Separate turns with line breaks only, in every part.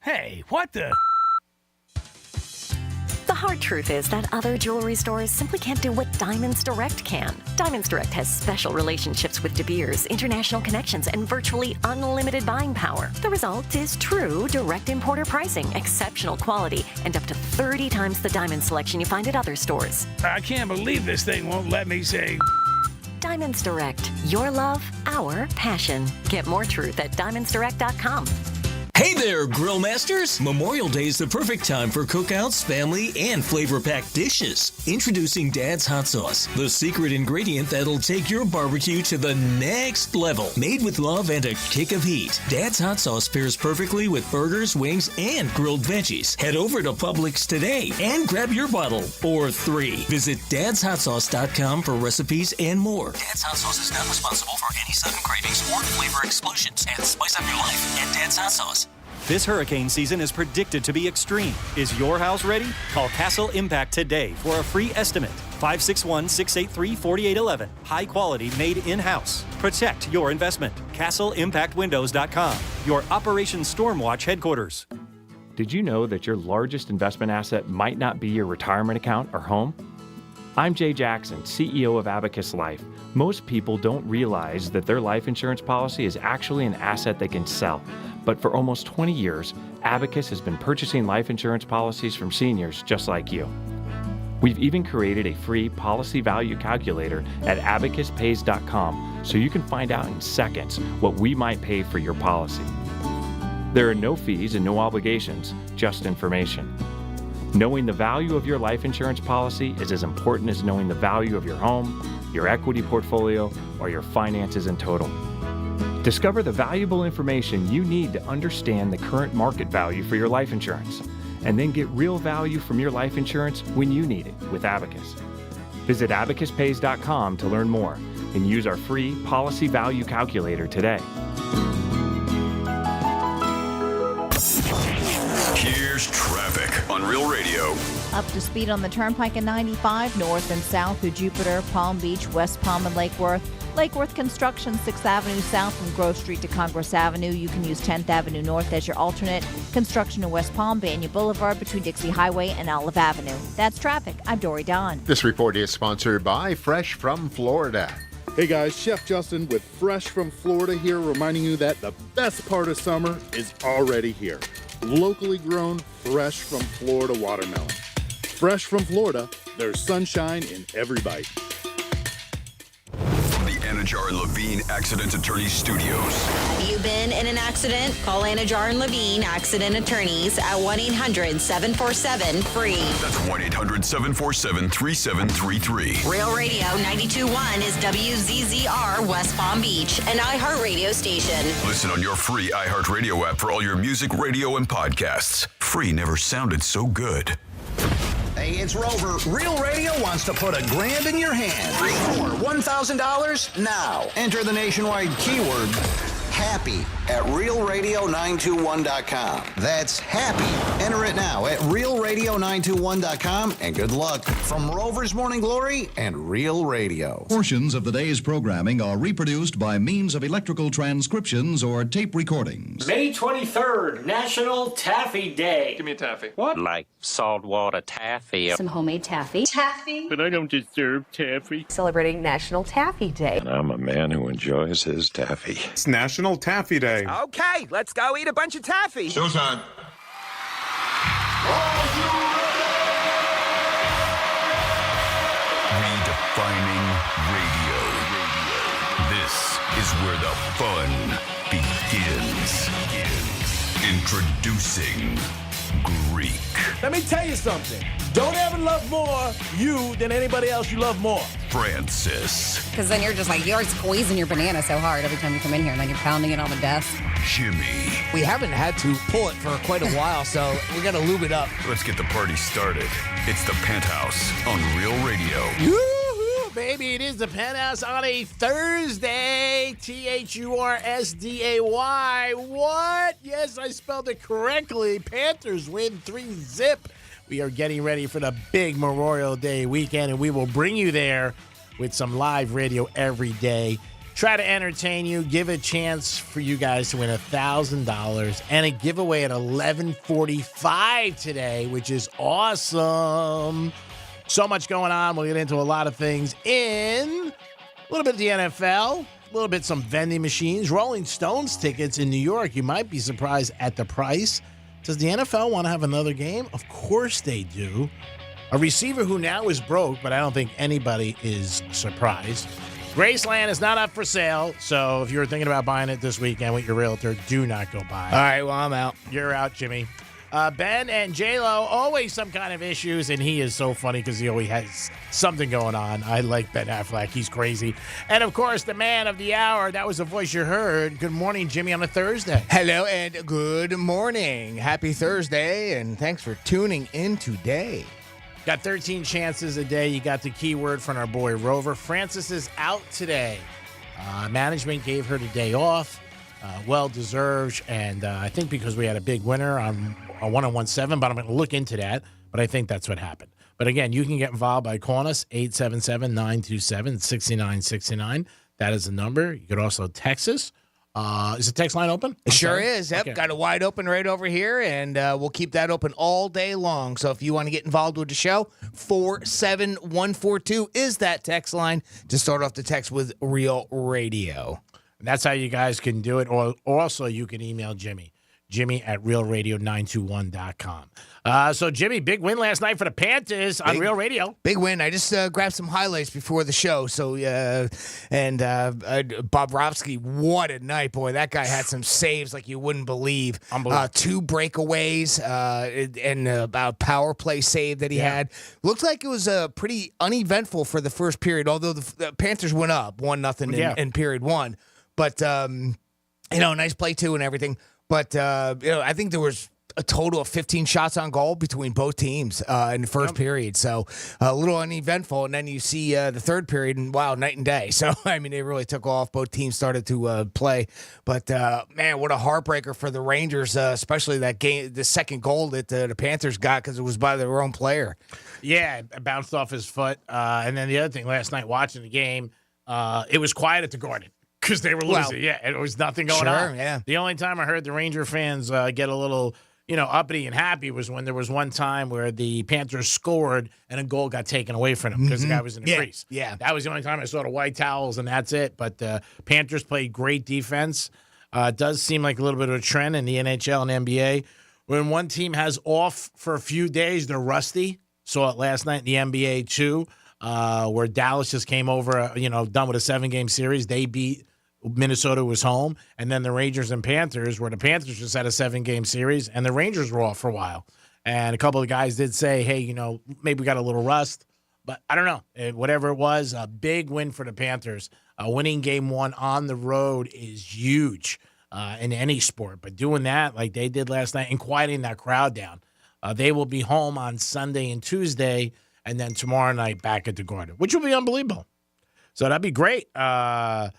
Hey, what the?
The hard truth is that other jewelry stores simply can't do what Diamonds Direct can. Diamonds Direct has special relationships with De Beers, international connections, and virtually unlimited buying power. The result is true direct importer pricing, exceptional quality, and up to 30 times the diamond selection you find at other stores.
I can't believe this thing won't let me say.
Diamonds Direct. Your love, our passion. Get more truth at diamondsdirect.com.
Hey there, Grill Masters! Memorial Day is the perfect time for cookouts, family, and flavor-packed dishes. Introducing Dad's Hot Sauce, the secret ingredient that'll take your barbecue to the next level. Made with love and a kick of heat, Dad's Hot Sauce pairs perfectly with burgers, wings, and grilled veggies. Head over to Publix today and grab your bottle or 3. Visit dadshotsauce.com for recipes and more. Dad's Hot Sauce is not responsible for any sudden cravings or flavor explosions. And spice up your life at Dad's Hot Sauce.
This hurricane season is predicted to be extreme. Is your house ready? Call Castle Impact today for a free estimate. 561-683-4811. High quality, made in-house. Protect your investment. CastleImpactWindows.com. Your Operation Stormwatch headquarters.
Did you know that your largest investment asset might not be your retirement account or home? I'm Jay Jackson, CEO of Abacus Life. Most people don't realize that their life insurance policy is actually an asset they can sell. But for almost 20 years, Abacus has been purchasing life insurance policies from seniors just like you. We've even created a free policy value calculator at abacuspays.com so you can find out in seconds what we might pay for your policy. There are no fees and no obligations, just information. Knowing the value of your life insurance policy is as important as knowing the value of your home, your equity portfolio, or your finances in total. Discover the valuable information you need to understand the current market value for your life insurance, and then get real value from your life insurance when you need it with Abacus. Visit abacuspays.com to learn more and use our free policy value calculator today.
Here's traffic on Real Radio.
Up to speed on the Turnpike and 95, north and south through Jupiter, Palm Beach, West Palm, and Lake Worth. Lake Worth construction, 6th Avenue south from Grove Street to Congress Avenue. You can use 10th Avenue north as your alternate. Construction in West Palm, Banya Boulevard between Dixie Highway and Olive Avenue. That's traffic. I'm Dory Don.
This report is sponsored by Fresh from Florida.
Hey guys, Chef Justin with Fresh from Florida here, reminding you that the best part of summer is already here. Locally grown, fresh from Florida watermelon. Fresh from Florida, there's sunshine in every bite.
From the Anajar and Levine Accident Attorney Studios.
Have you been in an accident? Call Anajar and Levine Accident Attorneys at 1-800-747-FREE.
That's 1-800-747-3733.
Real Radio 92.1 is WZZR West Palm Beach, an iHeartRadio station.
Listen on your free iHeartRadio app for all your music, radio, and podcasts. Free never sounded so good.
Hey, it's Rover. Real Radio wants to put $1,000 in your hand. For $1,000 now. Enter the nationwide keyword HAPPY at realradio921.com. That's HAPPY. Enter it now at realradio921.com, and good luck from Rover's Morning Glory and Real Radio.
Portions of the day's programming are reproduced by means of electrical transcriptions or tape recordings.
May 23rd, National Taffy Day.
Give me a taffy.
What?
Like saltwater taffy.
Some homemade taffy.
Taffy? But I don't deserve taffy.
Celebrating National Taffy Day.
And I'm a man who enjoys his taffy.
It's National Taffy Day.
Okay, let's go eat a bunch of taffy.
Showtime.
Redefining radio. This is where the fun begins. Introducing Greek.
Let me tell you something. Don't ever love more you than anybody else you love more.
Francis.
Because then you're just like, you're squeezing your banana so hard every time you come in here, and then you're pounding it on the desk.
Jimmy.
We haven't had to pull it for quite a while, so we're going to lube it up.
Let's get the party started. It's the Penthouse on Real Radio.
Yoo-hoo, baby, it is the Penthouse on a Thursday. Thursday. What? Yes, I spelled it correctly. Panthers win 3-0. We are getting ready for the big Memorial Day weekend, and we will bring you there with some live radio every day. try to entertain you, give a chance for you guys to win $1,000 and a giveaway at 11:45 today, which is awesome. So much going on. We'll get into a lot of things in a little bit of the NFL, a little bit some vending machines, Rolling Stones tickets in New York. You might be surprised at the price. Does the NFL want to have another game? Of course they do. A receiver who now is broke, but I don't think anybody is surprised. Graceland is not up for sale, so if you're thinking about buying it this weekend with your realtor, do not go buy it.
All right, well, I'm out.
You're out, Jimmy. Ben and J-Lo, always some kind of issues, and he is so funny because he always has something going on. I like Ben Affleck. He's crazy. And, of course, the man of the hour, that was the voice you heard. Good morning, Jimmy, on a Thursday.
Hello and good morning. Happy Thursday, and thanks for tuning in today.
Got 13 chances a day. You got the keyword from our boy Rover. Francis is out today. Management gave her the day off. Well-deserved. And I think because we had a big winner on a 1-on-1-7, but I'm going to look into that. But I think that's what happened. But again, you can get involved by calling us, 877-927-6969. That is the number. You could also text us. Is the text line open?
It sure is. Yep,
Okay.
got it wide open right over here, and we'll keep that open all day long. So if you want to get involved with the show, 47142 is that text line to start off the text with Real Radio.
That's how you guys can do it. Or also, you can email Jimmy at realradio921.com. So, Jimmy, big win last night for the Panthers on Real Radio.
Big win. I just grabbed some highlights before the show. So, Bob Rovsky, what a night, boy. That guy had some saves like you wouldn't believe. 2 breakaways and a power play save that he had. Looked like it was pretty uneventful for the first period, although the Panthers went up 1-0 in period 1. But, nice play, too, and everything. But, I think there was a total of 15 shots on goal between both teams in the first period. So a little uneventful. And then you see the third period, and wow, night and day. So, I mean, they really took off. Both teams started to play. But, man, what a heartbreaker for the Rangers, especially that game, the second goal that the Panthers got because it was by their own player.
Yeah, it bounced off his foot. And then the other thing, last night watching the game, it was quiet at the Garden. Because they were losing. It was nothing going on.
Yeah.
The only time I heard the Ranger fans get a little, uppity and happy was when there was one time where the Panthers scored and a goal got taken away from them because the guy was in the crease.
Yeah.
That was the only time I saw the white towels, and that's it. But the Panthers played great defense. It does seem like a little bit of a trend in the NHL and NBA. When one team has off for a few days, they're rusty. Saw it last night in the NBA, too, where Dallas just came over, done with a 7-game series. They beat Minnesota was home, and then the Rangers and Panthers, where the Panthers just had a 7-game series, and the Rangers were off for a while. And a couple of guys did say, hey, maybe we got a little rust. But I don't know. Whatever it was, a big win for the Panthers. Winning game 1 on the road is huge in any sport. But doing that like they did last night and quieting that crowd down. They will be home on Sunday and Tuesday, and then tomorrow night back at the Garden, which will be unbelievable. So that'd be great. I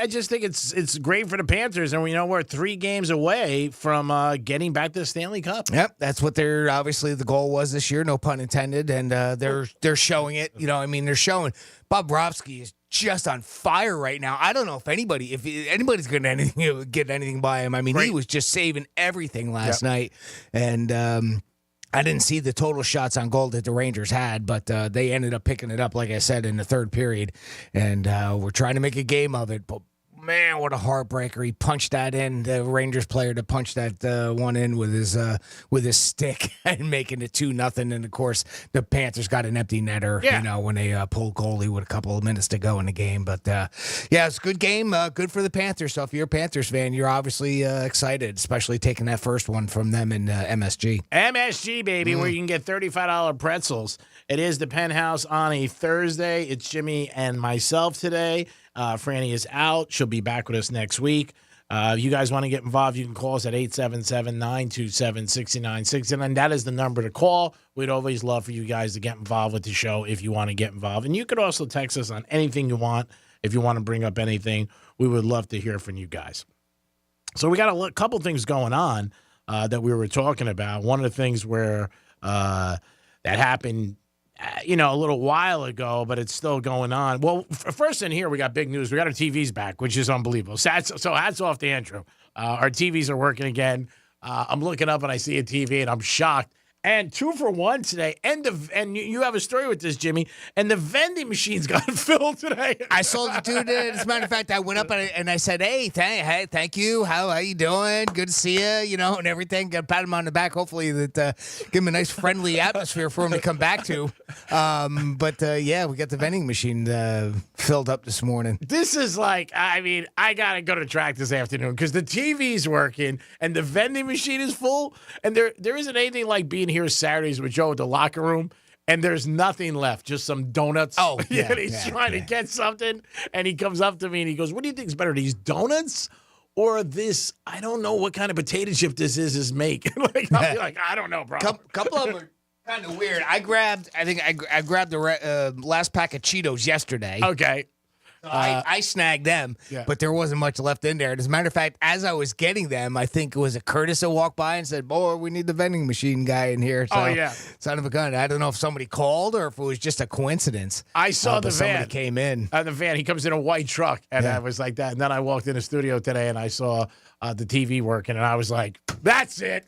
just think it's great for the Panthers, and we're 3 games away from getting back to the Stanley Cup.
Yep, that's what obviously the goal was this year, no pun intended, and they're showing it. They're showing. Bob Rovsky is just on fire right now. I don't know if anybody's going to get anything by him. I mean, he was just saving everything last night, and I didn't see the total shots on goal that the Rangers had, but they ended up picking it up, like I said, in the third period. And we're trying to make a game of it. But, man, what a heartbreaker. He punched that in, the Rangers player to punch that one in with his stick and making it 2-0. And, of course, the Panthers got an empty netter, when they pulled goalie with a couple of minutes to go in the game. But, it's a good game. Good for the Panthers. So if you're a Panthers fan, you're obviously excited, especially taking that first one from them in MSG.
MSG, baby, where you can get $35 pretzels. It is the Penthouse on a Thursday. It's Jimmy and myself today. Franny is out. She'll be back with us next week. If you guys want to get involved, you can call us at 877-927-6969. That is the number to call. We'd always love for you guys to get involved with the show if you want to get involved. And you could also text us on anything you want. If you want to bring up anything, we would love to hear from you guys. So we got a couple things going on that we were talking about. One of the things where that happened a little while ago, but it's still going on. Well, first in here, we got big news. We got our TVs back, which is unbelievable. So hats off to Andrew. Our TVs are working again. I'm looking up and I see a TV and I'm shocked. And 2 for 1 today. And you have a story with this, Jimmy. And the vending machines got filled today.
I sold it to it. As a matter of fact, I went up and I said, hey, thank you. How you doing? Good to see you, and everything. Got to pat him on the back. Hopefully that give him a nice friendly atmosphere for him to come back to. But we got the vending machine filled up this morning.
This is I got to go to track this afternoon because the TV's working and the vending machine is full. And there isn't anything like being here Saturdays with Joe at the locker room, and there's nothing left, just some donuts.
Oh, yeah.
And he's trying to get something, and he comes up to me and he goes, "What do you think is better, these donuts or this? I don't know what kind of potato chip this is make." I'll be like, I don't know, bro.
Couple of them are kind of weird. I grabbed the last pack of Cheetos yesterday.
Okay.
I snagged them, but there wasn't much left in there. And as a matter of fact, as I was getting them, I think it was a Curtis that walked by and said, "Boy, we need the vending machine guy in here." So, son of a gun. I don't know if somebody called or if it was just a coincidence.
I saw the van.
Somebody came in.
The van. He comes in a white truck, and I was like that. And then I walked in the studio today, and I saw the TV working, and I was like, "That's it."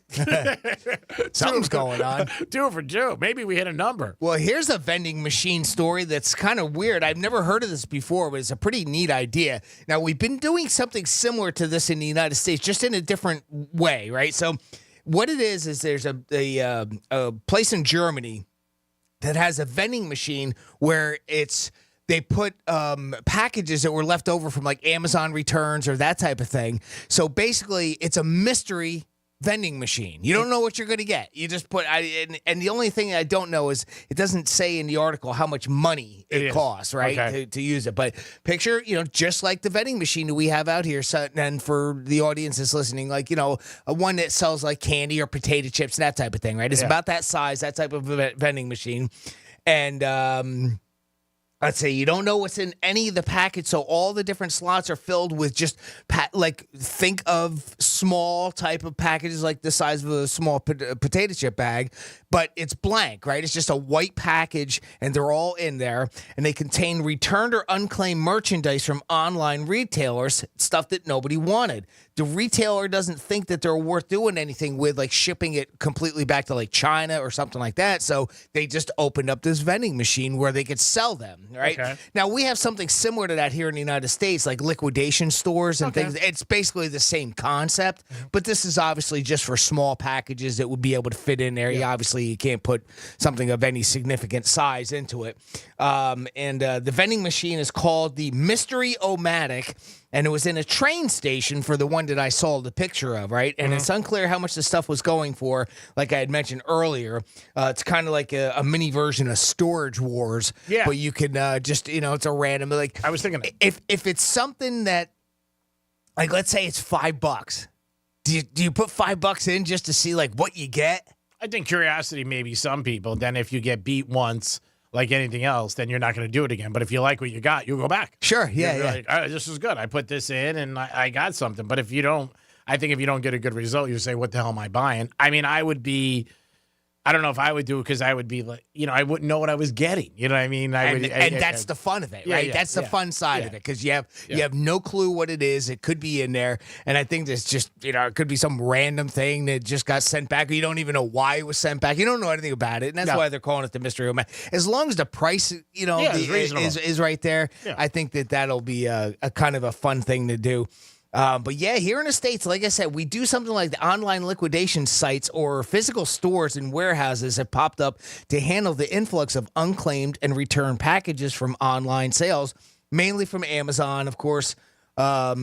Something's going on.
2 for 2. Maybe we hit a number.
Well, here's a vending machine story that's kind of weird. I've never heard of this before, but it's a pretty neat idea. Now, we've been doing something similar to this in the United States, just in a different way, right? So what it is there's a place in Germany that has a vending machine where they put packages that were left over from like Amazon returns or that type of thing. So basically, it's a mystery vending machine. You don't know what you're going to get. You just put, and the only thing I don't know is it doesn't say in the article how much money it costs, right, to use it. But picture, just like the vending machine that we have out here. So, and for the audience that's listening, like, a one that sells like candy or potato chips, that type of thing, right? It's about that size, that type of vending machine. And, let's say you don't know what's in any of the packets, so all the different slots are filled with just think of small type of packages like the size of a small potato chip bag, but it's blank, right? It's just a white package, and they're all in there, and they contain returned or unclaimed merchandise from online retailers, stuff that nobody wanted. The retailer doesn't think that they're worth doing anything with, like shipping it completely back to like China or something like that, so they just opened up this vending machine where they could sell them. Right. Okay. Now, we have something similar to that here in the United States, like liquidation stores and things. It's basically the same concept, but this is obviously just for small packages that would be able to fit in there. Obviously, you can't put something of any significant size into it. The vending machine is called the Mystery-O-Matic, and it was in a train station for the one that I saw the picture of, right? And it's unclear how much the stuff was going for, like I had mentioned earlier. It's kind of like a mini version of Storage Wars. Yeah. But you can just, it's a random, like...
I was thinking...
If it's something that, like, let's say it's $5, do you put $5 in just to see, like, what you get?
I think curiosity maybe some people. Then if you get beat once... like anything else, then you're not going to do it again. But if you like what you got, you'll go back.
Sure, yeah.
Like, oh, this is good. I put this in, and I got something. But if you don't get a good result, you say, what the hell am I buying? I mean, I don't know if I would do it because I would be like, I wouldn't know what I was getting. You know what I mean?
That's the fun of it, right? That's the fun side of it because you have no clue what it is. It could be in there, and I think there's just it could be some random thing that just got sent back, or you don't even know why it was sent back. You don't know anything about it, and that's why they're calling it the mystery. As long as the price, is right there, I think that'll be a kind of a fun thing to do. But here in the States, like I said, we do something like the online liquidation sites or physical stores and warehouses have popped up to handle the influx of unclaimed and returned packages from online sales, mainly from Amazon, of course. I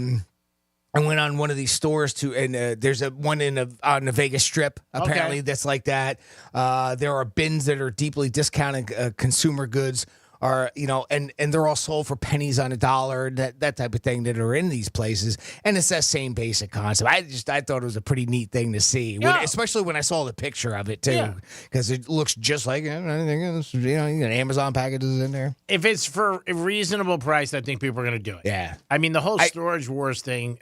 went on one of these stores and there's one on the Vegas Strip, apparently, that's like that. There are bins that are deeply discounted consumer goods. And they're all sold for pennies on a dollar, that type of thing that are in these places. And it's that same basic concept. I thought it was a pretty neat thing to see, especially when I saw the picture of it, too, because it looks just like anything else. You got Amazon packages in there.
If it's for a reasonable price, I think people are going to do it.
Yeah.
I mean, the whole Storage Wars thing,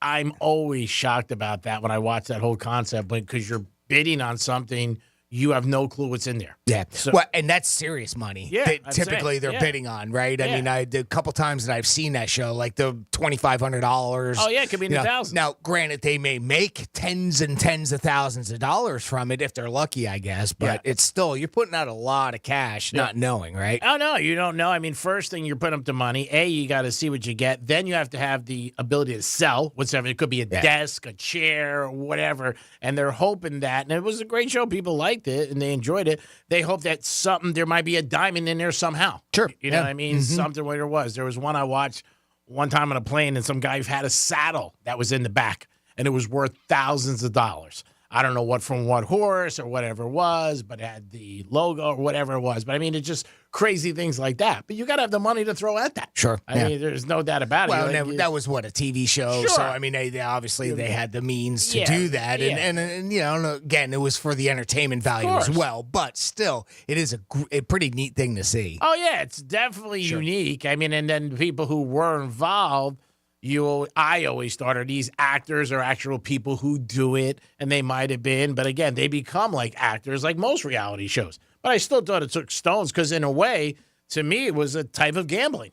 I'm always shocked about that when I watch that whole concept, because you're bidding on something you have no clue what's in there.
Yeah.
So,
Well, and that's serious money
Yeah,
that
I'm
typically
saying,
they're
yeah.
bidding on, right? I
Yeah.
mean, a couple times that I've seen that show, like the $2,500.
Oh, yeah, it could be in the thousands.
Now, granted, they may make tens and tens of thousands of dollars from it if they're lucky, I guess, but it's still, you're putting out a lot of cash not knowing, right?
Oh, no, you don't know. I mean, first thing you're putting up the money, you got to see what you get. Then you have to have the ability to sell whatever. It could be a desk, a chair, whatever. And they're hoping that, and it was a great show. People liked it and they enjoyed it. They hope that there might be a diamond in there somehow.
Sure.
You know what I mean? Something where there was. There was one I watched one time on a plane, and some guy had a saddle that was in the back, and it was worth thousands of dollars. I don't know what from what horse or whatever it was, but it had the logo or whatever it was. But I mean, it's just crazy things like that. But you got to have the money to throw at that.
Sure.
I mean, there's no doubt about it.
Well,
Like,
that was what, a TV show.
Sure.
So I mean, they obviously they had the means to do that, and you know, again, it was for the entertainment value as well. But still, it is a pretty neat thing to see.
Oh yeah, it's definitely unique. I mean, and then people who were involved. I always thought are these actors or actual people who do it, and they might have been, but again, they become like actors, like most reality shows. But I still thought it took stones because, in a way, to me, it was a type of gambling.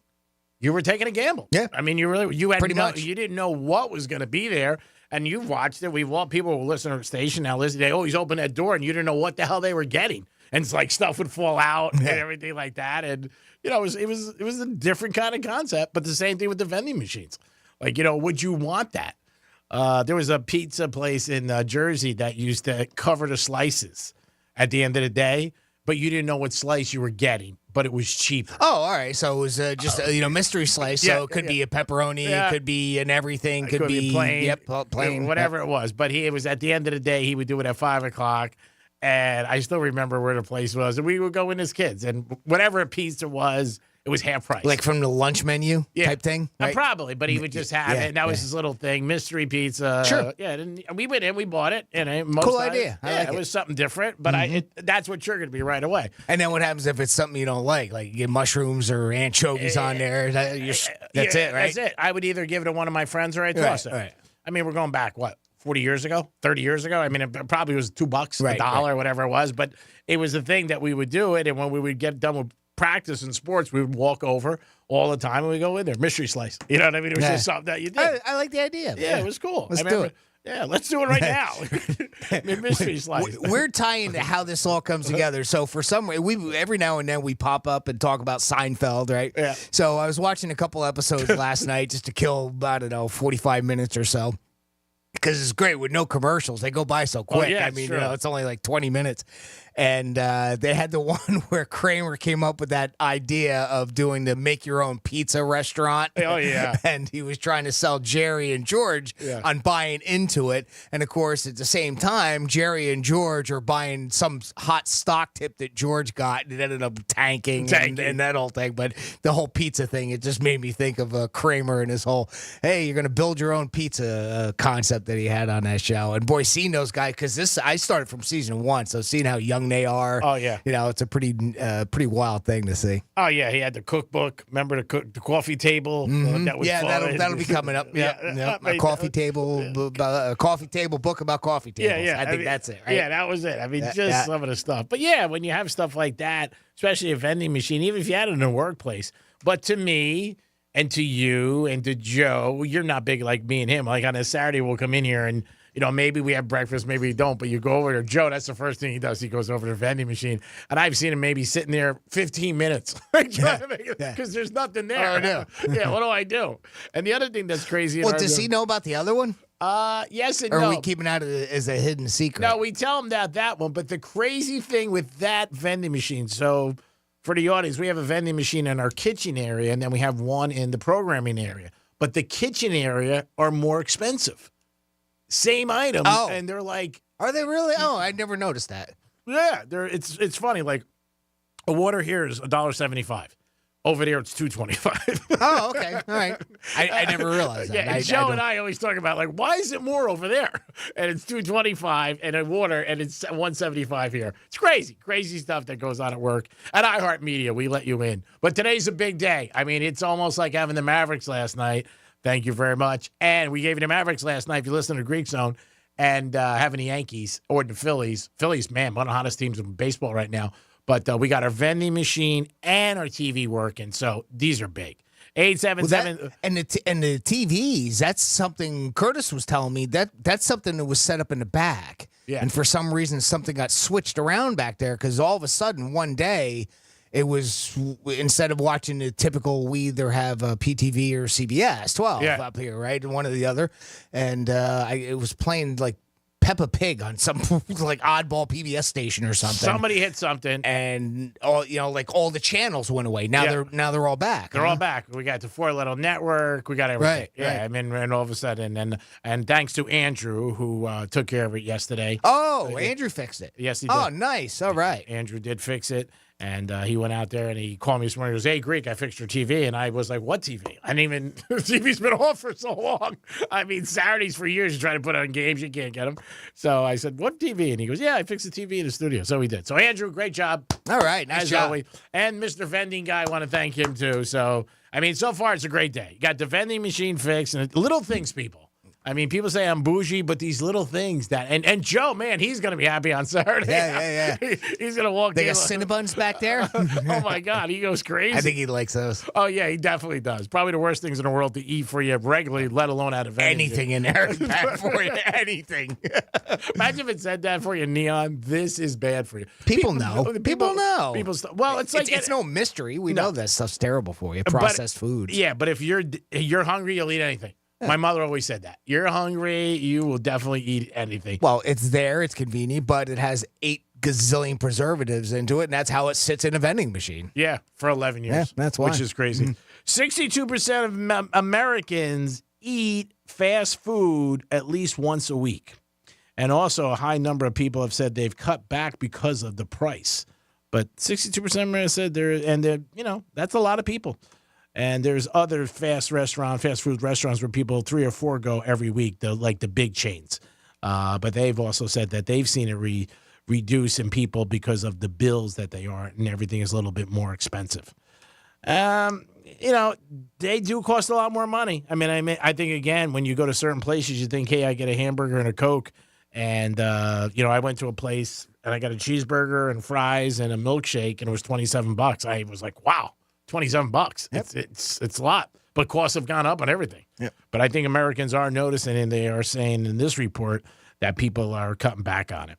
You were taking a gamble.
Yeah,
I mean, you had
pretty much.
You didn't know what was going to be there, and you watched it. People will listen to the station now. They always open that door, and you didn't know what the hell they were getting, and it's like stuff would fall out and everything like that, and you know, it was a different kind of concept. But the same thing with the vending machines. Like, you know, would you want that? There was a pizza place in Jersey that used to cover the slices at the end of the day, but you didn't know what slice you were getting, but it was cheaper.
Oh, all right. So it was just mystery slice. So it could be a pepperoni, it could be an everything, could be
plain,
plain,
whatever it was. But it was at the end of the day, he would do it at 5:00. And I still remember where the place was. And we would go in as kids. And whatever a pizza was, it was half price.
Like from the lunch menu type thing? Right?
Probably, but he would just have it. And that was his little thing, mystery pizza.
Sure.
Yeah, and we went in, we bought it. And
cool idea. I like
it was something different, but that's what triggered me right away.
And then what happens if it's something you don't like you get mushrooms or anchovies on there? That's it, right?
That's it. I would either give it to one of my friends or I'd toss it.
Right.
I mean, we're going back, 40 years ago, 30 years ago? I mean, it probably was $2, $1, whatever it was. But it was the thing that we would do it. And when we would get done with practice in sports, we would walk over all the time and we go in there. Mystery slice. You know what I mean? It was just something that you did.
I like the idea.
Yeah, it was cool.
Let's do it.
Yeah, let's do it right now. Mystery slice.
We're tying to how this all comes together. So for some way, every now and then we pop up and talk about Seinfeld, right?
Yeah.
So I was watching a couple episodes last night just to kill, 45 minutes or so. Because it's great with no commercials. They go by so quick.
Yeah,
I mean, it's only like 20 minutes. And they had the one where Kramer came up with that idea of doing the make your own pizza restaurant.
Oh, yeah.
And he was trying to sell Jerry and George on buying into it. And of course, at the same time, Jerry and George are buying some hot stock tip that George got, and it ended up tanking. And that whole thing. But the whole pizza thing, it just made me think of Kramer and his whole, hey, you're going to build your own pizza concept that he had on that show. And boy, seeing those guys, because I started from season 1, so seeing how young they are.
Oh, yeah.
You know, it's a pretty wild thing to see.
Oh, yeah. He had the cookbook. Remember the coffee table? That was fun.
That'll be coming up. A coffee table book about coffee tables.
Yeah.
I think that's it, right?
Yeah, that was it. I mean, just some of the stuff. But yeah, when you have stuff like that, especially a vending machine, even if you had it in a workplace. But to me and to you and to Joe, you're not big like me and him. Like on a Saturday, we'll come in here and, you know, maybe we have breakfast, maybe we don't, but you go over to Joe, that's the first thing he does. He goes over to the vending machine. And I've seen him maybe sitting there 15 minutes because there's nothing there.
Oh, no.
Yeah, what do I do? And the other thing that's crazy.
Well, does he know about the other one?
Yes and
or
no.
Are we keeping out as a hidden secret?
No, we tell him that one. But the crazy thing with that vending machine, so for the audience, we have a vending machine in our kitchen area, and then we have one in the programming area. But the kitchen area are more expensive. Same item, and they're like,
are they really? Oh, I never noticed that.
Yeah, it's funny. Like a water here is $1.75. Over there, it's $2.25.
Oh, okay, all right. I never realized that.
Yeah, Joe and I always talk about, like, why is it more over there? And it's $2.25, and a water, and it's $1.75 here. It's crazy stuff that goes on at work. At iHeartMedia, we let you in. But today's a big day. I mean, it's almost like having the Mavericks last night. Thank you very much. And we gave you the Mavericks last night, if you listen to Greek Zone. and having the Yankees or the Phillies. Phillies, man, one of the hottest teams in baseball right now. But we got our vending machine and our TV working, so these are big. 877
and the TVs. That's something Curtis was telling me. That's something that was set up in the back.
Yeah.
And for some reason, something got switched around back there because all of a sudden one day. It was, instead of watching the typical, we either have a PTV or CBS 12 up here, right? One or the other. And it was playing like Peppa Pig on some like oddball PBS station or something.
Somebody hit something.
And all the channels went away. Now they're all back.
They're all back. We got the 4-letter network. We got everything.
Right.
I mean, and all of a sudden, and thanks to Andrew who took care of it yesterday.
Oh, Andrew fixed it.
Yes, he did.
Oh, nice. All right.
Andrew did fix it. And he went out there and he called me this morning. He goes, "Hey, Greek, I fixed your TV." And I was like, "What TV?" I didn't even, the TV's been off for so long. I mean, Saturdays for years, you try to put on games, you can't get them. So I said, "What TV?" And he goes, "Yeah, I fixed the TV in the studio." So he did. So, Andrew, great job.
All right. Nice job.
Always. And Mr. Vending Guy, I want to thank him too. So, I mean, so far, it's a great day. You got the vending machine fixed and little things, people. I mean, people say I'm bougie, but these little things that and Joe, man, he's gonna be happy on Saturday.
Yeah.
He's gonna walk.
They got Cinnabons back there.
Oh my God, he goes crazy.
I think he likes those.
Oh yeah, he definitely does. Probably the worst things in the world to eat for you regularly, let alone out of
anything in there is bad for you. Anything.
Imagine if it said that for you, Neon. This is bad for you.
People know. People know.
Well, it's like
it's no mystery. We know that stuff's terrible for you. Processed foods.
Yeah, but if you're hungry, you'll eat anything. My mother always said that. You're hungry, you will definitely eat anything.
Well, it's there, it's convenient, but it has 8 gazillion preservatives into it, and that's how it sits in a vending machine.
Yeah, for 11 years.
Yeah, that's why.
Which is crazy. 62% of Americans eat fast food at least once a week. And also a high number of people have said they've cut back because of the price. But 62% of Americans said that's a lot of people. And there's other fast food restaurants where people 3 or 4 go every week, like the big chains. But they've also said that they've seen it reduce in people because of the bills that they are, and everything is a little bit more expensive. They do cost a lot more money. I think, again, when you go to certain places, you think, hey, I get a hamburger and a Coke. And, I went to a place and I got a cheeseburger and fries and a milkshake, and it was $27. I was like, wow. $27. Yep. It's a lot, but costs have gone up on everything.
Yep.
But I think Americans are noticing, and they are saying in this report that people are cutting back on it.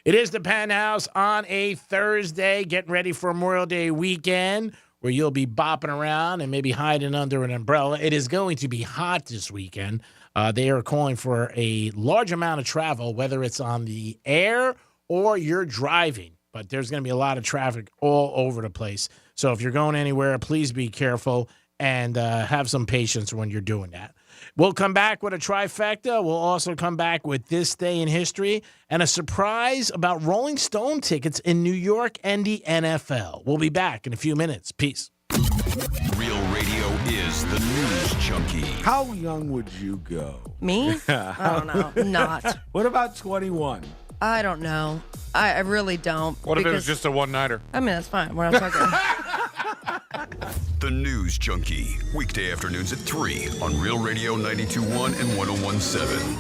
It is the Penthouse on a Thursday, getting ready for Memorial Day weekend, where you'll be bopping around and maybe hiding under an umbrella. It is going to be hot this weekend. They are calling for a large amount of travel, whether it's on the air or you're driving. But there's going to be a lot of traffic all over the place. So if you're going anywhere, please be careful and have some patience when you're doing that. We'll come back with a trifecta. We'll also come back with This Day in History and a surprise about Rolling Stone tickets in New York and the NFL. We'll be back in a few minutes. Peace.
Real Radio is the news junkie.
How young would you go?
Me? I don't know. Not.
What about 21?
I don't know. I really don't.
What if it was just a one-nighter?
I mean, that's fine. We're not talking.
The News Junkie. Weekday afternoons at 3 on Real Radio 92.1 and 101.7.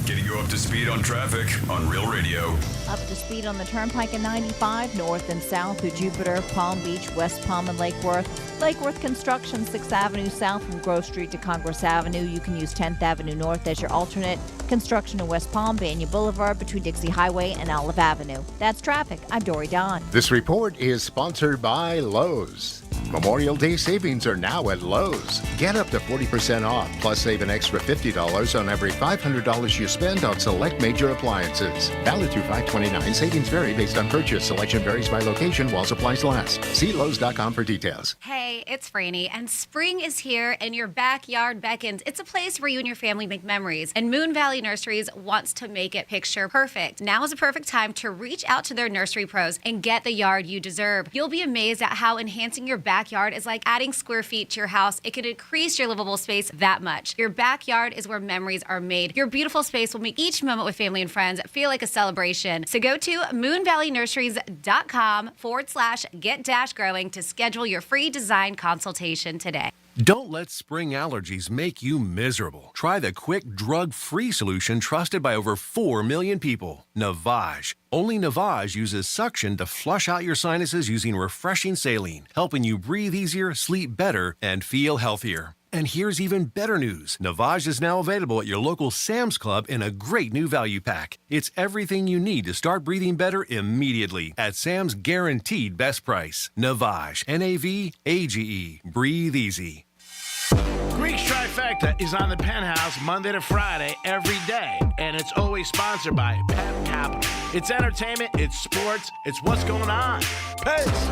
Getting you up to speed on traffic on Real Radio.
Up to speed on the Turnpike at 95, north and south through Jupiter, Palm Beach, West Palm, and Lake Worth. Lake Worth construction, 6th Avenue south from Grove Street to Congress Avenue. You can use 10th Avenue north as your alternate. Construction in West Palm, Banya Boulevard between Dixie Highway and Olive Avenue. That's traffic. I'm Dory Don.
This report is sponsored by Lowe's. Memorial Day savings are now at Lowe's. Get up to 40% off, plus save an extra $50 on every $500 you spend on select major appliances. Valid through 5/29. Savings vary based on purchase. Selection varies by location while supplies last. See Lowe's.com for details.
Hey, it's Franny, and spring is here, and your backyard beckons. It's a place where you and your family make memories, and Moon Valley Nurseries wants to make it picture perfect. Now is a perfect time to reach out to their nursery pros and get the yard you deserve. You'll be amazed at how enhancing your backyard is like adding square feet to your house. It can increase your livable space that much. Your backyard is where memories are made. Your beautiful space will make each moment with family and friends feel like a celebration. So go to moonvalleynurseries.com/get-growing to schedule your free design consultation today.
Don't let spring allergies make you miserable. Try the quick, drug-free solution trusted by over 4 million people. Navage. Only Navage uses suction to flush out your sinuses using refreshing saline, helping you breathe easier, sleep better, and feel healthier. And here's even better news. Navage is now available at your local Sam's Club in a great new value pack. It's everything you need to start breathing better immediately at Sam's guaranteed best price. Navage. N-A-V-A-G-E. Breathe easy.
Greek's Trifecta is on the Penthouse Monday to Friday every day, and it's always sponsored by Pep Capital. It's entertainment, it's sports, it's what's going on. Peace!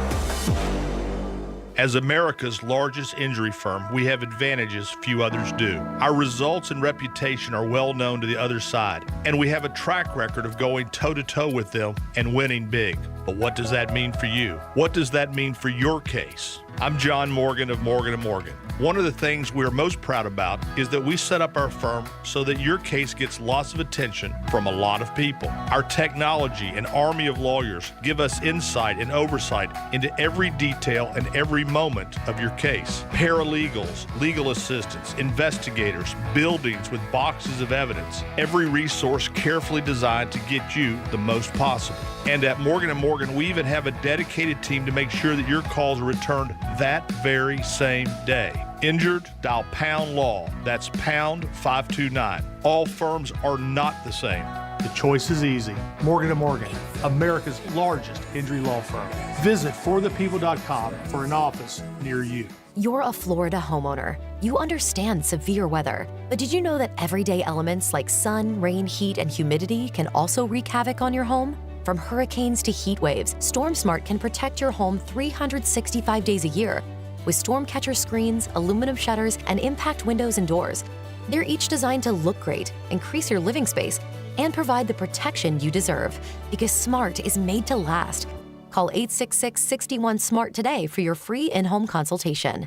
As America's largest injury firm, we have advantages few others do. Our results and reputation are well known to the other side, and we have a track record of going toe-to-toe with them and winning big. But what does that mean for you? What does that mean for your case? I'm John Morgan of Morgan & Morgan. One of the things we're most proud about is that we set up our firm so that your case gets lots of attention from a lot of people. Our technology and army of lawyers give us insight and oversight into every detail and every moment of your case. Paralegals, legal assistants, investigators, buildings with boxes of evidence. Every resource carefully designed to get you the most possible. And at Morgan & Morgan, we even have a dedicated team to make sure that your calls are returned that very same day. Injured? Dial pound law. That's pound 529. All firms are not the same.
The choice is easy. Morgan & Morgan, America's largest injury law firm. Visit forthepeople.com for an office near you.
You're a Florida homeowner. You understand severe weather. But did you know that everyday elements like sun, rain, heat, and humidity can also wreak havoc on your home? From hurricanes to heat waves, StormSmart can protect your home 365 days a year with storm catcher screens, aluminum shutters, and impact windows and doors. They're each designed to look great, increase your living space, and provide the protection you deserve, because smart is made to last. Call 866-61-SMART today for your free in-home consultation.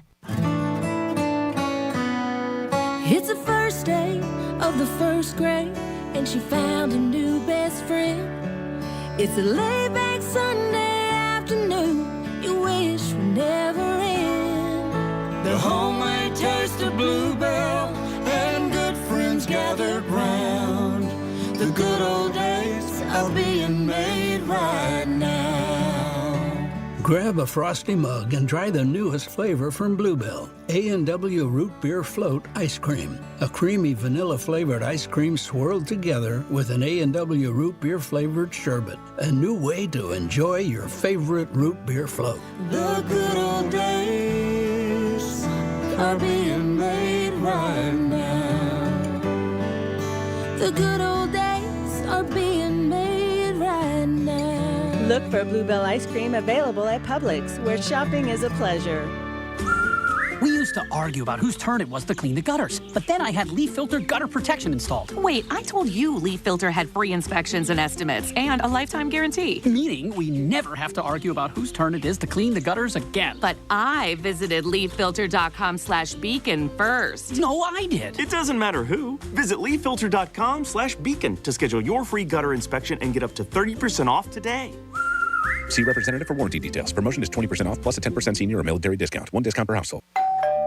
It's the first day of the first grade, and she found a new best friend. It's a laid-back Sunday afternoon you wish would never end. The homemade taste of Bluebell and good friends gathered round. The good old days are being made right now.
Grab a frosty mug and try the newest flavor from Bluebell, A&W Root Beer Float Ice Cream. A creamy vanilla-flavored ice cream swirled together with an A&W Root Beer flavored sherbet. A new way to enjoy your favorite root beer float.
The good old days are being made right now. The good old days are being made right now.
Look for Bluebell ice cream available at Publix, where shopping is a pleasure.
We used to argue about whose turn it was to clean the gutters, but then I had Leaf Filter gutter protection installed.
Wait, I told you Leaf Filter had free inspections and estimates and a lifetime guarantee.
Meaning we never have to argue about whose turn it is to clean the gutters again.
But I visited leaffilter.com/beacon first.
No, I did.
It doesn't matter who. Visit leaffilter.com/beacon to schedule your free gutter inspection and get up to 30% off today.
See representative for warranty details. Promotion is 20% off plus a 10% senior or military discount. One discount per household.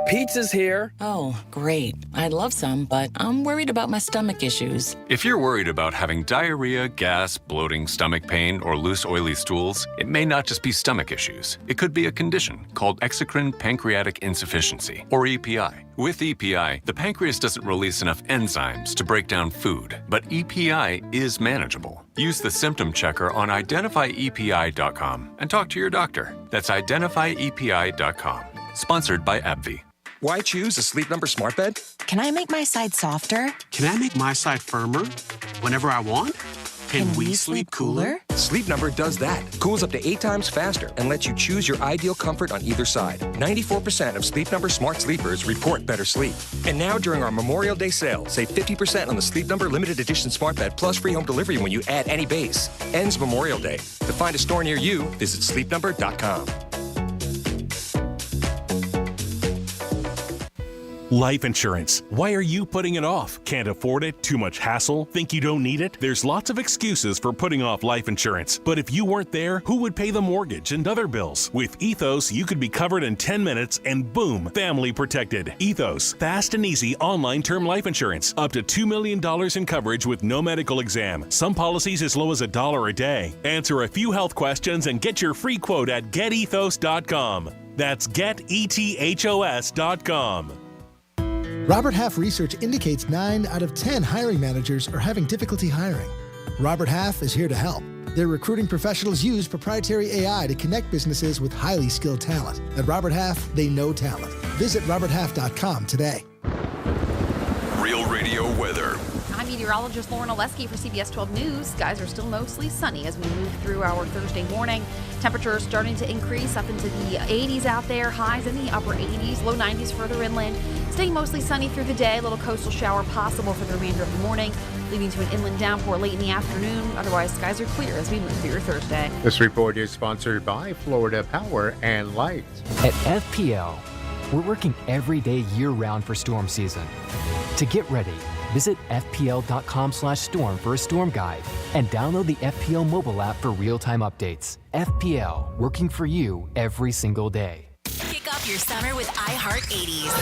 Pizza's here. Oh, great. I'd love some, but I'm worried about my stomach issues.
If you're worried about having diarrhea, gas, bloating, stomach pain, or loose, oily stools, it may not just be stomach issues. It could be a condition called exocrine pancreatic insufficiency, or EPI. With EPI, the pancreas doesn't release enough enzymes to break down food, but EPI is manageable. Use the symptom checker on identifyepi.com and talk to your doctor. That's identifyepi.com. Sponsored by AbbVie.
Why choose a Sleep Number smart bed?
Can I make my side softer?
Can I make my side firmer whenever I want? Can we sleep cooler?
Sleep Number does that. Cools up to 8 times faster and lets you choose your ideal comfort on either side. 94% of Sleep Number smart sleepers report better sleep. And now during our Memorial Day sale, save 50% on the Sleep Number limited edition smart bed plus free home delivery when you add any base. Ends Memorial Day. To find a store near you, visit sleepnumber.com.
Life insurance. Why are you putting it off? Can't afford it? Too much hassle? Think you don't need it? There's lots of excuses for putting off life insurance. But if you weren't there, who would pay the mortgage and other bills? With Ethos, you could be covered in 10 minutes and boom, family protected. Ethos, fast and easy online term life insurance. Up to $2 million in coverage with no medical exam. Some policies as low as $1 a day. Answer a few health questions and get your free quote at getethos.com. That's getethos.com.
Robert Half research indicates 9 out of 10 hiring managers are having difficulty hiring. Robert Half is here to help. Their recruiting professionals use proprietary AI to connect businesses with highly skilled talent. At Robert Half, they know talent. Visit roberthalf.com today.
Real Radio weather.
I'm meteorologist Lauren Oleski for CBS 12 News. Skies are still mostly sunny as we move through our Thursday morning. Temperatures starting to increase up into the 80s out there. Highs in the upper 80s, low 90s further inland. Staying mostly sunny through the day. A little coastal shower possible for the remainder of the morning, leading to an inland downpour late in the afternoon. Otherwise, skies are clear as we move through your Thursday.
This report is sponsored by Florida Power and Light.
At FPL, we're working every day year-round for storm season. To get ready, visit fpl.com/storm for a storm guide and download the FPL mobile app for real-time updates. FPL, working for you every single day.
Kick off your summer with iHeart 80s.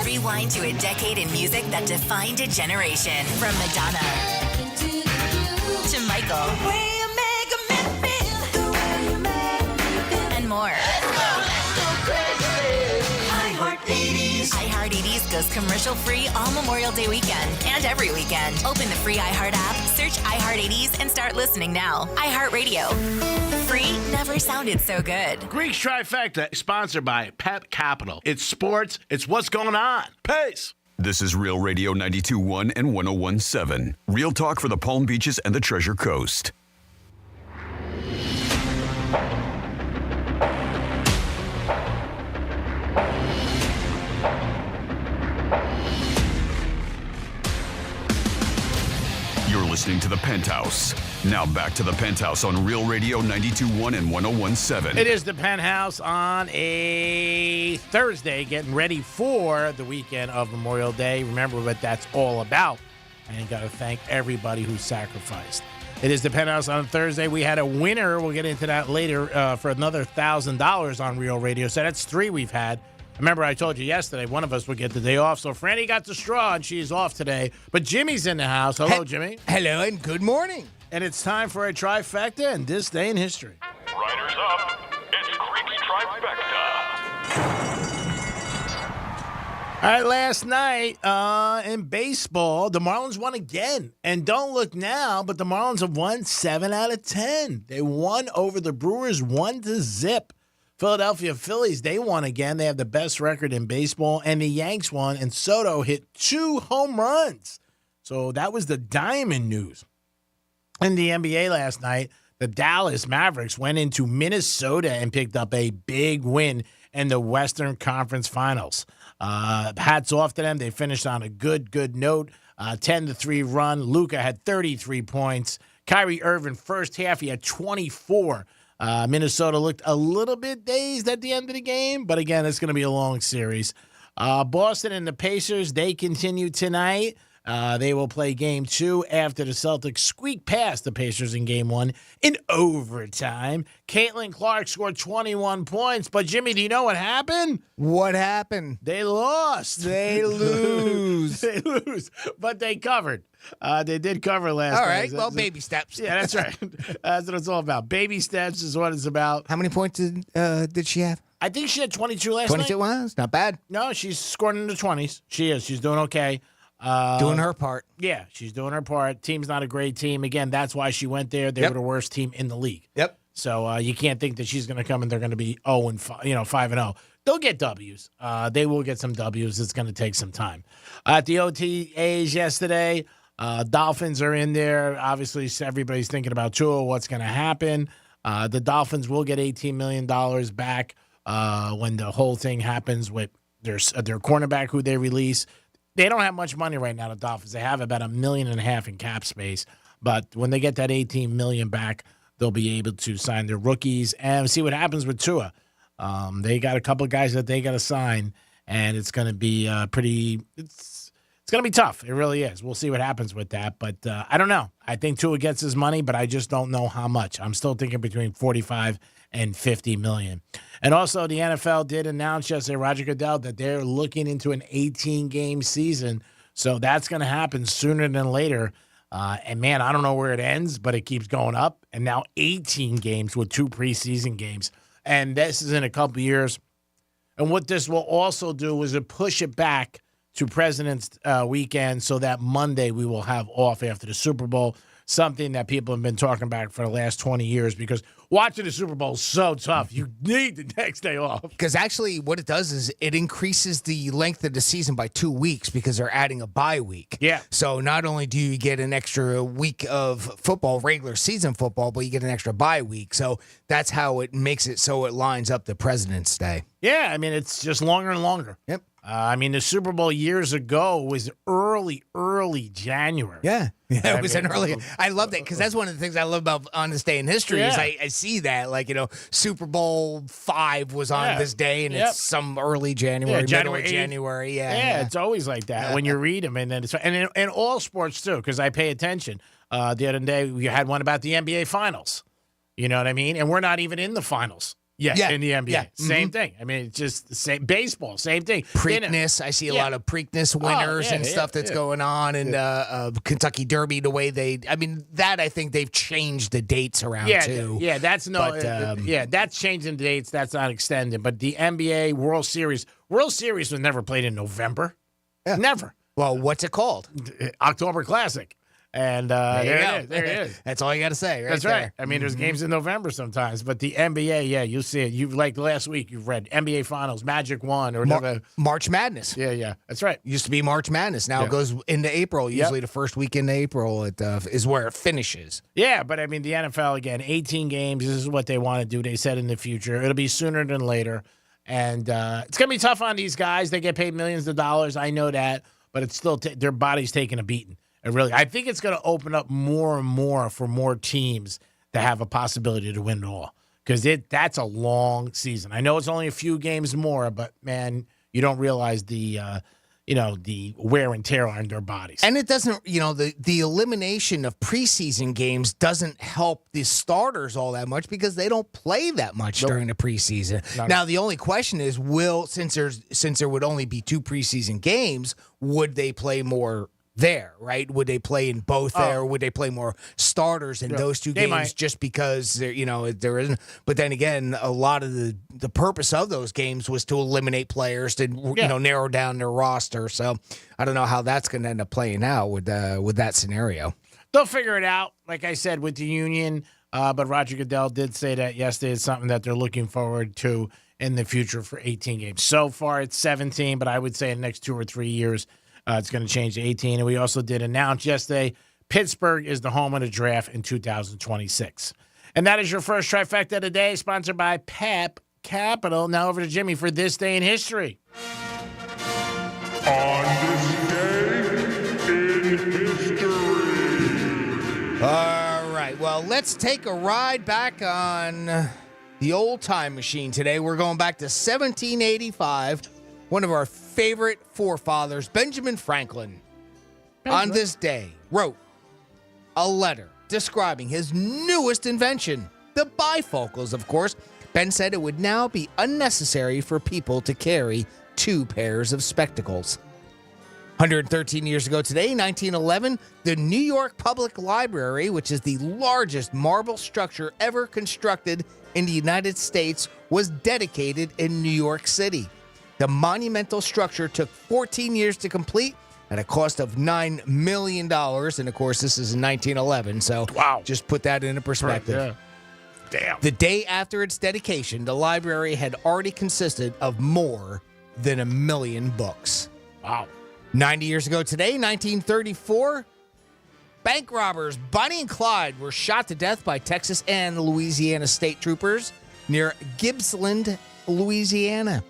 Rewind to a decade in music that defined a generation. From Madonna to Michael and more. iHeart 80s goes commercial-free all Memorial Day weekend and every weekend. Open the free iHeart app, search iHeart 80s, and start listening now. iHeart Radio. Free never sounded so good.
Greeks Trifecta, sponsored by Pep Capital. It's sports. It's what's going on. Peace.
This is Real Radio 92.1 and 101.7. Real talk for the Palm Beaches and the Treasure Coast. You're listening to the Penthouse. Now back to the Penthouse on Real Radio 92.1 and 101.7.
It is the Penthouse on a Thursday, getting ready for the weekend of Memorial Day. Remember what that's all about. And you got to thank everybody who sacrificed. It is the Penthouse on Thursday. We had a winner. We'll get into that later for another $1,000 on Real Radio. So that's 3 we've had. Remember, I told you yesterday one of us would get the day off. So Franny got the straw, and she's off today. But Jimmy's in the house. Hello, Jimmy.
Hello, and good morning.
And it's time for a trifecta in this day in history.
Riders up. It's Creaky Trifecta.
All right, last night in baseball, the Marlins won again. And don't look now, but the Marlins have won 7 out of 10. They won over the Brewers 1-0. Philadelphia Phillies, they won again. They have the best record in baseball. And the Yanks won, and Soto hit 2 home runs. So that was the diamond news. In the NBA last night, the Dallas Mavericks went into Minnesota and picked up a big win in the Western Conference Finals. Hats off to them. They finished on a good note. 10-3 run. Luka had 33 points. Kyrie Irving, first half, he had 24. Minnesota looked a little bit dazed at the end of the game, but again, it's going to be a long series. Boston and the Pacers, they continue tonight. They will play Game 2 after the Celtics squeak past the Pacers in Game 1 in overtime. Caitlin Clark scored 21 points, but Jimmy, do you know what happened?
What happened?
They lost.
They lose.
They lose, but they covered. They did cover last night.
All right, well, baby steps.
Yeah, that's right. That's what it's all about. Baby steps is what it's about.
How many points did she have?
I think she had 22 last night.
22 was not bad.
No, she's scoring in the 20s. She is. She's doing okay.
Doing her part.
Yeah, she's doing her part. Team's not a great team. Again, that's why she went there. They were the worst team in the league.
Yep.
So you can't think that she's going to come and they're going to be 5-0. They'll get W's. They will get some W's. It's going to take some time. At the OTAs yesterday, Dolphins are in there. Obviously, everybody's thinking about Tua, what's going to happen. The Dolphins will get $18 million back when the whole thing happens with their cornerback who they release. They don't have much money right now, the Dolphins. They have about $1.5 million in cap space. But when they get that $18 million back, they'll be able to sign their rookies and see what happens with Tua. They got a couple of guys that they got to sign, and it's going to be it's going to be tough. It really is. We'll see what happens with that, but I don't know. I think Tua gets his money, but I just don't know how much. I'm still thinking between 45 and 50 million. And also, the NFL did announce yesterday, Roger Goodell, that they're looking into an 18-game season. So that's going to happen sooner than later. And, man, I don't know where it ends, but it keeps going up. And now 18 games with 2 preseason games. And this is in a couple of years. And what this will also do is push it back to President's Weekend so that Monday we will have off after the Super Bowl, something that people have been talking about for the last 20 years because watching the Super Bowl is so tough. You need the next day off.
Because actually what it does is it increases the length of the season by 2 weeks because they're adding a bye week.
Yeah.
So not only do you get an extra week of football, regular season football, but you get an extra bye week. So that's how it makes it so it lines up the President's Day.
Yeah, I mean, it's just longer and longer.
Yep.
I mean, the Super Bowl years ago was early January.
Yeah, it was an early. I love that because that's one of the things I love about on this day in history is I see that, like, Super Bowl 5 was on this day and it's some early January, middle of January.
Yeah, it's always like that when you read them, and then and in all sports too, because I pay attention. The other day we had one about the NBA Finals. You know what I mean? And we're not even in the finals. Yeah, in the NBA.
Yeah.
Same thing. I mean, it's just the same. Baseball, same thing.
Preakness. I see a lot of Preakness winners and stuff that's going on. And Kentucky Derby, the way that I think they've changed the dates around too.
Yeah, that's that's changing the dates. That's not extended. But the NBA World Series was never played in November. Yeah. Never.
Well, what's it called?
October Classic. And there it is.
That's all you got to say, right?
That's right. I mean, there's games in November sometimes, but the NBA, you'll see it. You like last week, you've read NBA Finals, Magic won, or
March Madness.
Yeah, that's right.
Used to be March Madness. Now it goes into April. Usually the first week in April is where it finishes.
Yeah, but I mean, the NFL again, 18 games. This is what they want to do. They said in the future it'll be sooner than later, and it's gonna be tough on these guys. They get paid millions of dollars. I know that, but it's still their body's taking a beating. I think it's going to open up more and more for more teams to have a possibility to win it all because that's a long season. I know it's only a few games more, but man, you don't realize the wear and tear on their bodies.
And it doesn't, the elimination of preseason games doesn't help the starters all that much because they don't play that much during the preseason. Now, the only question is, since there would only be 2 preseason games, would they play more there, right? Would they play in both there, or would they play more starters in those 2 games just because there isn't? But then again, a lot of the purpose of those games was to eliminate players to narrow down their roster. So I don't know how that's going to end up playing out with that scenario.
They'll figure it out, like I said, with the union. But Roger Goodell did say that yesterday it's something that they're looking forward to in the future for 18 games. So far, it's 17, but I would say in the next 2 or 3 years. It's going to change to 18. And we also did announce yesterday Pittsburgh is the home of the draft in 2026. And that is your first trifecta of the day, sponsored by Pep Capital. Now over to Jimmy for This Day in History.
On this day in history.
All right. Well, let's take a ride back on the old time machine today. We're going back to 1785. One of our favorite forefathers, Benjamin Franklin, on this day wrote a letter describing his newest invention, the bifocals, of course. Ben said it would now be unnecessary for people to carry 2 pairs of spectacles. 113 years ago today, 1911, the New York Public Library, which is the largest marble structure ever constructed in the United States, was dedicated in New York City. The monumental structure took 14 years to complete at a cost of $9 million. And, of course, this is in 1911, so just put that into perspective.
Right, yeah. Damn.
The day after its dedication, the library had already consisted of more than 1 million books.
Wow.
90 years ago today, 1934, bank robbers Bonnie and Clyde were shot to death by Texas and Louisiana state troopers near Gippsland, Louisiana.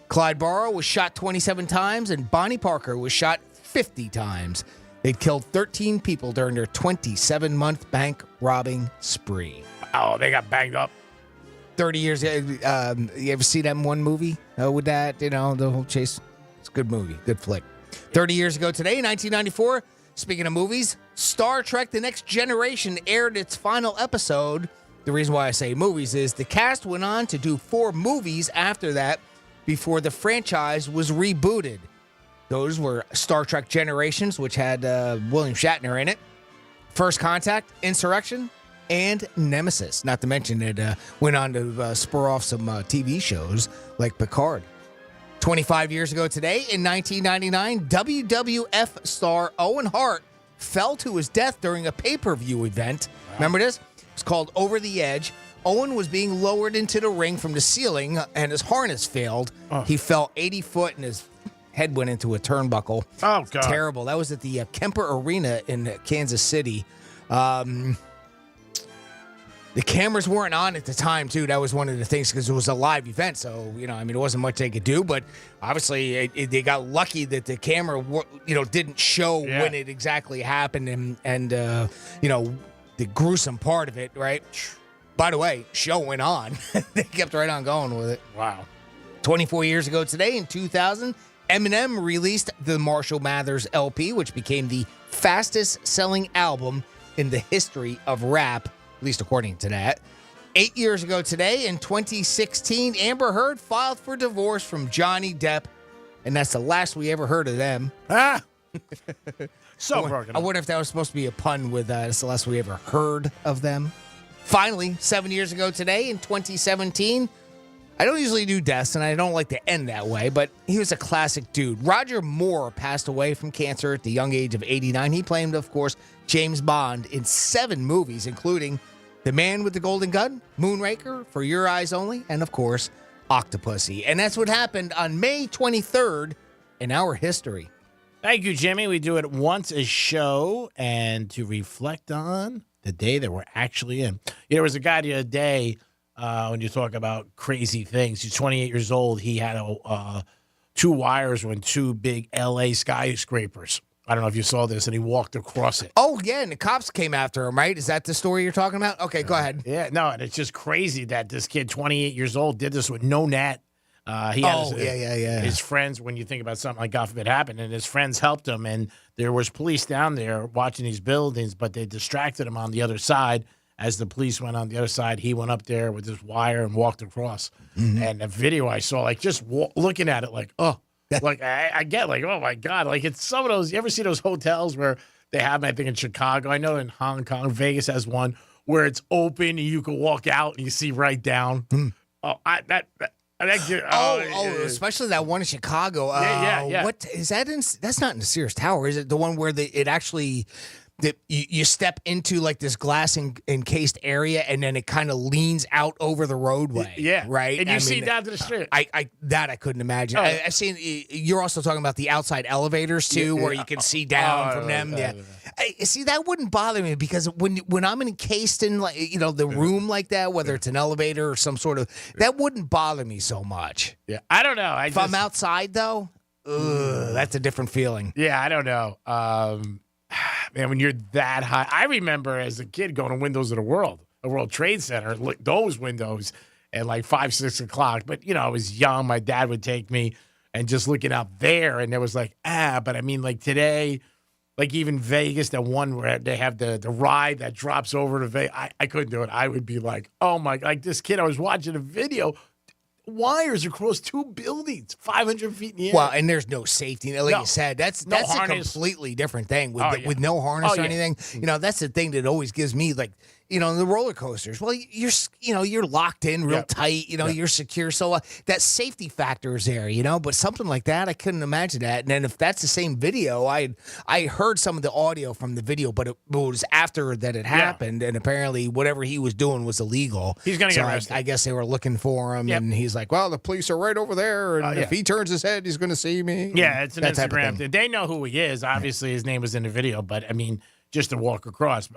Clyde Barrow was shot 27 times, and Bonnie Parker was shot 50 times. They'd killed 13 people during their 27-month bank robbing spree.
Oh, they got banged up.
30 years. You ever see that one movie with that? The whole chase. It's a good movie, good flick. 30 years ago today, 1994. Speaking of movies, Star Trek: The Next Generation aired its final episode. The reason why I say movies is the cast went on to do 4 movies after that before the franchise was rebooted. Those were Star Trek Generations, which had William Shatner in it, First Contact, Insurrection, and Nemesis. Not to mention it went on to spur off some TV shows like Picard. 25 years ago today, in 1999, WWF star Owen Hart fell to his death during a pay-per-view event. Wow. Remember this? It's called Over the Edge. Owen was being lowered into the ring from the ceiling, and his harness failed. Oh. He fell 80 foot, and his head went into a turnbuckle.
Oh, God.
Terrible. That was at the Kemper Arena in Kansas City. The cameras weren't on at the time, too. That was one of the things because it was a live event. So, it wasn't much they could do. But obviously, they got lucky that the camera, didn't show when it exactly happened and the gruesome part of it, right? By the way, show went on. They kept right on going with it.
Wow.
24 years ago today, in 2000, Eminem released the Marshall Mathers LP, which became the fastest-selling album in the history of rap, at least according to that. 8 years ago today, in 2016, Amber Heard filed for divorce from Johnny Depp, and that's the last we ever heard of them.
Ah! So broken.
I wonder if that was supposed to be a pun with that's the last we ever heard of them. Finally, 7 years ago today, in 2017, I don't usually do deaths, and I don't like to end that way, but he was a classic dude. Roger Moore passed away from cancer at the young age of 89. He played, of course, James Bond in 7 movies, including The Man with the Golden Gun, Moonraker, For Your Eyes Only, and, of course, Octopussy. And that's what happened on May 23rd in our history.
Thank you, Jimmy. We do it once a show and to reflect on the day that we're actually in. There was a guy the other day, when you talk about crazy things, he's 28 years old. He had 2 wires on 2 big L.A. skyscrapers. I don't know if you saw this, and he walked across it.
Oh, yeah, and the cops came after him, right? Is that the story you're talking about? Okay, go ahead.
Yeah, no, and it's just crazy that this kid, 28 years old, did this with no net. He had his friends, when you think about something like God forbid happened, and his friends helped him, and there was police down there watching these buildings, but they distracted him on the other side. As the police went on the other side, he went up there with his wire and walked across. Mm-hmm. And the video I saw, like, just looking at it, like, oh. Like, I get, like, oh, my God. Like, it's some of those, you ever see those hotels where they have them, I think, in Chicago? I know in Hong Kong, Vegas has one where it's open and you can walk out and you see right down. Mm. Oh,
especially that one in Chicago.
Yeah.
What is that? That's not in the Sears Tower, is it? The one where it actually that you step into like this glass encased area and then it kind of leans out over the roadway.
Yeah,
right.
And you see down to the street.
I couldn't imagine. I've seen. You're also talking about the outside elevators too, where you can see down from them. See, that wouldn't bother me because when I'm encased in like the room like that, whether it's an elevator or some sort of, that wouldn't bother me so much.
Yeah, I don't know.
If I'm outside though, that's a different feeling.
Yeah, I don't know. Man, when you're that high, I remember as a kid going to Windows of the World Trade Center, look, those windows at like 5, 6 o'clock. But I was young. My dad would take me and just looking out there, and there was like, but I mean, like today, like even Vegas, that one where they have the ride that drops over to Vegas, I couldn't do it. I would be like, oh my, like this kid, I was watching a video. Wires across 2 buildings, 500 feet in the air.
Well, and there's no safety. Like you said, that's a completely different thing with no harness or anything. That's the thing that always gives me like, the roller coasters. Well, you're locked in real tight. You're secure. So that safety factor is there. But something like that, I couldn't imagine that. And then if that's the same video, I heard some of the audio from the video, but it was after that it happened, and apparently whatever he was doing was illegal.
He's gonna get arrested.
I guess they were looking for him, and he's like, "Well, the police are right over there, and if he turns his head, he's going to see me."
Yeah, it's an Instagram thing. They know who he is. Obviously, his name was in the video, but I mean, just to walk across.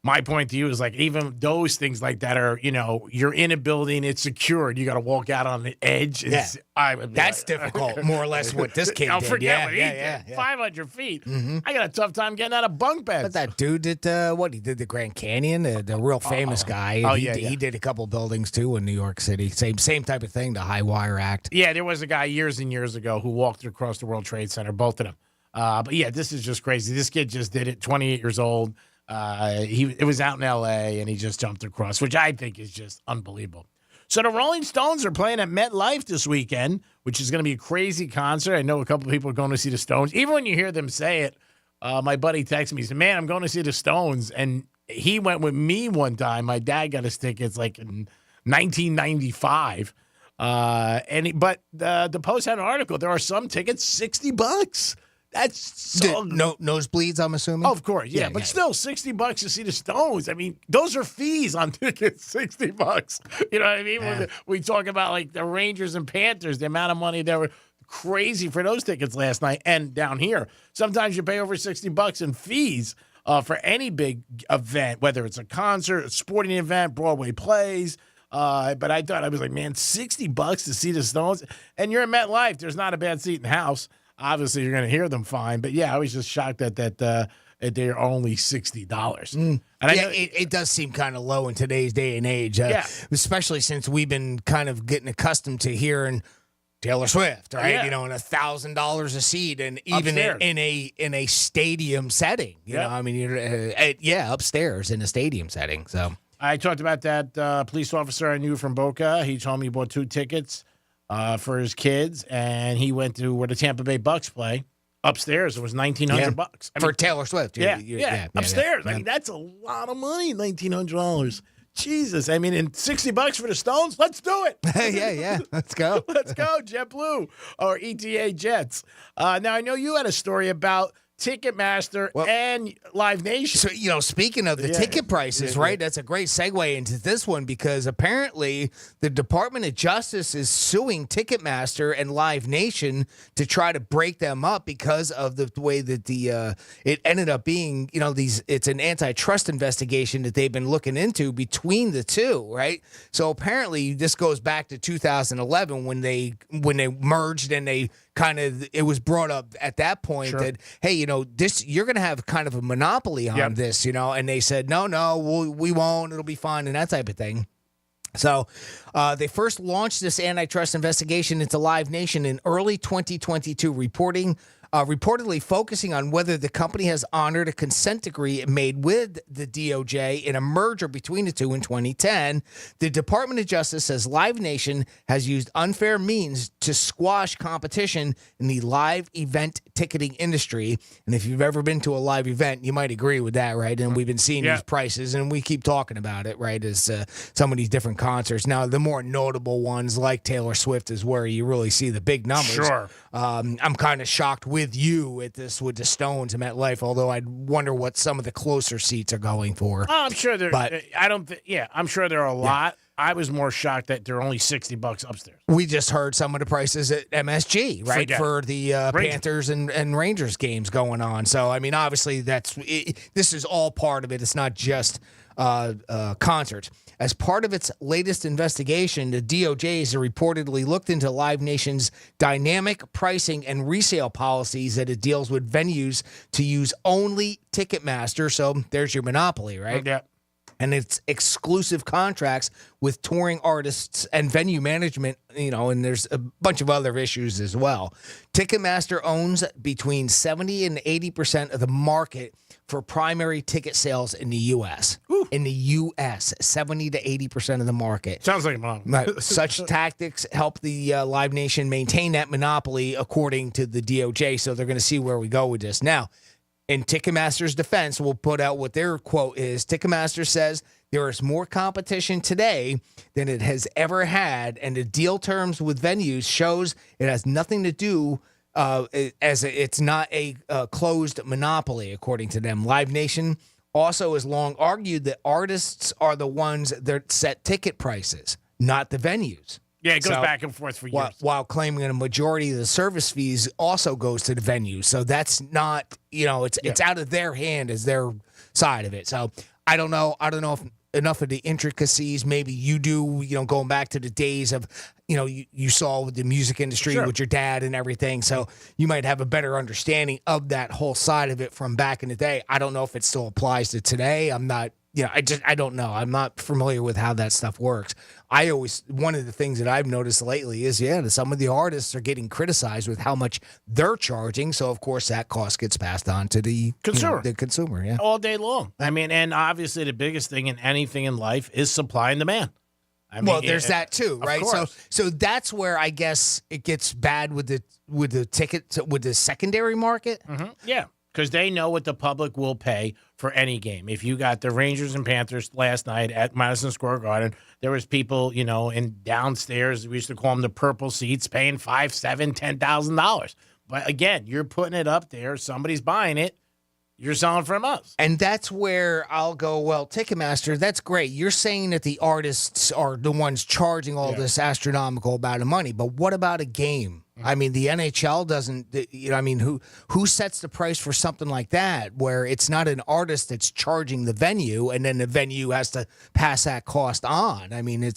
my point to you is like even those things like that are, you're in a building, it's secured. You got to walk out on the edge.
That's difficult, more or less what this kid did.
Forget what he did. 500 feet. I got a tough time getting out of bunk beds.
But that dude did he did the Grand Canyon, the real famous guy. He did a couple buildings too in New York City. Same type of thing, the High Wire Act.
Yeah, there was a guy years and years ago who walked across the World Trade Center, both of them. But yeah, this is just crazy. This kid just did it, 28 years old. It was out in L.A., and he just jumped across, which I think is just unbelievable. So the Rolling Stones are playing at MetLife this weekend, which is going to be a crazy concert. I know a couple of people are going to see the Stones. Even when you hear them say it, my buddy texted me, he said, man, I'm going to see the Stones. And he went with me one time. My dad got his tickets like in 1995. But the Post had an article. There are some tickets, $60. That's so
no nosebleeds, I'm assuming.
Oh, of course, yeah. But still, $60 to see the Stones. I mean, those are fees on tickets. $60. You know what I mean? Yeah. We talk about like the Rangers and Panthers, the amount of money they were crazy for those tickets last night, and down here, sometimes you pay over $60 in fees for any big event, whether it's a concert, a sporting event, Broadway plays. But I thought I was like, man, $60 to see the Stones, and you're at MetLife. There's not a bad seat in the house. Obviously, you're going to hear them fine. But, yeah, I was just shocked that they're only $60.
And it does seem kind of low in today's day and age, especially since we've been kind of getting accustomed to hearing Taylor Swift, right? And $1,000 a seat, and even in a stadium setting. You know, I mean, upstairs in a stadium setting. So
I talked about that police officer I knew from Boca. He told me he bought 2 tickets for his kids, and he went to where the Tampa Bay Bucks play. Upstairs, it was $1,900
for Taylor Swift.
Upstairs. I mean, that's a lot of money, $1,900. Jesus, I mean, and $60 for the Stones. Let's do it.
Let's go.
Let's go, JetBlue or ETA Jets. Now I know you had a story about Ticketmaster and Live Nation.
So, speaking of the ticket prices, right? That's a great segue into this one, because apparently the Department of Justice is suing Ticketmaster and Live Nation to try to break them up because of the way that it ended up being, it's an antitrust investigation that they've been looking into between the two, right? So apparently this goes back to 2011 when they merged, and it was brought up at that point that, hey, this, you're going to have kind of a monopoly on this, and they said, no, we won't, it'll be fine, and that type of thing. So they first launched this antitrust investigation into Live Nation in early 2022, reportedly focusing on whether the company has honored a consent decree made with the DOJ in a merger between the two in 2010. The Department of Justice says Live Nation has used unfair means to squash competition in the live event ticketing industry. And if you've ever been to a live event, you might agree with that, right? And we've been seeing these prices, and we keep talking about it, right, as some of these different concerts. Now, the more notable ones like Taylor Swift is where you really see the big numbers.
Sure.
I'm kind of shocked with you at this with the Stones and MetLife, although I wonder what some of the closer seats are going for.
Oh, I'm sure there. I'm sure there are a lot. I was more shocked that they're only $60 upstairs.
We just heard some of the prices at MSG, right, for the Panthers and Rangers games going on. So I mean, obviously this is all part of it. It's not just concerts. As part of its latest investigation, the DOJ has reportedly looked into Live Nation's dynamic pricing and resale policies that it deals with venues to use only Ticketmaster. So there's your monopoly, right?
Yeah.
And its exclusive contracts with touring artists and venue management, and there's a bunch of other issues as well. Ticketmaster owns between 70 and 80% of the market for primary ticket sales in the U.S. In the U.S., 70 to 80% of the market.
Sounds like a mom.
Such tactics help the Live Nation maintain that monopoly, according to the DOJ. So they're going to see where we go with this. Now, in Ticketmaster's defense, we'll put out what their quote is. Ticketmaster says there is more competition today than it has ever had, and the deal terms with venues shows it has nothing to do as it's not a closed monopoly, according to them. Live Nation also has long argued that artists are the ones that set ticket prices, not the venues.
Yeah, it goes back and forth for years.
While claiming a majority of the service fees also goes to the venue. So that's not, it's out of their hand as their side of it. So I don't know. I don't know if enough of the intricacies. Maybe you do. Going back to the days of you saw with the music industry with your dad and everything. So you might have a better understanding of that whole side of it from back in the day. I don't know if it still applies to today. I'm not. I don't know. I'm not familiar with how that stuff works. One of the things that I've noticed lately is, some of the artists are getting criticized with how much they're charging. So, of course, that cost gets passed on to the consumer. The consumer, yeah.
All day long. I mean, and obviously the biggest thing in anything in life is supply and demand.
There's that too, right? So that's where I guess it gets bad with the ticket, with the secondary market.
Mm-hmm. Yeah. Because they know what the public will pay for any game. If you got the Rangers and Panthers last night at Madison Square Garden, there was people, in downstairs. We used to call them the purple seats, paying $5,000, $7,000, $10,000. But again, you're putting it up there. Somebody's buying it. You're selling from us.
And that's where I'll go, well, Ticketmaster, that's great. You're saying that the artists are the ones charging all this astronomical amount of money. But what about a game? I mean, the NHL doesn't, who sets the price for something like that where it's not an artist that's charging the venue and then the venue has to pass that cost on? I mean,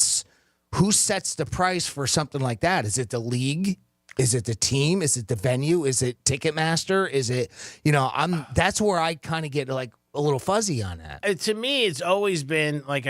who sets the price for something like that? Is it the league? Is it the team? Is it the venue? Is it Ticketmaster? Is it, that's where I kind of get like a little fuzzy on that.
To me, it's always been like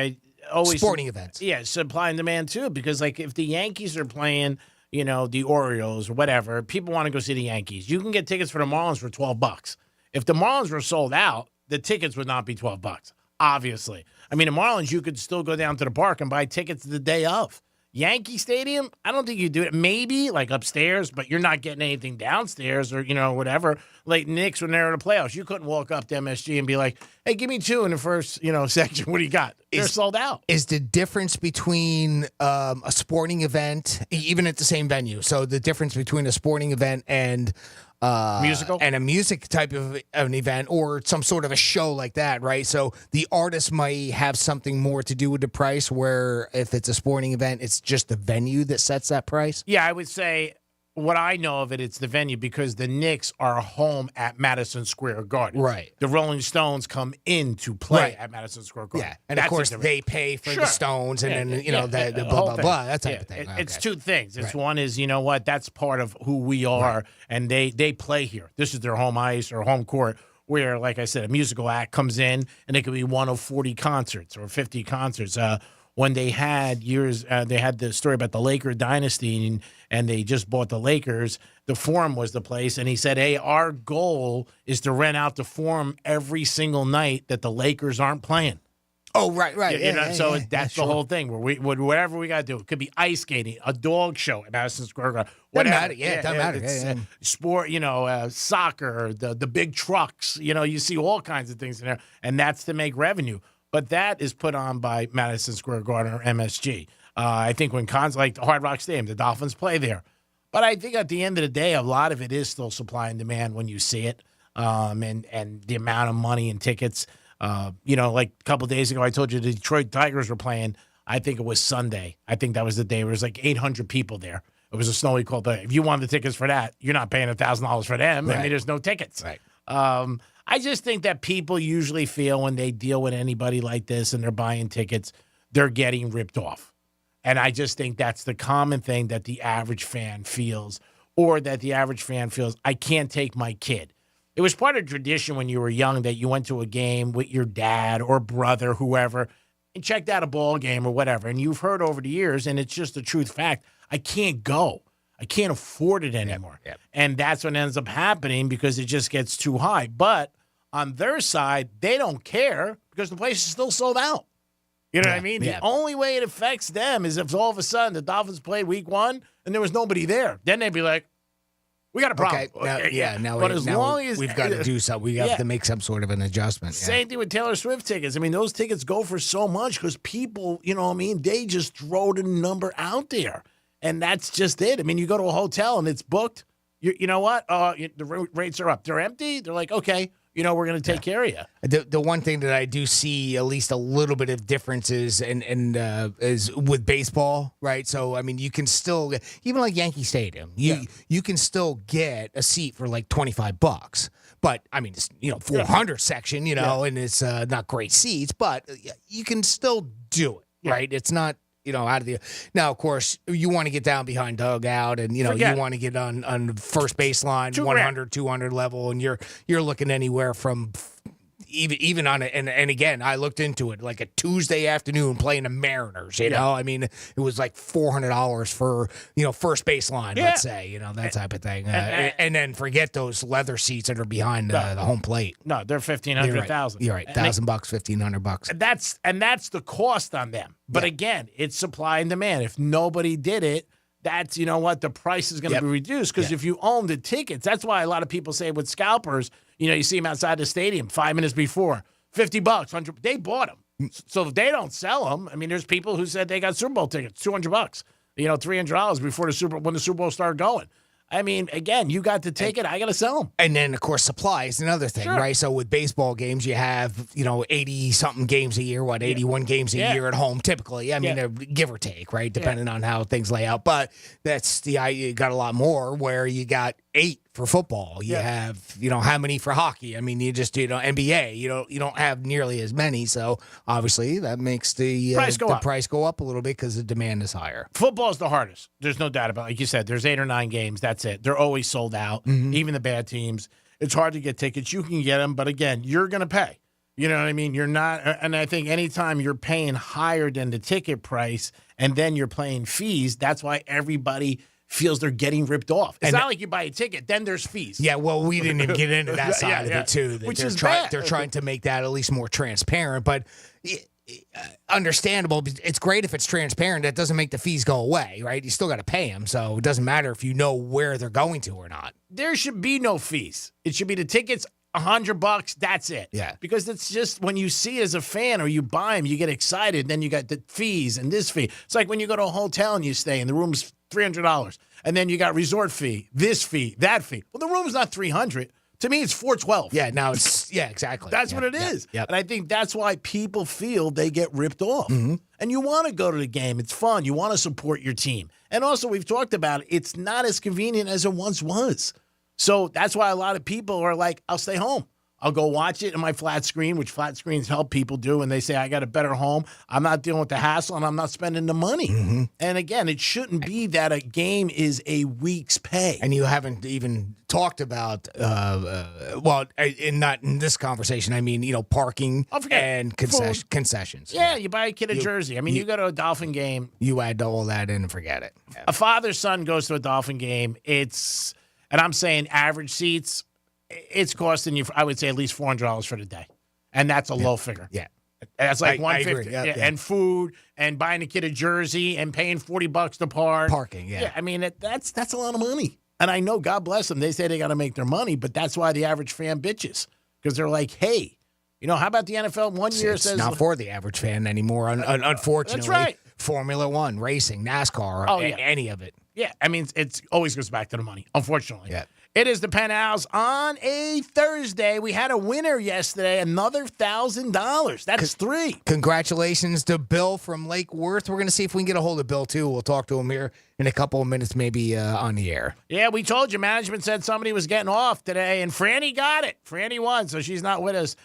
sporting events.
Yeah, supply and demand too, because like if the Yankees are playing, the Orioles or whatever, people want to go see the Yankees. You can get tickets for the Marlins for $12. If the Marlins were sold out, the tickets would not be $12, obviously. I mean, the Marlins, you could still go down to the park and buy tickets the day of. Yankee Stadium, I don't think you do it. Maybe like upstairs, but you're not getting anything downstairs or, whatever. Like Knicks when they were in the playoffs, you couldn't walk up to MSG and be like, hey, give me 2 in the first, section. What do you got? They're sold out.
Is the difference between a sporting event, even at the same venue, so the difference between a sporting event and
musical
and a music type of an event or some sort of a show like that, right? So the artist might have something more to do with the price, where if it's a sporting event, it's just the venue that sets that price?
Yeah, I would say what I know of it's the venue, because the Knicks are home at Madison Square Garden.
Right.
The Rolling Stones come in to play at Madison Square Garden.
Yeah, and of course they pay for the Stones and then, the blah, blah, blah, that type of thing.
It's two things. It's one is, that's part of who we are, and they play here. This is their home ice or home court, where, like I said, a musical act comes in, and it could be one of 40 concerts or 50 concerts. When they had they had the story about the Laker dynasty, and they just bought the Lakers. The Forum was the place, and he said, hey, our goal is to rent out the Forum every single night that the Lakers aren't playing.
Oh, right.
So that's the whole thing, where whatever we got to do. It could be ice skating, a dog show at Madison Square Garden. Whatever.
Doesn't matter.
Sport, soccer, the big trucks. You see all kinds of things in there, and that's to make revenue. But that is put on by Madison Square Garden or MSG. I think when cons like the Hard Rock Stadium, the Dolphins play there. But I think at the end of the day, a lot of it is still supply and demand when you see it, and the amount of money and tickets. Like a couple of days ago, I told you the Detroit Tigers were playing. I think it was Sunday. I think that was the day. There was like 800 people there. It was a snowy cold day. If you wanted the tickets for that, you're not paying $1,000 for them. Right. I mean, there's no tickets.
Right.
I just think that people usually feel when they deal with anybody like this and they're buying tickets, they're getting ripped off. And I just think that's the common thing that the average fan feels, or that the average fan feels, I can't take my kid. It was part of tradition when you were young that you went to a game with your dad or brother, whoever, and checked out a ball game or whatever. And you've heard over the years, and it's just a truth fact, I can't go. I can't afford it anymore.
Yep.
And that's what ends up happening, because it just gets too high. But on their side, they don't care, because the place is still sold out. You know what I mean? The only way it affects them is if all of a sudden the Dolphins played week 1 and there was nobody there. Then they'd be like, we got a problem.
Okay. We've got to do something. We have to make some sort of an adjustment.
Same thing with Taylor Swift tickets. I mean, those tickets go for so much because people, they just throw the number out there. And that's just it. I mean, you go to a hotel and it's booked. You know what? The rates are up. They're empty. They're like, okay, we're going to take care of you.
The one thing that I do see at least a little bit of differences is with baseball, right? So, I mean, you can still, even like Yankee Stadium, you can still get a seat for like $25. But I mean, it's 400 section, and it's not great seats, but you can still do it, right? It's not out of the. Now, of course, you want to get down behind dugout, and you want to get on first baseline, 100, 200 level, and you're looking anywhere from. Even on it, and again, I looked into it like a Tuesday afternoon playing the Mariners. I mean, it was like $400 for first baseline, let's say, that type of thing, and then forget those leather seats that are behind the home plate.
No, they're $1,500.
You're right, $1,000, $1,500.
And that's the cost on them. But again, it's supply and demand. If nobody did it, that's, the price is going to be reduced because if you own the tickets, that's why a lot of people say with scalpers, you see them outside the stadium 5 minutes before, $50, $100. They bought them. So if they don't sell them, I mean, there's people who said they got Super Bowl tickets, $200, $300 before when the Super Bowl started going. I mean, again, you got the ticket. I got to sell them.
And then, of course, supply is another thing, right? So with baseball games, you have, 80-something games a year, 81 games a year at home, typically. I mean, give or take, right? Depending on how things lay out. But you got a lot more where you got 8 for football. You have, how many for hockey? I mean, you just, NBA. You don't have nearly as many. So, obviously, that makes the price go up a little bit because the demand is higher.
Football's the hardest. There's no doubt about it. Like you said, there's 8 or 9 games. That's it. They're always sold out, even the bad teams. It's hard to get tickets. You can get them, but again, you're going to pay. You know what I mean? You're not, and I think anytime you're paying higher than the ticket price and then you're paying fees, that's why everybody feels they're getting ripped off. It's not like you buy a ticket, then there's fees.
Yeah, well, we didn't even get into that side of it, too.
Which is bad.
They're trying to make that at least more transparent, but understandable. It's great if it's transparent. That doesn't make the fees go away, right? You still got to pay them, so it doesn't matter if you know where they're going to or not.
There should be no fees. It should be the tickets, $100, that's it.
Yeah.
Because it's just when you see as a fan or you buy them, you get excited, then you got the fees and this fee. It's like when you go to a hotel and you stay and the room's $300, and then you got resort fee, this fee, that fee. Well, the room's not $300. To me, it's $412.
Yeah, now it's exactly.
That's what it is.
Yep.
And I think that's why people feel they get ripped off. And you want to go to the game. It's fun. You want to support your team. And also, we've talked about it. It's not as convenient as it once was. So that's why a lot of people are like, I'll stay home. I'll go watch it in my flat screen, which flat screens help people do. And they say, I got a better home. I'm not dealing with the hassle, and I'm not spending the money. And again, it shouldn't be that a game is a week's pay.
And you haven't even talked about, not in this conversation, I mean, parking and concessions.
Yeah, you buy a kid a jersey. I mean, you go to a Dolphin game.
You add all that in and forget it. Yeah.
A father's son goes to a Dolphin game. And I'm saying average seats, it's costing you, I would say, at least $400 for the day. And that's a low figure.
Yeah.
That's like $150.
Yeah.
And food and buying a kid a jersey and paying $40 to park.
Parking, yeah.
I mean, that's a lot of money. And I know, God bless them, they say they got to make their money, but that's why the average fan bitches. Because they're like, hey, how about the NFL one year
it's
says...
not for the average fan anymore, unfortunately.
That's right.
Formula One, racing, NASCAR, any of it.
Yeah, I mean, it always goes back to the money, unfortunately.
Yeah.
It is the Penthouse on a Thursday. We had a winner yesterday, another $1,000. That's 3.
Congratulations to Bill from Lake Worth. We're going to see if we can get a hold of Bill, too. We'll talk to him here in a couple of minutes, maybe on the air.
Yeah, we told you. Management said somebody was getting off today, and Franny got it. Franny won, so she's not with us.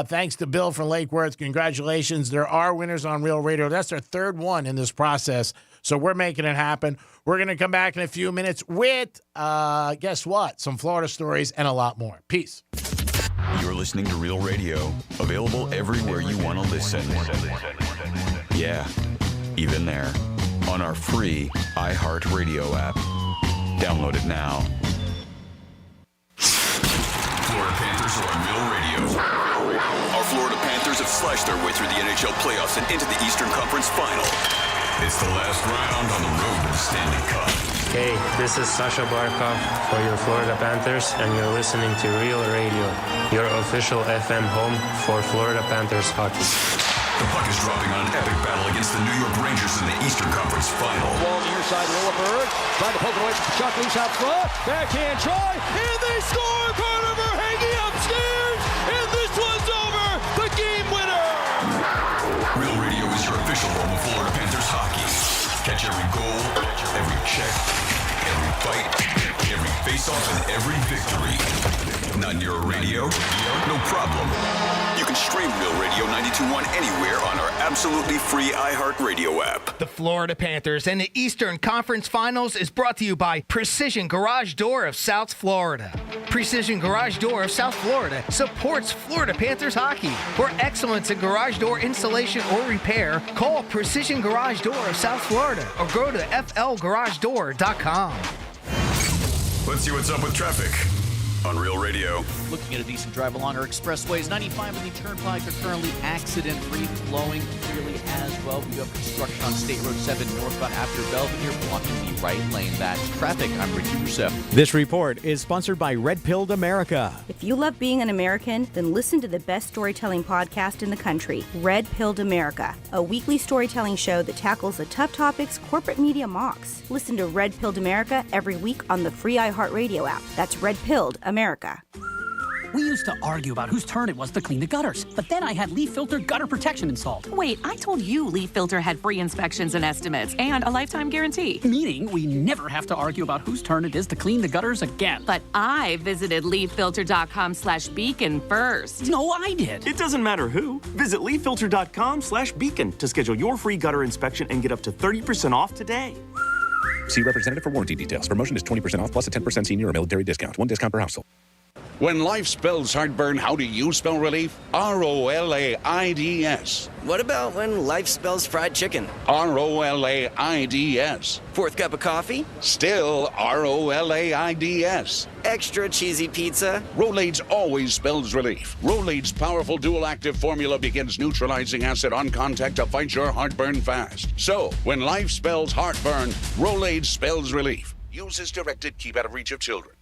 Thanks to Bill from Lake Worth. Congratulations. There are winners on Real Radio. That's our 3rd one in this process, so we're making it happen. We're going to come back in a few minutes with, guess what? Some Florida stories and a lot more. Peace.
You're listening to Real Radio, available everywhere you want to listen. Yeah, even there. On our free iHeartRadio app. Download it now. Florida Panthers are on Real Radio. Our Florida Panthers have slashed their way through the NHL playoffs and into the Eastern Conference Final. It's the last round on the road to the Stanley Cup.
Hey, this is Sasha Barkov for your Florida Panthers, and you're listening to Real Radio, your official FM home for Florida Panthers hockey.
The puck is dropping on an epic battle against the New York Rangers in the Eastern Conference Final.
Ball near side, Lilleberg trying to poke it away from the shot, loose out front. Backhand try, and they score! Carter hanging upstairs, and this one's over! The game winner!
Real Radio is your official home of Florida Panthers hockey. Catch every goal, every check, every fight, every face-off, and every victory. Not your radio? No problem. You can stream Real Radio 92.1 anywhere on our absolutely free iHeartRadio app.
The Florida Panthers and the Eastern Conference Finals is brought to you by Precision Garage Door of South Florida. Precision Garage Door of South Florida supports Florida Panthers hockey. For excellence in garage door installation or repair, call Precision Garage Door of South Florida or go to flgaragedoor.com.
Let's see what's up with traffic on Real Radio.
Looking at a decent drive along our expressways. 95 and the Turnpike are currently accident-free, flowing clearly as well. We have construction on State Road 7 northbound after Belvedere, blocking the right lane. That's traffic. I'm Richie Russo.
This report is sponsored by Red Pilled America.
If you love being an American, then listen to the best storytelling podcast in the country, Red Pilled America, a weekly storytelling show that tackles the tough topics corporate media mocks. Listen to Red Pilled America every week on the free iHeartRadio app. That's Red Pilled America.
We used to argue about whose turn it was to clean the gutters, but then I had leaf filter gutter protection installed.
Wait, I told you Leaf Filter had free inspections and estimates and a lifetime guarantee.
Meaning we never have to argue about whose turn it is to clean the gutters again.
But I visited leaffilter.com/beacon first.
No, I did.
It doesn't matter who. Visit leaffilter.com/beacon to schedule your free gutter inspection and get up to 30% off today.
See representative for warranty details. Promotion is 20% off plus a 10% senior or military discount. One discount per household.
When life spells heartburn, how do you spell relief? ROLAIDS.
What about when life spells fried chicken?
ROLAIDS.
Fourth cup of coffee?
Still ROLAIDS.
Extra cheesy pizza?
Rolaids always spells relief. Rolaids' powerful dual-active formula begins neutralizing acid on contact to fight your heartburn fast. So, when life spells heartburn, Rolaids spells relief. Use as directed. Keep out of reach of children.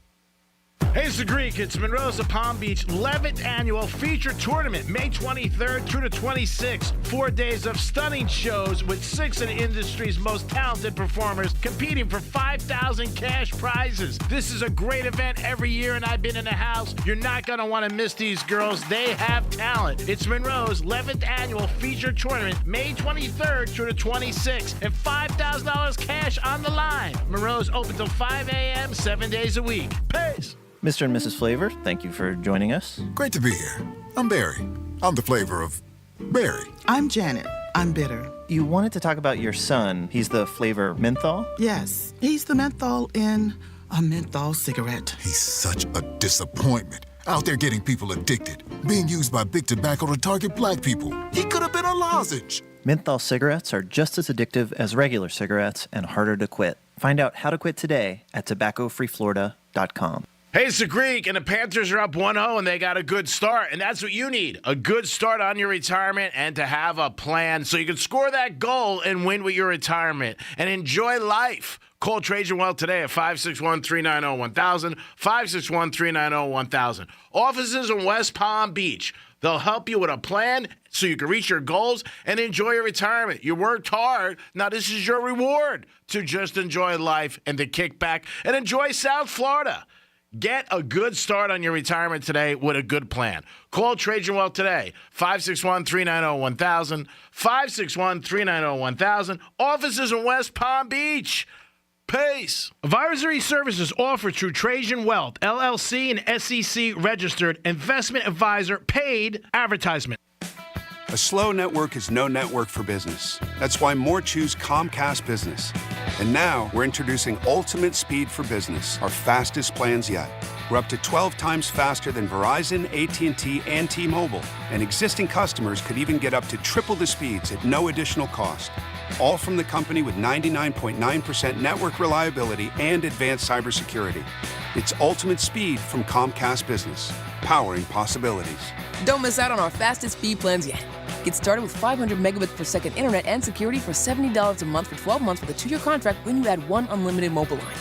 Hey, it's the Greek. It's Monroe's of Palm Beach 11th Annual Feature Tournament, May 23rd through the 26th. 4 days of stunning shows with 6 of the industry's most talented performers competing for 5,000 cash prizes. This is a great event every year, and I've been in the house. You're not going to want to miss these girls. They have talent. It's Monroe's 11th Annual Feature Tournament, May 23rd through the 26th, and $5,000 cash on the line. Monroe's open till 5 a.m., 7 days a week. Peace.
Mr. and Mrs. Flavor, thank you for joining us.
Great to be here. I'm Barry. I'm the flavor of Barry.
I'm Janet. I'm bitter.
You wanted to talk about your son. He's the flavor menthol?
Yes, he's the menthol in a menthol cigarette.
He's such a disappointment. Out there getting people addicted. Being used by big tobacco to target black people. He could have been a lozenge.
Menthol cigarettes are just as addictive as regular cigarettes and harder to quit. Find out how to quit today at tobaccofreeflorida.com.
Hey, it's the Greek, and the Panthers are up 1-0, and they got a good start, and that's what you need, a good start on your retirement and to have a plan so you can score that goal and win with your retirement and enjoy life. Call Trajan Wealth today at 561-390-1000, 561-390-1000. Offices in West Palm Beach. They'll help you with a plan so you can reach your goals and enjoy your retirement. You worked hard. Now this is your reward to just enjoy life and to kick back and enjoy South Florida. Get a good start on your retirement today with a good plan. Call Trajan Wealth today, 561-390-1000, 561-390-1000. Offices in West Palm Beach. Peace. Advisory services offered through Trajan Wealth, LLC, and SEC registered investment advisor, paid advertisement.
A slow network is no network for business. That's why more choose Comcast Business. And now we're introducing Ultimate Speed for Business, our fastest plans yet. We're up to 12 times faster than Verizon, AT&T, and T-Mobile. And existing customers could even get up to triple the speeds at no additional cost. All from the company with 99.9% network reliability and advanced cybersecurity. It's Ultimate Speed from Comcast Business, powering possibilities.
Don't miss out on our fastest speed plans yet. Get started with 500 megabits per second internet and security for $70 a month for 12 months with a 2-year contract when you add one unlimited mobile line.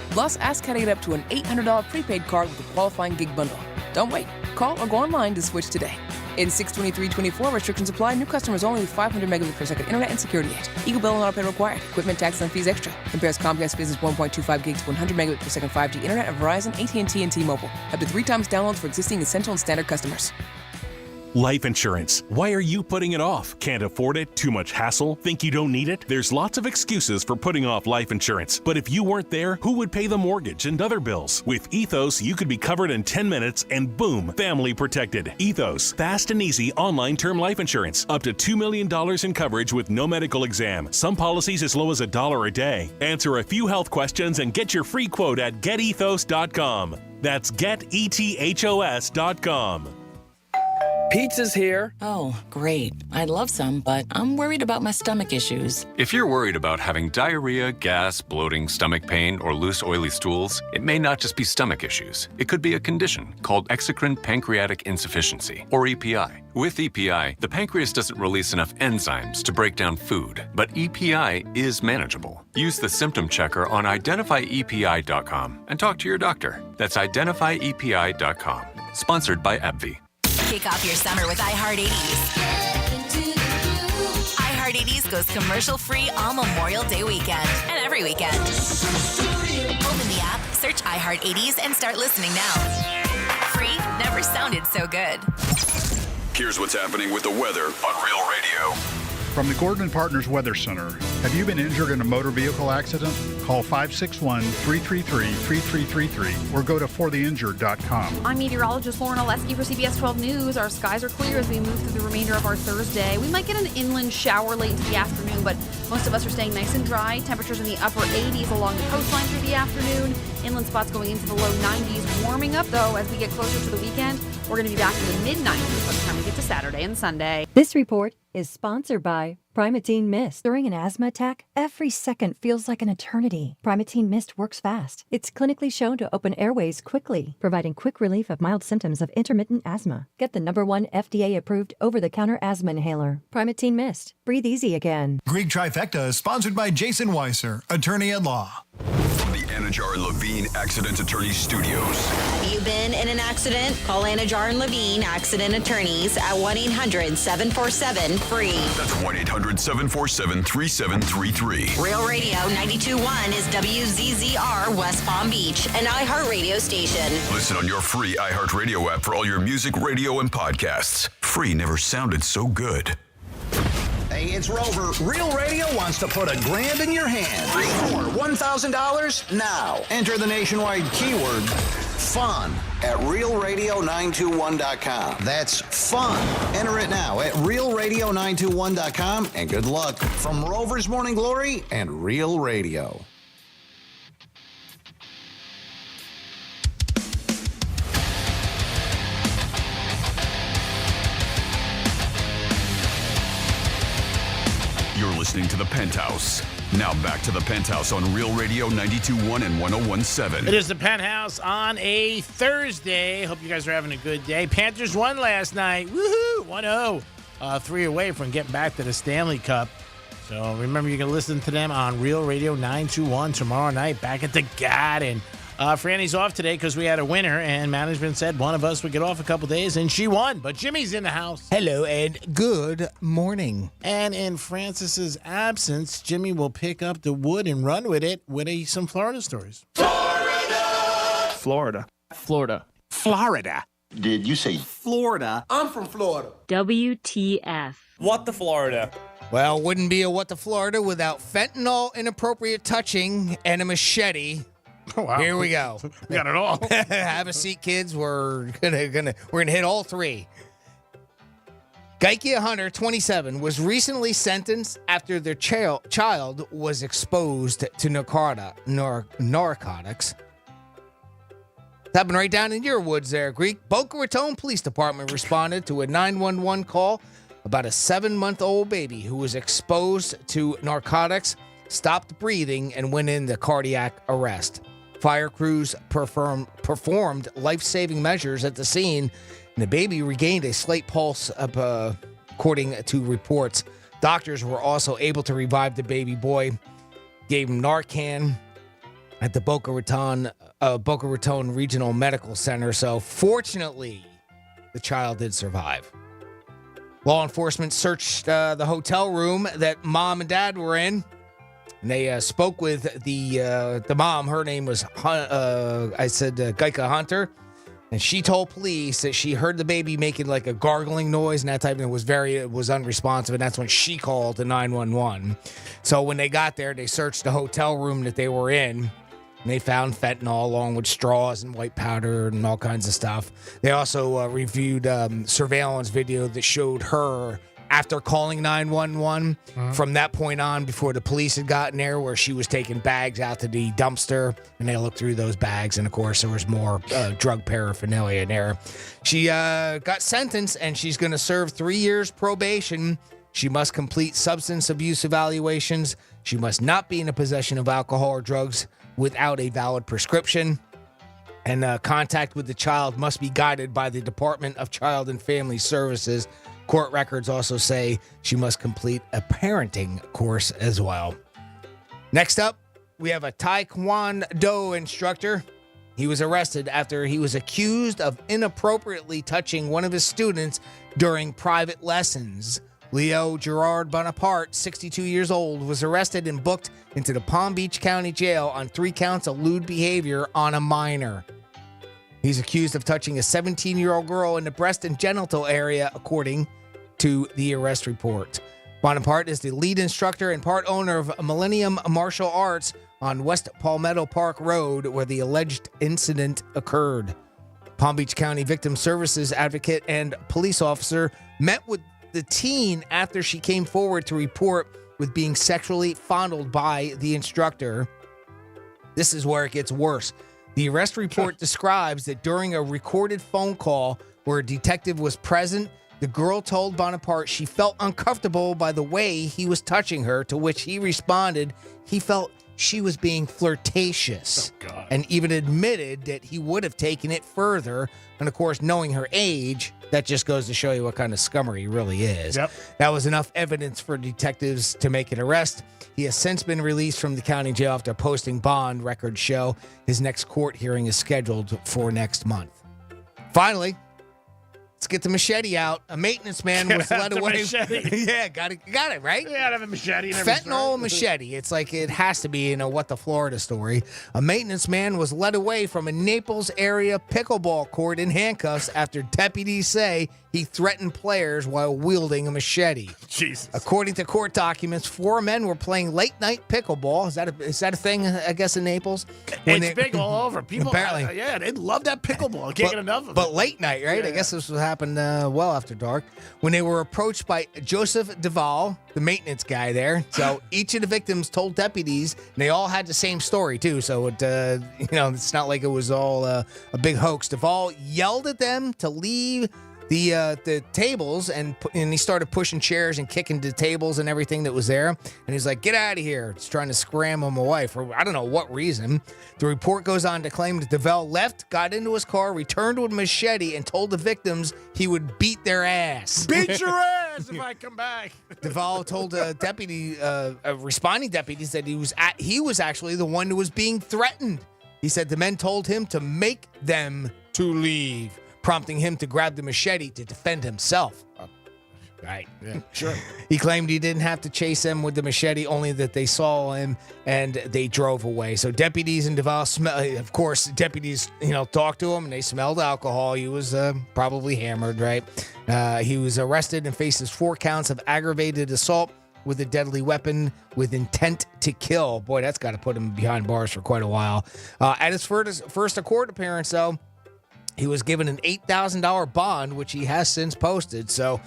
Plus, ask how to get up to an $800 prepaid card with a qualifying gig bundle. Don't wait. Call or go online to switch today. In 62324, restrictions apply. New customers only with 500 megabits per second internet and security age. Eagle bill and auto pay required. Equipment tax and fees extra. Compares Comcast Business 1.25 gig to 100 megabits per second 5G internet of Verizon, AT&T, and T-Mobile. Up to 3 times downloads for existing Essential and Standard customers.
Life insurance. Why are you putting it off? Can't afford it? Too much hassle? Think you don't need it? There's lots of excuses for putting off life insurance. But if you weren't there, who would pay the mortgage and other bills? With Ethos, you could be covered in 10 minutes and boom, family protected. Ethos, fast and easy online term life insurance. Up to $2 million in coverage with no medical exam. Some policies as low as $1 a day. Answer a few health questions and get your free quote at getethos.com. That's getethos.com.
Pizza's here.
Oh, great. I'd love some, but I'm worried about my stomach issues.
If you're worried about having diarrhea, gas, bloating, stomach pain, or loose, oily stools, it may not just be stomach issues. It could be a condition called exocrine pancreatic insufficiency, or EPI. With EPI, the pancreas doesn't release enough enzymes to break down food, but EPI is manageable. Use the symptom checker on identifyepi.com and talk to your doctor. That's identifyepi.com. Sponsored by AbbVie.
Kick off your summer with iHeart80s. iHeart80s goes commercial-free all Memorial Day weekend and every weekend. Open the app, search iHeart80s, and start listening now. Free never sounded so good.
Here's what's happening with the weather on Real Radio.
From the Gordon & Partners Weather Center, have you been injured in a motor vehicle accident? Call 561-333-3333 or go to fortheinjured.com.
I'm meteorologist Lauren Oleski for CBS 12 News. Our skies are clear as we move through the remainder of our Thursday. We might get an inland shower late into the afternoon, but most of us are staying nice and dry. Temperatures in the upper 80s along the coastline through the afternoon. Inland spots going into the low 90s. Warming up, though, as we get closer to the weekend. We're going to be back in the mid-90s by the time we get to Saturday and Sunday.
This report is sponsored by Primatene Mist. During an asthma attack, every second feels like an eternity. Primatene Mist works fast. It's clinically shown to open airways quickly, providing quick relief of mild symptoms of intermittent asthma. Get the #1 FDA-approved over-the-counter asthma inhaler. Primatene Mist. Breathe easy again.
Greek Trifecta is sponsored by Jason Weiser, attorney at law.
From the Anajar and Levine Accident Attorney Studios.
Have you been in an accident? Call Anajar and Levine Accident Attorneys at 1-800-747-FREE.
That's 1-800-747-3733.
Real Radio 92.1 is WZZR West Palm Beach, an iHeartRadio station.
Listen on your free iHeartRadio app for all your music, radio, and podcasts. Free never sounded so good.
Hey, it's Rover. Real Radio wants to put $1,000 in your hand. For $1,000 now. Enter the nationwide keyword FUN at realradio921.com. That's FUN. Enter it now at realradio921.com, and good luck from Rover's Morning Glory and Real Radio.
You're listening to The Penthouse. Now back to The Penthouse on Real Radio 92.1 and 101.7.
It is The Penthouse on a Thursday. Hope you guys are having a good day. Panthers won last night. Woohoo! 1-0. 3 away from getting back to the Stanley Cup. So remember, you can listen to them on Real Radio 921 tomorrow night back at the Garden. Franny's off today because we had a winner, and management said one of us would get off a couple days, and she won. But Jimmy's in the house.
Hello, and good morning.
And in Francis's absence, Jimmy will pick up the wood and run with it with some Florida stories.
Florida.
Florida.
Did you say
Florida?
I'm from Florida.
WTF.
What the Florida?
Well, wouldn't be a What the Florida without fentanyl, inappropriate touching, and a machete.
Oh, wow.
Here we go.
We got it all.
Have a seat, kids. We're gonna hit all three. Geikia Hunter, 27, was recently sentenced after their child was exposed to narcotics. It's happened right down in your woods there, Greek. Boca Raton Police Department responded to a 911 call about a 7-month-old baby who was exposed to narcotics, stopped breathing, and went into cardiac arrest. Fire crews performed life-saving measures at the scene, and the baby regained a slight pulse, according to reports. Doctors were also able to revive the baby boy, gave him Narcan at the Boca Raton Regional Medical Center. So fortunately, the child did survive. Law enforcement searched the hotel room that mom and dad were in. And they spoke with the mom. Her name was, Geikia Hunter. And she told police that she heard the baby making like a gargling noise and that type of thing. It was unresponsive, and that's when she called to 911. So when they got there, they searched the hotel room that they were in, and they found fentanyl along with straws and white powder and all kinds of stuff. They also reviewed surveillance video that showed her after calling 911, from that point on, before the police had gotten there, where she was taking bags out to the dumpster, and they looked through those bags, and of course there was more drug paraphernalia in there. She got sentenced, and she's going to serve 3 years probation. She must complete substance abuse evaluations. She must not be in the possession of alcohol or drugs without a valid prescription. And contact with the child must be guided by the Department of Child and Family Services. Court records also say she must complete a parenting course as well. Next up, we have a Taekwondo instructor. He was arrested after he was accused of inappropriately touching one of his students during private lessons. Leo Gerard Bonaparte, 62 years old, was arrested and booked into the Palm Beach County Jail on 3 counts of lewd behavior on a minor. He's accused of touching a 17-year-old girl in the breast and genital area, according to the arrest report. Bonaparte is the lead instructor and part owner of Millennium Martial Arts on West Palmetto Park Road, where the alleged incident occurred. Palm Beach County Victim Services advocate and police officer met with the teen after she came forward to report with being sexually fondled by the instructor. This is where it gets worse. The arrest report describes that during a recorded phone call where a detective was present, the girl told Bonaparte she felt uncomfortable by the way he was touching her, to which he responded he felt she was being flirtatious, and even admitted that he would have taken it further. And of course, knowing her age, that just goes to show you what kind of scummer he really is.
Yep.
That was enough evidence for detectives to make an arrest. He has since been released from the county jail after posting bond. Records show his next court hearing is scheduled for next month. Finally, let's get the machete out. A maintenance man was led away. Yeah, got it, right?
Yeah, I'd have a machete. In every
Fentanyl
store.
and machete. It's like it has to be in a What the Florida story. A maintenance man was led away from a Naples area pickleball court in handcuffs after deputies say he threatened players while wielding a machete.
Jesus.
According to court documents, 4 men were playing late night pickleball. Is that a thing, I guess, in Naples?
It's big all over. People,
apparently,
yeah, they love that pickleball. Can't get enough of it.
But late night, right?
Yeah.
I guess this happened well after dark. When they were approached by Joseph Duvall, the maintenance guy there. So each of the victims told deputies, and they all had the same story too. So it, it's not like it was all a big hoax. Duvall yelled at them to leave the tables, and he started pushing chairs and kicking the tables and everything that was there. And he's like, "Get out of here!" It's trying to scram them away for I don't know what reason. The report goes on to claim that DeVell left, got into his car, returned with a machete, and told the victims he would beat their ass.
Beat your ass if I come back.
DeVall told responding deputies that he was actually the one who was being threatened. He said the men told him to make them to leave, prompting him to grab the machete to defend himself. Right.
Yeah, sure.
He claimed he didn't have to chase them with the machete, only that they saw him and they drove away. So deputies in Duval, of course, deputies, talked to him and they smelled alcohol. He was probably hammered, right? He was arrested and faces 4 counts of aggravated assault with a deadly weapon with intent to kill. Boy, that's got to put him behind bars for quite a while. At his first court appearance, though, he was given an $8,000 bond, which he has since posted. So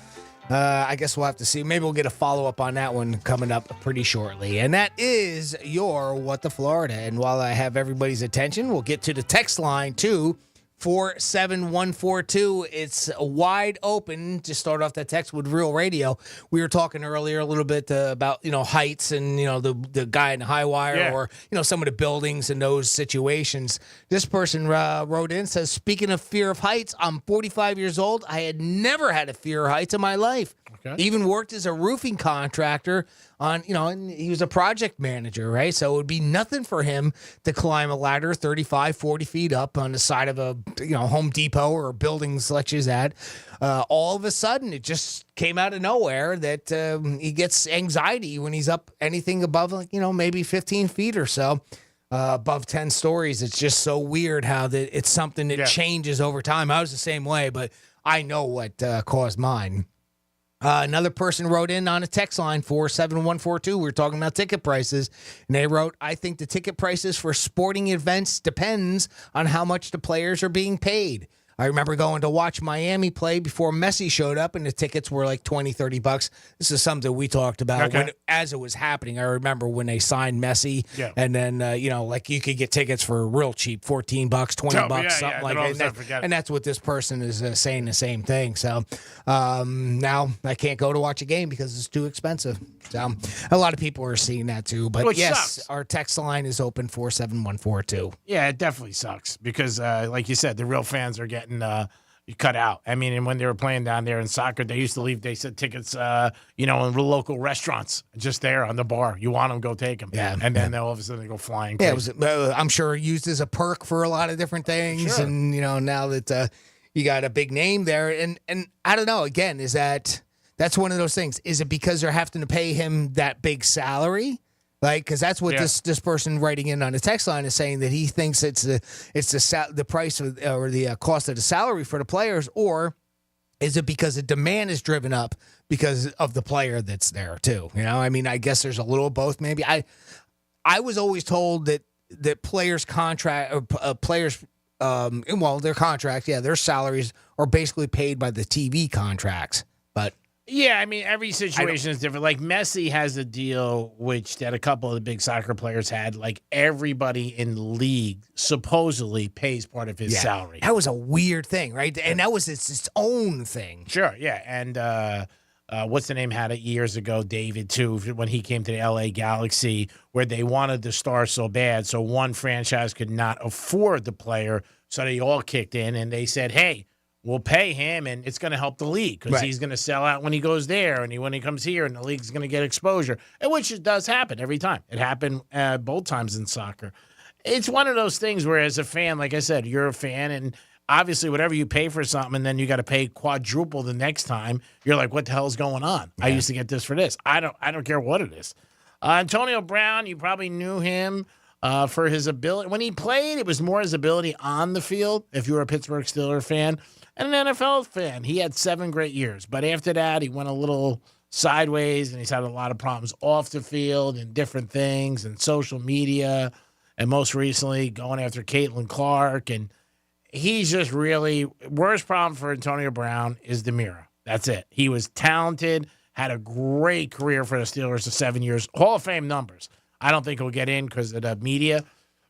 I guess we'll have to see. Maybe we'll get a follow-up on that one coming up pretty shortly. And that is your What the Florida. And while I have everybody's attention, we'll get to the text line, too. 47142. It's wide open to start off that text with Real Radio. We were talking earlier a little bit about, heights and, the guy in the high wire or, some of the buildings and those situations. This person wrote in, says, speaking of fear of heights, I'm 45 years old. I had never had a fear of heights in my life. Okay. Even worked as a roofing contractor and he was a project manager, right? So it would be nothing for him to climb a ladder 35, 40 feet up on the side of a, Home Depot or buildings such as that. All of a sudden, it just came out of nowhere that he gets anxiety when he's up anything above, maybe 15 feet or so. above 10 stories. It's just so weird how that it's something that changes over time. I was the same way, but I know what caused mine. Another person wrote in on a text line 47142. We were talking about ticket prices, and they wrote, I think the ticket prices for sporting events depends on how much the players are being paid. I remember going to watch Miami play before Messi showed up, and the tickets were like $20-$30. This is something we talked about as it was happening. I remember when they signed Messi, and then like you could get tickets for real cheap, $14, $20, something like that. And that's what this person is saying, the same thing. So now I can't go to watch a game because it's too expensive. So a lot of people are seeing that too. But
Which
yes,
sucks.
our text line is open 47142.
Yeah, it definitely sucks because, like you said, the real fans are getting cut out. I mean, and when they were playing down there in soccer, they used to leave, they said tickets, in real local restaurants, just there on the bar. You want them, go take them.
Yeah.
And then all of a sudden they go flying.
Yeah, it was, I'm sure used as a perk for a lot of different things.
Sure.
And, now that you got a big name there. And I don't know, again, that's one of those things. Is it because they're having to pay him that big salary? Like, because that's what this person writing in on the text line is saying, that he thinks it's the price or the cost of the salary for the players, or is it because the demand is driven up because of the player that's there too? I mean, I guess there's a little of both. Maybe I was always told that players' contract or players, their contracts, their salaries are basically paid by the TV contracts, but.
Yeah, I mean, every situation is different. Like, Messi has a deal that a couple of the big soccer players had. Like, everybody in the league supposedly pays part of his salary.
That was a weird thing, right? And that was its own thing.
Sure, yeah. And what's the name had it years ago, David, too, when he came to the LA Galaxy, where they wanted the star so bad, so one franchise could not afford the player, so they all kicked in, and they said, hey, we'll pay him, and it's going to help the league because he's going to sell out when he goes there, and when he comes here, and the league's going to get exposure, and which it does happen every time. It happened both times in soccer. It's one of those things where, as a fan, like I said, you're a fan, and obviously whatever you pay for something, and then you got to pay quadruple the next time, you're like, what the hell's going on? I used to get this for this. I don't care what it is. Antonio Brown, you probably knew him for his ability. When he played, it was more his ability on the field, if you were a Pittsburgh Steelers fan. And an NFL fan. He had 7 great years. But after that, he went a little sideways, and he's had a lot of problems off the field and different things and social media, and most recently going after Caitlin Clark. And he's just really – worst problem for Antonio Brown is the mirror. That's it. He was talented, had a great career for the Steelers for 7 years. Hall of Fame numbers. I don't think he'll get in because of the media.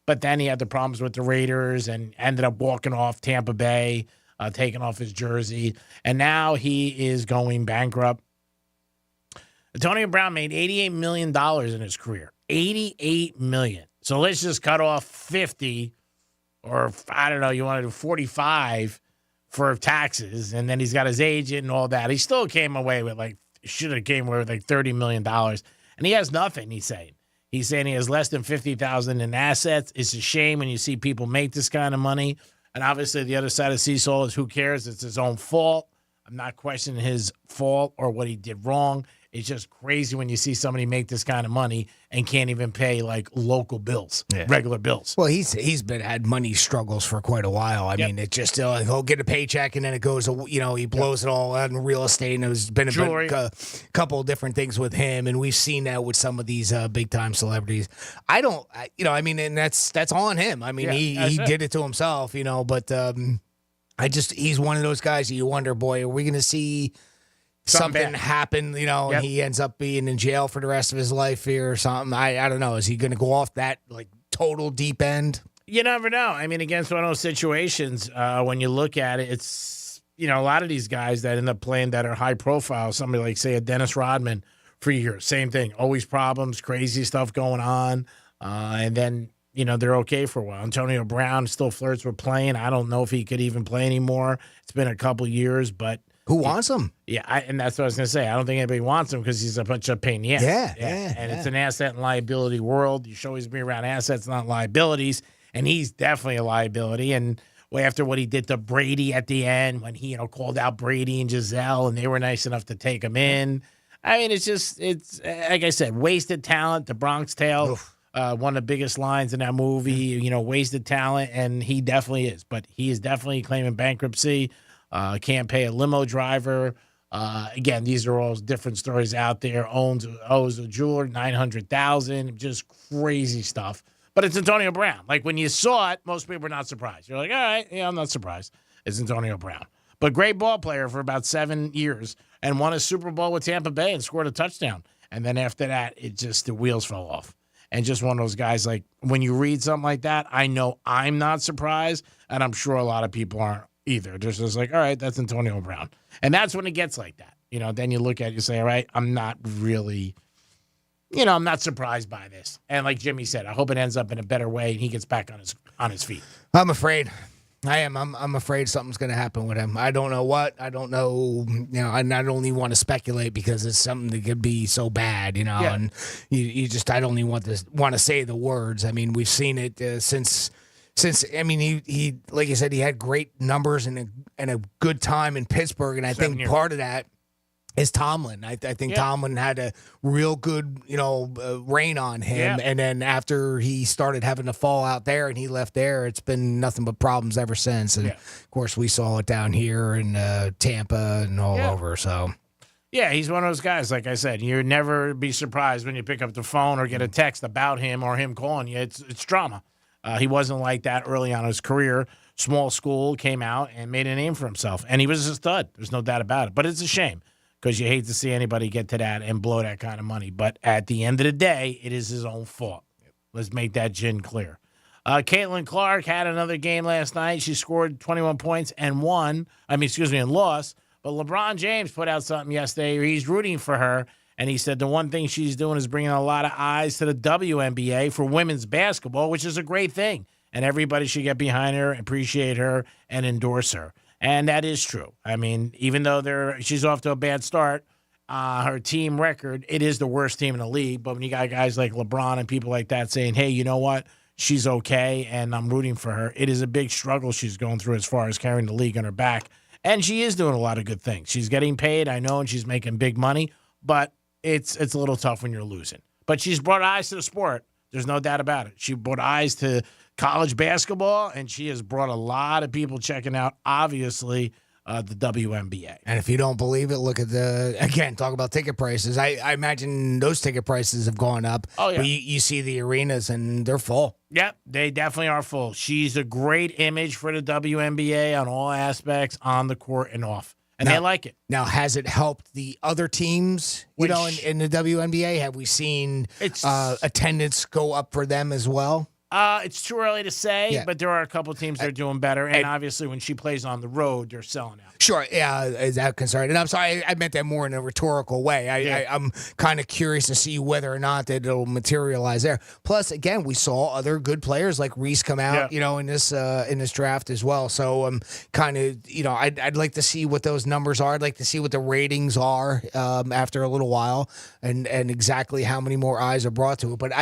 But then he had the problems with the Raiders and ended up walking off Tampa Bay, taking off his jersey, and now he is going bankrupt. Antonio Brown made $88 million in his career. $88 million. So let's just cut off 50, or I don't know, you want to do 45 for taxes, and then he's got his agent and all that. He still came away with should have came away with $30 million. And he has nothing, he's saying. He's saying he has less than $50,000 in assets. It's a shame when you see people make this kind of money. And obviously the other side of seesaw is who cares? It's his own fault. I'm not questioning his fault or what he did wrong. It's just crazy when you see somebody make this kind of money and can't even pay local bills, regular bills.
Well, he's had money struggles for quite a while. I mean, it just he'll get a paycheck and then it goes, he blows it all out in real estate. And there's been a couple of different things with him, and we've seen that with some of these big time celebrities. And that's on him. I mean, he did it to himself, but he's one of those guys that you wonder, boy, are we going to see something happen, and he ends up being in jail for the rest of his life here or something? I don't know. Is he going to go off that total deep end?
You never know. I mean, against one of those situations, when you look at it, it's, a lot of these guys that end up playing that are high profile, somebody like, say, a Dennis Rodman for years, same thing, always problems, crazy stuff going on. And then, they're okay for a while. Antonio Brown still flirts with playing. I don't know if he could even play anymore. It's been a couple years, but
who wants him?
Yeah, and that's what I was going to say. I don't think anybody wants him because he's a bunch of pain in the ass. And it's an asset and liability world. You should always be around assets, not liabilities. And he's definitely a liability. And after what he did to Brady at the end, when he called out Brady and Giselle, and they were nice enough to take him in. I mean, it's like I said, wasted talent, the Bronx Tale. one of the biggest lines in that movie, wasted talent, and he definitely is. But he is definitely claiming bankruptcy, can't pay a limo driver. Again, these are all different stories out there. Owes a jeweler $900,000, just crazy stuff. But it's Antonio Brown. Like, when you saw it, most people are not surprised. You're like, all right, yeah, I'm not surprised. It's Antonio Brown. But great ball player for about 7 years and won a Super Bowl with Tampa Bay and scored a touchdown. And then after that, the wheels fell off. And just one of those guys, like, when you read something like that, I know I'm not surprised, and I'm sure a lot of people aren't either. They're just like, all right, that's Antonio Brown. And that's when it gets like that. Then you look at it, you say, all right, I'm not really, I'm not surprised by this. And like Jimmy said, I hope it ends up in a better way and he gets back on his feet.
I'm afraid. I am. I'm afraid something's going to happen with him. I don't know what. I don't know. I not only want to speculate because it's something that could be so bad,
Yeah.
and you just, I don't even want to say the words. I mean, we've seen it since, I mean, he like you said, he had great numbers and a good time in Pittsburgh. And I think part of that is Tomlin. I think Tomlin had a real good, reign on him.
Yeah.
And then after he started having to fall out there and he left there, it's been nothing but problems ever since. And of course, we saw it down here in Tampa and all over. So.
Yeah, he's one of those guys, like I said. You'd never be surprised when you pick up the phone or get a text about him or him calling you. It's drama. He wasn't like that early on in his career. Small school, came out and made a name for himself. And he was a stud. There's no doubt about it. But it's a shame because you hate to see anybody get to that and blow that kind of money. But at the end of the day, it is his own fault. Let's make that gin clear. Caitlin Clark had another game last night. She scored 21 points and lost. But LeBron James put out something yesterday. He's rooting for her. And he said the one thing she's doing is bringing a lot of eyes to the WNBA for women's basketball, which is a great thing. And everybody should get behind her, appreciate her, and endorse her. And that is true. I mean, even though she's off to a bad start, her team record, it is the worst team in the league. But when you got guys like LeBron and people like that saying, hey, you know what? She's okay, and I'm rooting for her. It is a big struggle she's going through as far as carrying the league on her back. And she is doing a lot of good things. She's getting paid, I know, and she's making big money. But it's a little tough when you're losing. But she's brought eyes to the sport. There's no doubt about it. She brought eyes to college basketball, and she has brought a lot of people checking out, obviously, the WNBA.
And if you don't believe it, look at talk about ticket prices. I imagine those ticket prices have gone up.
Oh, yeah.
But you see the arenas, and they're full.
Yep, they definitely are full. She's a great image for the WNBA on all aspects, on the court and off. And they like it.
Now, has it helped the other teams, in the WNBA? Have we seen attendance go up for them as well?
It's too early to say, but there are a couple teams that are doing better. And obviously, when she plays on the road, they're selling out.
Sure, yeah, is that concerned? And I'm sorry, I meant that more in a rhetorical way. I'm kind of curious to see whether or not that it'll materialize there. Plus, again, we saw other good players like Reese come out, in this draft as well. So I'm kind of, I'd like to see what those numbers are. I'd like to see what the ratings are after a little while, and exactly how many more eyes are brought to it. But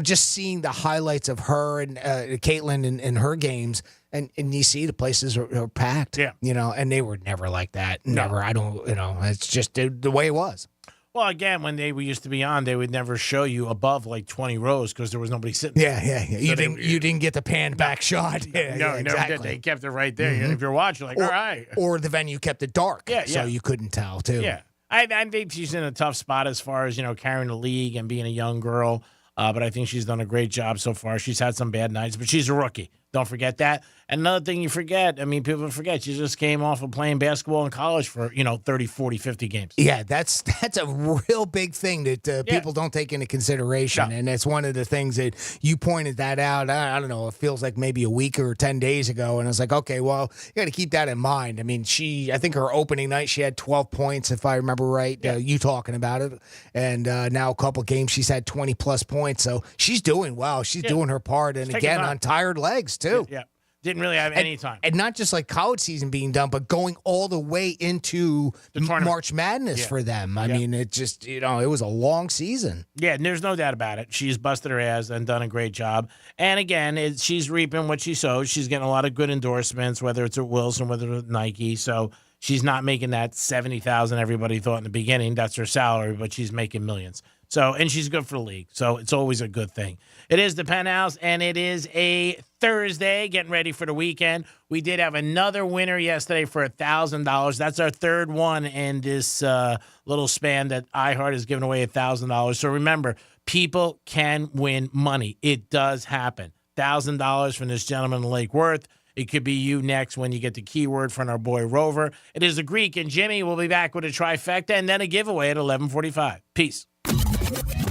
just seeing the highlights of her and Caitlin in her games. And you see the places are packed, and they were never like that. Never. I don't, it's just the way it was.
Well, again, when we used to be on, they would never show you above like 20 rows because there was nobody sitting there.
Yeah. So you didn't get the pan back shot.
No,
exactly.
Never did. They kept it right there.
Mm-hmm.
If you're watching, all right.
Or the venue kept it dark, so you couldn't tell, too.
Yeah. I think she's in a tough spot as far as, carrying the league and being a young girl. But I think she's done a great job so far. She's had some bad nights, but she's a rookie. Don't forget that. And another thing you forget, people forget, she just came off of playing basketball in college for, 30, 40, 50 games.
Yeah, that's a real big thing that people don't take into consideration. No. And that's one of the things that you pointed that out. I don't know, it feels like maybe a week or 10 days ago. And I was like, okay, well, you got to keep that in mind. I mean, I think her opening night, she had 12 points, if I remember right, you talking about it. And now a couple games, she's had 20-plus points. So she's doing well. She's doing her part. And again, on tired legs, too.
Yeah. Didn't really have any time.
And not just like college season being done, but going all the way into March Madness for them. I mean, it just, it was a long season.
Yeah, and there's no doubt about it. She's busted her ass and done a great job. And again, she's reaping what she sows. She's getting a lot of good endorsements, whether it's at Wilson, whether it's at Nike. So She's not making that $70,000 everybody thought in the beginning. That's her salary, but she's making millions. So, and she's good for the league. So it's always a good thing. It is the Penthouse, and it is a Thursday, getting ready for the weekend. We did have another winner yesterday for $1,000. That's our third one in this little span that iHeart is giving away $1,000. So remember, people can win money. It does happen. $1,000 from this gentleman in Lake Worth. It could be you next when you get the keyword from our boy Rover. It is the Greek, and Jimmy will be back with a trifecta and then a giveaway at 11:45. Peace.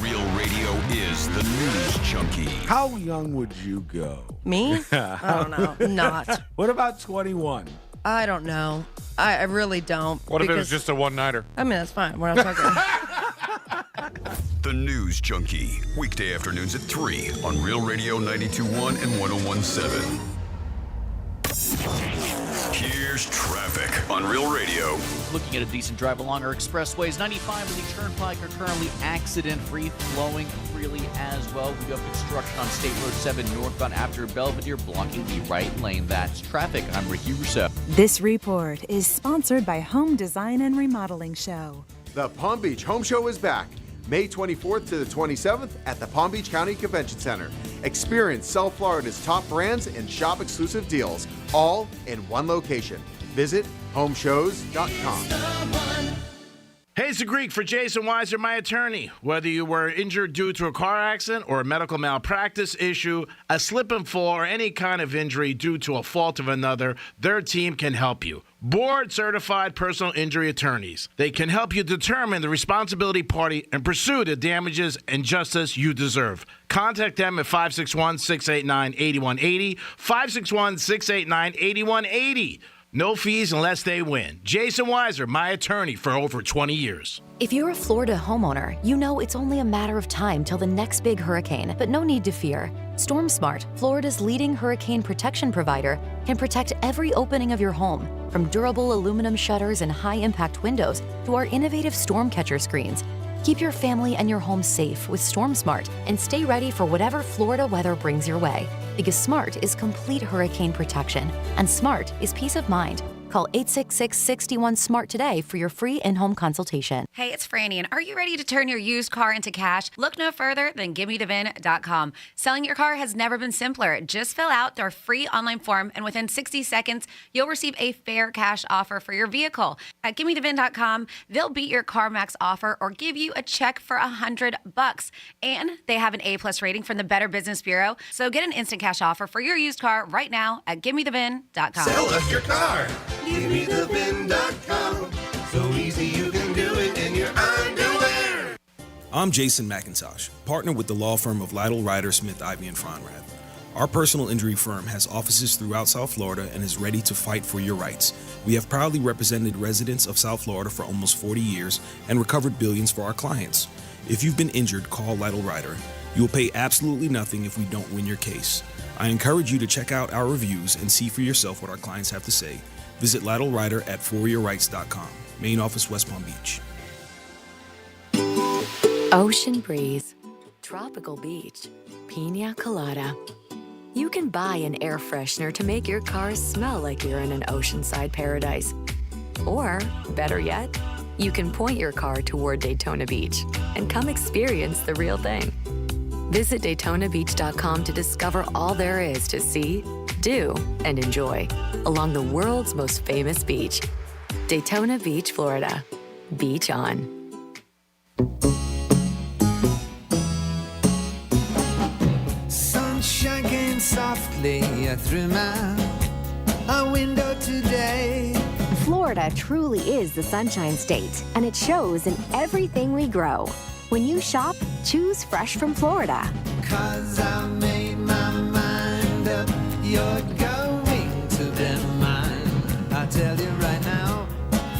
Real Radio is the news junkie.
How young would you go?
Me? I don't know. Not.
What about 21?
I don't know. I really don't.
What if it was just a one-nighter?
I mean, that's fine. We're not talking.
The News Junkie. Weekday afternoons at 3 on Real Radio 92.1 and 101.7. Here's traffic on Real Radio.
Looking at a decent drive along our expressways. 95 and the Turnpike are currently accident-free, flowing freely as well. We do have construction on State Road 7 northbound after Belvedere, blocking the right lane. That's traffic. I'm Ricky Rousseau.
This report is sponsored by Home Design and Remodeling Show.
The Palm Beach Home Show is back, May 24th to the 27th at the Palm Beach County Convention Center. Experience South Florida's top brands and shop exclusive deals, all in one location. Visit homeshows.com.
Hey, it's the Greek for Jason Weiser, my attorney. Whether you were injured due to a car accident or a medical malpractice issue, a slip and fall, or any kind of injury due to a fault of another, their team can help you. Board-certified personal injury attorneys. They can help you determine the responsibility party and pursue the damages and justice you deserve. Contact them at 561-689-8180, 561-689-8180. No fees unless they win. Jason Weiser, my attorney for over 20 years.
If you're a Florida homeowner, you know it's only a matter of time till the next big hurricane, but no need to fear. StormSmart, Florida's leading hurricane protection provider, can protect every opening of your home, from durable aluminum shutters and high-impact windows to our innovative storm catcher screens. Keep your family and your home safe with StormSmart and stay ready for whatever Florida weather brings your way. Because smart is complete hurricane protection, and smart is peace of mind. Call 866-61-SMART today for your free in-home consultation.
Hey, it's Franny, and are you ready to turn your used car into cash? Look no further than GimmeTheVin.com. Selling your car has never been simpler. Just fill out their free online form, and within 60 seconds, you'll receive a fair cash offer for your vehicle. At GimmeTheVin.com, they'll beat your CarMax offer or give you a check for $100. And they have an A+ rating from the Better Business Bureau. So get an instant cash offer for your used car right now at GimmeTheVin.com.
Sell us your car. GimmeTheVin.com. So easy you can do it in your underwear.
I'm Jason McIntosh, partner with the law firm of Lytle, Ryder, Smith, Ivy, and Fronrath. Our personal injury firm has offices throughout South Florida and is ready to fight for your rights. We have proudly represented residents of South Florida for almost 40 years and recovered billions for our clients. If you've been injured, call Lytle Ryder. You will pay absolutely nothing if we don't win your case. I encourage you to check out our reviews and see for yourself what our clients have to say. Visit Lytle Ryder at foryourrights.com. Main office, West Palm Beach.
Ocean breeze, tropical beach, pina colada. You can buy an air freshener to make your car smell like you're in an oceanside paradise. Or, better yet, you can point your car toward Daytona Beach and come experience the real thing. Visit DaytonaBeach.com to discover all there is to see, do, and enjoy along the world's most famous beach. Daytona Beach, Florida. Beach on.
Sunshine came softly through my window today.
Florida truly is the Sunshine State, and it shows in everything we grow. When you shop, choose fresh from Florida.
'Cause I made my mind up, you're going to be mine. I tell you right now.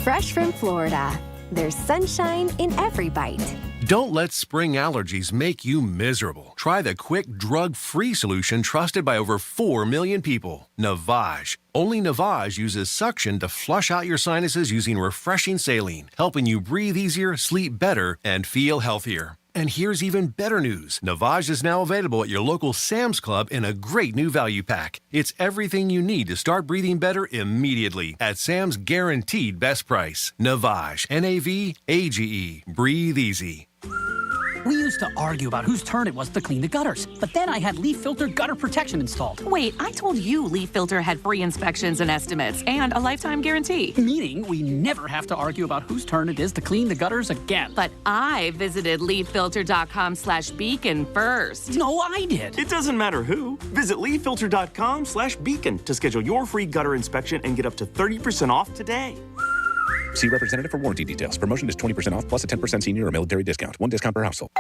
Fresh from Florida. There's sunshine in every bite.
Don't let spring allergies make you miserable. Try the quick, drug-free solution trusted by over 4 million people. Navage. Only Navage uses suction to flush out your sinuses using refreshing saline, helping you breathe easier, sleep better, and feel healthier. And here's even better news. Navage is now available at your local Sam's Club in a great new value pack. It's everything you need to start breathing better immediately at Sam's guaranteed best price. Navage, Navage. Breathe easy.
We used to argue about whose turn it was to clean the gutters, but then I had leaf filter gutter protection installed.
Wait, I told you Leaf Filter had free inspections and estimates and a lifetime guarantee.
Meaning we never have to argue about whose turn it is to clean the gutters again.
But I visited leaffilter.com/beacon first.
No, I did.
It doesn't matter who. Visit leaffilter.com/beacon to schedule your free gutter inspection and get up to 30% off today.
See representative for warranty details. Promotion is 20% off plus a 10% senior or military discount. One discount per household.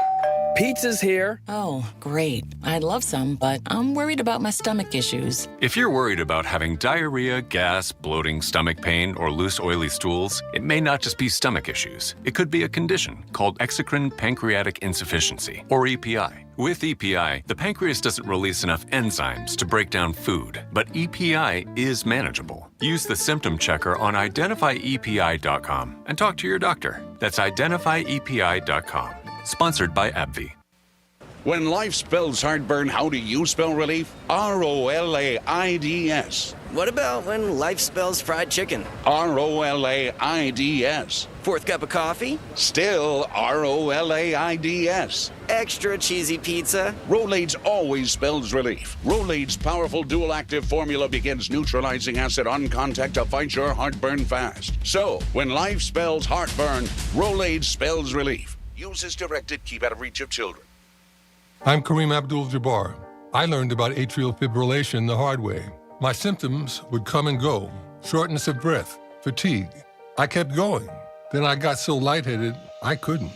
Pizza's here. Oh, great. I'd love some, but I'm worried about my stomach issues.
If you're worried about having diarrhea, gas, bloating, stomach pain, or loose, oily stools, it may not just be stomach issues. It could be a condition called exocrine pancreatic insufficiency, or EPI. With EPI, the pancreas doesn't release enough enzymes to break down food, but EPI is manageable. Use the symptom checker on identifyepi.com and talk to your doctor. That's identifyepi.com. Sponsored by AbbVie.
When life spells heartburn, how do you spell relief? ROLAIDS.
What about when life spells fried chicken?
ROLAIDS.
Fourth cup of coffee?
Still ROLAIDS.
Extra cheesy pizza?
Rolaids always spells relief. Rolaids' powerful dual-active formula begins neutralizing acid on contact to fight your heartburn fast. So, when life spells heartburn, Rolaids spells relief. Use as directed. Keep out of reach of children.
I'm Kareem Abdul-Jabbar. I learned about atrial fibrillation the hard way. My symptoms would come and go. Shortness of breath, fatigue. I kept going. Then I got so lightheaded, I couldn't.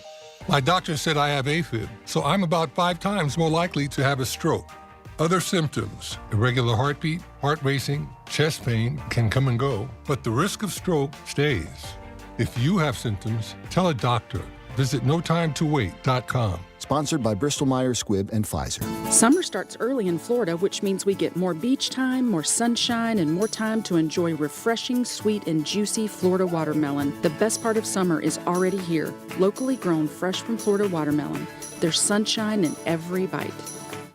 My doctor said I have AFib, so I'm about 5 times more likely to have a stroke. Other symptoms, irregular heartbeat, heart racing, chest pain can come and go, but the risk of stroke stays. If you have symptoms, tell a doctor. Visit notimetowait.com.
Sponsored by Bristol-Myers Squibb and Pfizer.
Summer starts early in Florida, which means we get more beach time, more sunshine, and more time to enjoy refreshing, sweet, and juicy Florida watermelon. The best part of summer is already here. Locally grown, fresh from Florida watermelon. There's sunshine in every bite.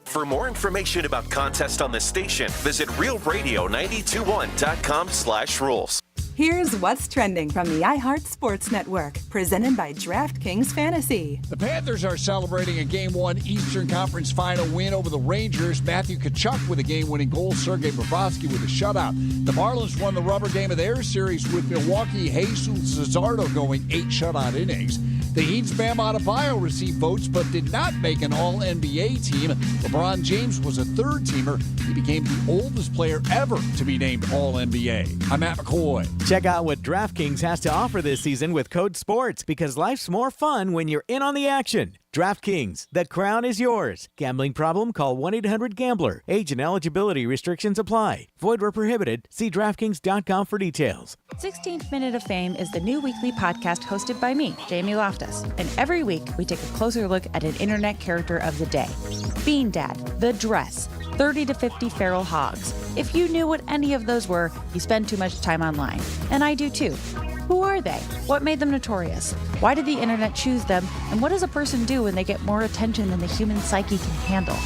For more information about contests on this station, visit realradio921.com/rules.
Here's what's trending from the iHeart Sports Network, presented by DraftKings Fantasy.
The Panthers are celebrating a Game 1 Eastern Conference Final win over the Rangers. Matthew Tkachuk with a game-winning goal, Sergei Bobrovsky with a shutout. The Marlins won the rubber game of their series with Milwaukee. Jesus Luzardo going 8 shutout innings. The Heat's Bam Adebayo received votes but did not make an All-NBA team. LeBron James was a third-teamer. He became the oldest player ever to be named All-NBA. I'm Matt McCoy.
Check out what DraftKings has to offer this season with code SPORTS, because life's more fun when you're in on the action. DraftKings, the crown is yours. Gambling problem? Call 1-800-GAMBLER. Age and eligibility restrictions apply. Void where prohibited. See DraftKings.com for details.
16th Minute of Fame is the new weekly podcast hosted by me, Jamie Loftus. And every week, we take a closer look at an internet character of the day. Bean Dad, The Dress, 30 to 50 feral hogs. If you knew what any of those were, you spend too much time online. And I do too. Who are they? What made them notorious? Why did the internet choose them? And what does a person do when they get more attention than the human psyche can handle?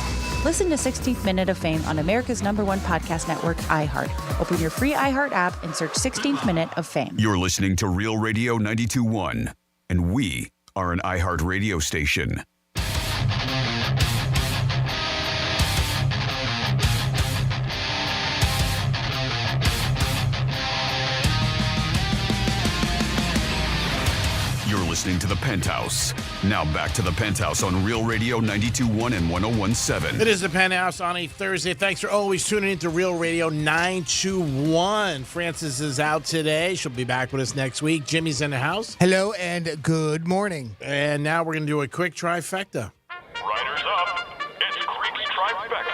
Listen to 16th Minute of Fame on America's #1 podcast network, iHeart. Open your free iHeart app and search 16th Minute of Fame.
You're listening to Real Radio 92.1, and we are an iHeart radio station. You're listening to The Penthouse. Now back to The Penthouse on Real Radio 92.1 and 101.7.
It is The Penthouse on a Thursday. Thanks for always tuning into Real Radio 921. Frances is out today. She'll be back with us next week. Jimmy's in the house.
Hello and good morning.
And now we're going to do a quick trifecta.
Riders up. It's Creepy Trifecta.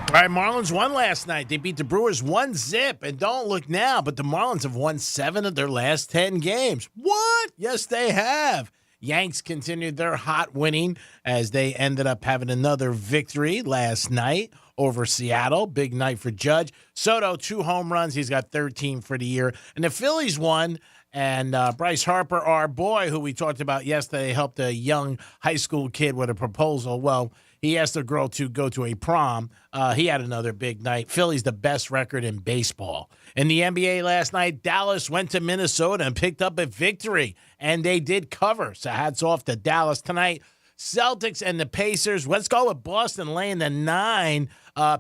All right, Marlins won last night. They beat the Brewers 1-0. And don't look now, but the Marlins have won 7 of their last 10 games. What? Yes, they have. Yanks continued their hot winning as they ended up having another victory last night over Seattle. Big night for Judge. Soto, 2 home runs. He's got 13 for the year. And the Phillies won And Bryce Harper, our boy, who we talked about yesterday, helped a young high school kid with a proposal. Well, he asked the girl to go to a prom. He had another big night. Philly's the best record in baseball. In the NBA last night, Dallas went to Minnesota and picked up a victory, and they did cover. So hats off to Dallas tonight. Celtics and the Pacers. Let's go with Boston laying the 9.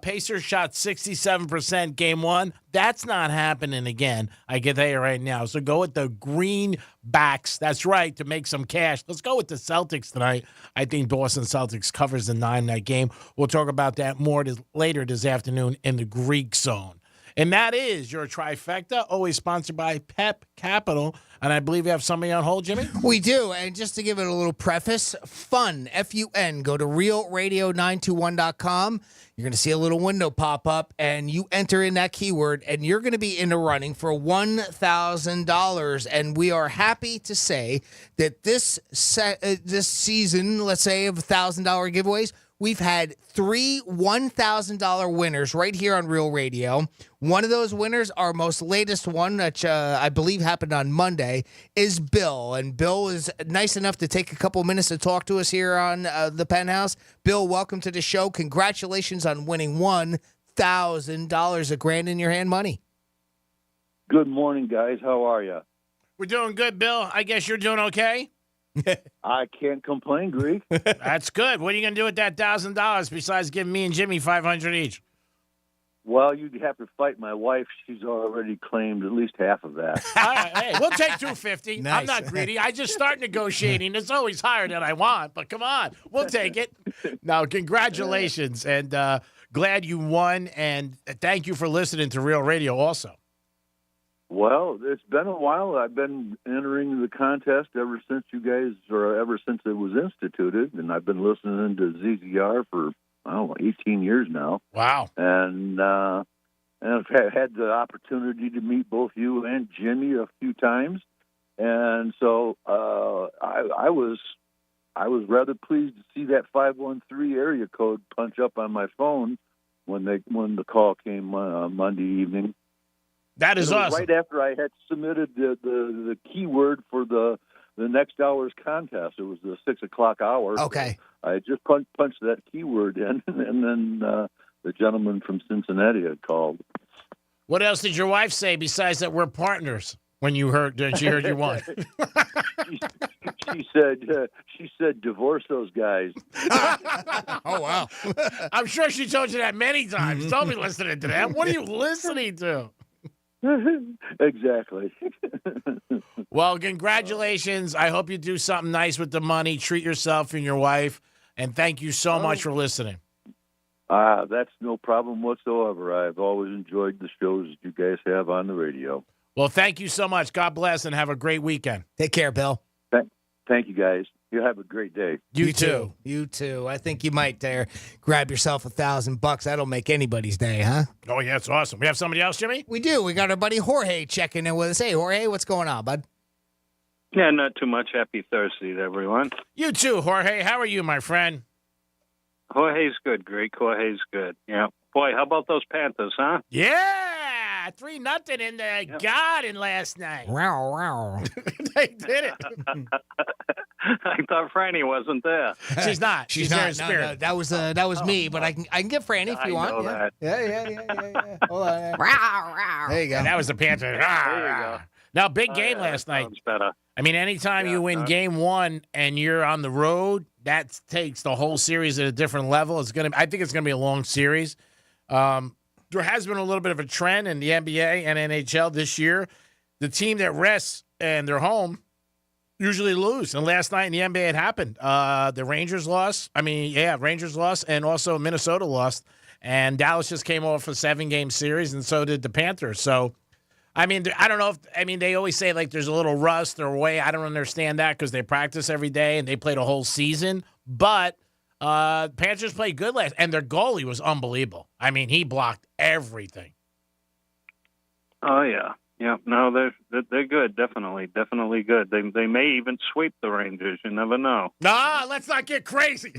Pacers shot 67% game 1. That's not happening again. I can tell you right now. So go with the Greenbacks. That's right, to make some cash. Let's go with the Celtics tonight. I think Boston Celtics covers the 9 in that game. We'll talk about that more later this afternoon in the Greek Zone. And that is your trifecta, always sponsored by Pep Capital. And I believe you have somebody on hold, Jimmy?
We do. And just to give it a little preface, FUN, F-U-N, go to realradio921.com. You're going to see a little window pop up, and you enter in that keyword, and you're going to be in the running for $1,000. And we are happy to say that this season, let's say, of $1,000 giveaways, we've had 3 $1,000 winners right here on Real Radio. One of those winners, our most latest one, which I believe happened on Monday, is Bill. And Bill is nice enough to take a couple minutes to talk to us here on the Penthouse. Bill, welcome to the show. Congratulations on winning $1,000, $1,000 in your hand money.
Good morning, guys. How are you?
We're doing good, Bill. I guess you're doing okay?
I can't complain, Greek.
That's good. What are you going to do with that $1,000 besides giving me and Jimmy $500 each?
Well, you'd have to fight my wife. She's already claimed at least half of that.
All right, hey, we'll take $250.
Nice.
I'm not greedy. I just start negotiating. It's always higher than I want, but come on, we'll take it. Now, congratulations, and glad you won, and thank you for listening to Real Radio also.
Well, it's been a while. I've been entering the contest ever since it was instituted, and I've been listening to ZZR for, 18 years now.
Wow.
And I've had the opportunity to meet both you and Jimmy a few times. And so I was rather pleased to see that 513 area code punch up on my phone when the call came Monday evening.
That is awesome.
Right after I had submitted the keyword for the next hour's contest. It was the 6 o'clock hour.
Okay.
So I just punched that keyword in, and then the gentleman from Cincinnati had called.
What else did your wife say besides that we're partners when she heard you won?
She said, divorce those guys.
Oh, wow.
I'm sure she told you that many times. Don't be listening to that. What are you listening to?
Exactly.
Well, congratulations. I hope you do something nice with the money. Treat yourself and your wife. And thank you so much for listening.
That's no problem whatsoever. I've always enjoyed the shows that you guys have on the radio.
Well, thank you so much. God bless and have a great weekend.
Take care, Bill.
Thank you, guys. You have a great day.
You too.
You too. I think you might grab yourself $1,000. That'll make anybody's day, huh?
Oh, yeah, it's awesome. We have somebody else, Jimmy?
We do. We got our buddy Jorge checking in with us. Hey, Jorge, what's going on, bud?
Yeah, not too much. Happy Thursday to everyone.
You too, Jorge. How are you, my friend?
Jorge's good, Greek. Jorge's good. Yeah. Boy, how about those Panthers, huh?
Yeah, 3-0 in the Garden last night.
Wow.
They did it.
I thought Franny wasn't there.
She's not. She's there in spirit.
No, that was me, but I can get Franny if you want.
Know that.
Yeah. Hold on. There you go.
And that was the Panthers.
There you go.
Now, big game last night.
Sounds better.
I mean, anytime you win game 1 and you're on the road, that takes the whole series at a different level. I think it's gonna be a long series. There has been a little bit of a trend in the NBA and NHL this year. The team that rests and they're home usually lose. And last night in the NBA, it happened. The Rangers lost. Rangers lost, and also Minnesota lost. And Dallas just came off a 7-game series, and so did the Panthers. So, I mean, I don't know if they always say like there's a little rust or way. I don't understand that because they practice every day and they played a whole season. But Panthers played good last, and their goalie was unbelievable. I mean, he blocked everything.
Oh, yeah. Yeah, no, they're good. Definitely good. They may even sweep the Rangers. You never know.
Nah, let's not get crazy.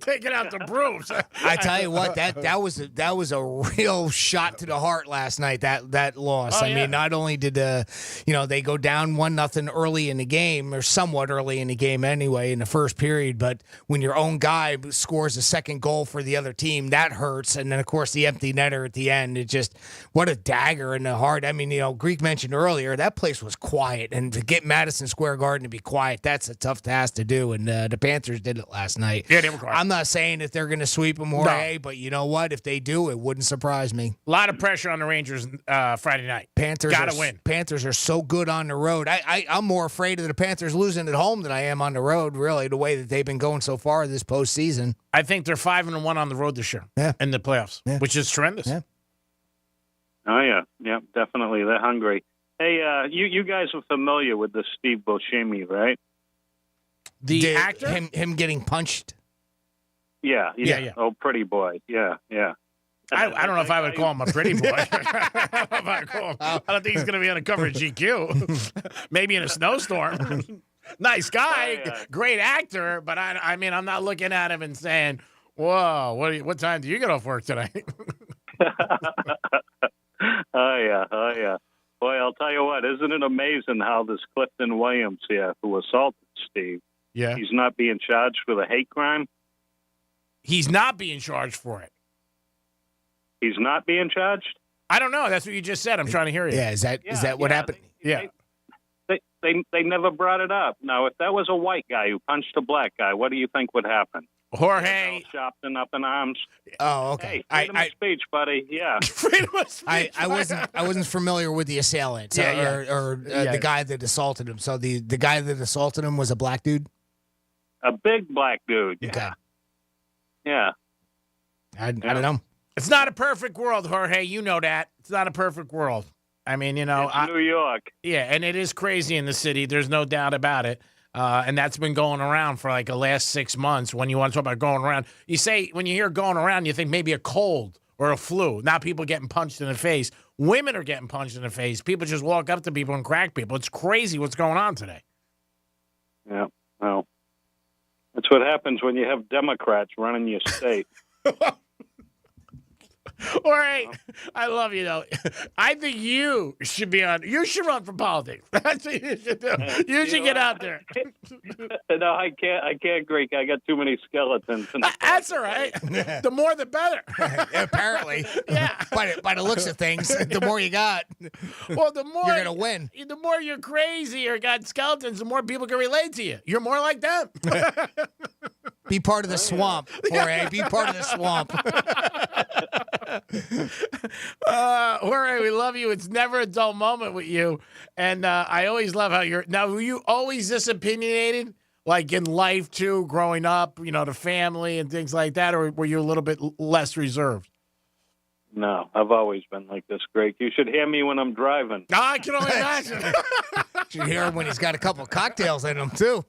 Take it out to Bruce.
I tell you what, that was a real shot to the heart last night. That loss. I mean, not only did they go down 1-0 early in the game, or somewhat early in the game anyway, in the first period, but when your own guy scores a second goal for the other team, that hurts. And then of course the empty netter at the end, it just, what a dagger in the heart. I mean, Greek mentioned earlier, that place was quiet, and to get Madison Square Garden to be quiet, that's a tough task to do, and the Panthers did it last night.
Yeah, they were quiet.
I'm not saying that they're going to sweep them, Jorge, but you know what? If they do, it wouldn't surprise me.
A lot of pressure on the Rangers Friday night.
Panthers
gotta win.
Panthers are so good on the road. I'm more afraid of the Panthers losing at home than I am on the road, really, the way that they've been going so far this postseason.
I think they're 5-1 on the road this year in the playoffs, which is tremendous.
Yeah.
Oh, yeah, definitely. They're hungry. Hey, you guys are familiar with the Steve Buscemi, right?
The actor?
Him getting punched?
Yeah. Oh, pretty boy. Yeah.
I don't know if I would call him a pretty boy. I don't think he's going to be on the cover of GQ. Maybe in a snowstorm. Nice guy, great actor, but I mean, I'm not looking at him and saying, whoa, what time do you get off work tonight?
Oh, yeah. Boy, I'll tell you what, isn't it amazing how this Clifton Williams here, who assaulted Steve, he's not being charged with a hate crime?
He's not being charged for it.
He's not being charged?
I don't know. That's what you just said. I'm trying to hear you.
Yeah, is that what happened?
They never brought it up. Now, if that was a white guy who punched a black guy, what do you think would happen?
Jorge.
Shopton up in arms.
Oh, okay.
Hey, freedom of speech, buddy. Yeah.
Freedom of speech.
I wasn't familiar with the assailant or the guy that assaulted him. So the guy that assaulted him was a black dude?
A big black dude.
Okay.
Yeah.
I don't know.
It's not a perfect world, Jorge. You know that. It's not a perfect world. I mean,
It's New York.
Yeah, and it is crazy in the city. There's no doubt about it. And that's been going around for like the last 6 months. When you want to talk about going around, you say, when you hear going around, you think maybe a cold or a flu. Now people getting punched in the face. Women are getting punched in the face. People just walk up to people and crack people. It's crazy what's going on today.
Yeah, well, that's what happens when you have Democrats running your state.
All right. I love you, though. I think you should be on. You should run for politics. That's what you should do. You should get out there.
No, I can't, Greek. I got too many skeletons.
That's all right. The more, the better.
Apparently.
Yeah.
By the looks of things, the more you got,
well, the more
you're going to win.
The more you're crazy or got skeletons, the more people can relate to you. You're more like them.
Be part of the swamp, Jorge. Be part of the swamp.
Jorge, we love you. It's never a dull moment with you. And I always love how were you always this opinionated? Like in life, too, growing up, the family and things like that? Or were you a little bit less reserved?
No, I've always been like this, Greg. You should hear me when I'm driving.
I can only imagine.
You should hear him when he's got a couple cocktails in him, too.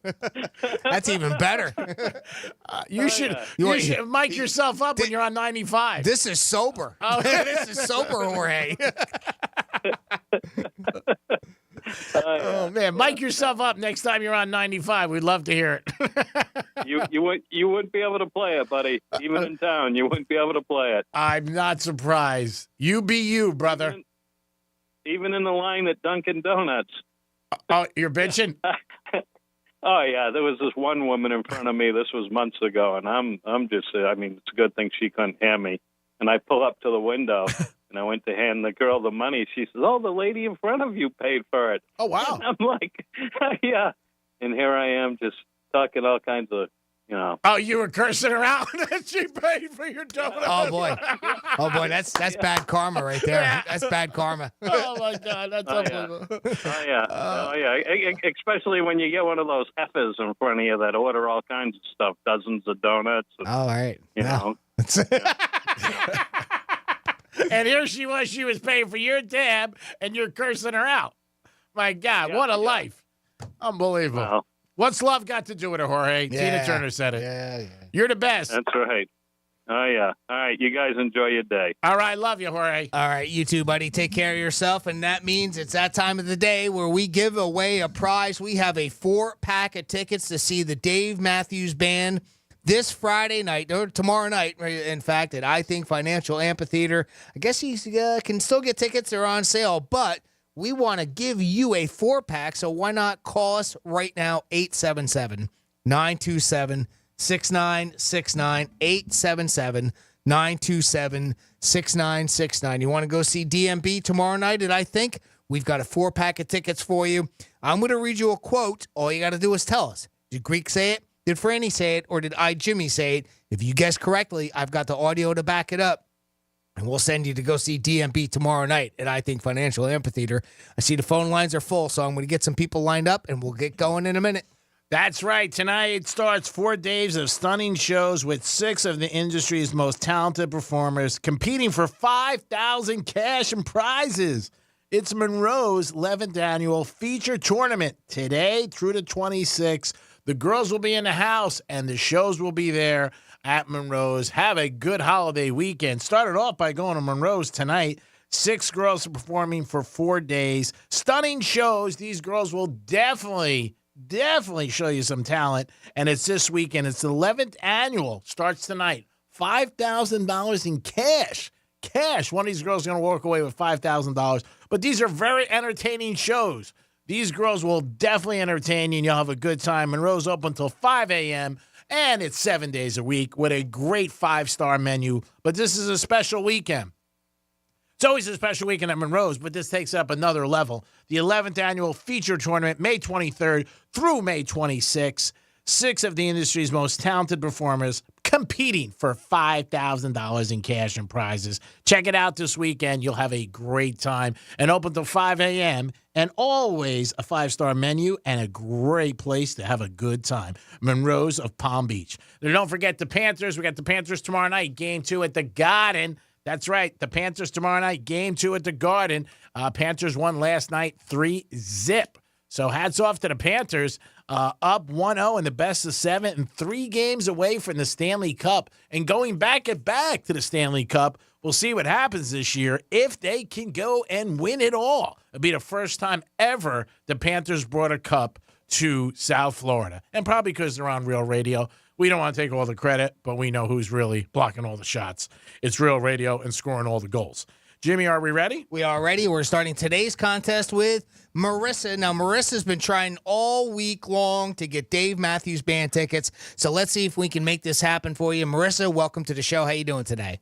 That's even better.
You should mic yourself up when you're on 95.
This is sober.
Oh,
this is sober, Jorge.
Oh, man. Mic yourself up next time you're on 95. We'd love to hear it.
You wouldn't be able to play it, buddy. Even in town, you wouldn't be able to play it.
I'm not surprised. You be you, brother.
Even in the line at Dunkin' Donuts.
Oh, you're bitching?
Oh, yeah. There was this one woman in front of me. This was months ago, and I'm just, it's a good thing she couldn't hear me. And I pull up to the window, and I went to hand the girl the money. She says, "Oh, the lady in front of you paid for it."
Oh, wow.
And I'm like, yeah. And here I am just talking all kinds of,
Oh, you were cursing her out that she paid for your donut.
Oh, boy. That's bad karma right there. Yeah. That's bad karma.
Oh, my God. That's unbelievable.
Oh, yeah. Especially when you get one of those heifers in front of you that order all kinds of stuff, dozens of donuts. And,
all right.
You know.
And here she was paying for your tab, and you're cursing her out. My God, what a life. Unbelievable. What's love got to do with it, Jorge?
Yeah,
Tina Turner said it.
Yeah.
You're the best.
That's right. Oh, yeah. All right. You guys enjoy your day.
All right. Love you, Jorge.
All right, you too, buddy. Take care of yourself. And that means it's that time of the day where we give away a prize. We have a 4-pack of tickets to see the Dave Matthews Band this Friday night, or tomorrow night, in fact, at I Think Financial Amphitheater. I guess you can still get tickets. They're on sale, but we want to give you a 4-pack, so why not call us right now, 877-927-6969, 877-927-6969. You want to go see DMB tomorrow night at I Think? We've got a 4-pack of tickets for you. I'm going to read you a quote. All you got to do is tell us. Did Greek say it? Did Franny say it? Or did Jimmy say it? If you guess correctly, I've got the audio to back it up. And we'll send you to go see DMB tomorrow night at I Think Financial Amphitheater. I see the phone lines are full, so I'm going to get some people lined up, and we'll get going in a minute.
That's right. Tonight starts 4 days of stunning shows with 6 of the industry's most talented performers competing for $5,000 cash and prizes. It's Monroe's 11th annual feature tournament today through the 26th. The girls will be in the house, and the shows will be there at Monroe's. Have a good holiday weekend. Started off by going to Monroe's tonight. 6 girls are performing for 4 days. Stunning shows. These girls will definitely show you some talent. And it's this weekend. It's the 11th annual. Starts tonight. $5,000 in cash. One of these girls is going to walk away with $5,000. But these are very entertaining shows. These girls will definitely entertain you, and you'll have a good time. Monroe's open until 5 a.m., and it's 7 days a week with a great 5-star menu. But this is a special weekend. It's always a special weekend at Monroe's, but this takes up another level. The 11th annual feature tournament, May 23rd through May 26th. 6 of the industry's most talented performers competing for $5,000 in cash and prizes. Check it out this weekend. You'll have a great time. And open till 5 a.m. and always a 5-star menu and a great place to have a good time. Monroe's of Palm Beach. Now, don't forget the Panthers. We got the Panthers tomorrow night, Game 2 at the Garden. That's right, the Panthers tomorrow night, Game 2 at the Garden. Panthers won last night 3-0. So hats off to the Panthers. Up 1-0 in the best of 7 and 3 games away from the Stanley Cup and going back to the Stanley Cup. We'll see what happens this year if they can go and win it all. It'll be the first time ever the Panthers brought a cup to South Florida. And probably because they're on Real Radio. We don't want to take all the credit, but we know who's really blocking all the shots. It's Real Radio and scoring all the goals. Jimmy, are we ready?
We are ready. We're starting today's contest with Marissa. Now, Marissa's been trying all week long to get Dave Matthews Band tickets, so let's see if we can make this happen for you. Marissa, welcome to the show. How you doing today?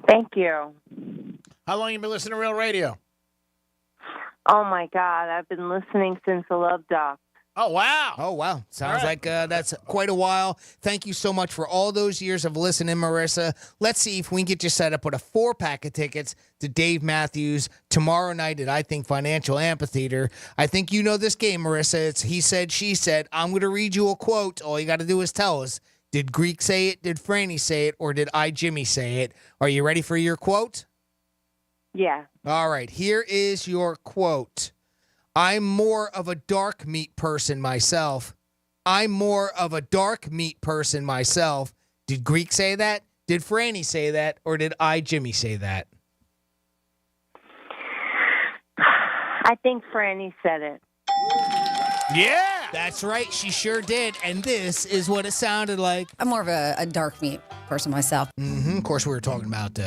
Thank you.
How long have you been listening to Real Radio?
Oh, my God. I've been listening since the Love Doc.
Oh, wow.
Oh, wow. Sounds like that's quite a while. Thank you so much for all those years of listening, Marissa. Let's see if we can get you set up with a 4-pack of tickets to Dave Matthews tomorrow night at I Think Financial Amphitheater. I think you know this game, Marissa. It's he said, she said. I'm going to read you a quote. All you got to do is tell us, did Greek say it, did Franny say it, or did Jimmy say it? Are you ready for your quote?
Yeah.
All right. Here is your quote. I'm more of a dark meat person myself. I'm more of a dark meat person myself. Did Greek say that? Did Franny say that? Or did Jimmy say that?
I think Franny said it.
Yeah.
That's right. She sure did. And this is what it sounded like.
I'm more of a dark meat person myself.
Mm-hmm. Of course, we were talking about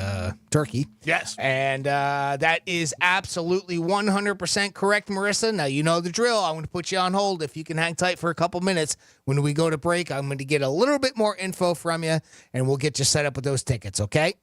turkey.
Yes.
And that is absolutely 100% correct, Marissa. Now, you know the drill. I'm going to put you on hold. If you can hang tight for a couple minutes, when we go to break, I'm going to get a little bit more info from you, and we'll get you set up with those tickets, okay?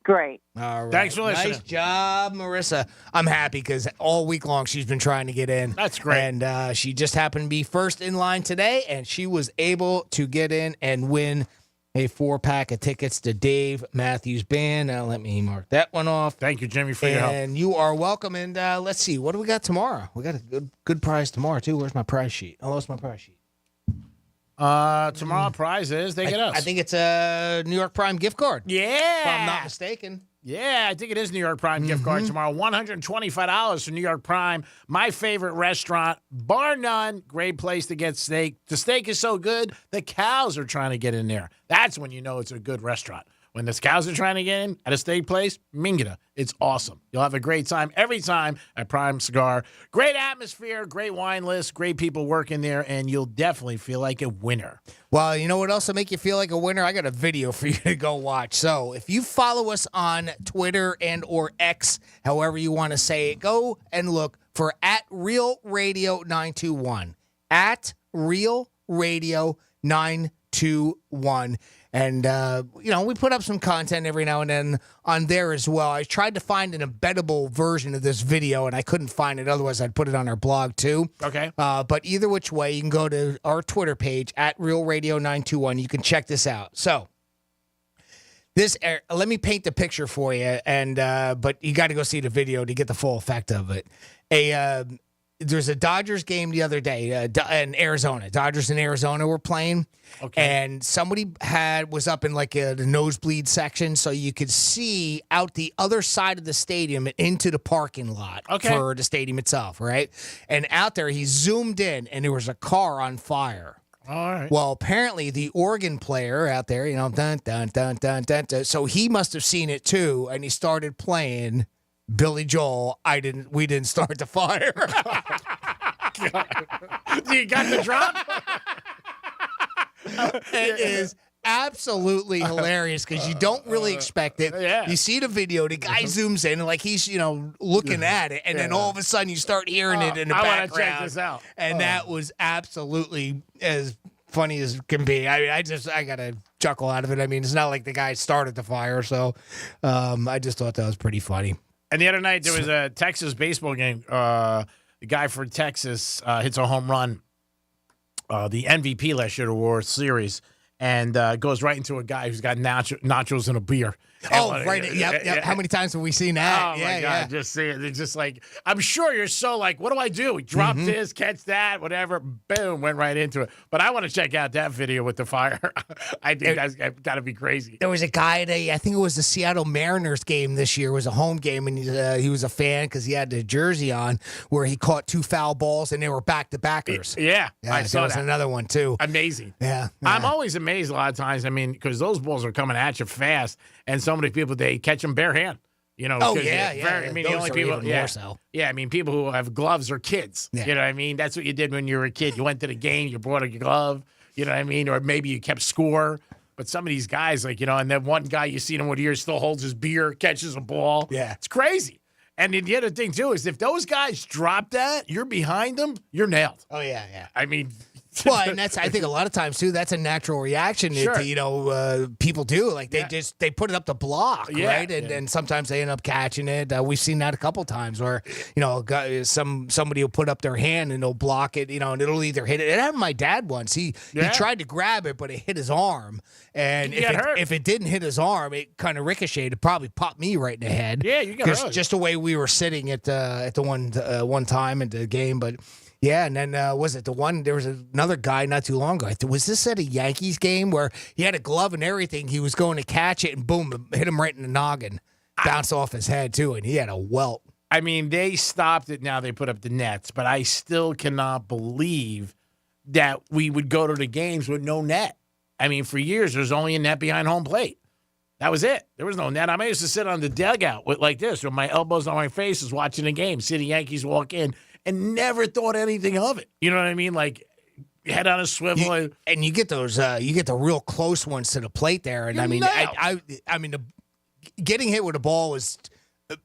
Great.
All right.
Thanks for listening.
Nice job, Marissa. I'm happy because all week long she's been trying to get in.
That's great.
And she just happened to be first in line today, and she was able to get in and win a 4-pack of tickets to Dave Matthews Band. Now, let me mark that one off.
Thank you, Jimmy, for your help.
And you are welcome. And let's see. What do we got tomorrow? We got a good prize tomorrow, too. Where's my prize sheet? I lost my prize sheet.
Tomorrow prize is, they get us.
I think it's a New York Prime gift card.
Yeah.
If I'm not mistaken.
Yeah, I think it is New York Prime gift card tomorrow. $125 for New York Prime. My favorite restaurant, bar none. Great place to get steak. The steak is so good, the cows are trying to get in there. That's when you know it's a good restaurant. When the cows are trying to get in at a steak place, Mingita. It's awesome. You'll have a great time every time at Prime Cigar. Great atmosphere, great wine list, great people working there, and you'll definitely feel like a winner.
Well, you know what else will make you feel like a winner? I got a video for you to go watch. So if you follow us on Twitter and or X, however you want to say it, go and look for @RealRadio921. @RealRadio921. And, we put up some content every now and then on there as well. I tried to find an embeddable version of this video, and I couldn't find it. Otherwise, I'd put it on our blog, too.
Okay.
But either which way, you can go to our Twitter page, @RealRadio921. You can check this out. So, let me paint the picture for you, and but you got to go see the video to get the full effect of it. There's a Dodgers game the other day in Arizona. Dodgers in Arizona were playing.
Okay.
And somebody was up in like the nosebleed section, so you could see out the other side of the stadium and into the parking lot for the stadium itself, right? And out there, he zoomed in, and there was a car on fire.
All right.
Well, apparently the organ player out there, dun, dun, dun, dun, dun, dun, so he must have seen it too, and he started playing Billy Joel, we didn't start the fire.
You got the drop?
It is absolutely hilarious because you don't really expect it.
Yeah.
You see the video, the guy zooms in, and like he's, looking at it, and then all of a sudden you start hearing it in the background.
I want to check this out.
And that was absolutely as funny as can be. I got to chuckle out of it. I mean, it's not like the guy started the fire, so I just thought that was pretty funny.
And the other night, there was a Texas baseball game. The guy for Texas hits a home run, the MVP last year of the World Series, and goes right into a guy who's got nachos and a beer.
Right. Yep. How many times have we seen that?
Oh, my God. Just see it. It's just like, I'm sure you're so like, what do I do? He dropped this, catch that, whatever. Boom, went right into it. But I want to check out that video with the fire. I think that's got to be crazy.
There was a guy I think it was the Seattle Mariners game this year. It was a home game, and he was a fan because he had the jersey on where he caught 2 foul balls, and they were back-to-backers.
Yeah, I saw
that. Was another one, too.
Amazing.
Yeah.
I'm always amazed a lot of times, because those balls are coming at you fast, and so many people, they catch them bare hand.
Oh, yeah.
The only people,
more so.
Yeah, people who have gloves are kids.
Yeah.
You know what I mean? That's what you did when you were a kid. You went to the game, you brought a glove, you know what I mean? Or maybe you kept score. But some of these guys, and then one guy, you see him with ears, still holds his beer, catches a ball.
Yeah.
It's crazy. And then the other thing, too, is if those guys drop that, you're behind them, you're nailed.
Oh, yeah.
I mean...
Well, and I think a lot of times too, that's a natural reaction that people do. Like they put it up to block, right? And sometimes they end up catching it. We've seen that a couple times where somebody will put up their hand and they'll block it, and it'll either hit it. It happened to my dad once. He tried to grab it, but it hit his arm, and if it didn't hit his arm, it kind of ricocheted. It probably popped me right in the head.
Yeah, you got hurt.
Just the way we were sitting at the one time at the game, but. Yeah, and then there was another guy not too long ago. Was this at a Yankees game where he had a glove and everything? He was going to catch it, and boom, hit him right in the noggin. Bounced off his head, too, and he had a welt.
I mean, they stopped it now. They put up the nets, but I still cannot believe that we would go to the games with no net. I mean, for years, there was only a net behind home plate. That was it. There was no net. I used to sit on the dugout like this with my elbows on my faces watching the game, see the Yankees walk in, and never thought anything of it. You know what I mean? Like, head on a swivel.
And you get those, you get the real close ones to the plate there. And getting hit with a ball was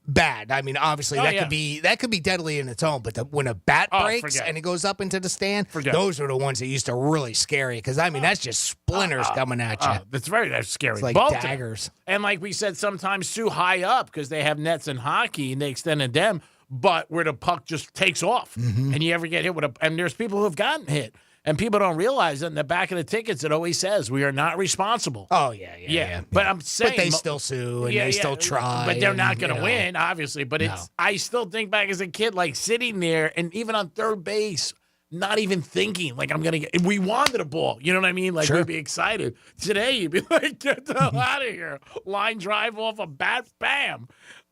bad. I mean, obviously that could be deadly in its own. But when a bat breaks and it goes up into the stand, those are the ones that used to really scare you. Because that's just splinters coming at you.
That's that's scary.
It's like
Both
daggers.
And like we said, sometimes too high up because they have nets in hockey and they extended them. But where the puck just takes off, and you ever get hit with and there's people who have gotten hit, and people don't realize that in the back of the tickets it always says we are not responsible.
Oh yeah.
But I'm saying,
but they still sue and they still try,
but they're not going to win, obviously. But I still think back as a kid, like sitting there, and even on third base, not even thinking like I'm going to get. We wanted a ball. You know what I mean? Like,
Sure.
we'd be excited. Today, you'd be like, get the hell out of here. Line drive off a bat, bam.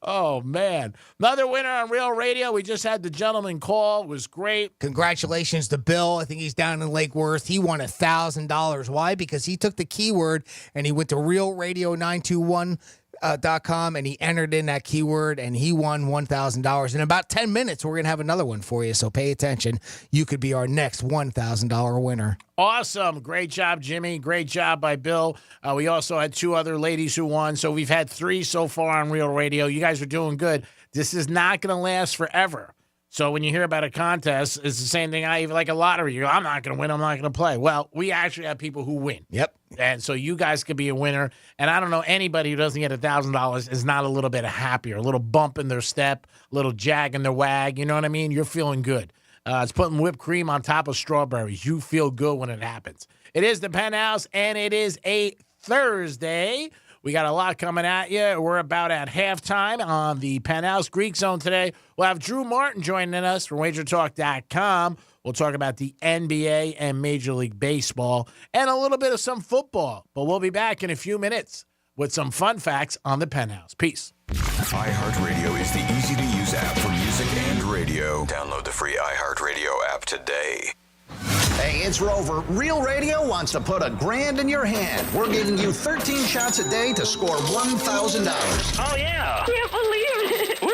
Oh, man. Another winner on Real Radio. We just had the gentleman call. It was great.
Congratulations to Bill. I think he's down in Lake Worth. He won $1,000. Why? Because he took the keyword and he went to realradio921.com and he entered in that keyword and he won $1,000. In about 10 minutes, we're going to have another one for you, so pay attention. You could be our next $1,000 winner.
Awesome. Great job, Jimmy. Great job by Bill. We also had 2 other ladies who won, so we've had 3 so far on Real Radio. You guys are doing good. This is not going to last forever. So when you hear about a contest, it's the same thing. I even like a lottery. You go, I'm not going to win. I'm not going to play. Well, we actually have people who win.
Yep.
And so you guys could be a winner. And I don't know, anybody who doesn't get $1,000 is not a little bit happier, a little bump in their step, a little jag in their wag. You know what I mean? You're feeling good. It's putting whipped cream on top of strawberries. You feel good when it happens. It is the Penthouse, and it is a Thursday. We got a lot coming at you. We're about at halftime on the Penthouse Greek Zone today. We'll have Drew Martin joining us from WagerTalk.com. We'll talk about the NBA and Major League Baseball and a little bit of some football. But we'll be back in a few minutes with some fun facts on the Penthouse. Peace.
iHeartRadio is the easy-to-use app for music and radio. Download the free iHeartRadio app today.
Hey, it's Rover. Real Radio wants to put $1,000 in your hand. We're giving you 13 shots a day to score $1,000.
Oh, yeah.
Can't believe it. Woo!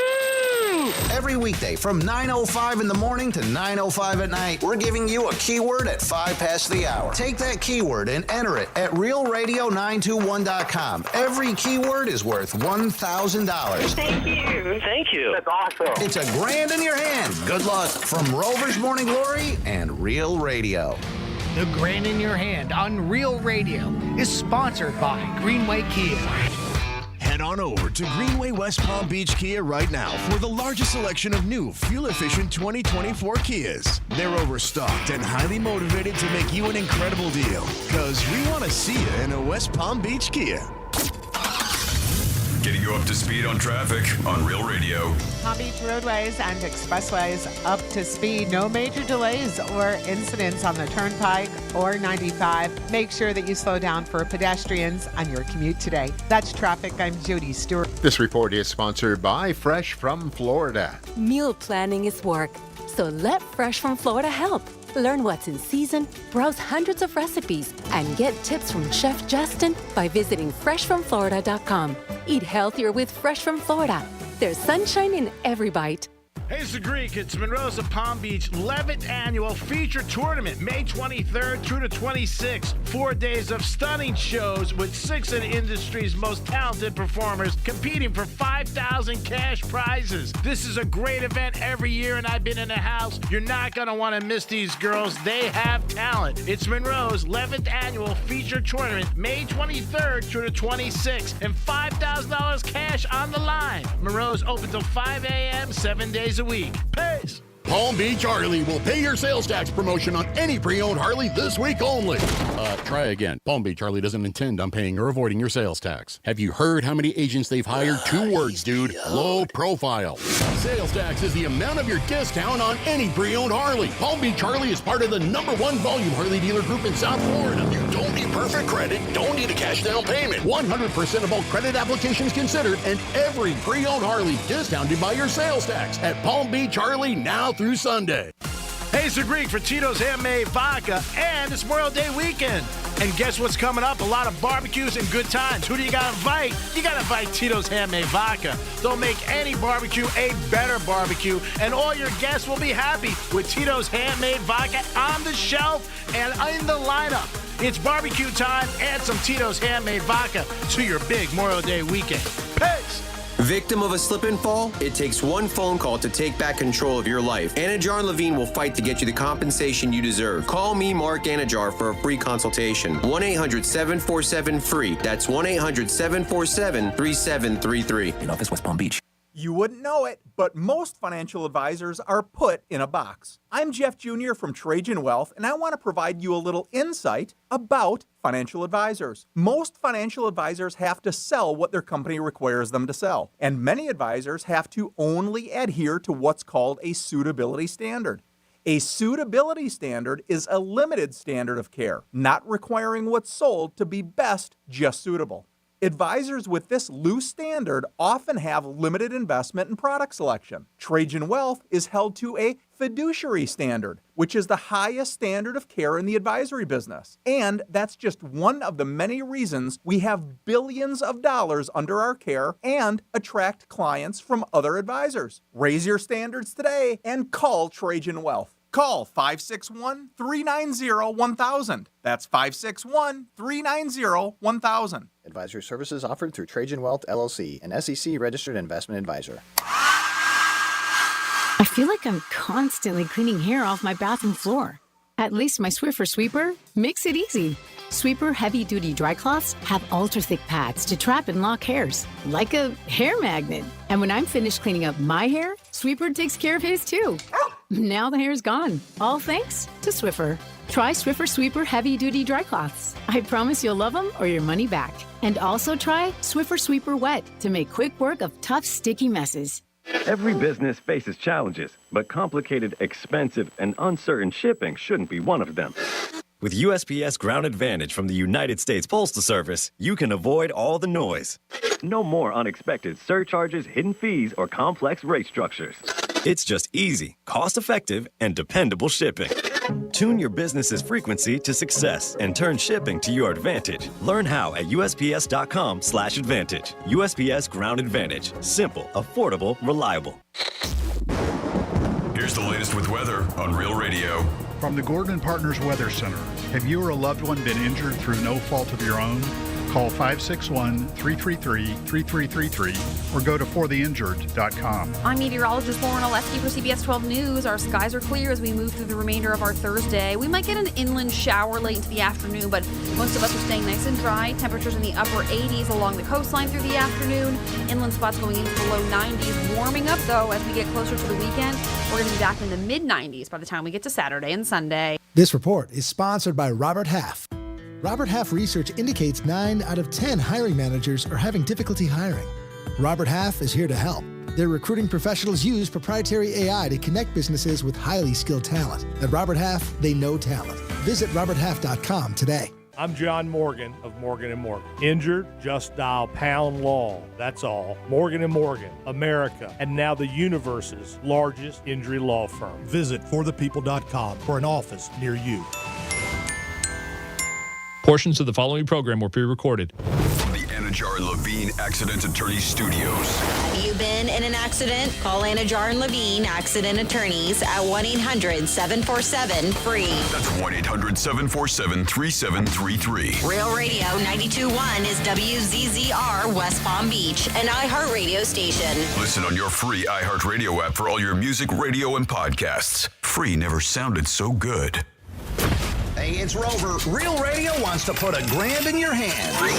Every weekday from 9:05 in the morning to 9:05 at night, we're giving you a keyword at 5 past the hour. Take that keyword and enter it at realradio921.com. Every keyword is worth $1,000.
Thank you. Thank you.
That's awesome. It's $1,000 in your hand. Good luck from Rover's Morning Glory and Real Radio.
The Grand in Your Hand on Real Radio is sponsored by Greenway Kia.
Head on over to Greenway West Palm Beach Kia right now for the largest selection of new, fuel-efficient 2024 Kias. They're overstocked and highly motivated to make you an incredible deal. Because we want to see you in a West Palm Beach Kia.
Getting you up to speed on traffic on Real Radio.
Palm Beach roadways and expressways up to speed. No major delays or incidents on the Turnpike or 95. Make sure that you slow down for pedestrians on your commute today. That's traffic. I'm Jody Stewart.
This report is sponsored by Fresh from Florida.
Meal planning is work, so let Fresh from Florida help. Learn what's in season, browse hundreds of recipes, and get tips from Chef Justin by visiting freshfromflorida.com. Eat healthier with Fresh from Florida. There's sunshine in every bite.
Hey, it's the Greek. It's Monroe's of Palm Beach 11th Annual Feature Tournament, May 23rd through to 26th. 4 days of stunning shows with 6 of the industry's most talented performers competing for 5,000 cash prizes. This is a great event every year, and I've been in the house. You're not going to want to miss these girls. They have talent. It's Monroe's 11th Annual Feature Tournament, May 23rd through to 26th, and $5,000 cash on the line. Monroe's open till 5 a.m., 7 days a week. Peace.
Palm Beach Harley will pay your sales tax promotion on any pre-owned Harley this week only. Try again. Palm Beach Harley doesn't intend on paying or avoiding your sales tax. Have you heard how many agents they've hired? 2 words, dude. Low profile. Sales tax is the amount of your discount on any pre-owned Harley. Palm Beach Harley is part of the #1 volume Harley dealer group in South Florida. You don't need perfect credit, don't need a cash down payment. 100% of all credit applications considered, and every pre-owned Harley discounted by your sales tax at Palm Beach Harley now through Sunday.
Hey, it's the Greek for Tito's Handmade Vodka, and it's Memorial Day weekend. And guess what's coming up? A lot of barbecues and good times. Who do you got to invite? You got to invite Tito's Handmade Vodka. They'll make any barbecue a better barbecue, and all your guests will be happy with Tito's Handmade Vodka on the shelf and in the lineup. It's barbecue time. Add some Tito's Handmade Vodka to your big Memorial Day weekend. Peace!
Victim of a slip and fall? It takes one phone call to take back control of your life. Anajar and Levine will fight to get you the compensation you deserve. Call me, Mark Anajar, for a free consultation. 1-800-747-FREE. That's 1-800-747-3733.
In office, West Palm Beach.
You wouldn't know it, but most financial advisors are put in a box. I'm Jeff Jr. from Trajan Wealth, and I want to provide you a little insight about financial advisors. Most financial advisors have to sell what their company requires them to sell, and many advisors have to only adhere to what's called a suitability standard. A suitability standard is a limited standard of care, not requiring what's sold to be best, just suitable. Advisors with this loose standard often have limited investment and product selection. Trajan Wealth is held to a fiduciary standard, which is the highest standard of care in the advisory business. And that's just one of the many reasons we have billions of dollars under our care and attract clients from other advisors. Raise your standards today and call Trajan Wealth. Call 561-390-1000. That's 561-390-1000.
Advisory services offered through Trajan Wealth, LLC, an SEC-registered investment advisor.
I feel like I'm constantly cleaning hair off my bathroom floor. At least my Swiffer Sweeper makes it easy. Sweeper heavy-duty dry cloths have ultra-thick pads to trap and lock hairs, like a hair magnet. And when I'm finished cleaning up my hair, Sweeper takes care of his too. Now the hair's gone, all thanks to Swiffer. Try Swiffer Sweeper heavy-duty dry cloths. I promise you'll love them or your money back. And also try Swiffer Sweeper Wet to make quick work of tough, sticky messes.
Every business faces challenges, but complicated, expensive, and uncertain shipping shouldn't be one of them.
With USPS Ground Advantage from the United States Postal Service, you can avoid all the noise.
No more unexpected surcharges, hidden fees, or complex rate structures.
It's just easy, cost-effective, and dependable shipping. Tune your business's frequency to success and turn shipping to your advantage. Learn how at USPS.com/advantage. USPS Ground Advantage. Simple, affordable, reliable.
Here's the latest with weather on Real Radio.
From the Gordon & Partners Weather Center, have you or a loved one been injured through no fault of your own? Call 561-333-3333 or go to fortheinjured.com.
I'm meteorologist Lauren Oleski for CBS 12 News. Our skies are clear as we move through the remainder of our Thursday. We might get an inland shower late into the afternoon, but most of us are staying nice and dry. Temperatures in the upper 80s along the coastline through the afternoon. Inland spots going into the low 90s. Warming up, though, as we get closer to the weekend. We're going to be back in the mid-90s by the time we get to Saturday and Sunday.
This report is sponsored by Robert Half. Robert Half research indicates 9 out of 10 hiring managers are having difficulty hiring. Robert Half is here to help. Their recruiting professionals use proprietary AI to connect businesses with highly skilled talent. At Robert Half, they know talent. Visit roberthalf.com today.
I'm John Morgan of Morgan & Morgan. Injured? Just dial pound law. That's all. Morgan & Morgan, America, and now the universe's largest injury law firm.
Visit forthepeople.com for an office near you.
Portions of the following program were pre-recorded.
From the Anajar and Levine Accident Attorney Studios.
Have you been in an accident? Call Anajar and Levine Accident Attorneys at 1-800-747-FREE.
That's 1-800-747-3733.
Real Radio 92.1 is WZZR West Palm Beach, an iHeartRadio station.
Listen on your free iHeartRadio app for all your music, radio, and podcasts. Free never sounded so good.
Hey, it's Rover. Real Radio wants to put $1,000 in your hand. For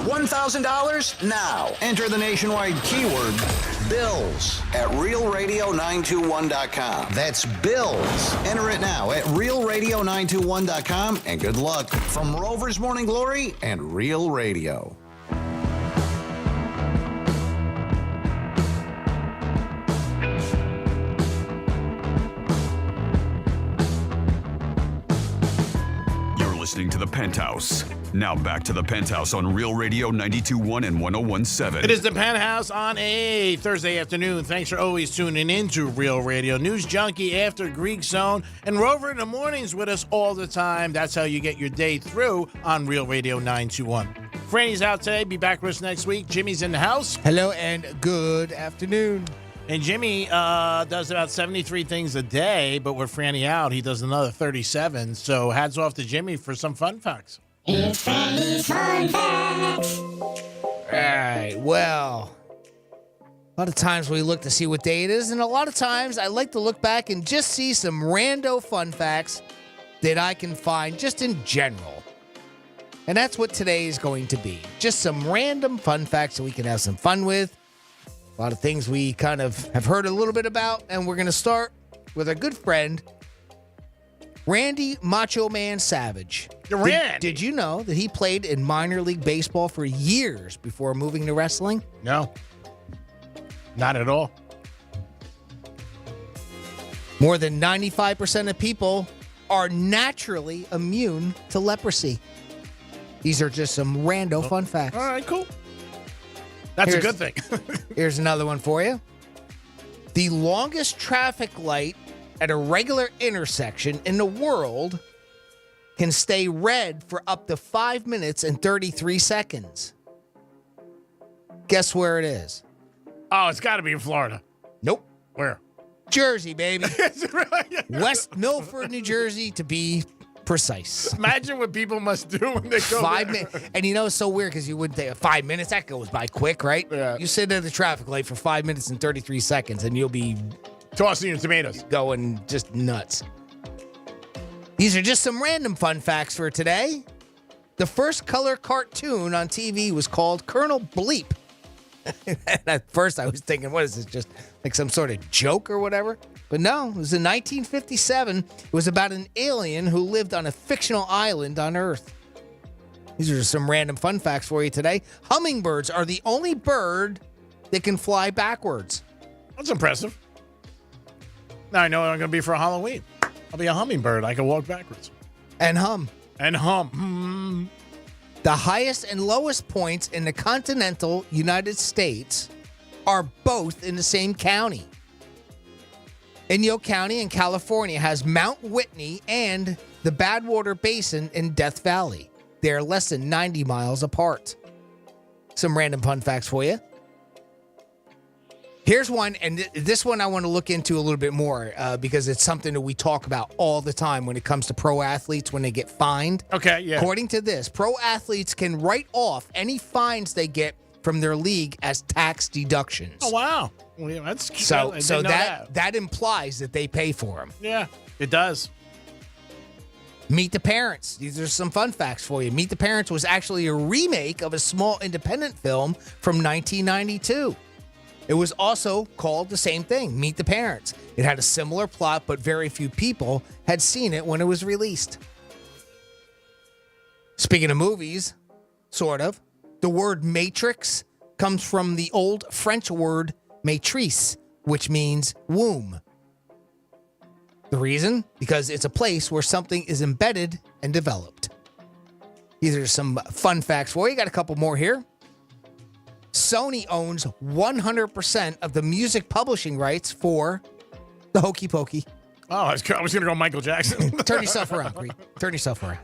$1,000 now. Enter the nationwide keyword BILLS at realradio921.com. That's BILLS. Enter it now at realradio921.com, and good luck from Rover's Morning Glory and Real Radio.
Listening to the Penthouse. Now back to the Penthouse on Real Radio 92.1 and 101.7.
It is the Penthouse on a Thursday afternoon. Thanks for always tuning into Real Radio. News Junkie after Greek Zone, and Rover in the mornings with us all the time. That's how you get your day through on Real Radio 921. Franny's out today. Be back with us next week. Jimmy's in the house.
Hello and good afternoon.
And Jimmy does about 73 things a day, but with Franny out, he does another 37. So hats off to Jimmy for some fun facts.
It's Franny's Fun Facts.
All right, well, a lot of times we look to see what day it is, and a lot of times I like to look back and just see some rando fun facts that I can find just in general. And that's what today is going to be. Just some random fun facts that we can have some fun with. A lot of things we kind of have heard a little bit about, and we're going to start with our good friend, Randy Macho Man Savage. Did you know that he played in minor league baseball for years before moving to wrestling?
No, not at all.
More than 95% of people are naturally immune to leprosy. These are just some rando fun facts.
All right, cool. That's a good thing.
Here's another one for you. The longest traffic light at a regular intersection in the world can stay red for up to 5 minutes and 33 seconds. Guess where it is?
Oh, it's got to be in Florida.
Nope.
Where?
Jersey, baby. West Milford, New Jersey, to be precise.
Imagine what people must do when they go
5
there.
minutes. And you know, it's so weird because you wouldn't think 5 minutes, that goes by quick, right?
Yeah.
You sit at the traffic light for 5 minutes and 33 seconds and you'll be
tossing your tomatoes,
going just nuts. These are just some random fun facts for today. The first color cartoon on TV was called Colonel Bleep. And at first I was thinking, what is this, just like some sort of joke or whatever? But no, it was in 1957. It was about an alien who lived on a fictional island on Earth. These are just some random fun facts for you today. Hummingbirds are the only bird that can fly backwards.
That's impressive. Now I know what I'm going to be for Halloween. I'll be a hummingbird. I can walk backwards.
And hum.
And hum.
The highest and lowest points in the continental United States are both in the same county. Inyo County in California has Mount Whitney and the Badwater Basin in Death Valley. They are less than 90 miles apart. Some random fun facts for you. Here's one, and this one I want to look into a little bit more because it's something that we talk about all the time when it comes to pro athletes when they get fined.
Okay, yeah.
According to this, pro athletes can write off any fines they get from their league as tax deductions.
Oh, wow. Well, yeah, that's
So
I didn't know
that implies that they pay for them.
Yeah, it does.
Meet the Parents. These are some fun facts for you. Meet the Parents was actually a remake of a small independent film from 1992. It was also called the same thing, Meet the Parents. It had a similar plot, but very few people had seen it when it was released. Speaking of movies, sort of, the word matrix comes from the old French word matrice, which means womb. The reason? Because it's a place where something is embedded and developed. These are some fun facts for you. Got a couple more here. Sony owns 100% of the music publishing rights for the Hokey Pokey.
Oh, I was going to go Michael Jackson.
Turn yourself around, Creed. Turn yourself around.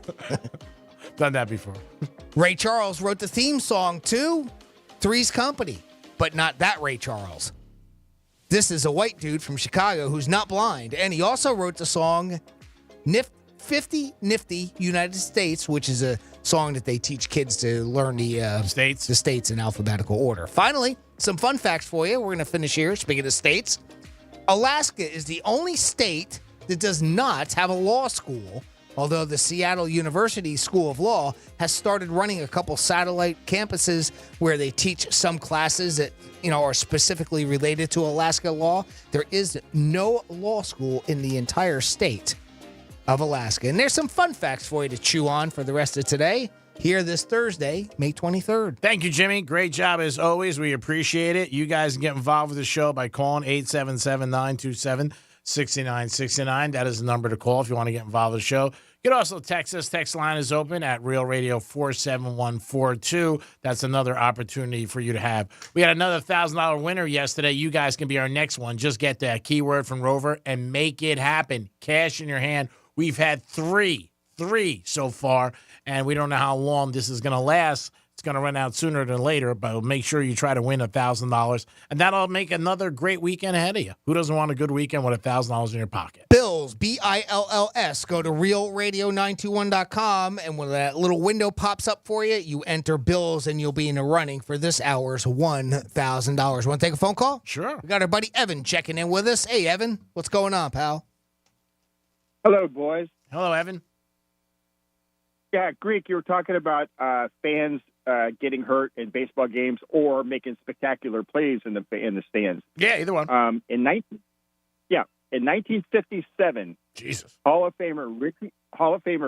Done that before.
Ray Charles wrote the theme song to Three's Company, but not that Ray Charles. This is a white dude from Chicago who's not blind, and he also wrote the song 50 Nifty United States, which is a song that they teach kids to learn the states in alphabetical order. Finally, some fun facts for you. We're going to finish here. Speaking of states, Alaska is the only state that does not have a law school, although the Seattle University School of Law has started running a couple satellite campuses where they teach some classes that, are specifically related to Alaska law. There is no law school in the entire state of Alaska. And there's some fun facts for you to chew on for the rest of today, here this Thursday, May 23rd.
Thank you, Jimmy. Great job as always. We appreciate it. You guys can get involved with the show by calling 877-927-6969. That is the number to call if you want to get involved with the show. You can also text us. Text line is open at Real Radio 47142. That's another opportunity for you to have. We had another $1,000 winner yesterday. You guys can be our next one. Just get that keyword from Rover and make it happen. Cash in your hand. We've had three so far, and we don't know how long this is going to last. It's going to run out sooner than later, but make sure you try to win $1,000, and that'll make another great weekend ahead of you. Who doesn't want a good weekend with $1,000 in your pocket?
Bills, BILLS. Go to realradio921.com, and when that little window pops up for you, you enter Bills, and you'll be in the running for this hour's $1,000. Want to take a phone call?
Sure.
We got our buddy Evan checking in with us. Hey, Evan, what's going on, pal?
Hello, boys.
Hello, Evan.
Yeah, Greek, you were talking about fans getting hurt in baseball games or making spectacular plays in the stands.
Yeah, either one.
In 1957,
Jesus,
Hall of Famer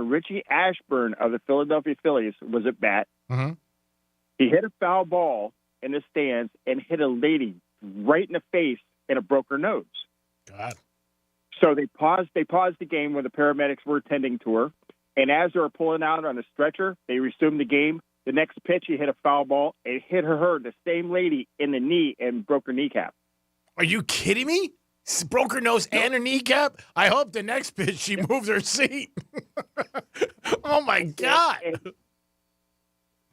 Richie Ashburn of the Philadelphia Phillies was at bat.
Mm-hmm.
He hit a foul ball in the stands and hit a lady right in the face and broke her nose.
God.
So they paused the game when the paramedics were attending to her. And as they were pulling out on the stretcher, they resumed the game. The next pitch, he hit a foul ball. It hit her, the same lady, in the knee and broke her kneecap.
Are you kidding me? Broke her nose and her kneecap? I hope the next pitch she moved her seat. Oh, my God.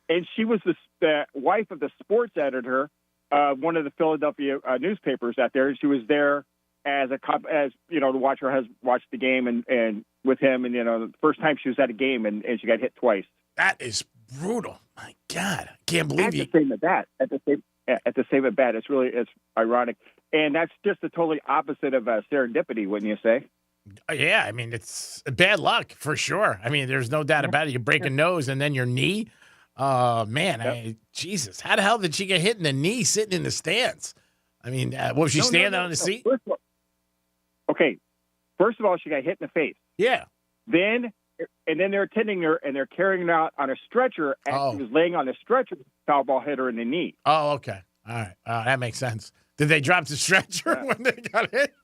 And she was the wife of the sports editor of one of the Philadelphia newspapers out there. And she was there as to watch the game and with him. And, the first time she was at a game and she got hit twice.
That is brutal. My God. I can't believe you.
At the same at bat. It's ironic. And that's just the totally opposite of serendipity, wouldn't you say?
Yeah, I mean, it's bad luck for sure. I mean, there's no doubt about it. You break a nose and then your knee. Man, yep. Jesus. How the hell did she get hit in the knee sitting in the stands? I mean, was she standing on the seat?
First of all, she got hit in the face.
Yeah.
Then they're attending her, and they're carrying her out on a stretcher. As she was laying on a stretcher, foul ball hit her in the knee.
Oh, okay. All right. That makes sense. Did they drop the stretcher when they got hit?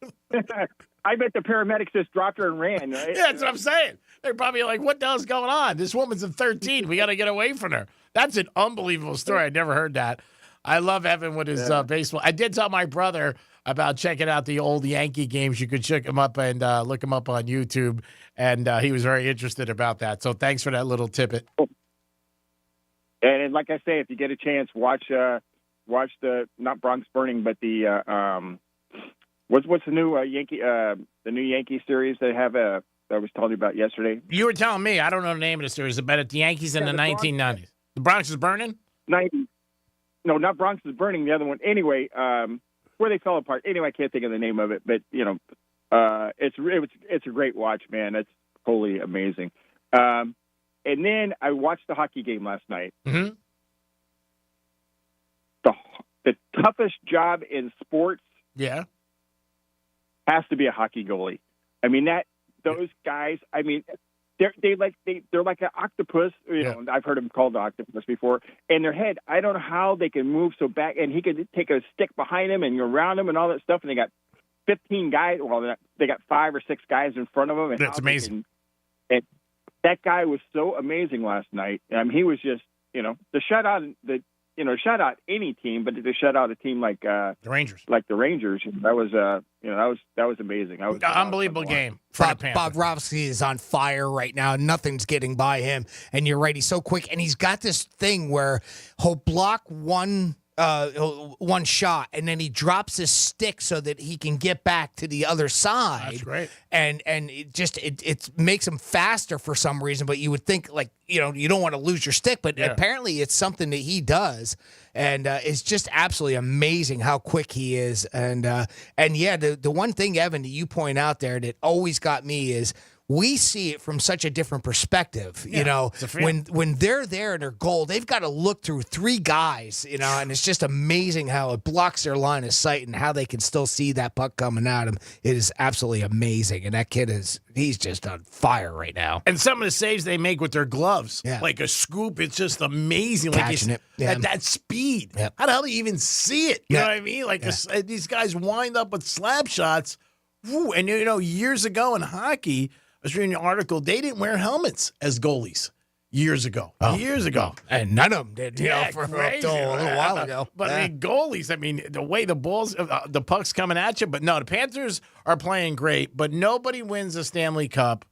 I bet the paramedics just dropped her and ran. Right?
Yeah, that's what I'm saying. They're probably like, what the hell's going on? This woman's in 13. We got to get away from her. That's an unbelievable story. I never heard that. I love Evan with his baseball. I did tell my brother about checking out the old Yankee games. You could check him up and look him up on YouTube, and he was very interested about that. So thanks for that little tidbit.
And like I say, if you get a chance, watch the not Bronx Burning, but the what's the new Yankee series they have that I was telling you about yesterday.
You were telling me. I don't know the name of the series. About it, the Yankees in the 1990s. The Bronx is Burning?
90s. No, not Bronx is Burning. The other one. Anyway, where they fell apart. Anyway, I can't think of the name of it, but it's a great watch, man. It's totally amazing. And then I watched the hockey game last night.
Mm-hmm.
The toughest job in sports, has to be a hockey goalie. I mean those guys. I mean, they're like an octopus. I've heard them called the octopus before. In their head, I don't know how they can move so back. And he could take a stick behind him and around him and all that stuff. And they got 15 guys. Well, they got 5 or 6 guys in front of them. And
that's amazing.
And that guy was so amazing last night. He was just the shutout. Shut out any team, but to shut out a team like the
Rangers,
that was amazing.
Unbelievable game.
Bob Rovsky is on fire right now. Nothing's getting by him, and you're right. He's so quick, and he's got this thing where he'll block one shot, and then he drops his stick so that he can get back to the other side.
That's great.
And it makes him faster for some reason, but you would think you don't want to lose your stick, but apparently it's something that he does, and it's just absolutely amazing how quick he is. And the one thing, Evan, that you point out there that always got me is we see it from such a different perspective. When they're there in their goal, they've got to look through 3 guys, and it's just amazing how it blocks their line of sight and how they can still see that puck coming at them. It is absolutely amazing. And that kid he's just on fire right now.
And some of the saves they make with their gloves, like a scoop, it's just amazing.
Catching it.
At that speed.
Yep.
How the hell do you even see it? You know what I mean? These guys wind up with slap shots. Woo, and, years ago in hockey, I was reading an article, they didn't wear helmets as goalies years ago.
And none of them did, for a little while ago.
But I mean, goalies, the way the puck's coming at you. But no, the Panthers are playing great, but nobody wins a Stanley Cup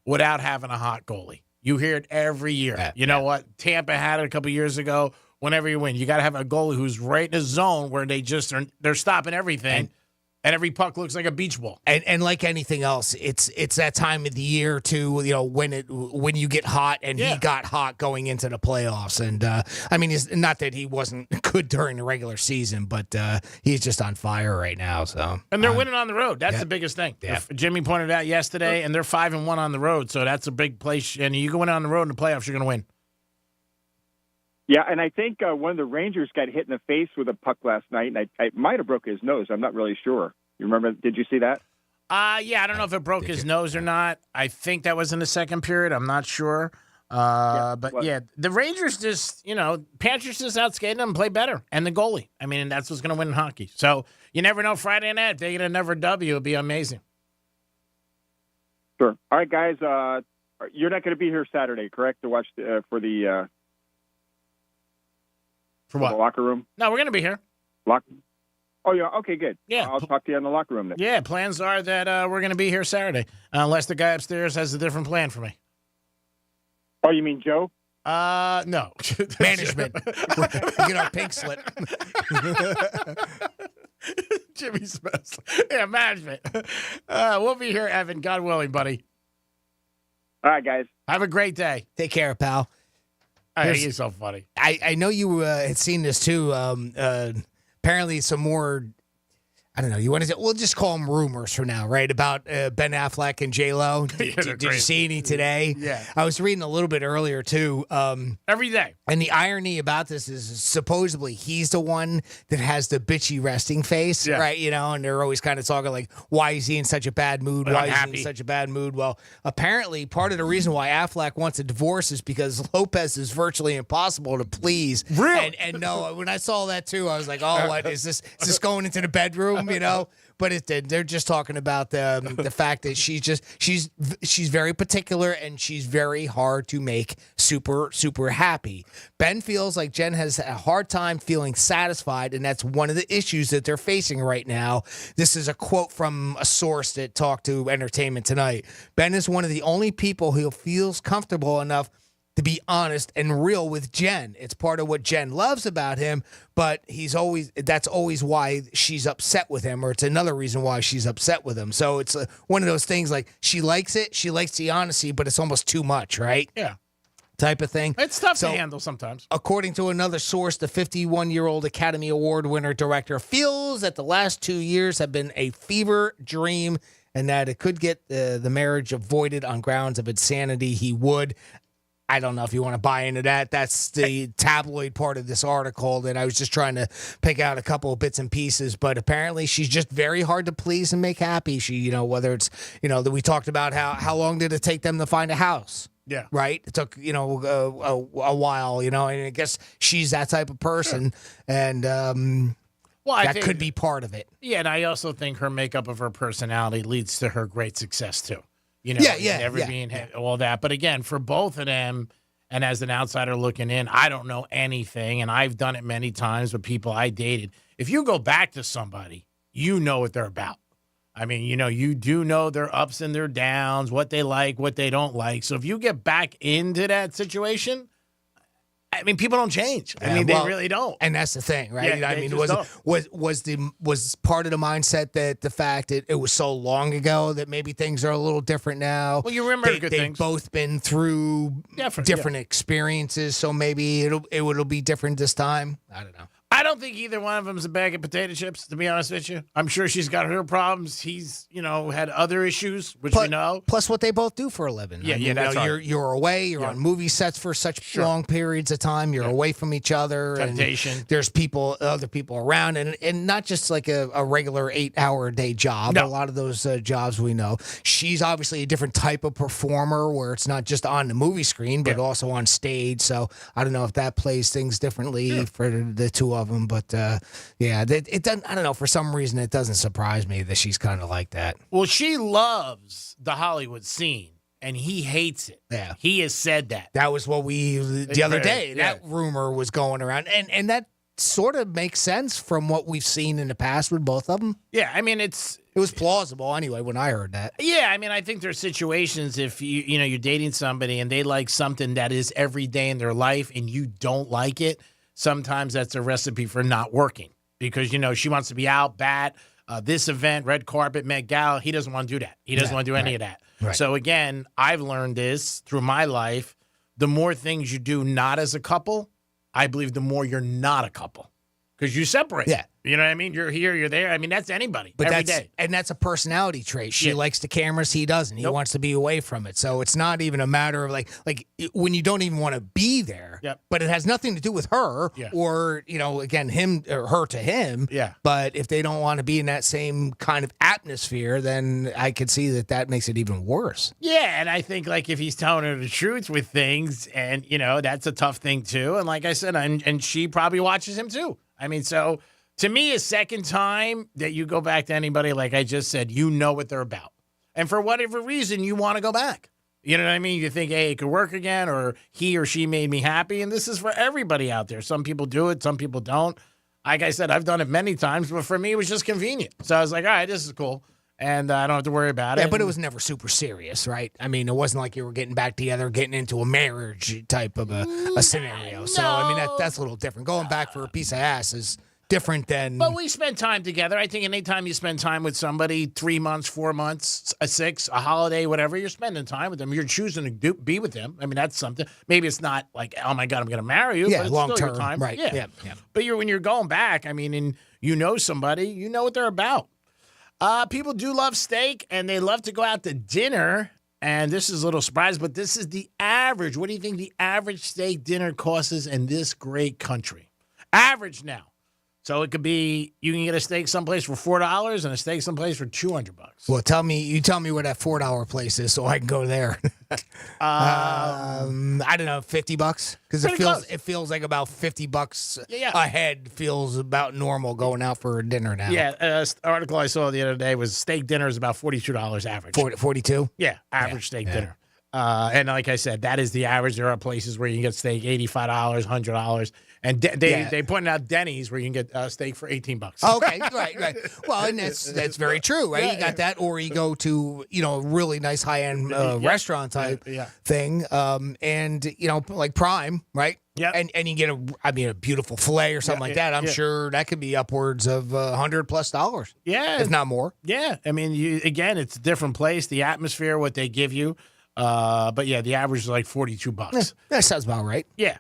without having a hot goalie. You hear it every year. You know what? Tampa had it a couple years ago. Whenever you win, you got to have a goalie who's right in a zone where they're stopping everything. And every puck looks like a beach ball.
And like anything else, it's that time of the year too, when you get hot, and he got hot going into the playoffs. And it's not that he wasn't good during the regular season, but he's just on fire right now. So
and they're winning on the road. That's the biggest thing.
Yeah.
Jimmy pointed out yesterday, and they're 5-1 on the road. So that's a big place. And you go in on the road in the playoffs, you're going to win.
Yeah, and I think one of the Rangers got hit in the face with a puck last night, and I might have broke his nose. I'm not really sure. You remember? Did you see that?
I don't know if it broke his nose or not. I think that was in the second period. I'm not sure. The Rangers just, Panthers just outskated them and play better. And the goalie. That's what's going to win in hockey. So you never know Friday night. If they get another W, it'll be amazing.
Sure. All right, guys. You're not going to be here Saturday, correct? To watch for the
what?
The locker room.
No, we're going to be here.
Oh yeah. Okay. Good.
Yeah.
I'll talk to you in the locker room then.
Yeah. Plans are that we're going to be here Saturday, unless the guy upstairs has a different plan for me.
Oh, you mean Joe?
No.
Management. Get our pink slip.
Jimmy Smith. Yeah, management. We'll be here, Evan. God willing, buddy.
All right, guys.
Have a great day.
Take care, pal.
You're so funny.
I know you had seen this too. Apparently, some more. I don't know. You want to? We'll just call them rumors for now, right? About Ben Affleck and J-Lo. Did you see any today?
Yeah.
I was reading a little bit earlier too.
Every day.
And the irony about this is supposedly he's the one that has the bitchy resting face, right? You know, and they're always kind of talking like, why is he in such a bad mood? Why is he in such a bad mood? Well, apparently part of the reason why Affleck wants a divorce is because Lopez is virtually impossible to please.
Really?
And no, when I saw that too, I was like, oh, what is this? Is this going into the bedroom? You know, but they're just talking about the fact that she's very particular and she's very hard to make super happy. Ben feels like Jen has a hard time feeling satisfied, and that's one of the issues that they're facing right now. This is a quote from a source that talked to Entertainment Tonight. Ben is one of the only people who feels comfortable enough to be honest and real with Jen. It's part of what Jen loves about him, but that's always why she's upset with him, or it's another reason why she's upset with him. So it's one of those things like she likes it, she likes the honesty, but it's almost too much, right?
Yeah.
Type of thing.
It's tough to handle sometimes.
According to another source, the 51-year-old Academy Award winner director feels that the last 2 years have been a fever dream and that it could get the marriage avoided on grounds of insanity. He would. I don't know if you want to buy into that. That's the tabloid part of this article that I was just trying to pick out a couple of bits and pieces. But apparently she's just very hard to please and make happy. She, whether it's, that we talked about how long did it take them to find a house?
Yeah.
Right? It took, a while, and I guess she's that type of person. And that could be part of it.
Yeah, and I also think her makeup of her personality leads to her great success, too. Being all that. But again, for both of them, and as an outsider looking in, I don't know anything, and I've done it many times with people I dated. If you go back to somebody, you know what they're about. I mean, you do know their ups and their downs, what they like, what they don't like. So if you get back into that situation, I mean, people don't change. I mean, they really don't.
And that's the thing, right?
Yeah,
I mean, was part of the mindset that the fact that it was so long ago that maybe things are a little different now?
Well, you remember good
they've
things.
Both been through different experiences, so maybe it'll be different this time. I don't know.
I don't think either one of them is a bag of potato chips, to be honest with you. I'm sure she's got her problems. He's, had other issues, which we know.
Plus what they both do for a living.
Yeah, that's right.
You're away. You're on movie sets for such long periods of time. You're away from each other.
Temptation.
And there's other people around, and not just like a regular 8-hour a day job.
No.
A lot of those jobs we know. She's obviously a different type of performer where it's not just on the movie screen, but also on stage. So I don't know if that plays things differently for the two of them, but it doesn't. I don't know. For some reason, it doesn't surprise me that she's kind of like that.
Well, she loves the Hollywood scene, and he hates it.
Yeah,
he has said that.
That was what the other day. That rumor was going around, and that sort of makes sense from what we've seen in the past with both of them.
Yeah, I mean it
was plausible anyway when I heard that.
Yeah, I mean I think there's situations if you're dating somebody and they like something that is every day in their life and you don't like it. Sometimes that's a recipe for not working because, she wants to be out, this event, red carpet, Met Gala. He doesn't want to do that. He doesn't want to do any of that.
Right.
So, again, I've learned this through my life. The more things you do not as a couple, I believe the more you're not a couple because you separate.
Yeah.
You know what I mean? You're here, you're there. I mean, that's anybody every day.
And that's a personality trait. She likes the cameras. He doesn't. He wants to be away from it. So it's not even a matter of like when you don't even want to be there, but it has nothing to do with her or, again, him or her to him.
Yeah.
But if they don't want to be in that same kind of atmosphere, then I could see that makes it even worse.
Yeah. And I think if he's telling her the truth with things and, that's a tough thing too. And like I said, and she probably watches him too. I mean, so to me, a second time that you go back to anybody, like I just said, you know what they're about. And for whatever reason, you want to go back. You know what I mean? You think, hey, it could work again, or he or she made me happy. And this is for everybody out there. Some people do it, some people don't. Like I said, I've done it many times, but for me, it was just convenient. So I was like, all right, this is cool. And I don't have to worry about it.
Yeah, but it was never super serious, right? I mean, it wasn't like you were getting back together, getting into a marriage type of a scenario. So, I mean, that's a little different. Going back for a piece of ass is different than...
But we spent time together. I think anytime you spend time with somebody, 3 months, 4 months, a 6, a holiday, whatever, you're spending time with them. You're choosing to be with them. I mean, that's something. Maybe it's not like, oh, my God, I'm going to marry you.
Yeah,
but it's
long
still
term.
your time.
Right. Yeah.
But when you're going back, I mean, and you know somebody, you know what they're about. People do love steak, and they love to go out to dinner. And this is a little surprise, but this is the average. What do you think the average steak dinner costs in this great country? Average now. So it could be you can get a steak someplace for $4 and a steak someplace for $200.
Well, tell me where that $4 place is so I can go there. I don't know, $50 because it feels like about $50 a head feels about normal going out for a dinner now.
Yeah, an article I saw the other day was steak dinner is about $42 average.
42?
Yeah, average steak dinner. And like I said, that is the average. There are places where you can get steak $85, $100. And they pointed out Denny's where you can get steak for $18.
Okay, right. Well, and that's very true, right? You got that, or you go to a really nice high end restaurant type thing, and like Prime, right?
Yeah,
and you get a beautiful fillet or something like that. I'm sure that could be upwards of $100+.
Yeah,
if not more.
Yeah, I mean, it's a different place, the atmosphere, what they give you. But yeah, the average is like $42.
That sounds about right.
Yeah.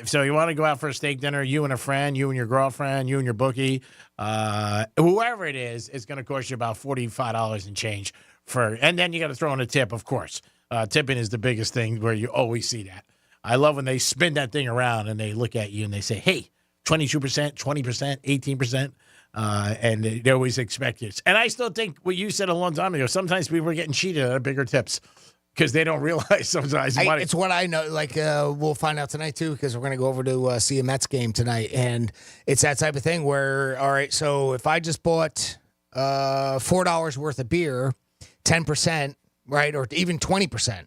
So you want to go out for a steak dinner, you and a friend, you and your girlfriend, you and your bookie, whoever it is, it's going to cost you about $45 and change and then you got to throw in a tip, of course. Tipping is the biggest thing where you always see that. I love when they spin that thing around and they look at you and they say, hey, 22%, 20%, 18%. And they always expect it. And I still think what you said a long time ago, sometimes people are getting cheated out of bigger tips. Because they don't realize sometimes.
It's what I know. Like, we'll find out tonight, too, because we're going to go over to see a Mets game tonight. And it's that type of thing where, all right, so if I just bought $4 worth of beer, 10%, right, or even 20%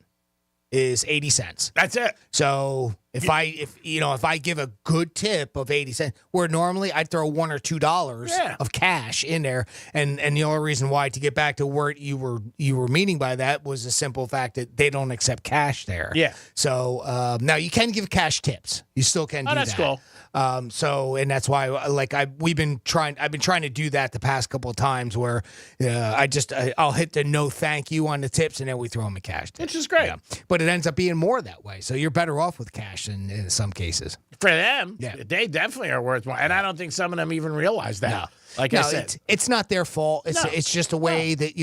is 80 cents.
That's it.
So if I give a good tip of 80 cents, where normally I'd throw $1 or $2 of cash in there, and the only reason why, to get back to where you were meaning by that, was the simple fact that they don't accept cash there.
Yeah.
So now you can give cash tips. You still can do that.
That's cool.
And that's why, I've been trying to do that the past couple of times where I'll hit the no thank you on the tips, and then we throw them a cash tip.
Which is great.
Yeah. But it ends up being more that way. So you're better off with cash in some cases.
For them, they definitely are worth more. And I don't think some of them even realize that.
No.
Like I said,
it's not their fault. It's just a way that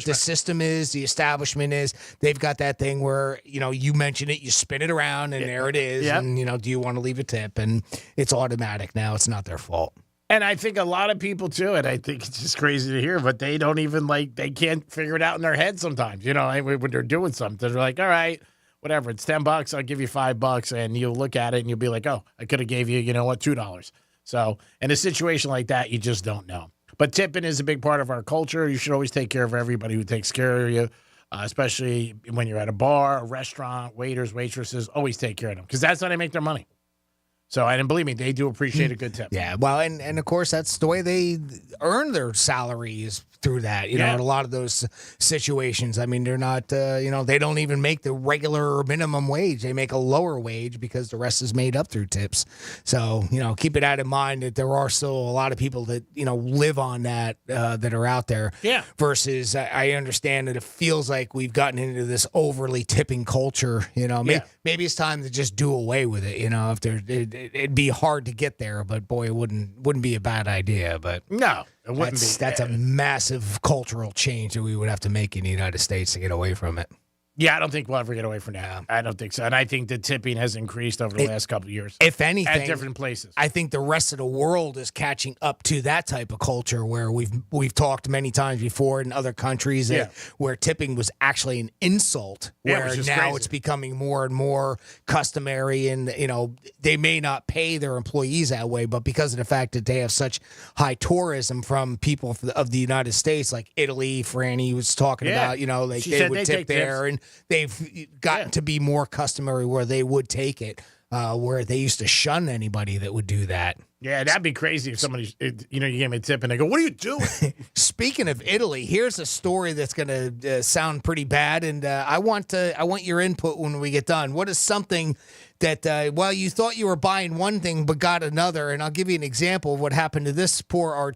the system is, the establishment is. They've got that thing where you mention it, you spin it around, and there it is. Yep. And do you want to leave a tip? And it's automatic now. It's not their fault.
And I think a lot of people too, and I think it's just crazy to hear, but they don't even they can't figure it out in their head sometimes. When they're doing something, they're like, all right, whatever, it's $10, I'll give you $5, and you'll look at it and you'll be like, oh, I could have gave you, $2. So in a situation like that, you just don't know. But tipping is a big part of our culture. You should always take care of everybody who takes care of you, especially when you're at a bar, a restaurant, waiters, waitresses. Always take care of them because that's how they make their money. So, and believe me, they do appreciate a good tip.
Yeah, well, and of course, that's the way they earn their salary is through that. In a lot of those situations. I mean, they're not, they don't even make the regular minimum wage. They make a lower wage because the rest is made up through tips. So, keep it out in mind that there are still a lot of people that, live on that, that are out there.
Yeah.
Versus, I understand that it feels like we've gotten into this overly tipping culture. Maybe it's time to just do away with it. If it'd be hard to get there, but boy, it wouldn't be a bad idea. But
no, it wouldn't be.
That's a massive cultural change that we would have to make in the United States to get away from it.
Yeah, I don't think we'll ever get away from that. I don't think so. And I think the tipping has increased over the last couple of years.
If anything,
at different places.
I think the rest of the world is catching up to that type of culture where we've talked many times before in other countries where tipping was actually an insult, where now
crazy.
It's becoming more and more customary, and they may not pay their employees that way, but because of the fact that they have such high tourism from people of the United States, like Italy, Franny was talking about, they would tip there, and they've gotten to be more customary where they would take it, where they used to shun anybody that would do that.
Yeah, that'd be crazy if somebody, you gave me a tip and they go, "What are you doing?"
Speaking of Italy, here's a story that's going to sound pretty bad, and I want your input when we get done. What is something that, you thought you were buying one thing but got another? And I'll give you an example of what happened to this poor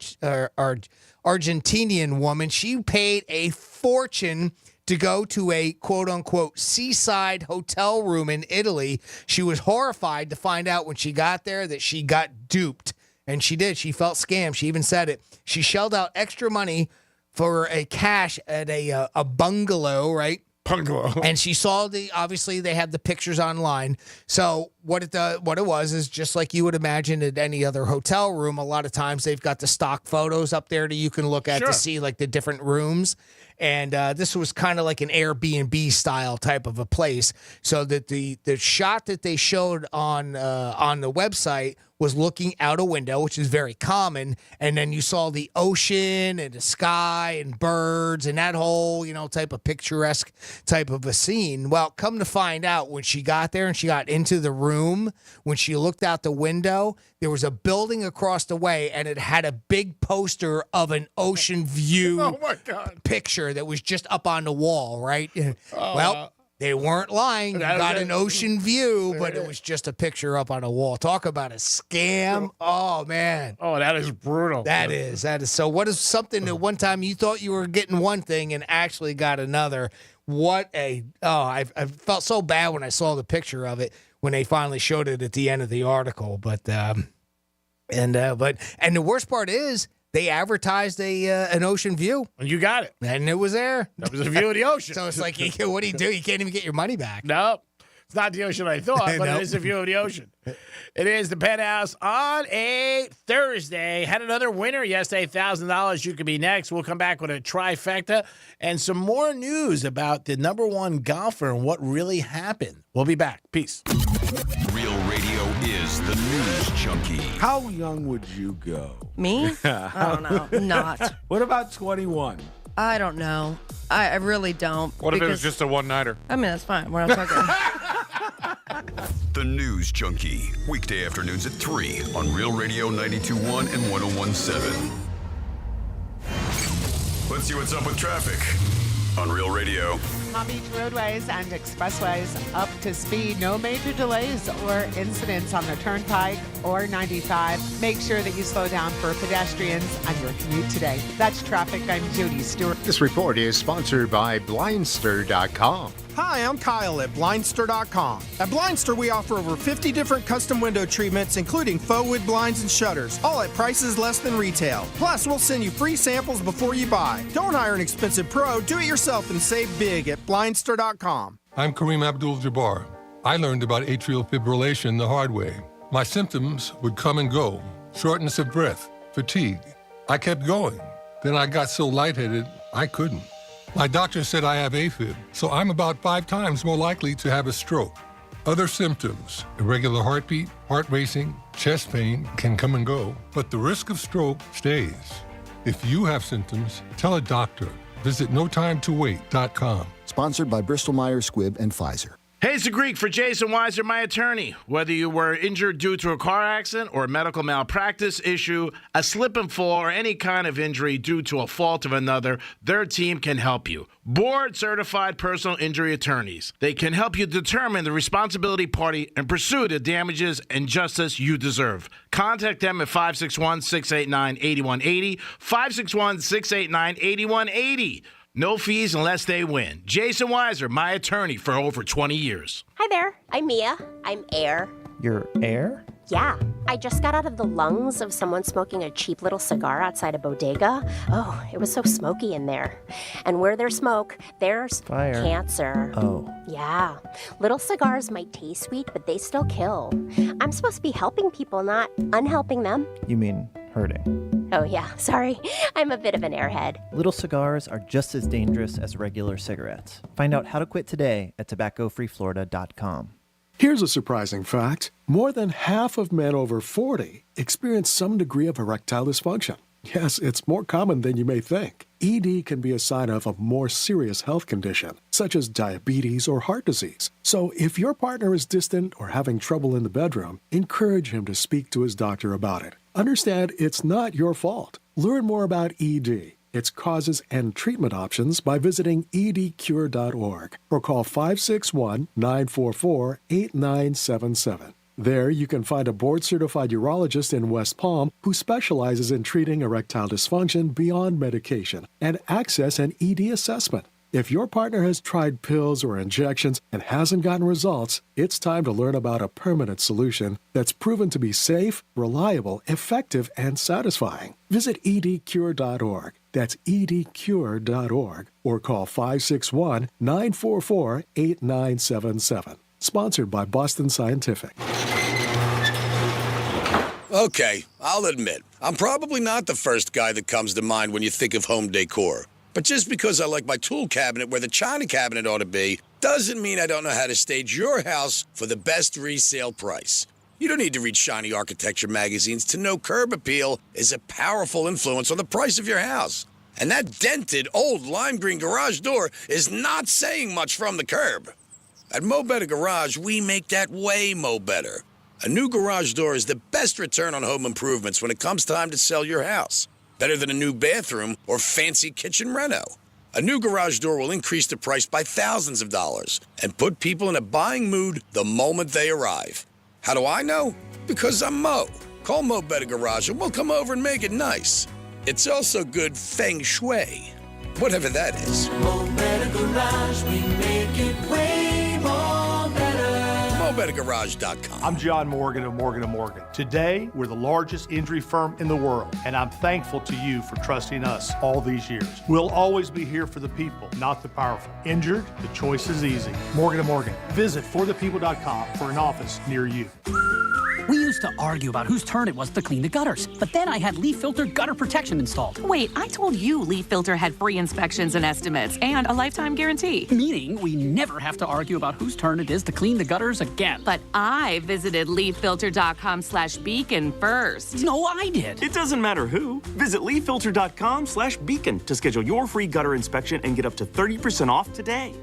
Argentinian woman. She paid a fortune to go to a quote-unquote seaside hotel room in Italy. She was horrified to find out when she got there that she got duped. And she did. She felt scammed. She even said it. She shelled out extra money for a cash at a bungalow, right?
Bungalow.
And she saw obviously they have the pictures online. So what it was is just like you would imagine at any other hotel room. A lot of times they've got the stock photos up there that you can look at to see like the different rooms. And this was kind of like an Airbnb style type of a place. So that the shot that they showed on the website was looking out a window, which is very common. And then you saw the ocean and the sky and birds and that whole, type of picturesque type of a scene. Well, come to find out, when she got there and she got into the room, when she looked out the window, there was a building across the way and it had a big poster of an ocean view picture that was just up on the wall, right? Well, they weren't lying. You got an ocean view, but it was just a picture up on a wall. Talk about a scam. Oh, man.
Oh, that is brutal.
That is. So what is something that one time you thought you were getting one thing and actually got another? I felt so bad when I saw the picture of it when they finally showed it at the end of the article. But the worst part is, they advertised an ocean view.
And you got it.
And it was there.
That was a view of the ocean.
So it's like, what do you do? You can't even get your money back.
No, it's not the ocean I thought, but it is a view of the ocean. It is the Penthouse on a Thursday. Had another winner yesterday, $1,000. You could be next. We'll come back with a trifecta and some more news about the number one golfer and what really happened. We'll be back. Peace.
Real Radio is the news junkie.
How young would you go?
Me? I don't know. Not.
What about 21?
I don't know. I really don't.
What if it was just a one-nighter?
I mean, that's fine. We're not talking.
The News Junkie. Weekday afternoons at 3 on Real Radio 92.1 and 101.7. Let's see what's up with traffic on Real Radio.
Palm Beach roadways and expressways up to speed. No major delays or incidents on the Turnpike or 95. Make sure that you slow down for pedestrians on your commute today. That's traffic. I'm Judy Stewart.
This report is sponsored by Blindster.com.
Hi, I'm Kyle at Blindster.com. At Blindster, we offer over 50 different custom window treatments, including faux wood blinds and shutters, all at prices less than retail. Plus, we'll send you free samples before you buy. Don't hire an expensive pro. Do it yourself and save big at Blindster.com.
I'm Kareem Abdul-Jabbar. I learned about atrial fibrillation the hard way. My symptoms would come and go. Shortness of breath, fatigue. I kept going. Then I got so lightheaded, I couldn't. My doctor said I have AFib, so I'm about 5 times more likely to have a stroke. Other symptoms, irregular heartbeat, heart racing, chest pain can come and go, but the risk of stroke stays. If you have symptoms, tell a doctor. Visit NoTimeToWait.com.
Sponsored by Bristol-Myers Squibb and Pfizer.
Hey, it's the Greek for Jason Weiser, my attorney. Whether you were injured due to a car accident or a medical malpractice issue, a slip and fall, or any kind of injury due to a fault of another, their team can help you. Board-certified personal injury attorneys. They can help you determine the responsibility party and pursue the damages and justice you deserve. Contact them at 561-689-8180, 561-689-8180. No fees unless they win. Jason Weiser, my attorney for over 20 years.
Hi there. I'm Mia. I'm Air.
You're Air?
Yeah, I just got out of the lungs of someone smoking a cheap little cigar outside a bodega. Oh, it was so smoky in there. And where there's smoke, there's
fire.
Cancer.
Oh.
Yeah. Little cigars might taste sweet, but they still kill. I'm supposed to be helping people, not unhelping them.
You mean hurting?
Oh, yeah, sorry. I'm a bit of an airhead.
Little cigars are just as dangerous as regular cigarettes. Find out how to quit today at tobaccofreeflorida.com.
Here's a surprising fact. More than half of men over 40 experience some degree of erectile dysfunction. Yes, it's more common than you may think. ED can be a sign of a more serious health condition, such as diabetes or heart disease. So if your partner is distant or having trouble in the bedroom, encourage him to speak to his doctor about it. Understand it's not your fault. Learn more about ED, its causes and treatment options by visiting edcure.org or call 561-944-8977. There, you can find a board-certified urologist in West Palm who specializes in treating erectile dysfunction beyond medication and access an ED assessment. If your partner has tried pills or injections and hasn't gotten results, it's time to learn about a permanent solution that's proven to be safe, reliable, effective, and satisfying. Visit edcure.org. That's edcure.org or call 561-944-8977. Sponsored by Boston Scientific.
Okay, I'll admit, I'm probably not the first guy that comes to mind when you think of home decor. But just because I like my tool cabinet where the china cabinet ought to be, doesn't mean I don't know how to stage your house for the best resale price. You don't need to read shiny architecture magazines to know curb appeal is a powerful influence on the price of your house. And that dented old lime green garage door is not saying much from the curb. At Mo Better Garage, we make that way mo better. A new garage door is the best return on home improvements when it comes time to sell your house. Better than a new bathroom or fancy kitchen reno. A new garage door will increase the price by thousands of dollars and put people in a buying mood the moment they arrive. How do I know? Because I'm Mo. Call Mo Better Garage and we'll come over and make it nice. It's also good feng shui, whatever that is.
Mo Better Garage, we make it way more better.
MoBetterGarage.com.
I'm John Morgan of Morgan & Morgan. Today, we're the largest injury firm in the world, and I'm thankful to you for trusting us all these years. We'll always be here for the people, not the powerful. Injured? The choice is easy. Morgan & Morgan. Visit forthepeople.com for an office near you.
We used to argue about whose turn it was to clean the gutters, but then I had Leaf Filter gutter protection installed.
Wait, I told you Leaf Filter had free inspections and estimates and a lifetime guarantee.
Meaning we never have to argue about whose turn it is to clean the gutters again.
But I visited leaffilter.com/beacon first.
No, I did.
It doesn't matter who. Visit leaffilter.com/beacon to schedule your free gutter inspection and get up to 30% off today.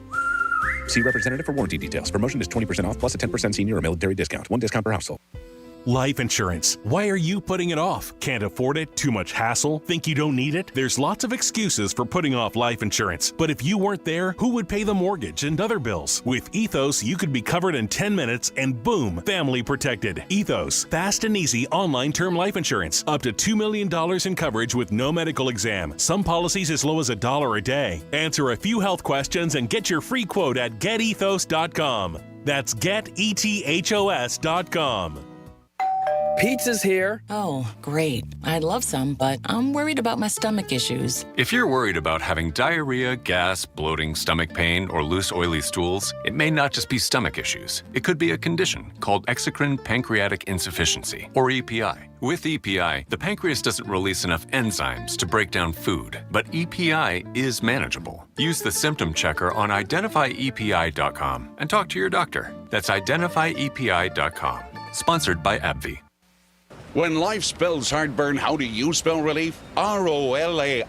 See representative for warranty details. Promotion is 20% off plus a 10% senior or military discount. One discount per household.
Life insurance. Why are you putting it off? Can't afford it? Too much hassle? Think you don't need it? There's lots of excuses for putting off life insurance. But if you weren't there, who would pay the mortgage and other bills? With Ethos, you could be covered in 10 minutes and boom, family protected. Ethos, fast and easy online term life insurance. Up to $2 million in coverage with no medical exam. Some policies as low as $1 a day. Answer a few health questions and get your free quote at getethos.com. That's getethos.com.
Pizza's here.
Oh, great. I'd love some, but I'm worried about my stomach issues.
If you're worried about having diarrhea, gas, bloating, stomach pain, or loose, oily stools, it may not just be stomach issues. It could be a condition called exocrine pancreatic insufficiency, or EPI. With EPI, the pancreas doesn't release enough enzymes to break down food, but EPI is manageable. Use the symptom checker on identifyepi.com and talk to your doctor. That's identifyepi.com. Sponsored by AbbVie.
When life spells heartburn, how do you spell relief? ROLAIDS.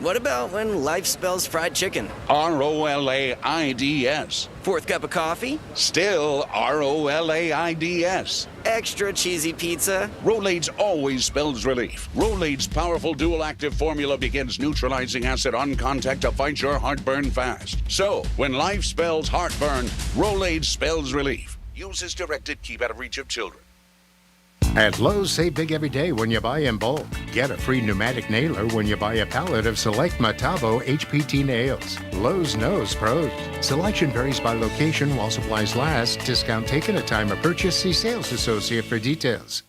What about when life spells fried chicken?
ROLAIDS.
Fourth cup of coffee?
Still ROLAIDS.
Extra cheesy pizza?
Rolaids always spells relief. Rolaids' powerful dual-active formula begins neutralizing acid on contact to fight your heartburn fast. So, when life spells heartburn, Rolaids spells relief. Use as directed. Keep out of reach of children.
At Lowe's, save big every day when you buy in bulk. Get a free pneumatic nailer when you buy a pallet of select Metabo HPT nails. Lowe's knows pros. Selection varies by location while supplies last. Discount taken at time of purchase. See sales associate for details.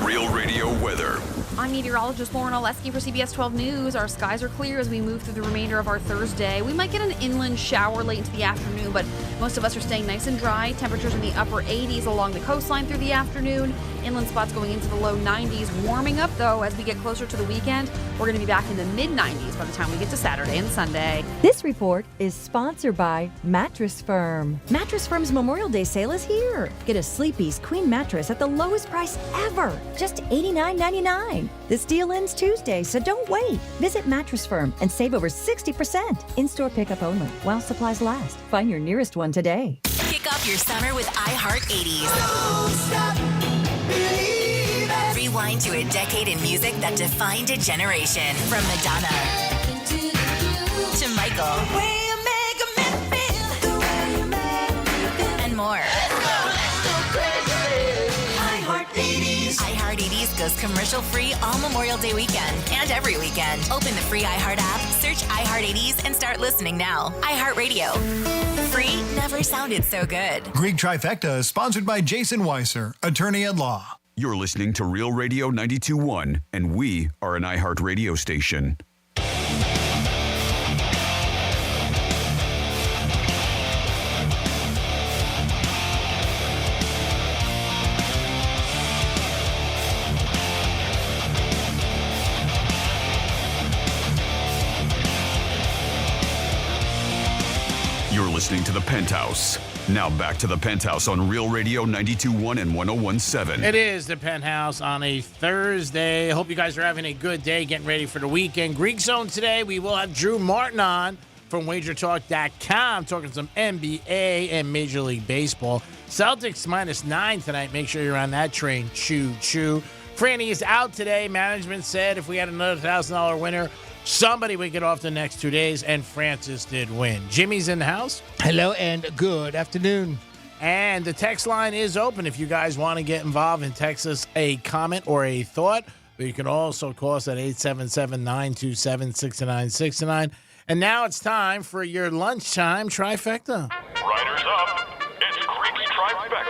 Real Radio weather.
I'm meteorologist Lauren Oleski for CBS 12 News. Our skies are clear as we move through the remainder of our Thursday. We might get an inland shower late into the afternoon, but most of us are staying nice and dry. Temperatures in the upper 80s along the coastline through the afternoon. Inland spots going into the low 90s. Warming up, though, as we get closer to the weekend. We're going to be back in the mid-90s by the time we get to Saturday and Sunday.
This report is sponsored by Mattress Firm. Mattress Firm's Memorial Day sale is here. Get a Sleepy's Queen mattress at the lowest price ever, just $89.99. This deal ends Tuesday, so don't wait. Visit Mattress Firm and save over 60%. In-store pickup only while supplies last. Find your nearest one today.
Kick off your summer with iHeart 80s. Rewind to a decade in music that defined a generation. From Madonna to Michael and more. iHeart 80s goes commercial-free all Memorial Day weekend and every weekend. Open the free iHeart app, search iHeart 80s, and start listening now. iHeart Radio. Free never sounded so good.
Greek Trifecta is sponsored by Jason Weiser, attorney at law.
You're listening to Real Radio 92.1, and we are an iHeart radio station. You're listening to The Penthouse. Now back to The Penthouse on Real Radio 92.1 and 101.7.
It is The Penthouse on a Thursday. Hope you guys are having a good day, getting ready for the weekend. Greek Zone today, we will have Drew Martin on from WagerTalk.com talking some NBA and Major League Baseball. Celtics -9 tonight. Make sure you're on that train. Choo-choo. Franny is out today. Management said if we had another $1,000 winner, somebody would get off the next 2 days, and Francis did win. Jimmy's in the house.
Hello and good afternoon.
And the text line is open if you guys want to get involved and text us a comment or a thought. But you can also call us at 877-927-6969. And now it's time for your lunchtime trifecta.
Riders up. It's Greek's Trifecta.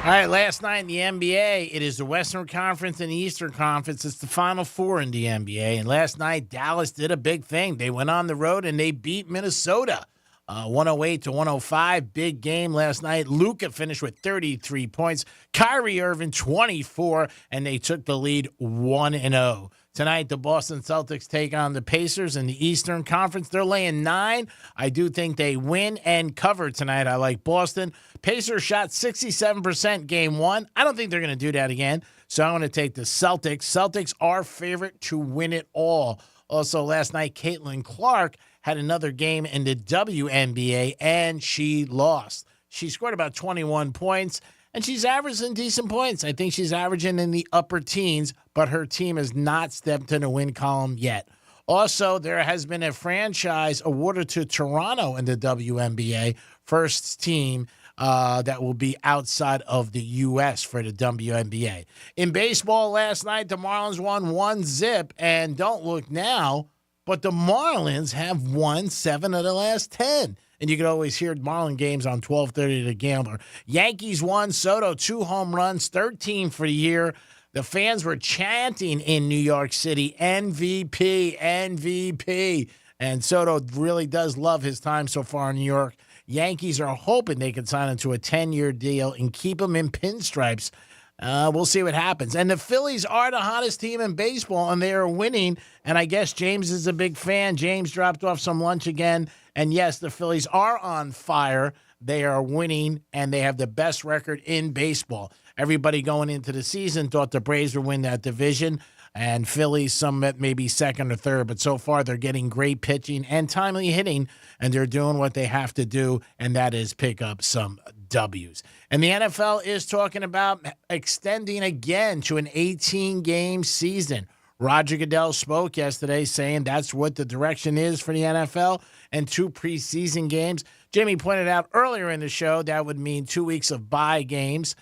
All right, last night in the NBA, it is the Western Conference and the Eastern Conference. It's the Final Four in the NBA. And last night, Dallas did a big thing. They went on the road and they beat Minnesota 108-105. Big game last night. Luka finished with 33 points. Kyrie Irving, 24, and they took the lead 1-0. Tonight, the Boston Celtics take on the Pacers in the Eastern Conference. They're laying 9. I do think they win and cover tonight. I like Boston. Pacers shot 67% game 1. I don't think they're going to do that again, so I'm going to take the Celtics. Celtics are favorite to win it all. Also, last night, Caitlin Clark had another game in the WNBA, and she lost. She scored about 21 points. And she's averaging decent points. I think she's averaging in the upper teens, but her team has not stepped in the win column yet. Also, there has been a franchise awarded to Toronto in the WNBA, first team that will be outside of the U.S. for the WNBA. In baseball last night, the Marlins won 1-0, and don't look now, but the Marlins have won 7 of the last 10. And you can always hear Marlin games on 1230 The Gambler. Yankees won. Soto, 2 home runs, 13 for the year. The fans were chanting in New York City, MVP, MVP. And Soto really does love his time so far in New York. Yankees are hoping they can sign him to a 10-year deal and keep him in pinstripes. We'll see what happens. And the Phillies are the hottest team in baseball, and they are winning. And I guess James is a big fan. James dropped off some lunch again. And yes, the Phillies are on fire. They are winning, and they have the best record in baseball. Everybody going into the season thought the Braves would win that division, and Phillies, some maybe second or third. But so far, they're getting great pitching and timely hitting, and they're doing what they have to do, and that is pick up some W's. And the NFL is talking about extending again to an 18-game season. Roger Goodell spoke yesterday saying that's what the direction is for the NFL, and 2 preseason games. Jimmy pointed out earlier in the show that would mean 2 weeks of bye games,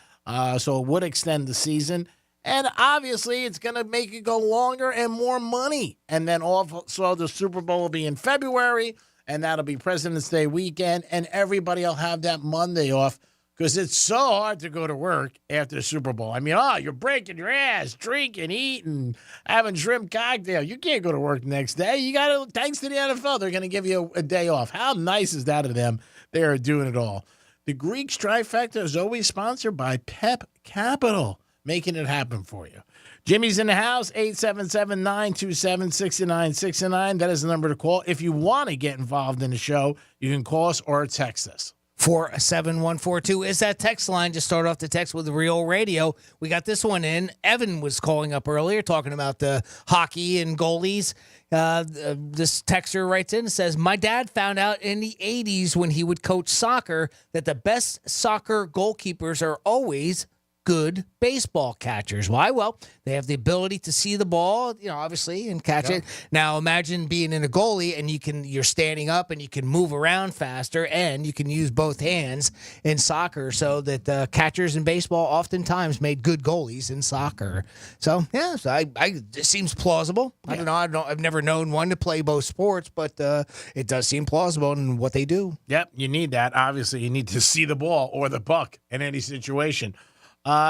so it would extend the season. And obviously, it's going to make it go longer and more money. And then also the Super Bowl will be in February, and that'll be President's Day weekend, and everybody will have that Monday off because it's so hard to go to work after the Super Bowl. I mean, you're breaking your ass, drinking, eating, having shrimp cocktail. You can't go to work the next day. You got to, thanks to the NFL, they're going to give you a day off. How nice is that of them? They are doing it all. The Greeks Trifecta is always sponsored by Pep Capital, making it happen for you. Jimmy's in the house, 877-927-6969. That is the number to call. If you want to get involved in the show, you can call us or text us.
47142 is that text line. Just start off the text with Real Radio. We got this one in. Evan was calling up earlier talking about the hockey and goalies. This texter writes in and says, my dad found out in the 80s when he would coach soccer that the best soccer goalkeepers are always good baseball catchers. Why? Well, they have the ability to see the ball, obviously, and catch it. Now, imagine being in a goalie and you're standing up and you can move around faster and you can use both hands in soccer, so that catchers in baseball oftentimes made good goalies in soccer. So, yeah, it seems plausible. Yeah. I don't know. I've never known one to play both sports, but it does seem plausible in what they do.
Yep, you need that. Obviously, you need to see the ball or the puck in any situation.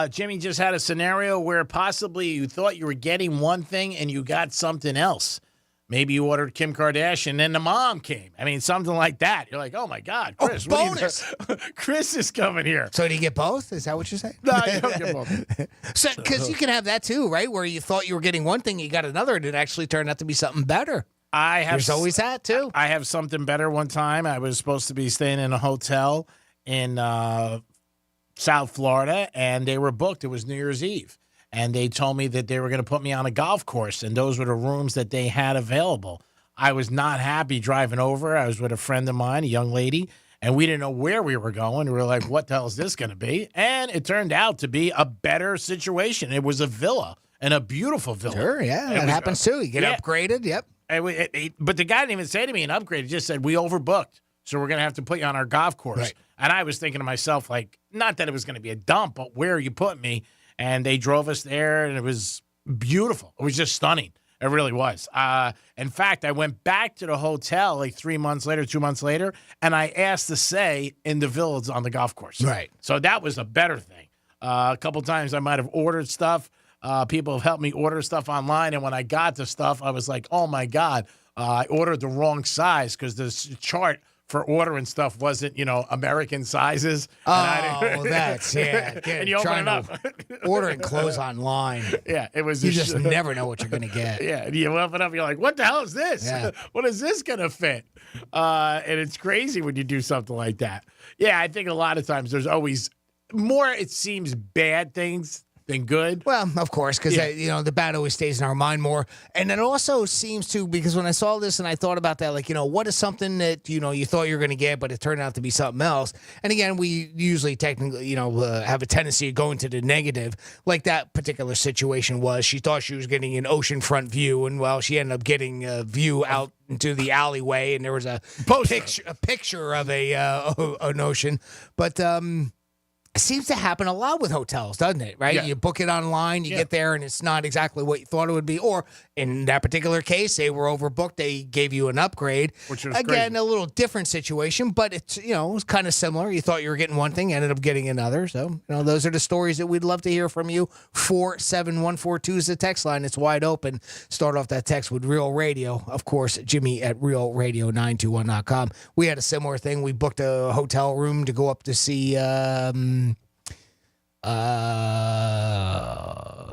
Jimmy just had a scenario where possibly you thought you were getting one thing and you got something else. Maybe you ordered Kim Kardashian and the mom came. I mean, something like that. You're like, oh, my God, Chris.
Bonus.
Chris is coming here.
So do you get both? Is that what you're saying?
No, you don't get both.
Because you can have that too, right? Where you thought you were getting one thing, you got another, and it actually turned out to be something better. There's always that too.
I have something better. One time I was supposed to be staying in a hotel in South Florida, and they were booked. It was New Year's Eve, and they told me that they were going to put me on a golf course, and those were the rooms that they had available. I was not happy driving over. I was with a friend of mine, a young lady, and we didn't know where we were going. We were like, what the hell is this going to be? And it turned out to be a better situation. It was a villa, and a beautiful villa.
Sure, yeah, that happens too. You get upgraded, yep.
But the guy didn't even say to me an upgrade. He just said, we overbooked, so we're going to have to put you on our golf course.
Right.
And I was thinking to myself, like, not that it was going to be a dump, but where are you putting me? And they drove us there, and it was beautiful. It was just stunning. It really was. In fact, I went back to the hotel like 2 months later, and I asked to stay in the villas on the golf course.
Right.
So that was a better thing. A couple times I might have ordered stuff. People have helped me order stuff online, and when I got the stuff, I was like, oh, my God, I ordered the wrong size because the chart for ordering stuff wasn't, American sizes.
That's, yeah.
And you open it up.
Ordering clothes online.
Yeah, it was.
You just never know what you're going to get.
Yeah, and you open it up, you're like, what the hell is this?
Yeah.
What is this going to fit? And it's crazy when you do something like that. Yeah, I think a lot of times there's always more, it seems, bad things than good.
Well, of course, because the bad always stays in our mind more. And it also seems to, because when I saw this and I thought about that, like, what is something that, you thought you were going to get, but it turned out to be something else. And again, we usually technically, have a tendency of going to the negative, like that particular situation was. She thought she was getting an oceanfront view, and, well, she ended up getting a view out into the alleyway, and there was a picture of an ocean. But, it seems to happen a lot with hotels, doesn't it? Right?
Yeah.
You book it online, you get there, and it's not exactly what you thought it would be. Or in that particular case, they were overbooked. They gave you an upgrade.
Which was
again,
crazy.
A little different situation, but it's it was kind of similar. You thought you were getting one thing, ended up getting another. So those are the stories that we'd love to hear from you. 47142 is the text line. It's wide open. Start off that text with Real Radio, of course. Jimmy at realradio921.com. We had a similar thing. We booked a hotel room to go up to see.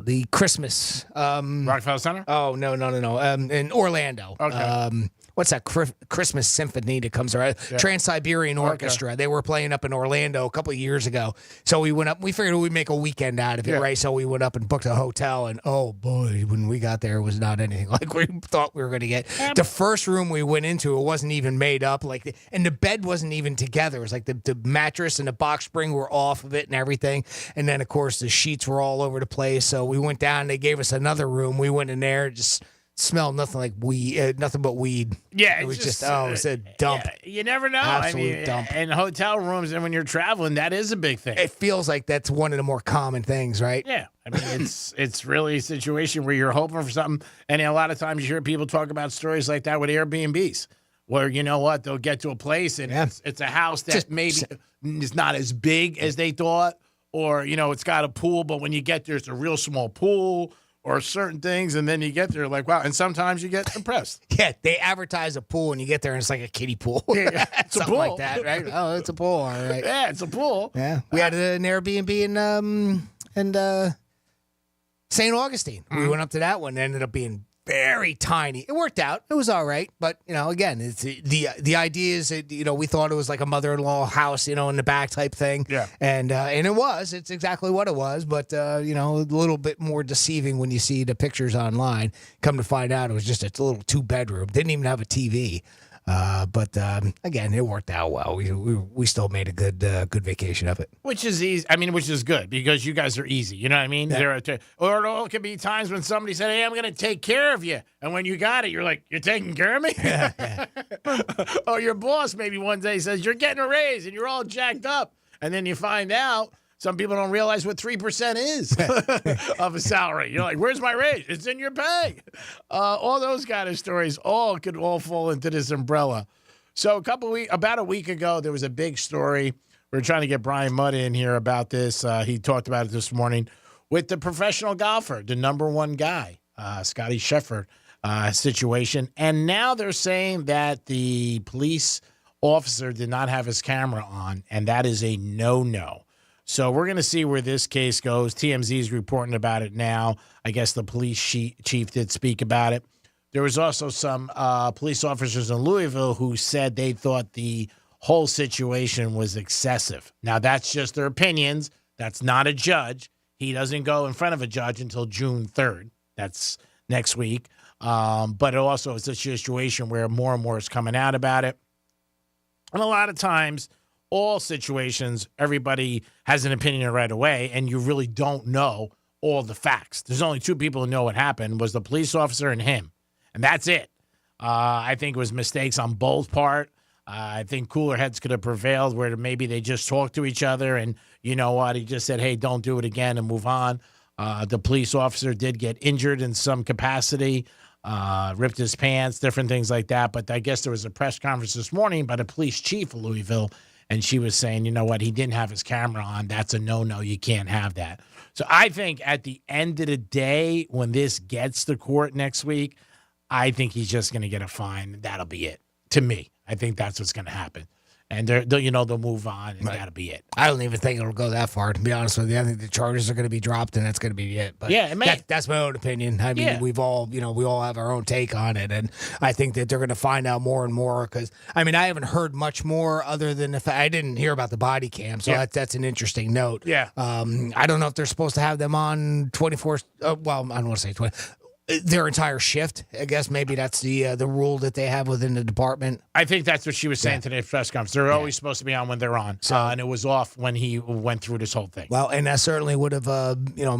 The Christmas
Rockefeller Center?
Oh, no. In Orlando.
Okay.
What's that Christmas symphony that comes around?
Yeah.
Trans-Siberian Orchestra. Okay. They were playing up in Orlando a couple of years ago. So we went up. We figured we'd make a weekend out of it, right? So we went up and booked a hotel. And, oh, boy, when we got there, it was not anything like we thought we were going to get. The first room we went into, it wasn't even made up. And the bed wasn't even together. It was like the mattress and the box spring were off of it and everything. And then, of course, the sheets were all over the place. So we went down. They gave us another room. We went in there, just smelled nothing like weed, nothing but weed.
Yeah,
it was just it was a dump.
Yeah, you never know.
Absolute dump.
And hotel rooms, and when you're traveling, that is a big thing.
It feels like that's one of the more common things, right?
Yeah, I mean, it's really a situation where you're hoping for something, and a lot of times you hear people talk about stories like that with Airbnbs, where you know what, they'll get to a place and it's a house that maybe is not as big as they thought, or it's got a pool, but when you get there, it's a real small pool. Or certain things, and then you get there like, wow. And sometimes you get impressed.
Yeah, they advertise a pool, and you get there, and it's like a kiddie pool.
Yeah, it's a pool
like that, right? Oh, it's a pool, all right.
Yeah, it's a pool.
Yeah, we had an Airbnb in St. Augustine. We went up to that one. It ended up being very tiny. It worked out. It was all right, but again, it's the idea is that we thought it was like a mother-in-law house, in the back type thing.
Yeah,
and it was. It's exactly what it was, but a little bit more deceiving when you see the pictures online. Come to find out, it was just a little 2-bedroom. Didn't even have a TV. But again, it worked out well. We still made a good vacation of it.
Which is easy. I mean, which is good because you guys are easy. You know what I mean?
Yeah.
Or it could be times when somebody said, "Hey, I'm going to take care of you," and when you got it, you're like, "You're taking care of me?"
Yeah.
Or your boss maybe one day says, "You're getting a raise," and you're all jacked up, and then you find out. Some people don't realize what 3% is of a salary. You're like, where's my raise? It's in your pay. All those kind of stories could fall into this umbrella. So about a week ago, there was a big story. We were trying to get Brian Mudd in here about this. He talked about it this morning with the professional golfer, the number one guy, Scotty Scheffler situation. And now they're saying that the police officer did not have his camera on, and that is a no-no. So we're going to see where this case goes. TMZ is reporting about it now. I guess the police chief did speak about it. There was also some police officers in Louisville who said they thought the whole situation was excessive. Now, that's just their opinions. That's not a judge. He doesn't go in front of a judge until June 3rd. That's next week. But it also is a situation where more and more is coming out about it. And a lot of times, all situations, everybody has an opinion right away, and you really don't know all the facts. There's only two people who know what happened, was the police officer and him, and that's it. I think it was mistakes on both part. I think cooler heads could have prevailed where maybe they just talked to each other, and you know what, he just said, hey, don't do it again and move on. The police officer did get injured in some capacity, ripped his pants, different things like that, but I guess there was a press conference this morning by the police chief of Louisville, and she was saying, you know what, he didn't have his camera on. That's a no-no. You can't have that. So I think at the end of the day, when this gets to court next week, I think he's just going to get a fine. That'll be it. To me, I think that's what's going to happen. And they'll move on, and that'll be it.
I don't even think it'll go that far, to be honest with you. I think the charges are going to be dropped, and that's going to be it. But
yeah,
that's my own opinion. I mean, we all have our own take on it, and I think that they're going to find out more and more. Because I haven't heard much more other than the fact I didn't hear about the body cam, so that's an interesting note.
Yeah.
I don't know if they're supposed to have them on 24. Well, I don't want to say 20. Their entire shift. I guess maybe that's the rule that they have within the department.
I think that's what she was saying today at press conference. They're always supposed to be on when they're on, and it was off when he went through this whole thing.
Well, and that certainly would have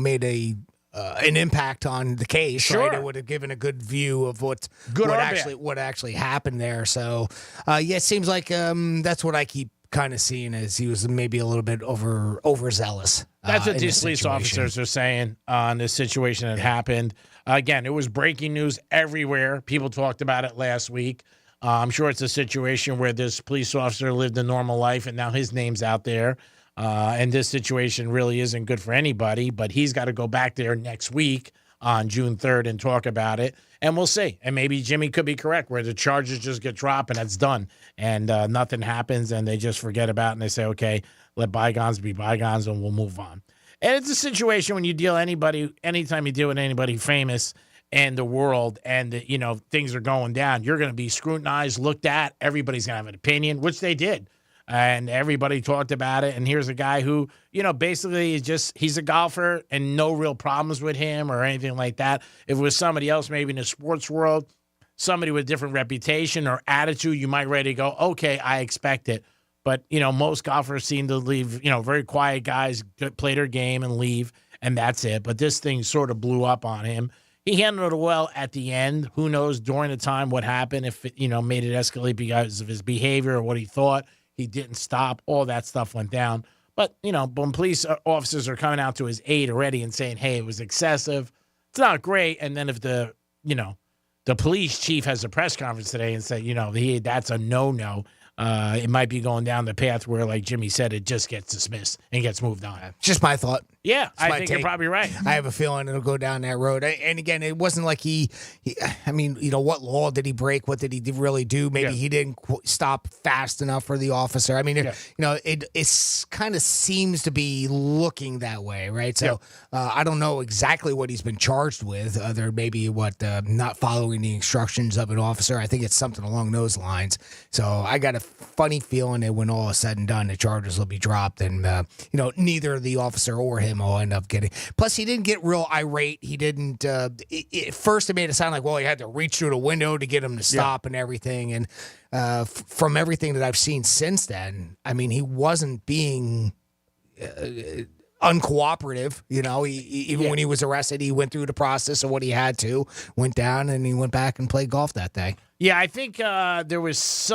made an impact on the case.
Sure,
right? It would have given a good view of what actually happened there. So, it seems like that's what I keep kind of seeing as he was maybe a little bit overzealous.
That's what these police officers are saying on this situation that happened. Again, it was breaking news everywhere. People talked about it last week. I'm sure it's a situation where this police officer lived a normal life, and now his name's out there. And this situation really isn't good for anybody, but he's got to go back there next week on June 3rd and talk about it. And we'll see. And maybe Jimmy could be correct, where the charges just get dropped and that's done. And nothing happens, and they just forget about it, and they say, okay, let bygones be bygones, and we'll move on. And it's a situation when you anytime you deal with anybody famous in the world and, things are going down, you're going to be scrutinized, looked at. Everybody's going to have an opinion, which they did. And everybody talked about it. And here's a guy who, basically he's a golfer and no real problems with him or anything like that. If it was somebody else, maybe in the sports world, somebody with a different reputation or attitude, you might ready to go, okay, I expect it. But, most golfers seem to leave, very quiet guys play their game and leave, and that's it. But this thing sort of blew up on him. He handled it well at the end. Who knows during the time what happened, if it, made it escalate because of his behavior or what he thought. He didn't stop. All that stuff went down. But, when police officers are coming out to his aid already and saying, hey, it was excessive, it's not great. And then if the police chief has a press conference today and say, that's a no-no, it might be going down the path where, like Jimmy said, it just gets dismissed and gets moved on.
Just my thought.
Yeah, I think you're probably right.
I have a feeling it'll go down that road. And again, it wasn't like what law did he break? What did he really do? Maybe he didn't stop fast enough for the officer. I mean, it kind of seems to be looking that way, right? So I don't know exactly what he's been charged with, other maybe not following the instructions of an officer. I think it's something along those lines. So I got a funny feeling that when all is said and done, the charges will be dropped, and neither the officer or him will end up getting. Plus, he didn't get real irate. He didn't. At first, it made it sound like, well, he had to reach through the window to get him to stop and everything. And from everything that I've seen since then, I mean, he wasn't being uncooperative. Even when he was arrested, he went through the process of what he had to, went down, and he went back and played golf that day.
Yeah, I think there was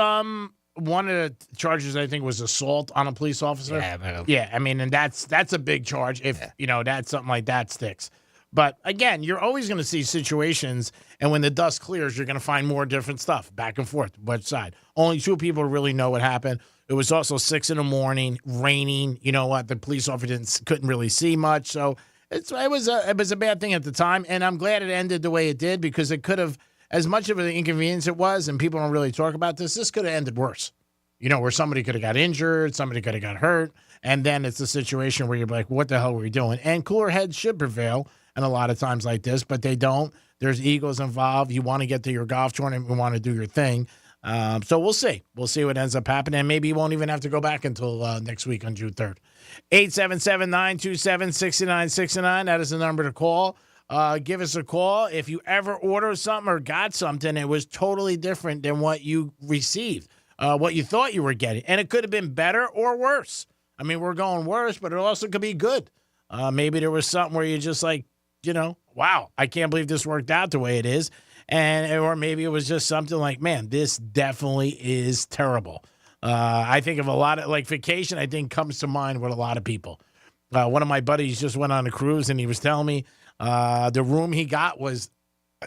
one of the charges, I think, was assault on a police officer. Yeah, I mean, and that's a big charge if, that's something like that sticks. But, again, you're always going to see situations, and when the dust clears, you're going to find more different stuff back and forth, which side. Only 2 people really know what happened. It was also 6 a.m, raining. You know what? The police officer couldn't really see much. So it was a bad thing at the time, and I'm glad it ended the way it did because it could have, as much of an inconvenience it was, and people don't really talk about this could have ended worse. Where somebody could have got injured, somebody could have got hurt, and then it's a situation where you're like, what the hell were we doing? And cooler heads should prevail in a lot of times like this, but they don't. There's egos involved. You want to get to your golf tournament, you want to do your thing. So we'll see. We'll see what ends up happening, and maybe you won't even have to go back until next week on June 3rd. 877-927-6969. That is the number to call. Give us a call. If you ever ordered something or got something, it was totally different than what you received, what you thought you were getting. And it could have been better or worse. I mean, we're going worse, but it also could be good. Maybe there was something where you're just like, wow, I can't believe this worked out the way it is. Or maybe it was just something like, man, this definitely is terrible. I think of a lot of, like, vacation, I think comes to mind with a lot of people. One of my buddies just went on a cruise, and he was telling me, the room he got was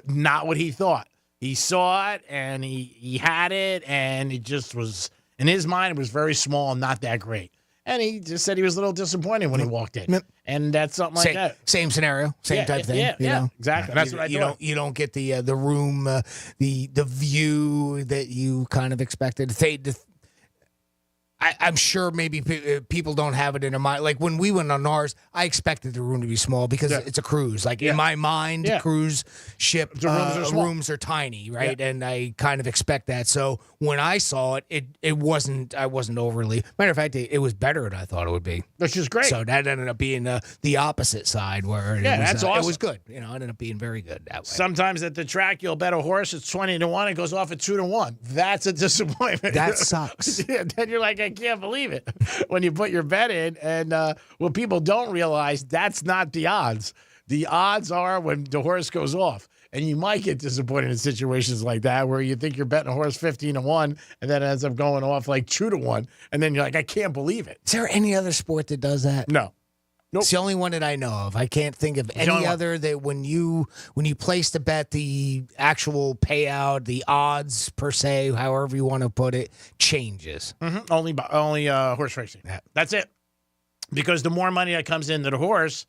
not what he thought. He saw it, and he had it, and it just was, in his mind, it was very small and not that great. And he just said he was a little disappointed when he walked in. And that's something like that.
Same scenario, same type thing.
Yeah, exactly. That's what I thought.
You don't get the room, the view that you kind of expected. I'm sure maybe people don't have it in their mind. Like when we went on ours, I expected the room to be small because it's a cruise. Like in my mind, cruise ship rooms are tiny, right? And I kind of expect that. So when I saw it, I wasn't overly. Matter of fact, it was better than I thought it would be.
Which is great.
So that ended up being the opposite side where
that's awesome.
It was good. It ended up being very good that way.
Sometimes at the track, you'll bet a horse it's 20-1. It goes off at 2-1. That's a disappointment.
That sucks.
Then you're like, I can't believe it when you put your bet in. And what people don't realize, that's not the odds. The odds are when the horse goes off. And you might get disappointed in situations like that where you think you're betting a horse 15-1 and then it ends up going off like 2-1. And then you're like, I can't believe it.
Is there any other sport that does that?
No. Nope.
It's the only one that I know of. I can't think of any other that when you place the bet, the actual payout, the odds per se, however you want to put it, changes.
Mm-hmm. Only horse racing. Yeah. That's it. Because the more money that comes into the horse,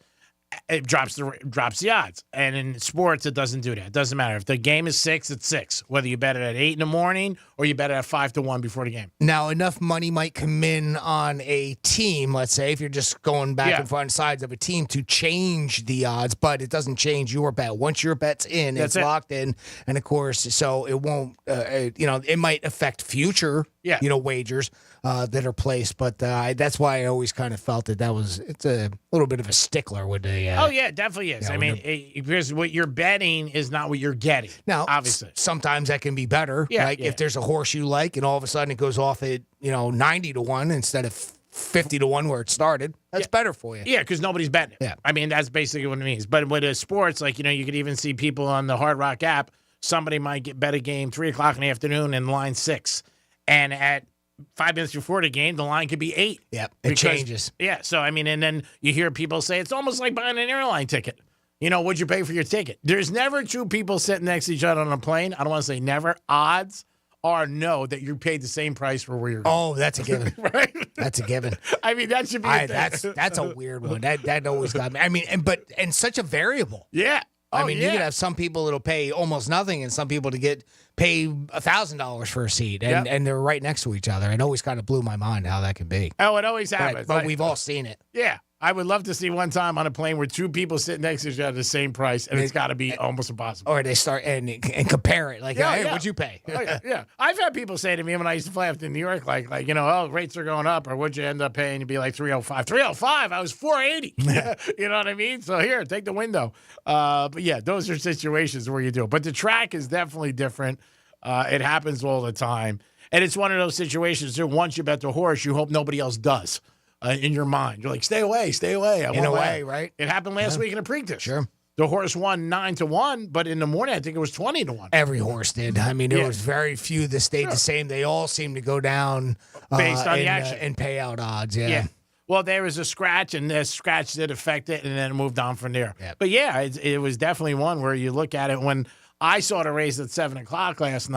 it drops the odds. And in sports, it doesn't do that. It doesn't matter. If the game is 6, it's 6. Whether you bet it at 8 a.m. or you bet it at 5-1 before the game.
Now, enough money might come in on a team, let's say, if you're just going back and forth sides of a team to change the odds, but it doesn't change your bet. Once your bet's in, it's locked in. And, of course, so it won't, it might affect future, wagers that are placed. But that's why I always kind of felt that it's a little bit of a stickler with the.
Oh, yeah, it definitely is. I mean, because what you're betting is not what you're getting.
Now,
obviously.
Sometimes that can be better. If there's a horse you like and all of a sudden it goes off at 90-1 instead of 50-1 where it started. That's better for you.
Yeah, because nobody's betting it.
Yeah.
I mean, that's basically what it means. But with sports, like, you could even see people on the Hard Rock app, somebody might bet a game 3 o'clock in the afternoon and line 6. And at 5 minutes before the game, the line could be 8.
Yep, it changes.
Yeah, so, I mean, and then you hear people say it's almost like buying an airline ticket. What'd you pay for your ticket? There's never two people sitting next to each other on a plane. I don't want to say never. Odds are no that you paid the same price for where you're going.
Oh, that's a given.
Right?
That's a given.
I mean, that should be a thing.
That's a weird one. That always got me. I mean, and such a variable.
Yeah.
I mean, you could have some people that'll pay almost nothing and some people to pay $1,000 for a seat, and they're right next to each other. It always kind of blew my mind how that can be.
Oh, it always happens.
But we've all seen it.
Yeah. I would love to see one time on a plane where two people sit next to each other the same price, and it's got to be almost impossible.
Or they start and compare it. Like, hey, what'd you pay?
Yeah. I've had people say to me when I used to fly up to New York, like rates are going up, or what'd you end up paying? You'd be like $305. $305? I was $480. You know what I mean? So here, take the window. But yeah, those are situations where you do it. But the track is definitely different. It happens all the time. And it's one of those situations that once you bet the horse, you hope nobody else does. In your mind, you're like, stay away.
In a way, right?
It happened last week in a Preakness.
Sure.
The horse won 9-1, but in the morning, I think it was 20-1.
Every horse did. I mean, there was very few that stayed the same. They all seemed to go down
based on the action
and payout odds. Yeah.
Well, there was a scratch, and the scratch did affect it, and then it moved on from there.
Yep.
But yeah, it was definitely one where you look at it. When I saw the race at 7 o'clock last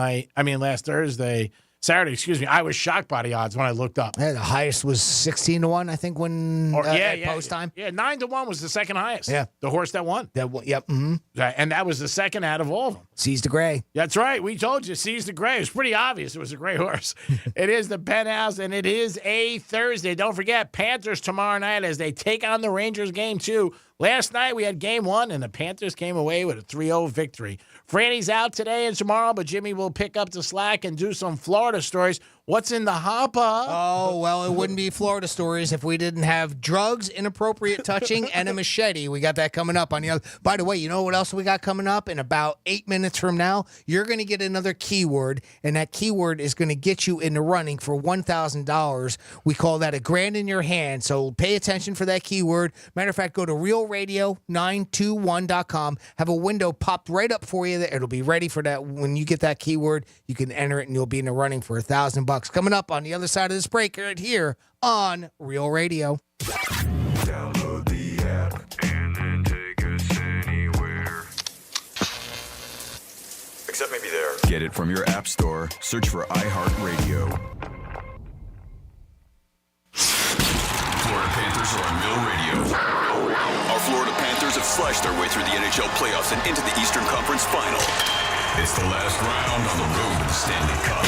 Saturday, I was shocked by the odds when I looked up.
Yeah, the highest was 16-1, I think, at post time.
Yeah, 9-1 was the second highest.
Yeah.
The horse that won.
Yep. Mm-hmm.
And that was the second out of all of them.
Seize the Gray.
That's right. We told you, Seize the Gray. It was pretty obvious it was a gray horse. It is the Penthouse, and it is a Thursday. Don't forget, Panthers tomorrow night as they take on the Rangers game 2. Last night we had game 1, and the Panthers came away with a 3-0 victory. Franny's out today and tomorrow, but Jimmy will pick up the slack and do some Florida stories. What's in the hopper?
Oh, well, it wouldn't be Florida stories if we didn't have drugs, inappropriate touching, and a machete. We got that coming up on the other. By the way, you know what else we got coming up? In about 8 minutes from now, you're going to get another keyword, and that keyword is going to get you in the running for $1,000. We call that a grand in your hand, so pay attention for that keyword. Matter of fact, go to realradio921.com. Have a window popped right up for you. It'll be ready for that. When you get that keyword, you can enter it, and you'll be in the running for $1,000. Coming up on the other side of this break right here on Real Radio.
Download the app and then take us anywhere. Except maybe there.
Get it from your app store. Search for iHeartRadio. Florida Panthers are on Real Radio. Our Florida Panthers have slashed their way through the NHL playoffs and into the Eastern Conference Final. It's the last round on the road to the Stanley Cup.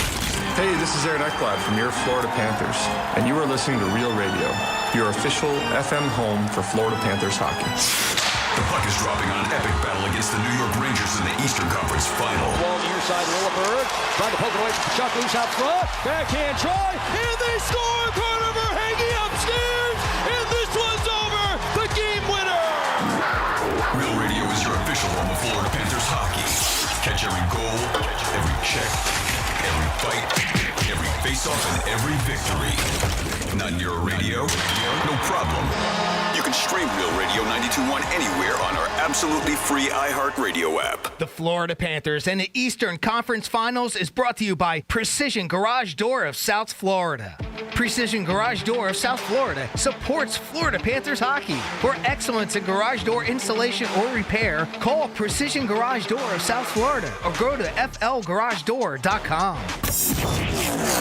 Hey, this is Aaron Ekblad from your Florida Panthers, and you are listening to Real Radio, your official FM home for Florida Panthers hockey.
The puck is dropping on an epic battle against the New York Rangers in the Eastern Conference Final.
Wall near side, Lilleberg trying to poke it away from Chuck loose out front. Backhand try, and they score! Carter Verhaeghe upstairs, and this one's over! The game winner!
Real Radio is your official home of Florida Panthers hockey. Catch every goal, every check, every fight, every face-off, and every victory. Not near a radio? No problem. You can stream Real Radio 92.1 anywhere on our absolutely free iHeartRadio app.
The Florida Panthers and the Eastern Conference Finals is brought to you by Precision Garage Door of South Florida. Precision Garage Door of South Florida supports Florida Panthers hockey. For excellence in garage door installation or repair, call Precision Garage Door of South Florida or go to flgaragedoor.com.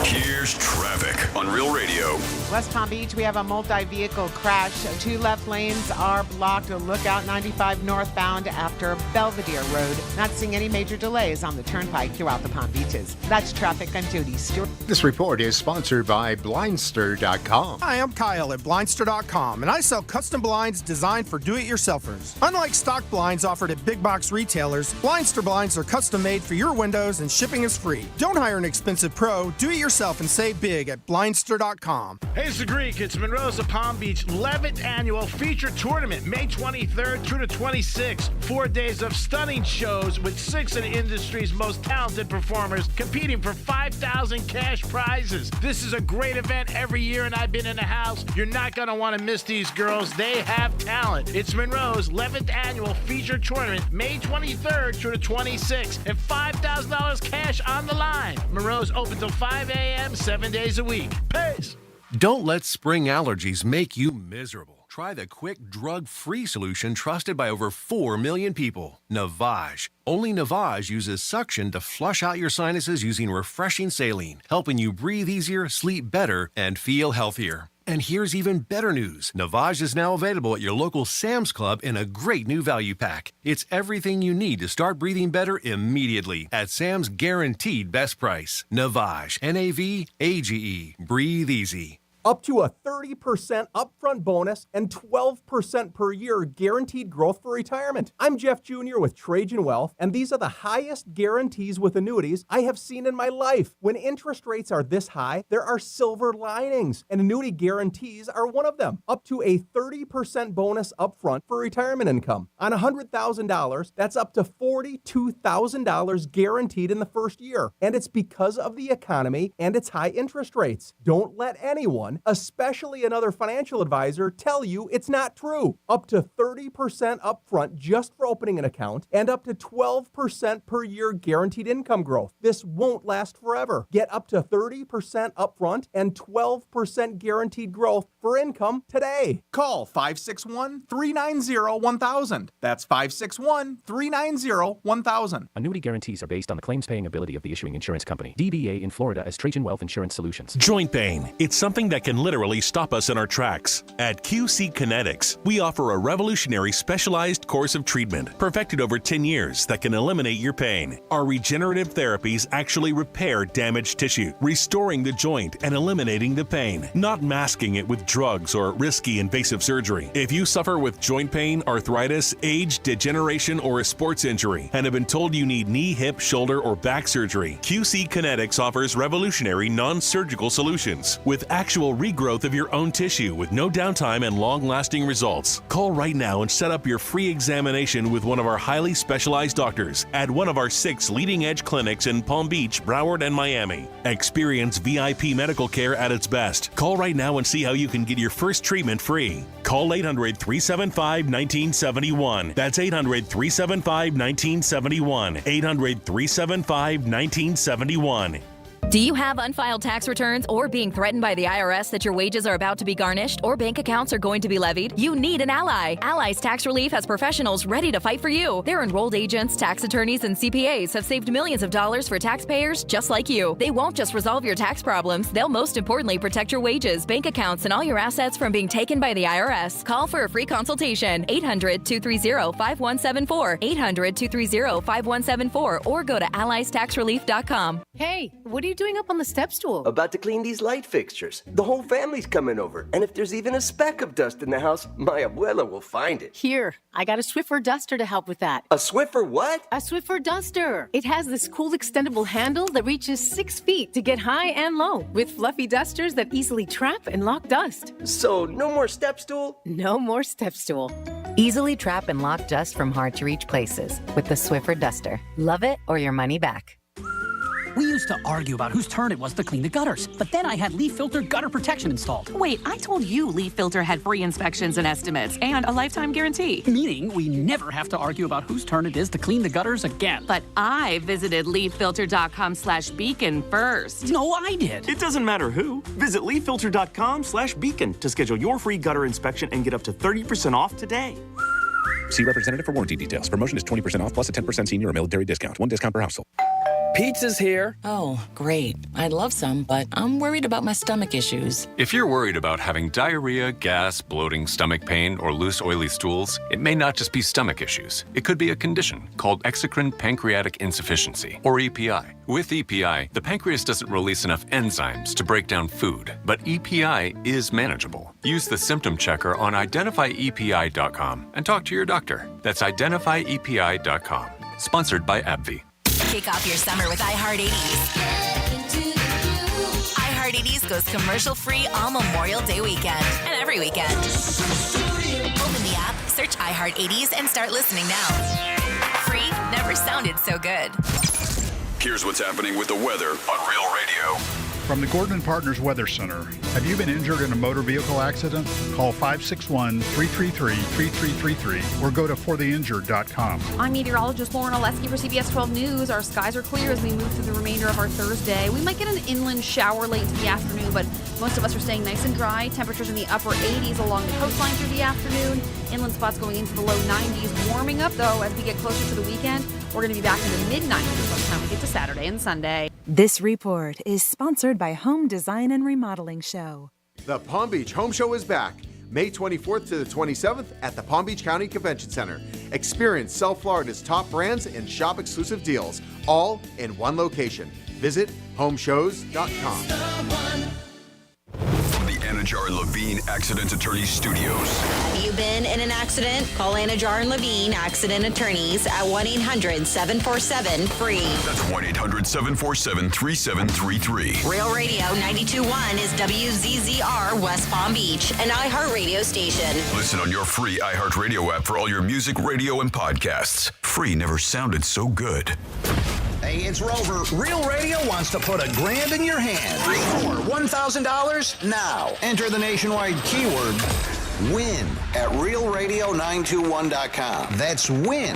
Here's traffic on Real Radio.
West Palm Beach, we have a multi-vehicle crash. 2 left lanes are blocked. Look out 95 northbound after Belvedere Road. Not seeing any major delays on the turnpike throughout the Palm Beaches. That's traffic on Judy Stewart.
This report is sponsored by Blindster.com.
Hi, I'm Kyle at Blindster.com, and I sell custom blinds designed for do-it-yourselfers. Unlike stock blinds offered at big box retailers, Blindster blinds are custom made for your windows and shipping is free. Don't hire an expensive pro. Do it yourself and save big at Blindster.com. Penthouse.com.
Hey, it's the Greek. It's Monroe's of Palm Beach 11th Annual Feature Tournament, May 23rd through the 26th. 4 days of stunning shows with 6 of the industry's most talented performers competing for 5,000 cash prizes. This is a great event every year, and I've been in the house. You're not going to want to miss these girls. They have talent. It's Monroe's 11th Annual Feature Tournament, May 23rd through the 26th, and $5,000 cash on the line. Monroe's open till 5 a.m., 7 days a week. Peace.
Don't let spring allergies make you miserable. Try the quick, drug-free solution trusted by over 4 million people. Navage. Only Navage uses suction to flush out your sinuses using refreshing saline, helping you breathe easier, sleep better, and feel healthier. And here's even better news. Navage is now available at your local Sam's Club in a great new value pack. It's everything you need to start breathing better immediately at Sam's guaranteed best price. Navage. N-A-V-A-G-E. Breathe easy.
Up to a 30% upfront bonus and 12% per year guaranteed growth for retirement. I'm Jeff Jr. with Trajan Wealth, and these are the highest guarantees with annuities I have seen in my life. When interest rates are this high, there are silver linings, and annuity guarantees are one of them. Up to a 30% bonus upfront for retirement income. On $100,000, that's up to $42,000 guaranteed in the first year. And it's because of the economy and its high interest rates. Don't let anyone, especially another financial advisor, tell you it's not true. Up to 30% upfront just for opening an account and up to 12% per year guaranteed income growth. This won't last forever. Get up to 30% upfront and 12% guaranteed growth for income today.
Call 561-390-1000. That's 561-390-1000.
Annuity guarantees are based on the claims-paying ability of the issuing insurance company. DBA in Florida as Trajan Wealth Insurance Solutions.
Joint pain. It's something that can literally stop us in our tracks. At QC Kinetics, we offer a revolutionary specialized course of treatment perfected over 10 years that can eliminate your pain. Our regenerative therapies actually repair damaged tissue, restoring the joint and eliminating the pain, not masking it with drugs or risky invasive surgery. If you suffer with joint pain, arthritis, age, degeneration, or a sports injury and have been told you need knee, hip, shoulder, or back surgery, QC Kinetics offers revolutionary non-surgical solutions with actual regrowth of your own tissue with no downtime and long-lasting results. Call right now and set up your free examination with one of our highly specialized doctors at one of our 6 leading-edge clinics in Palm Beach, Broward, and Miami. Experience VIP medical care at its best. Call right now and see how you can get your first treatment free. Call 800-375-1971. That's 800-375-1971. 800-375-1971.
Do you have unfiled tax returns or being threatened by the IRS that your wages are about to be garnished or bank accounts are going to be levied? You need an ally. Allies Tax Relief has professionals ready to fight for you. Their enrolled agents, tax attorneys, and CPAs have saved millions of dollars for taxpayers just like you. They won't just resolve your tax problems, they'll most importantly protect your wages, bank accounts, and all your assets from being taken by the IRS. Call for a free consultation. 800-230-5174. 800-230-5174 or go to alliestaxrelief.com.
Hey, what are you doing up on the step stool?
About to clean these light fixtures. The whole family's coming over, and if there's even a speck of dust in the house, my abuela will find it.
Here, I got a Swiffer duster to help with that.
A Swiffer what?
A Swiffer duster. It has this cool extendable handle that reaches 6 feet to get high and low, with fluffy dusters that easily trap and lock dust.
So, no more step stool?
No more step stool.
Easily trap and lock dust from hard-to-reach places with the Swiffer duster. Love it or your money back.
We used to argue about whose turn it was to clean the gutters, but then I had Leaf Filter gutter protection installed.
Wait, I told you Leaf Filter had free inspections and estimates and a lifetime guarantee.
Meaning we never have to argue about whose turn it is to clean the gutters again.
But I visited leaffilter.com/beacon first.
No, I did.
It doesn't matter who. Visit leaffilter.com/beacon to schedule your free gutter inspection and get up to 30% off today.
See representative for warranty details. Promotion is 20% off plus a 10% senior or military discount. 1 discount per household.
Pizza's here. Oh, great. I'd love some, but I'm worried about my stomach issues.
If you're worried about having diarrhea, gas, bloating, stomach pain, or loose, oily stools, it may not just be stomach issues. It could be a condition called exocrine pancreatic insufficiency, or EPI. With EPI, the pancreas doesn't release enough enzymes to break down food, but EPI is manageable. Use the symptom checker on identifyepi.com and talk to your doctor. That's identifyepi.com. Sponsored by AbbVie.
Kick off your summer with iHeart 80s. iHeart 80s goes commercial-free all Memorial Day weekend and every weekend. Open the app, search iHeart 80s, and start listening now. Free never sounded so good.
Here's what's happening with the weather on Real Radio.
From the Gordon and Partners Weather Center. Have you been injured in a motor vehicle accident? Call 561-333-3333 or go to fortheinjured.com.
I'm meteorologist Lauren Oleski for CBS 12 News. Our skies are clear as we move through the remainder of our Thursday. We might get an inland shower late into the afternoon, but most of us are staying nice and dry. Temperatures in the upper 80s along the coastline through the afternoon. Inland spots going into the low 90s. Warming up, though, as we get closer to the weekend. We're going to be back in the mid-90s by the time we get to Saturday and Sunday.
This report is sponsored by Home Design and Remodeling Show. The Palm Beach Home Show is back, May 24th to the 27th at the Palm Beach County Convention Center. Experience South Florida's top brands and shop exclusive deals, all in one location. Visit homeshows.com.
From the Anajar and Levine Accident Attorney Studios.
Have you been in an accident? Call Anajar and Levine Accident Attorneys at 1-800-747-FREE.
That's 1-800-747-3733.
Real Radio 92.1 is WZZR West Palm Beach, an iHeart radio station.
Listen on your free iHeartRadio app for all your music, radio, and podcasts. Free never sounded so good.
Hey, it's Rover. Real Radio wants to put $1,000 in your hand. For $1,000 now. Enter the nationwide keyword WIN at realradio921.com. That's WIN.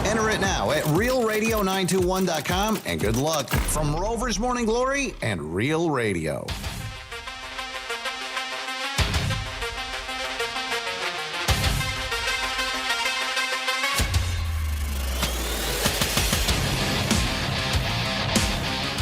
Enter it now at realradio921.com, and good luck from Rover's Morning Glory and Real Radio.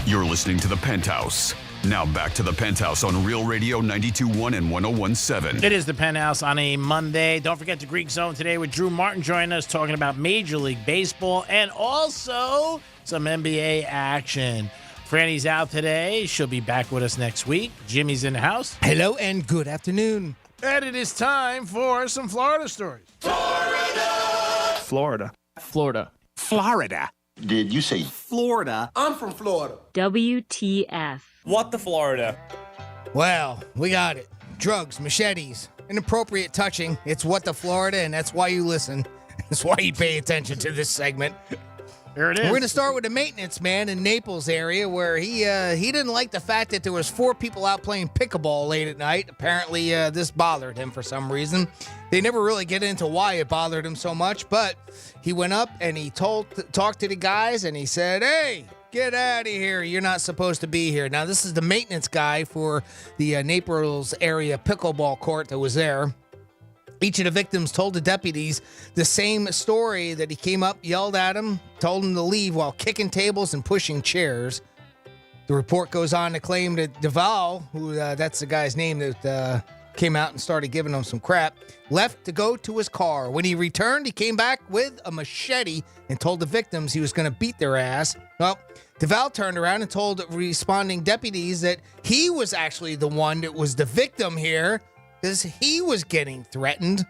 You're listening to The Penthouse. Now back to The Penthouse on Real Radio 92.1 and 101.7.
It is The Penthouse on a Monday. Don't forget the Greek Zone today with Drew Martin joining us, talking about Major League Baseball and also some NBA action. Franny's out today. She'll be back with us next week. Jimmy's in the house.
Hello and good afternoon.
And it is time for some Florida stories.
Florida.
Florida.
Did you say Florida?
I'm from Florida.
WTF.
What the Florida?
Well, we got it. Drugs, machetes, inappropriate touching. It's what the Florida, and that's why you listen. That's why you pay attention to this segment.
There it is.
We're going to start with a maintenance man in Naples area where he didn't like the fact that there was 4 people out playing pickleball late at night. Apparently, this bothered him for some reason. They never really get into why it bothered him so much, but he went up and he talked to the guys and he said, "Hey, get out of here. You're not supposed to be here." Now, this is the maintenance guy for the Naples area pickleball court that was there. Each of the victims told the deputies the same story, that he came up, yelled at him, told him to leave while kicking tables and pushing chairs. The report goes on to claim that Duval, who that's the guy's name that came out and started giving him some crap, left to go to his car. When he returned, he came back with a machete and told the victims he was going to beat their ass. Well, Duval turned around and told responding deputies that he was actually the one that was the victim here, because he was getting threatened.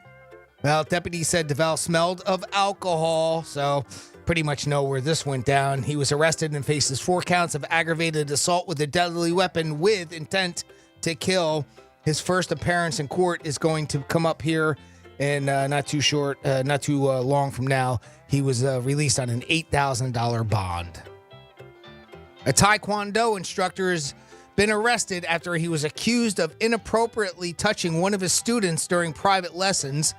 Well, deputies said Duval smelled of alcohol, so pretty much know where this went down. He was arrested and faces 4 counts of aggravated assault with a deadly weapon with intent to kill. His first appearance in court is going to come up here, and not too long from now. He was released on an $8,000 bond. A Taekwondo instructor is been arrested after he was accused of inappropriately touching one of his students during private lessons.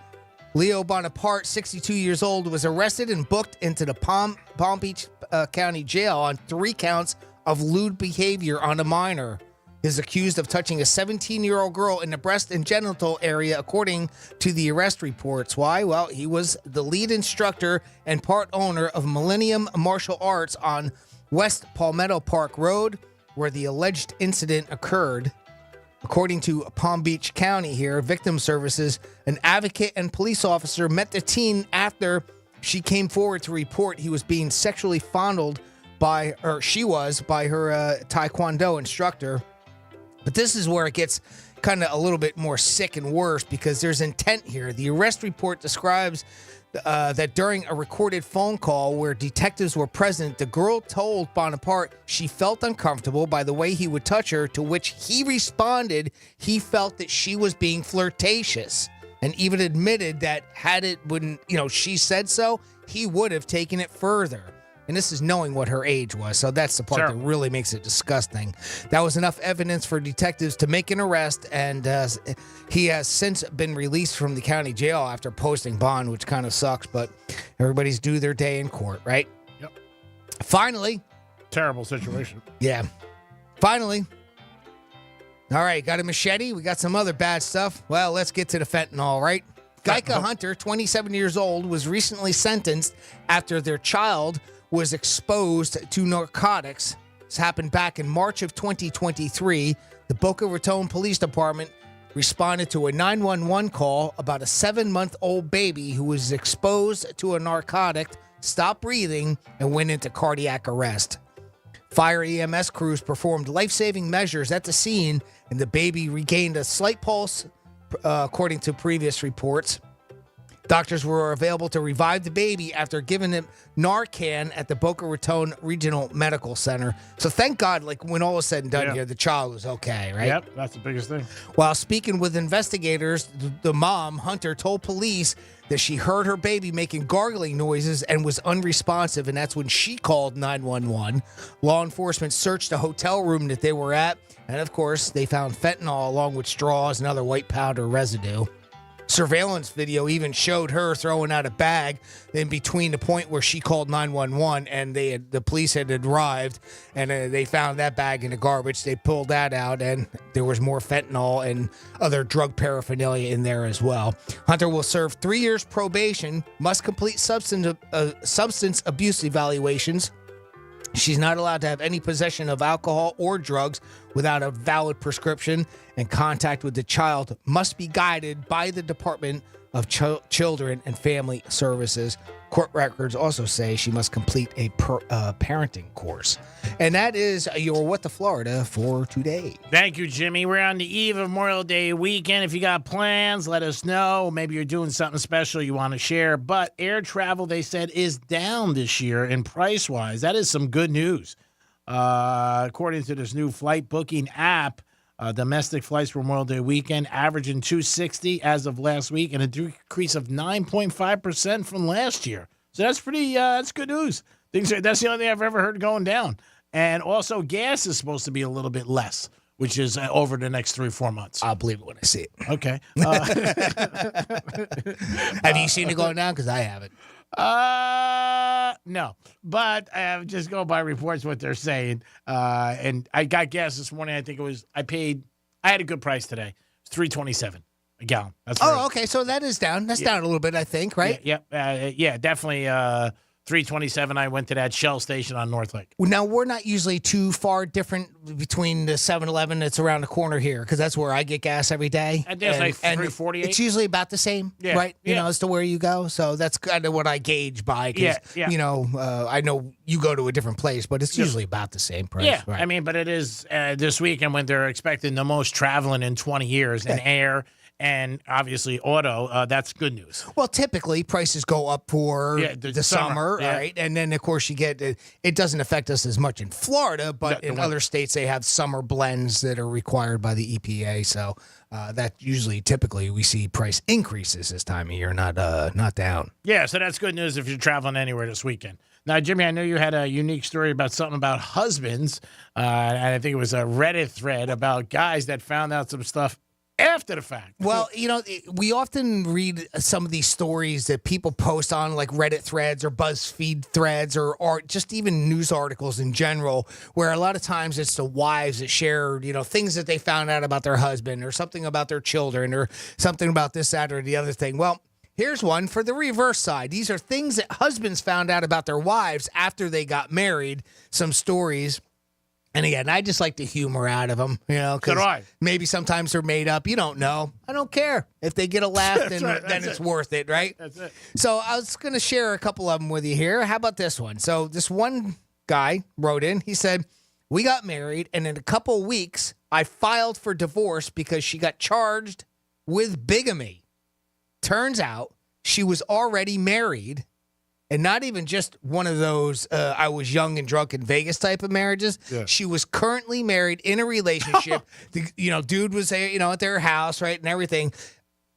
Leo Bonaparte, 62 years old, was arrested and booked into the Palm Beach County Jail on 3 counts of lewd behavior on a minor. He is accused of touching a 17-year-old girl in the breast and genital area, according to the arrest reports. Why? Well, he was the lead instructor and part owner of Millennium Martial Arts on West Palmetto Park Road, where the alleged incident occurred. According to Palm Beach County here, Victim Services, an advocate and police officer met the teen after she came forward to report he was being sexually fondled by her Taekwondo instructor. But this is where it gets kind of a little bit more sick and worse because there's intent here. The arrest report describes that during a recorded phone call where detectives were present, the girl told Bonaparte she felt uncomfortable by the way he would touch her, to which he responded he felt that she was being flirtatious, and even admitted that had it wouldn't, she said so, he would have taken it further. And this is knowing what her age was, so that's the part that really makes it disgusting. That was enough evidence for detectives to make an arrest, and he has since been released from the county jail after posting bond, which kind of sucks, but everybody's due their day in court, right?
Yep.
Finally.
Terrible situation.
Yeah. Finally. All right, got a machete. We got some other bad stuff. Well, let's get to the fentanyl, right? Geica Hunter, 27 years old, was recently sentenced after their child was exposed to narcotics. This happened back in March of 2023. The Boca Raton Police Department responded to a 911 call about a 7-month-old baby who was exposed to a narcotic, stopped breathing, and went into cardiac arrest. Fire EMS crews performed life-saving measures at the scene, and the baby regained a slight pulse, according to previous reports. Doctors were available to revive the baby after giving him Narcan at the Boca Raton Regional Medical Center. So thank God, when all was said and done here, the child was okay, right?
Yep, that's the biggest thing.
While speaking with investigators, the mom, Hunter, told police that she heard her baby making gargling noises and was unresponsive, and that's when she called 911. Law enforcement searched the hotel room that they were at, and of course, they found fentanyl along with straws and other white powder residue. Surveillance video even showed her throwing out a bag in between the point where she called 911 and the police had arrived, and they found that bag in the garbage. They pulled that out, and there was more fentanyl and other drug paraphernalia in there as well. Hunter will serve 3 years probation, must complete substance abuse evaluations. She's not allowed to have any possession of alcohol or drugs without a valid prescription, and contact with the child must be guided by the Department of Children and Family Services. Court records also say she must complete a parenting course. And that is your What the Florida for today.
Thank you, Jimmy. We're on the eve of Memorial Day weekend. If you got plans, let us know. Maybe you're doing something special you want to share. But air travel, they said, is down this year in price-wise. That is some good news. According to this new flight booking app, domestic flights for Memorial Day weekend averaging $260 as of last week, and a decrease of 9.5% from last year. So that's pretty. That's good news. That's the only thing I've ever heard going down. And also, gas is supposed to be a little bit less, which is over the next 3 or 4 months.
I'll believe it when I see it.
Okay.
Have you seen it going down? Because I haven't.
No, but just go by reports what they're saying. And I got gas this morning. I think I had a good price today. It's $3.27 a gallon. That's
okay. So that is down. That's down a little bit, I think, right?
Yeah, definitely. $3.27. I went to that Shell station on North Lake.
Now, we're not usually too far different between the 7-Eleven that's around the corner here, because that's where I get gas every day.
And there's like $3.48.
It's usually about the same, right? You know, as to where you go. So that's kind of what I gauge by. You know, I know you go to a different place, but it's usually about the same price.
Yeah,
right?
I mean, but it is this weekend when they're expecting the most traveling in 20 years in air. And obviously auto, that's good news.
Well, typically prices go up for the summer, right? And then, of course, you get it doesn't affect us as much in Florida, but in other states, they have summer blends that are required by the EPA. So that usually, typically, we see price increases this time of year, not down.
Yeah, so that's good news if you're traveling anywhere this weekend. Now, Jimmy, I know you had a unique story about something about husbands. And I think it was a Reddit thread about guys that found out some stuff after the fact.
Well, you know, we often read some of these stories that people post on like Reddit threads or BuzzFeed threads or just even news articles in general, where a lot of times it's the wives that share, you know, things that they found out about their husband or something about their children or something about this, that, or the other thing. Well, here's one for the reverse side. These are things that husbands found out about their wives after they got married, some stories. And again, I just like the humor out of them, you know, because maybe sometimes they're made up. You don't know. I don't care. If they get a laugh, then it's worth it, right?
That's it.
So I was going to share a couple of them with you here. How about this one? So this one guy wrote in. He said, we got married, and in a couple of weeks, I filed for divorce because she got charged with bigamy. Turns out she was already married, and not even just one of those I was young and drunk in Vegas type of marriages.
Yeah.
She was currently married in a relationship. Dude was at their house, right, and everything.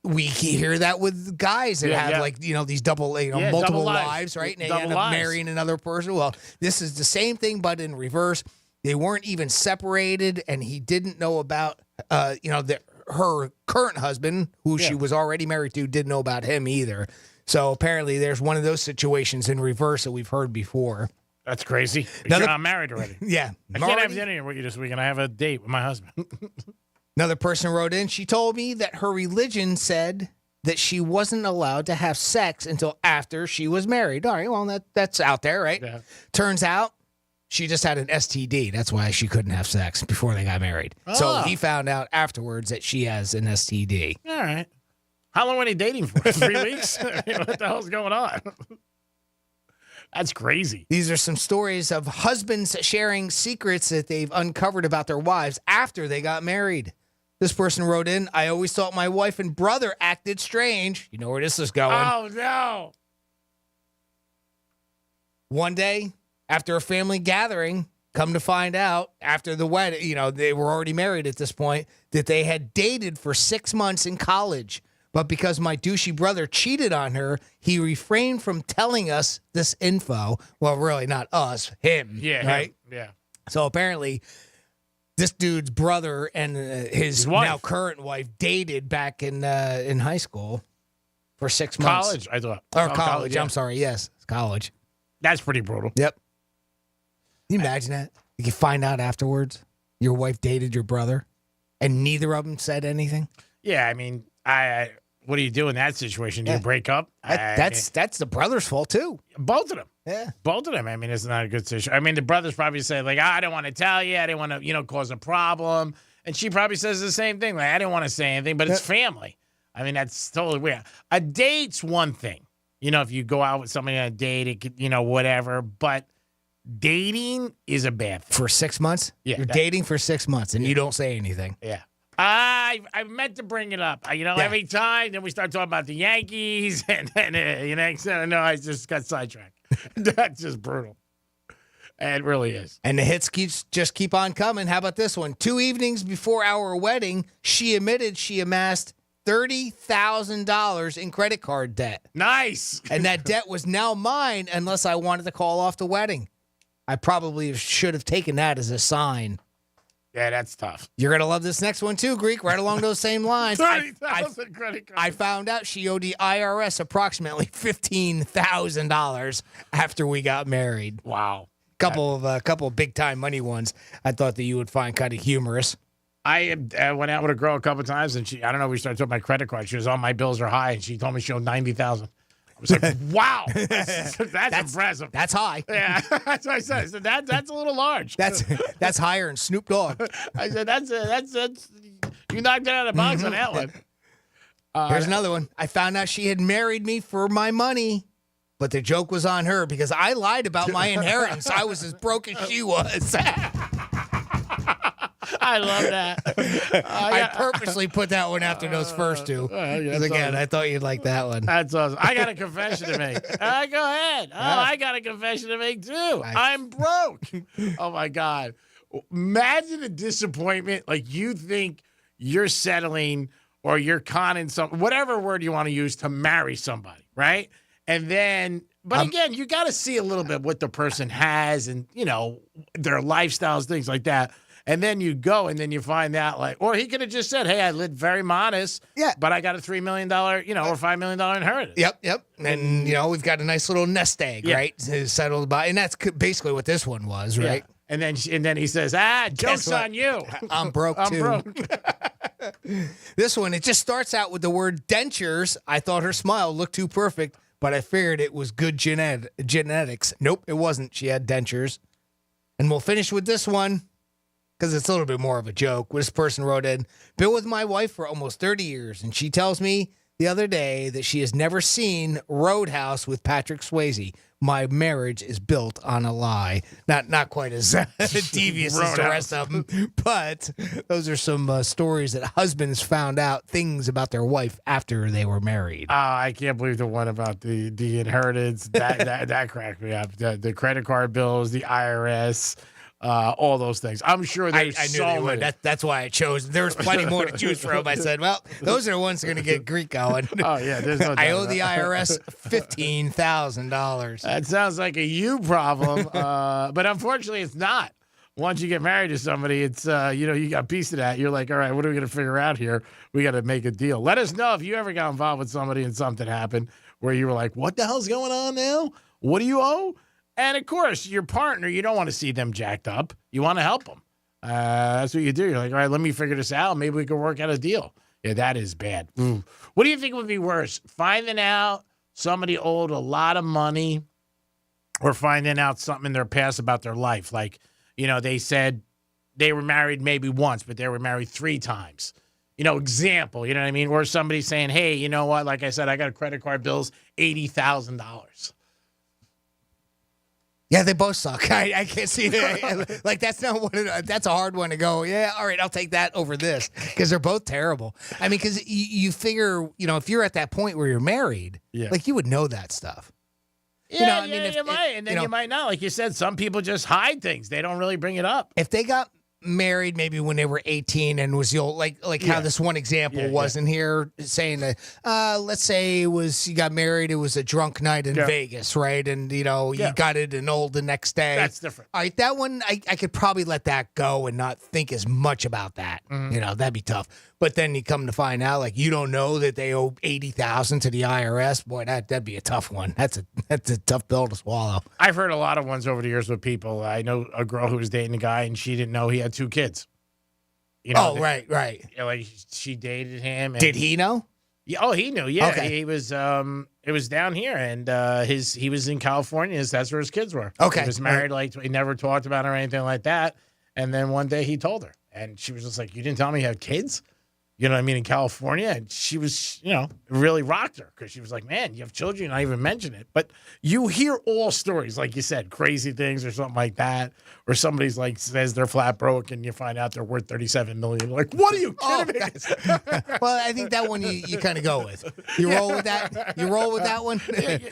We hear that with guys that have these double, multiple
double
lives, right? And they
Double
end up
lives.
marrying another person. Well, this is the same thing, but in reverse. They weren't even separated, and he didn't know about, her current husband, who she was already married to, didn't know about him either. So apparently, there's one of those situations in reverse that we've heard before.
That's crazy. I'm married already.
Yeah,
I can't have dinner with you this weekend. I have a date with my husband.
Another person wrote in. She told me that her religion said that she wasn't allowed to have sex until after she was married. All right, well, that's out there, right?
Yeah.
Turns out she just had an STD. That's why she couldn't have sex before they got married. So he found out afterwards that she has an STD.
All right. How long were they dating for? 3 weeks? What the hell's going on? That's crazy.
These are some stories of husbands sharing secrets that they've uncovered about their wives after they got married. This person wrote in, I always thought my wife and brother acted strange. You know where this is going.
Oh, no.
One day, after a family gathering, come to find out, after the wedding, they were already married at this point, that they had dated for 6 months in college. But because my douchey brother cheated on her, he refrained from telling us this info. Well, really not us, him.
Yeah.
Right?
Him. Yeah.
So apparently, this dude's brother and his now current wife dated back in high school for 6 months.
College, I thought.
Or college,
yeah.
I'm sorry. Yes, it's college.
That's pretty brutal.
Yep. Can you imagine that? You can find out afterwards your wife dated your brother and neither of them said anything?
Yeah, I mean, what do you do in that situation? Do you break up?
That's the brother's fault, too.
Both of them.
Yeah.
Both of them. I mean, it's not a good situation. I mean, the brothers probably say, like, I don't want to tell you. I didn't want to, cause a problem. And she probably says the same thing. Like, I didn't want to say anything, but it's family. I mean, that's totally weird. A date's one thing. If you go out with somebody on a date, it could, whatever. But dating is a bad thing.
For 6 months?
Yeah.
You're dating for 6 months and you don't say anything.
Yeah. I meant to bring it up. Every time, then we start talking about the Yankees, and then, I just got sidetracked. That's just brutal. It really is.
And the hits just keep on coming. How about this one? 2 evenings before our wedding, she admitted she amassed $30,000 in credit card debt.
Nice.
And that debt was now mine unless I wanted to call off the wedding. I probably should have taken that as a sign.
Yeah, that's tough.
You're going to love this next one, too, Greek, right along those same lines.
30,000 credit cards.
I found out she owed the IRS approximately $15,000 after we got married.
Wow.
Couple of big-time money ones I thought that you would find kind of humorous.
I went out with a girl a couple of times, and I don't know, we started talking about credit cards. She was, my bills are high, and she told me she owed $90,000. I was like, wow, that's impressive.
That's high.
Yeah, that's what I said. I said that's a little large.
That's higher than Snoop Dogg.
I said that's you knocked it out of the box on that one.
Here's another one. I found out she had married me for my money, but the joke was on her because I lied about my inheritance. I was as broke as she was.
I love that.
I purposely put that one after those first two. Because again, I thought you'd like that one.
That's awesome. I got a confession to make. Go ahead. I got a confession to make too. I'm broke. Oh my God. Imagine the disappointment. Like you think you're settling or you're conning whatever word you want to use to marry somebody, right? And then, but again, you got to see a little bit what the person has and, their lifestyles, things like that. And then you go and then you find out or he could have just said, hey, I lived very modest, but I got a $3 million, or $5 million inheritance.
Yep. And, we've got a nice little nest egg, right? Settled by, and that's basically what this one was, right?
Yeah. And then he says, joke's on you.
I'm broke too. This one, it just starts out with the word dentures. I thought her smile looked too perfect, but I figured it was good genetics. Nope, it wasn't. She had dentures. And we'll finish with this one, because it's a little bit more of a joke. This person wrote in, been with my wife for almost 30 years, and she tells me the other day that she has never seen Roadhouse with Patrick Swayze. My marriage is built on a lie. Not quite as devious as the rest of them, but those are some stories that husbands found out things about their wife after they were married.
I can't believe the one about the inheritance. That cracked me up. The credit card bills, the IRS. All those things. I'm sure there's
I knew
so
they would.
many.
That's why I chose. There's plenty more to choose from. I said, well, those are the ones that are going to get Greek going.
Oh, yeah. There's no doubt
I owe
about
the
that.
IRS $15,000.
That sounds like a you problem, but unfortunately, it's not. Once you get married to somebody, it's you got a piece of that. You're like, all right, what are we going to figure out here? We got to make a deal. Let us know if you ever got involved with somebody and something happened where you were like, what the hell's going on now? What do you owe? And, of course, your partner, you don't want to see them jacked up. You want to help them. That's what you do. You're like, all right, let me figure this out. Maybe we can work out a deal. Yeah, that is bad. What do you think would be worse? Finding out somebody owed a lot of money or finding out something in their past about their life? Like, they said they were married maybe once, but they were married 3 times. Example, you know what I mean? Or somebody saying, hey, you know what? Like I said, I got a credit card bills, $80,000.
Yeah, they both suck. I can't see that. Like, that's not one. That's a hard one to go. Yeah, all right, I'll take that over this because they're both terrible. I mean, because you figure, if you're at that point where you're married, like you would know that stuff.
Yeah, you might, and then you might not. Like you said, some people just hide things; they don't really bring it up.
If they got married maybe when they were 18 and was how this one example was in here saying that let's say you got married, it was a drunk night in Vegas, right? And you got it annulled the next day.
That's different.
All right, that one I could probably let that go and not think as much about that. That'd be tough. But then you come to find out, like, you don't know that they owe $80,000 to the IRS. Boy, that'd be a tough one. That's a tough pill to swallow.
I've heard a lot of ones over the years with people. I know a girl who was dating a guy, and she didn't know he had 2 kids.
Right.
Like she dated him. And
did he know?
Yeah, he knew. Yeah,
okay.
He was. It was down here, and he was in California. That's where his kids were.
Okay,
he was married. Like he never talked about it or anything like that. And then one day he told her, and she was just like, "You didn't tell me you had kids." You know what I mean? In California, and she was, it really rocked her because she was like, man, you have children. I even mention it. But you hear all stories, like you said, crazy things or something like that. Or somebody's like says they're flat broke and you find out they're worth $37 million. Like, what are you kidding me?
Well, I think that one you kind of go with. You roll with that? You roll with that one?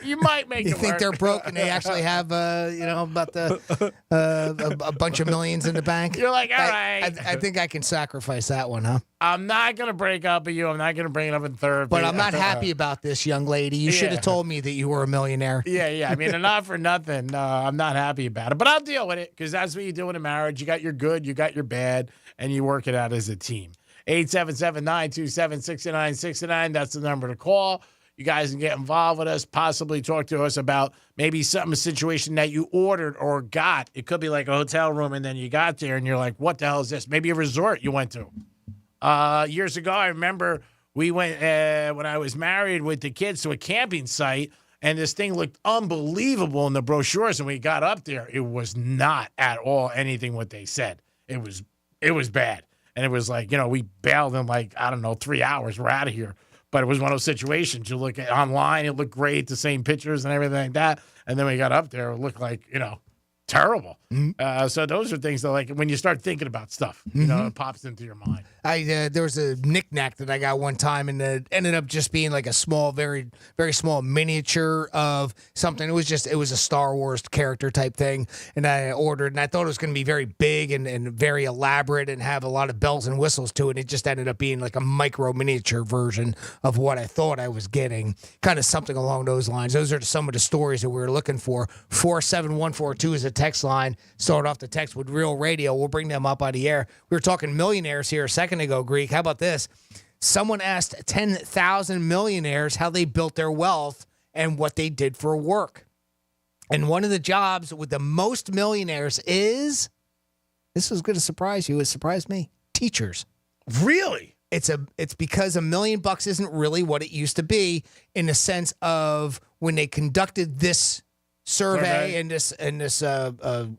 You might make
You
it
think
work.
they're broke and they actually have, about a bunch of millions in the bank?
You're like, all right.
I think I can sacrifice that one, huh?
I'm not going to break up with you. I'm not going to bring it up in therapy.
But I'm not happy about this, young lady. You should have told me that you were a millionaire.
Yeah. I mean, not for nothing. I'm not happy about it. But I'll deal with it because that's what you do in a marriage. You got your good, you got your bad, and you work it out as a team. 877-927-6969. That's the number to call. You guys can get involved with us, possibly talk to us about maybe a situation that you ordered or got. It could be like a hotel room, and then you got there, and you're like, what the hell is this? Maybe a resort you went to. Years ago, I remember we went, when I was married with the kids, to a camping site, and this thing looked unbelievable in the brochures, and we got up there. It was not at all anything what they said. It was bad. And it was like, we bailed in 3 hours. We're out of here. But it was one of those situations. You look at online, it looked great, the same pictures and everything like that. And then we got up there, it looked like, terrible.
Mm-hmm.
So those are things that, like, when you start thinking about stuff, it pops into your mind.
There was a knick-knack that I got one time, and it ended up just being like a small, very, very small miniature of something. It was a Star Wars character type thing, and I ordered, and I thought it was going to be very big and very elaborate and have a lot of bells and whistles to it. It just ended up being like a micro miniature version of what I thought I was getting, kind of something along those lines. Those are some of the stories that we were looking for. 47142 is a text line. Start off the text with Real Radio. We'll bring them up on the air. We were talking millionaires here a second ago, Greek. How about this? Someone asked 10,000 millionaires how they built their wealth and what they did for work. And one of the jobs with the most millionaires is, this is going to surprise you. It surprised me. Teachers.
Really?
It's because $1 million isn't really what it used to be, in the sense of when they conducted this survey and this data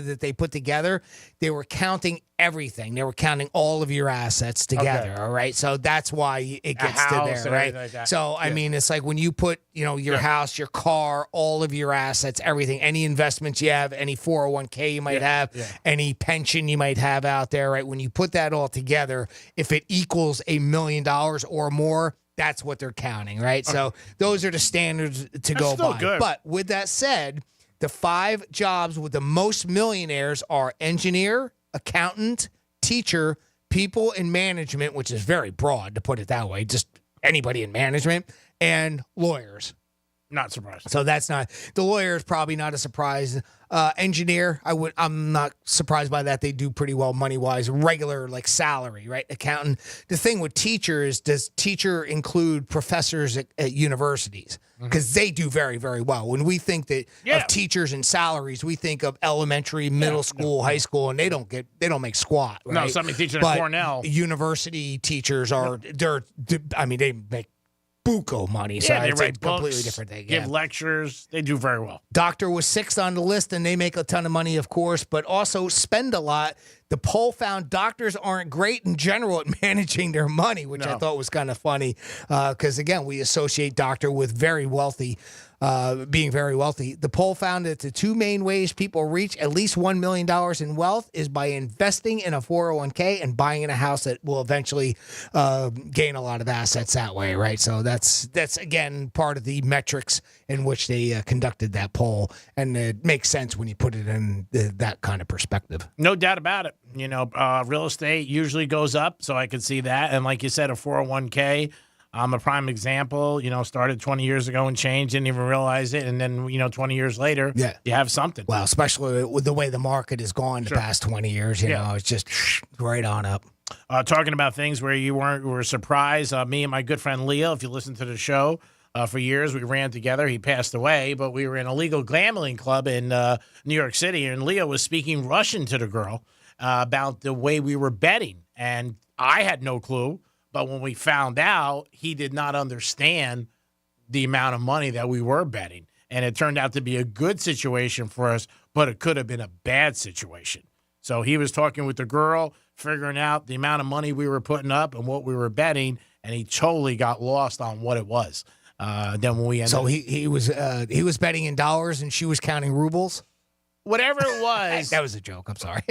that they put together, they were counting everything. They were counting all of your assets together.
Okay.
All right, so that's why it gets to there, right?
Like that.
So I mean, it's like when you put your house, your car, all of your assets, everything, any investments you have, any 401k you might have, any pension you might have out there, right? When you put that all together, if it equals $1 million or more, that's what they're counting, right? So those are the standards to go by.
Good.
But with that said, the 5 jobs with the most millionaires are engineer, accountant, teacher, people in management, which is very broad to put it that way, just anybody in management, and lawyers.
Not surprised.
So that's not the lawyer is probably not a surprise. Engineer, I'm not surprised by that. They do pretty well money wise, regular like salary, right? Accountant. The thing with teachers, does teacher include professors at universities? Because they do very, very well. When we think that of teachers and salaries, we think of elementary, middle school, high school, and they don't make squat. Right?
No, somebody teaching at Cornell.
University teachers they make buco money. So
they
it's
write
a completely
books,
different thing.
give lectures. They do very well.
Doctor was 6th on the list, and they make a ton of money, of course, but also spend a lot. The poll found doctors aren't great in general at managing their money, which I thought was kind of funny because, again, we associate doctor with very wealthy, being very wealthy. The poll found that the 2 main ways people reach at least $1 million in wealth is by investing in a 401k and buying in a house that will eventually gain a lot of assets that way, right? So that's again, part of the metrics in which they conducted that poll, and it makes sense when you put it in that kind of perspective.
No doubt about it. Real estate usually goes up, so I could see that. And like you said, a 401k, a prime example, started 20 years ago and changed, didn't even realize it. And then, 20 years later, you have something.
Well, especially with the way the market has gone the past 20 years, it's just right on up.
Talking about things where you were surprised, me and my good friend Leo, if you listen to the show, for years we ran together. He passed away, but we were in a legal gambling club in New York City, and Leo was speaking Russian to the girl about the way we were betting. And I had no clue. But when we found out, he did not understand the amount of money that we were betting. And it turned out to be a good situation for us, but it could have been a bad situation. So he was talking with the girl, figuring out the amount of money we were putting up and what we were betting, and he totally got lost on what it was. Then when we ended
So he was betting in dollars and she was counting rubles?
Whatever it was.
That was a joke. I'm sorry.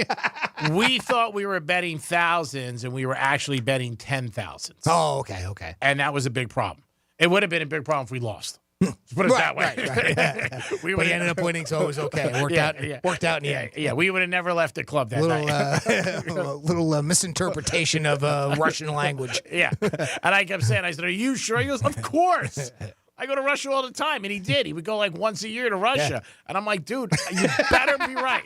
We thought we were betting thousands, and we were actually betting 10,000s.
Oh, okay.
And that was a big problem. It would have been a big problem if we lost. Let's put it that way.
Right. We ended up winning, so it was okay. It worked out in the end.
Yeah, we would have never left the club that night.
little misinterpretation of Russian language.
Yeah. And I kept saying, I said, are you sure? He goes, of course. I go to Russia all the time, and he did. He would go like once a year to Russia. Yeah. And I'm like, dude, you better be right.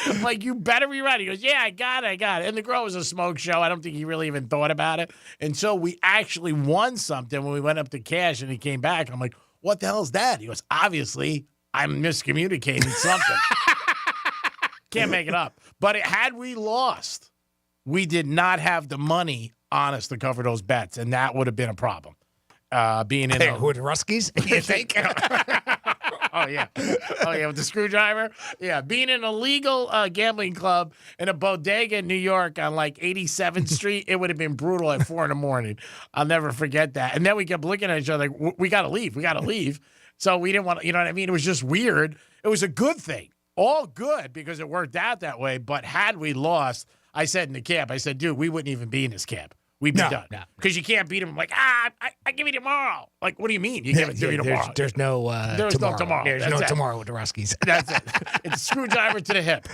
I'm like, you better be right. He goes, yeah, I got it. And the girl was a smoke show. I don't think he really even thought about it. And so we actually won something when we went up to cash, and he came back. I'm like, what the hell is that? He goes, obviously, I'm miscommunicating something. Can't make it up. But had we lost, we did not have the money on us to cover those bets, and that would have been a problem. Being in
with Ruskies, you think?
Oh yeah, with the screwdriver. Yeah, being in a legal gambling club in a bodega in New York on like 87th Street, it would have been brutal at 4 a.m. I'll never forget that. And then we kept looking at each other like, we got to leave. So we didn't want to, you know what I mean? It was just weird. It was a good thing, all good because it worked out that way. But had we lost, I said in the camp, I said, dude, we wouldn't even be in this camp. We'd be done. Because you can't beat him. I'm like, I give you tomorrow. Like, what do you mean? You give it to me tomorrow.
There's no tomorrow. There's no tomorrow with the Ruskies.
That's it. It's a screwdriver to the hip.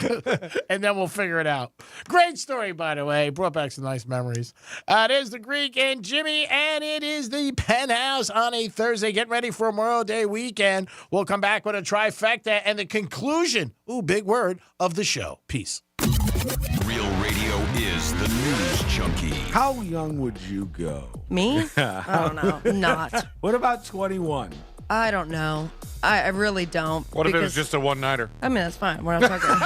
And then we'll figure it out. Great story, by the way. Brought back some nice memories. It is the Greek and Jimmy, and it is the Penthouse on a Thursday. Get ready for Memorial Day weekend. We'll come back with a trifecta and the conclusion, big word, of the show. Peace.
Real radio is the news junkie.
How young would you go?
Me? I don't know. Not.
What about 21?
I don't know. I really don't.
What if it was just a one-nighter?
I mean, that's fine. We're not talking.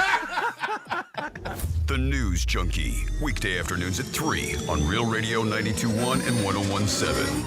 The News Junkie. Weekday afternoons at 3 on Real Radio 92.1 and 101.7.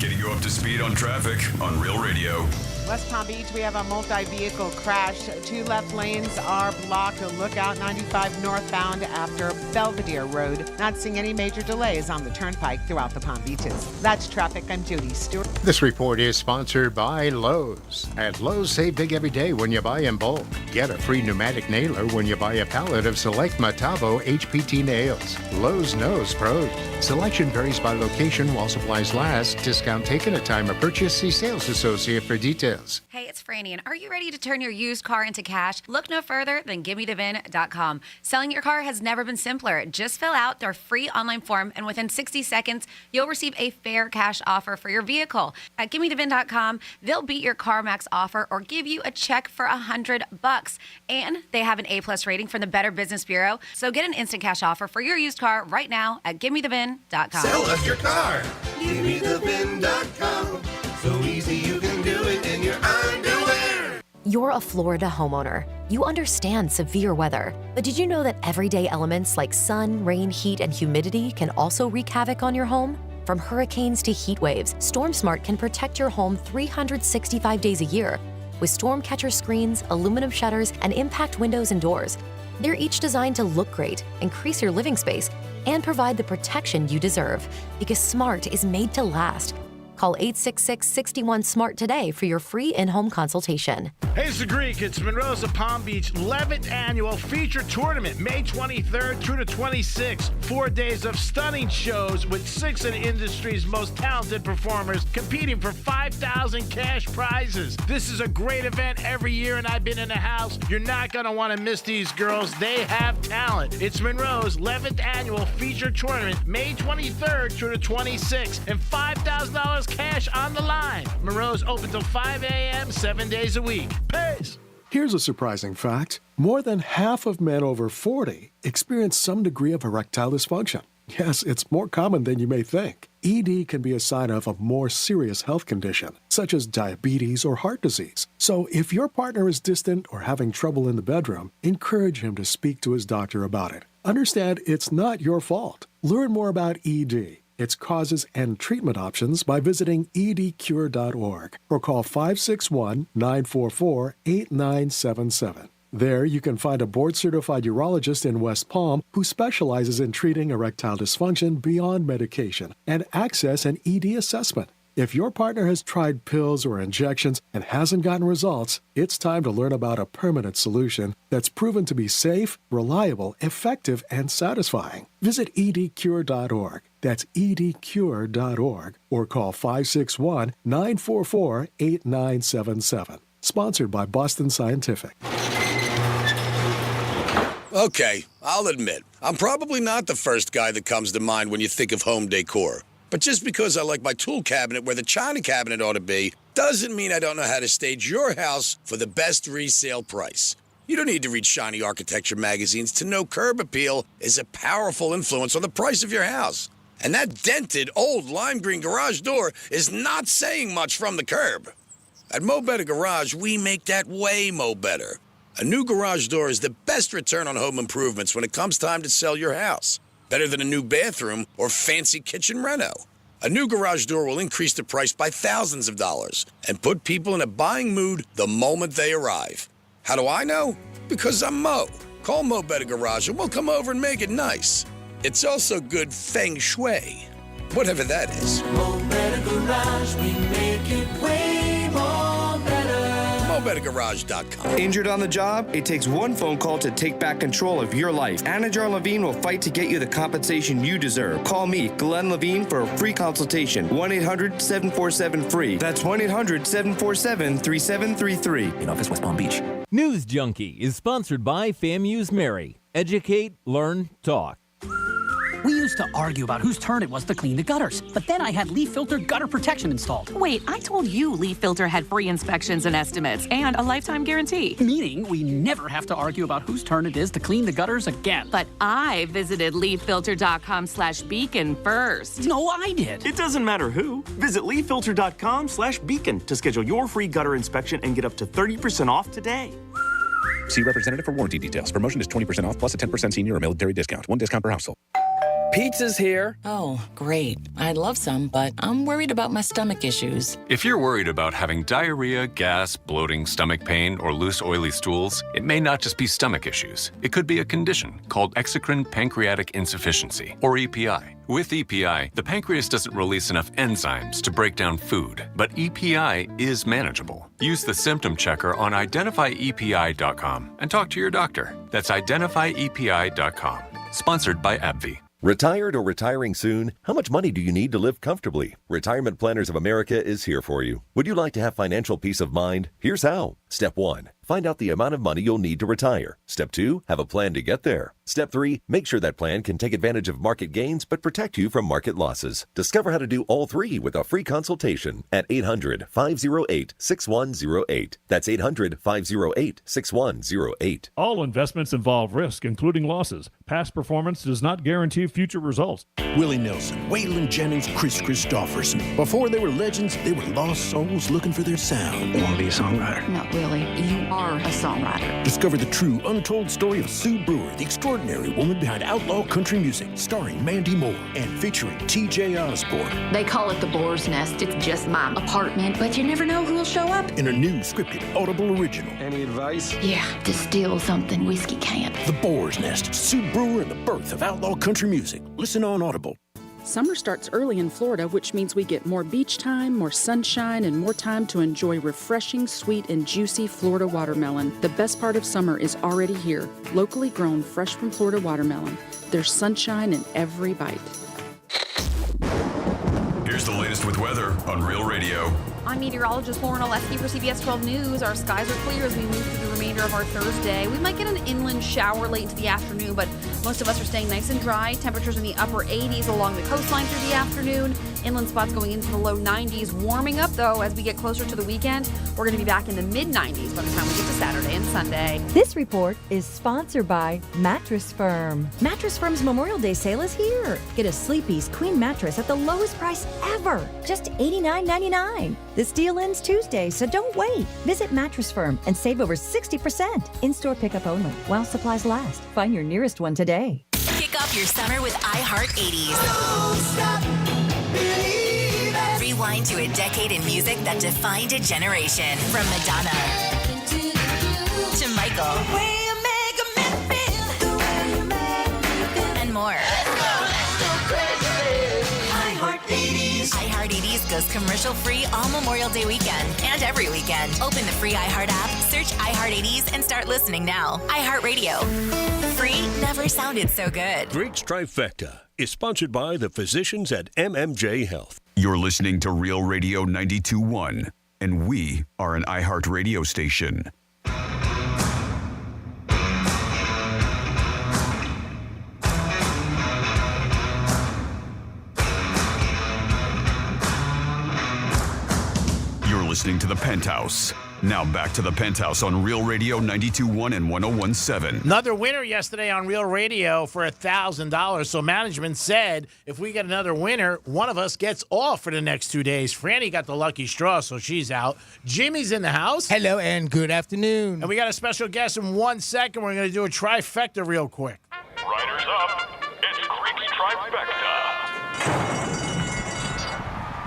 Getting you up to speed on traffic on Real Radio.
West Palm Beach, we have a multi-vehicle crash. 2 left lanes are blocked. Look out 95 northbound after Belvedere Road. Not seeing any major delays on the turnpike throughout the Palm Beaches. That's traffic. I'm Judy Stewart.
This report is sponsored by Lowe's. At Lowe's, save big every day when you buy in bulk. Get a free pneumatic nailer when you buy a pallet of select Matavo HPT nails. Lowe's knows pros. Selection varies by location while supplies last. Discount taken at time of purchase. See sales associate for details.
Hey, it's Franny, and are you ready to turn your used car into cash? Look no further than GimmeTheVin.com. Selling your car has never been simpler. Just fill out their free online form, and within 60 seconds, you'll receive a fair cash offer for your vehicle. At GimmeTheVin.com, they'll beat your CarMax offer or give you a check for $100. And they have an A+ rating from the Better Business Bureau. So get an instant cash offer for your used car right now at GimmeTheVin.com.
Sell us your car. GimmeTheVin.com. So easy you can do it in your underwear.
You're a Florida homeowner. You understand severe weather. But did you know that everyday elements like sun, rain, heat, and humidity can also wreak havoc on your home? From hurricanes to heat waves, StormSmart can protect your home 365 days a year with storm catcher screens, aluminum shutters, and impact windows and doors. They're each designed to look great, increase your living space, and provide the protection you deserve, because smart is made to last. Call 866-61-SMART today for your free in-home consultation.
Hey, it's the Greek. It's Monroe's of Palm Beach 11th Annual Feature Tournament, May 23rd through the 26th. 4 days of stunning shows with 6 of the industry's most talented performers competing for 5,000 cash prizes. This is a great event every year, and I've been in the house. You're not going to want to miss these girls. They have talent. It's Monroe's 11th Annual Feature Tournament, May 23rd through the 26th, and $5,000 cash on the line. Monroe's open till 5 a.m., 7 days a week. Peace!
Here's a surprising fact. More than half of men over 40 experience some degree of erectile dysfunction. Yes, it's more common than you may think. ED can be a sign of a more serious health condition, such as diabetes or heart disease. So if your partner is distant or having trouble in the bedroom, encourage him to speak to his doctor about it. Understand it's not your fault. Learn more about ED, its causes, and treatment options by visiting edcure.org or call 561-944-8977. There, you can find a board-certified urologist in West Palm who specializes in treating erectile dysfunction beyond medication and access an ED assessment. If your partner has tried pills or injections and hasn't gotten results, it's time to learn about a permanent solution that's proven to be safe, reliable, effective, and satisfying. Visit edcure.org. That's edcure.org or call 561-944-8977. Sponsored by Boston Scientific.
Okay, I'll admit, I'm probably not the first guy that comes to mind when you think of home decor. But just because I like my tool cabinet where the china cabinet ought to be, doesn't mean I don't know how to stage your house for the best resale price. You don't need to read shiny architecture magazines to know curb appeal is a powerful influence on the price of your house. And that dented, old lime green garage door is not saying much from the curb. At Mo Better Garage, we make that way mo better. A new garage door is the best return on home improvements when it comes time to sell your house. Better than a new bathroom or fancy kitchen reno. A new garage door will increase the price by thousands of dollars and put people in a buying mood the moment they arrive. How do I know? Because I'm Mo. Call Mo Better Garage and we'll come over and make it nice. It's also good feng shui, whatever that is.
Mo Better Garage, we make it way more better.
MoBetterGarage.com.
Injured on the job? It takes one phone call to take back control of your life. Anna Jar Levine will fight to get you the compensation you deserve. Call me, Glenn Levine, for a free consultation. 1-800-747-FREE. That's 1-800-747-3733.
In office, West Palm Beach. News Junkie is sponsored by FAMU's Mary. Educate, learn, talk.
We used to argue about whose turn it was to clean the gutters, but then I had Leaf Filter gutter protection installed.
Wait, I told you Leaf Filter had free inspections and estimates and a lifetime guarantee.
Meaning we never have to argue about whose turn it is to clean the gutters again.
But I visited leaffilter.com/beacon first.
No, I did.
It doesn't matter who. Visit leaffilter.com/beacon to schedule your free gutter inspection and get up to 30% off today.
See representative for warranty details. Promotion is 20% off plus a 10% senior or military discount. One discount per household.
Pizza's here.
Oh, great. I'd love some, but I'm worried about my stomach issues.
If you're worried about having diarrhea, gas, bloating, stomach pain, or loose, oily stools, it may not just be stomach issues. It could be a condition called exocrine pancreatic insufficiency, or EPI. With EPI, the pancreas doesn't release enough enzymes to break down food, but EPI is manageable. Use the symptom checker on identifyepi.com and talk to your doctor. That's identifyepi.com. Sponsored by AbbVie.
Retired or retiring soon? How much money do you need to live comfortably? Retirement Planners of America is here for you. Would you like to have financial peace of mind? Here's how. Step 1. Find out the amount of money you'll need to retire. Step 2. Have a plan to get there. Step 3. Make sure that plan can take advantage of market gains but protect you from market losses. Discover how to do all three with a free consultation at 800-508-6108. That's 800-508-6108.
All investments involve risk, including losses. Past performance does not guarantee future results.
Willie Nelson, Waylon Jennings, Chris Christopherson. Before they were legends, they were lost souls looking for their sound.
You want to be a songwriter?
Not really. You are a songwriter.
Discover the true, untold story of Sue Brewer, the extraordinary woman behind outlaw country music, starring Mandy Moore and featuring T.J. Osborne.
They call it the Boar's Nest. It's just my apartment, but you never know who'll show up.
In a new scripted Audible original.
Any advice?
Yeah, distill something whiskey can't.
The Boar's Nest, Sue Brewer and the birth of outlaw country music. Listen on Audible.
Summer starts early in Florida, which means we get more beach time, more sunshine, and more time to enjoy refreshing, sweet, and juicy Florida watermelon. The best part of summer is already here. Locally grown, fresh from Florida watermelon. There's sunshine in every bite.
Here's the latest with weather on Real Radio.
I'm meteorologist Lauren Oleski for CBS 12 News. Our skies are clear as we move through the remainder of our Thursday. We might get an inland shower late into the afternoon, but most of us are staying nice and dry. Temperatures in the upper 80s along the coastline through the afternoon. Inland spots going into the low 90s. Warming up, though, as we get closer to the weekend. We're going to be back in the mid-90s by the time we get to Saturday and Sunday.
This report is sponsored by Mattress Firm. Mattress Firm's Memorial Day sale is here. Get a Sleepy's Queen mattress at the lowest price ever, just $89.99. This deal ends Tuesday, so don't wait. Visit Mattress Firm and save over 60%. In-store pickup only while supplies last. Find your nearest one today.
Kick off your summer with iHeart 80s. Rewind to a decade in music that defined a generation. From Madonna to Michael and more. iHeart 80s goes commercial-free all Memorial Day weekend and every weekend. Open the free iHeart app, search iHeart 80s, and start listening now. iHeart Radio. Free never sounded so good.
Drake's Trifecta is sponsored by the physicians at MMJ Health.
You're listening to Real Radio 92.1, and we are an iHeart radio station. You're listening to The Penthouse. Now back to The Penthouse on Real Radio 92.1 and 101.7.
Another winner yesterday on Real Radio for $1,000. So management said if we get another winner, one of us gets off for the next 2 days. Franny got the lucky straw, so she's out. Jimmy's in the house.
Hello and good afternoon.
And we got a special guest in 1 second. We're going to do a trifecta real quick.
Riders up. It's Creek's Trifecta.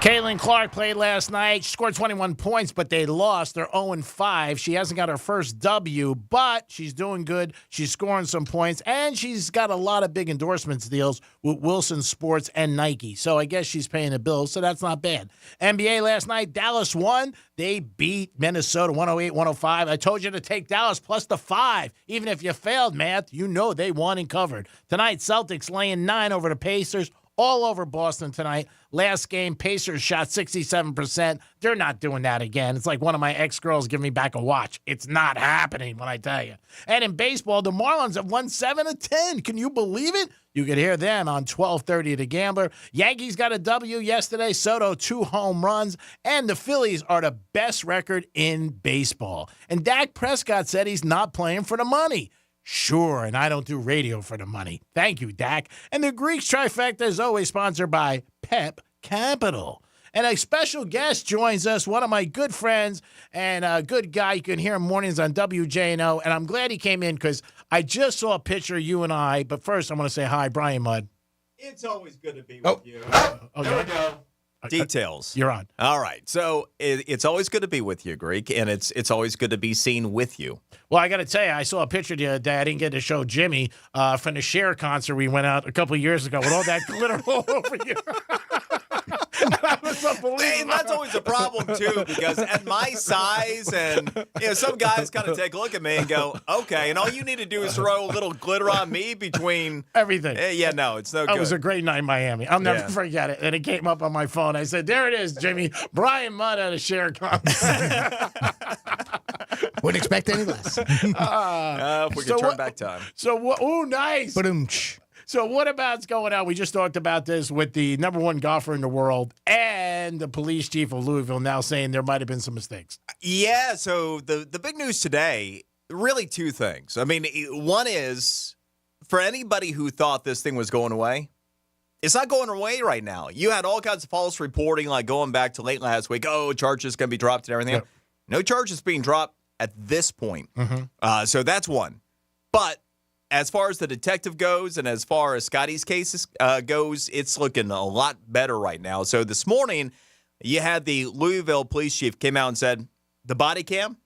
Caitlin Clark played last night. She scored 21 points, but they lost. They're 0-5. She hasn't got her first W, but she's doing good. She's scoring some points, and she's got a lot of big endorsements deals with Wilson Sports and Nike. So I guess she's paying the bills, so that's not bad. NBA last night, Dallas won. They beat Minnesota 108-105. I told you to take Dallas plus the 5. Even if you failed math, you know they won and covered. Tonight, Celtics laying 9 over the Pacers. All over Boston tonight. Last game, Pacers shot 67%. They're not doing that again. It's like one of my ex-girls giving me back a watch. It's not happening when I tell you. And in baseball, the Marlins have won 7 of 10. Can you believe it? You could hear them on 12:30 The Gambler. Yankees got a W yesterday. Soto, 2 home runs. And the Phillies are the best record in baseball. And Dak Prescott said he's not playing for the money. Sure, and I don't do radio for the money. Thank you, Dak. And the Greeks Trifecta is always sponsored by Pep Capital. And a special guest joins us, one of my good friends and a good guy. You can hear him mornings on WJNO. And I'm glad he came in because I just saw a picture of you and I. But first, I'm going to say hi, Brian Mudd.
It's always good to be with you. There we go. Details.
You're on.
All right. So it's always good to be with you, Greek, and it's always good to be seen with you.
Well, I got to tell you, I saw a picture the other day. I didn't get to show Jimmy from the Cher concert we went out a couple of years ago with all that glitter all over you. That was unbelievable.
Hey, that's always a problem, too, because at my size and some guys kind of take a look at me and go, okay, and all you need to do is throw a little glitter on me between
everything.
No, it's no good.
It was a great night in Miami. I'll never forget it. And it came up on my phone. I said, there it is, Jimmy. Brian Mudd at a Cher concert.
Wouldn't expect any less.
If we could turn back time.
So, oh, nice. So what about's going on? We just talked about this with the number one golfer in the world and the police chief of Louisville now saying there might have been some mistakes.
Yeah, so the big news today, really two things. I mean, one is, for anybody who thought this thing was going away, it's not going away right now. You had all kinds of false reporting, like going back to late last week, charges going to be dropped and everything. Yep. No charges being dropped at this point. So that's one. But as far as the detective goes and as far as Scotty's case goes, it's looking a lot better right now. So this morning, you had the Louisville police chief came out and said, the body cam,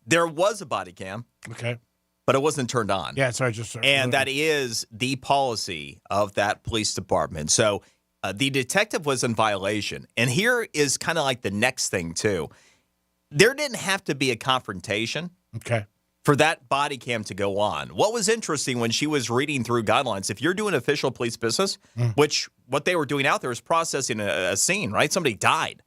there was a body cam.
Okay.
But it wasn't turned on.
Yeah, so I just...
And that is the policy of that police department. So the detective was in violation. And here is kind of like the next thing, too. There didn't have to be a confrontation.
Okay.
For that body cam to go on. What was interesting when she was reading through guidelines, if you're doing official police business, which what they were doing out there was processing a scene, right? Somebody died.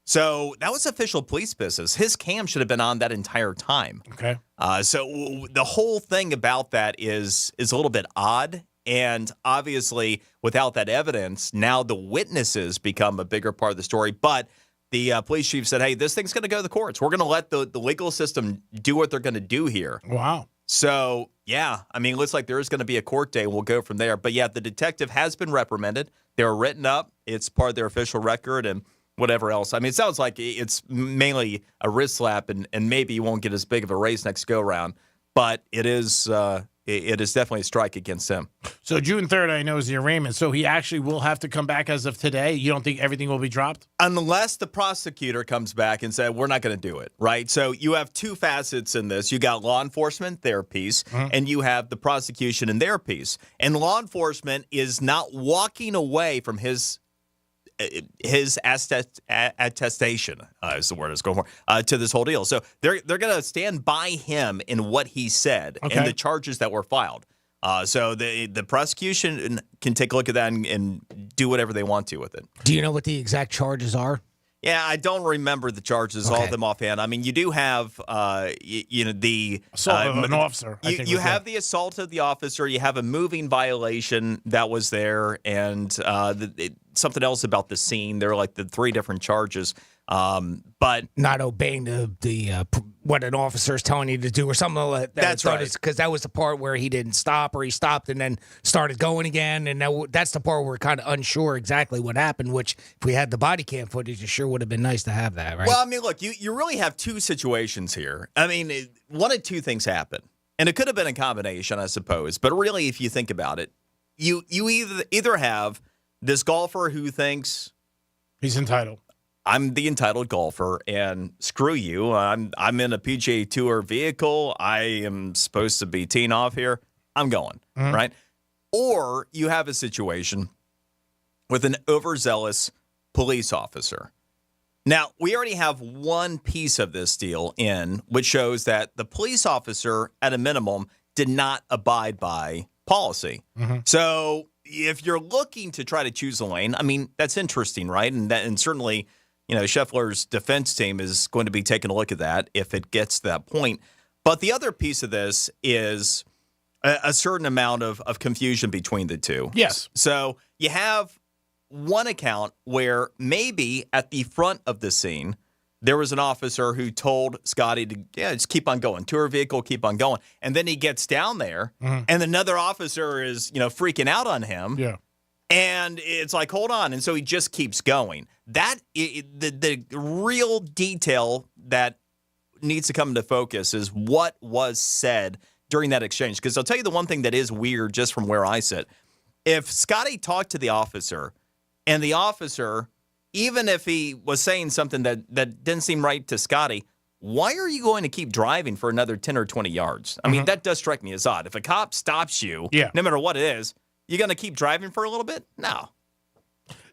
So that was official police business. His cam should have been on that entire time.
Okay.
So the whole thing about that is a little bit odd. And obviously, without that evidence, now the witnesses become a bigger part of the story. But the police chief said, hey, this thing's going to go to the courts. We're going to let the legal system do what they're going to do here.
Wow.
So, yeah, I mean, it looks like there is going to be a court day. We'll go from there. But, yeah, the detective has been reprimanded. They were written up. It's part of their official record and whatever else. I mean, it sounds like it's mainly a wrist slap, and maybe you won't get as big of a raise next go-around. But it is definitely a strike against him.
So June 3rd, I know, is the arraignment. So he actually will have to come back as of today? You don't think everything will be dropped?
Unless the prosecutor comes back and said, we're not going to do it, right? So you have two facets in this. You got law enforcement, their piece, and you have the prosecution and their piece. And law enforcement is not walking away from his attestation is the word I was going for, to this whole deal. So they're going to stand by him in what he said and the charges that were filed. So the prosecution can take a look at that and do whatever they want to with it.
Do you know what the exact charges are?
Yeah, I don't remember the charges, all of them offhand. I mean, you do have, the
assault of an officer.
You have the assault of the officer. You have a moving violation that was there, and something else about the scene. There are like the three different charges. But
not obeying the what an officer is telling you to do or something like that.
That's right.
Because that was the part where he didn't stop, or he stopped and then started going again. And that's the part where we're kind of unsure exactly what happened, which if we had the body cam footage, it sure would have been nice to have that, right?
Well, I mean, look, you really have two situations here. I mean, one of two things happen. And it could have been a combination, I suppose. But really, if you think about it, you either have this golfer who thinks
he's entitled.
I'm the entitled golfer, and screw you. I'm in a PGA Tour vehicle. I am supposed to be teeing off here. I'm going, right? Or you have a situation with an overzealous police officer. Now, we already have one piece of this deal in, which shows that the police officer, at a minimum, did not abide by policy. So if you're looking to try to choose a lane, I mean, that's interesting, right? And certainly, Scheffler's defense team is going to be taking a look at that if it gets to that point. But the other piece of this is a certain amount of confusion between the two.
Yes.
So you have one account where maybe at the front of the scene, there was an officer who told Scotty to, just keep on going. Tour vehicle, keep on going. And then he gets down there, and another officer is, freaking out on him.
Yeah.
And it's like, hold on. And so he just keeps going. That the real detail that needs to come into focus is what was said during that exchange. Because I'll tell you the one thing that is weird just from where I sit. if Scotty talked to the officer and the officer, even if he was saying something that didn't seem right to Scotty, why are you going to keep driving for another 10 or 20 yards? I mean, that does strike me as odd. If a cop stops you, no matter what it is, you're going to keep driving for a little bit? No.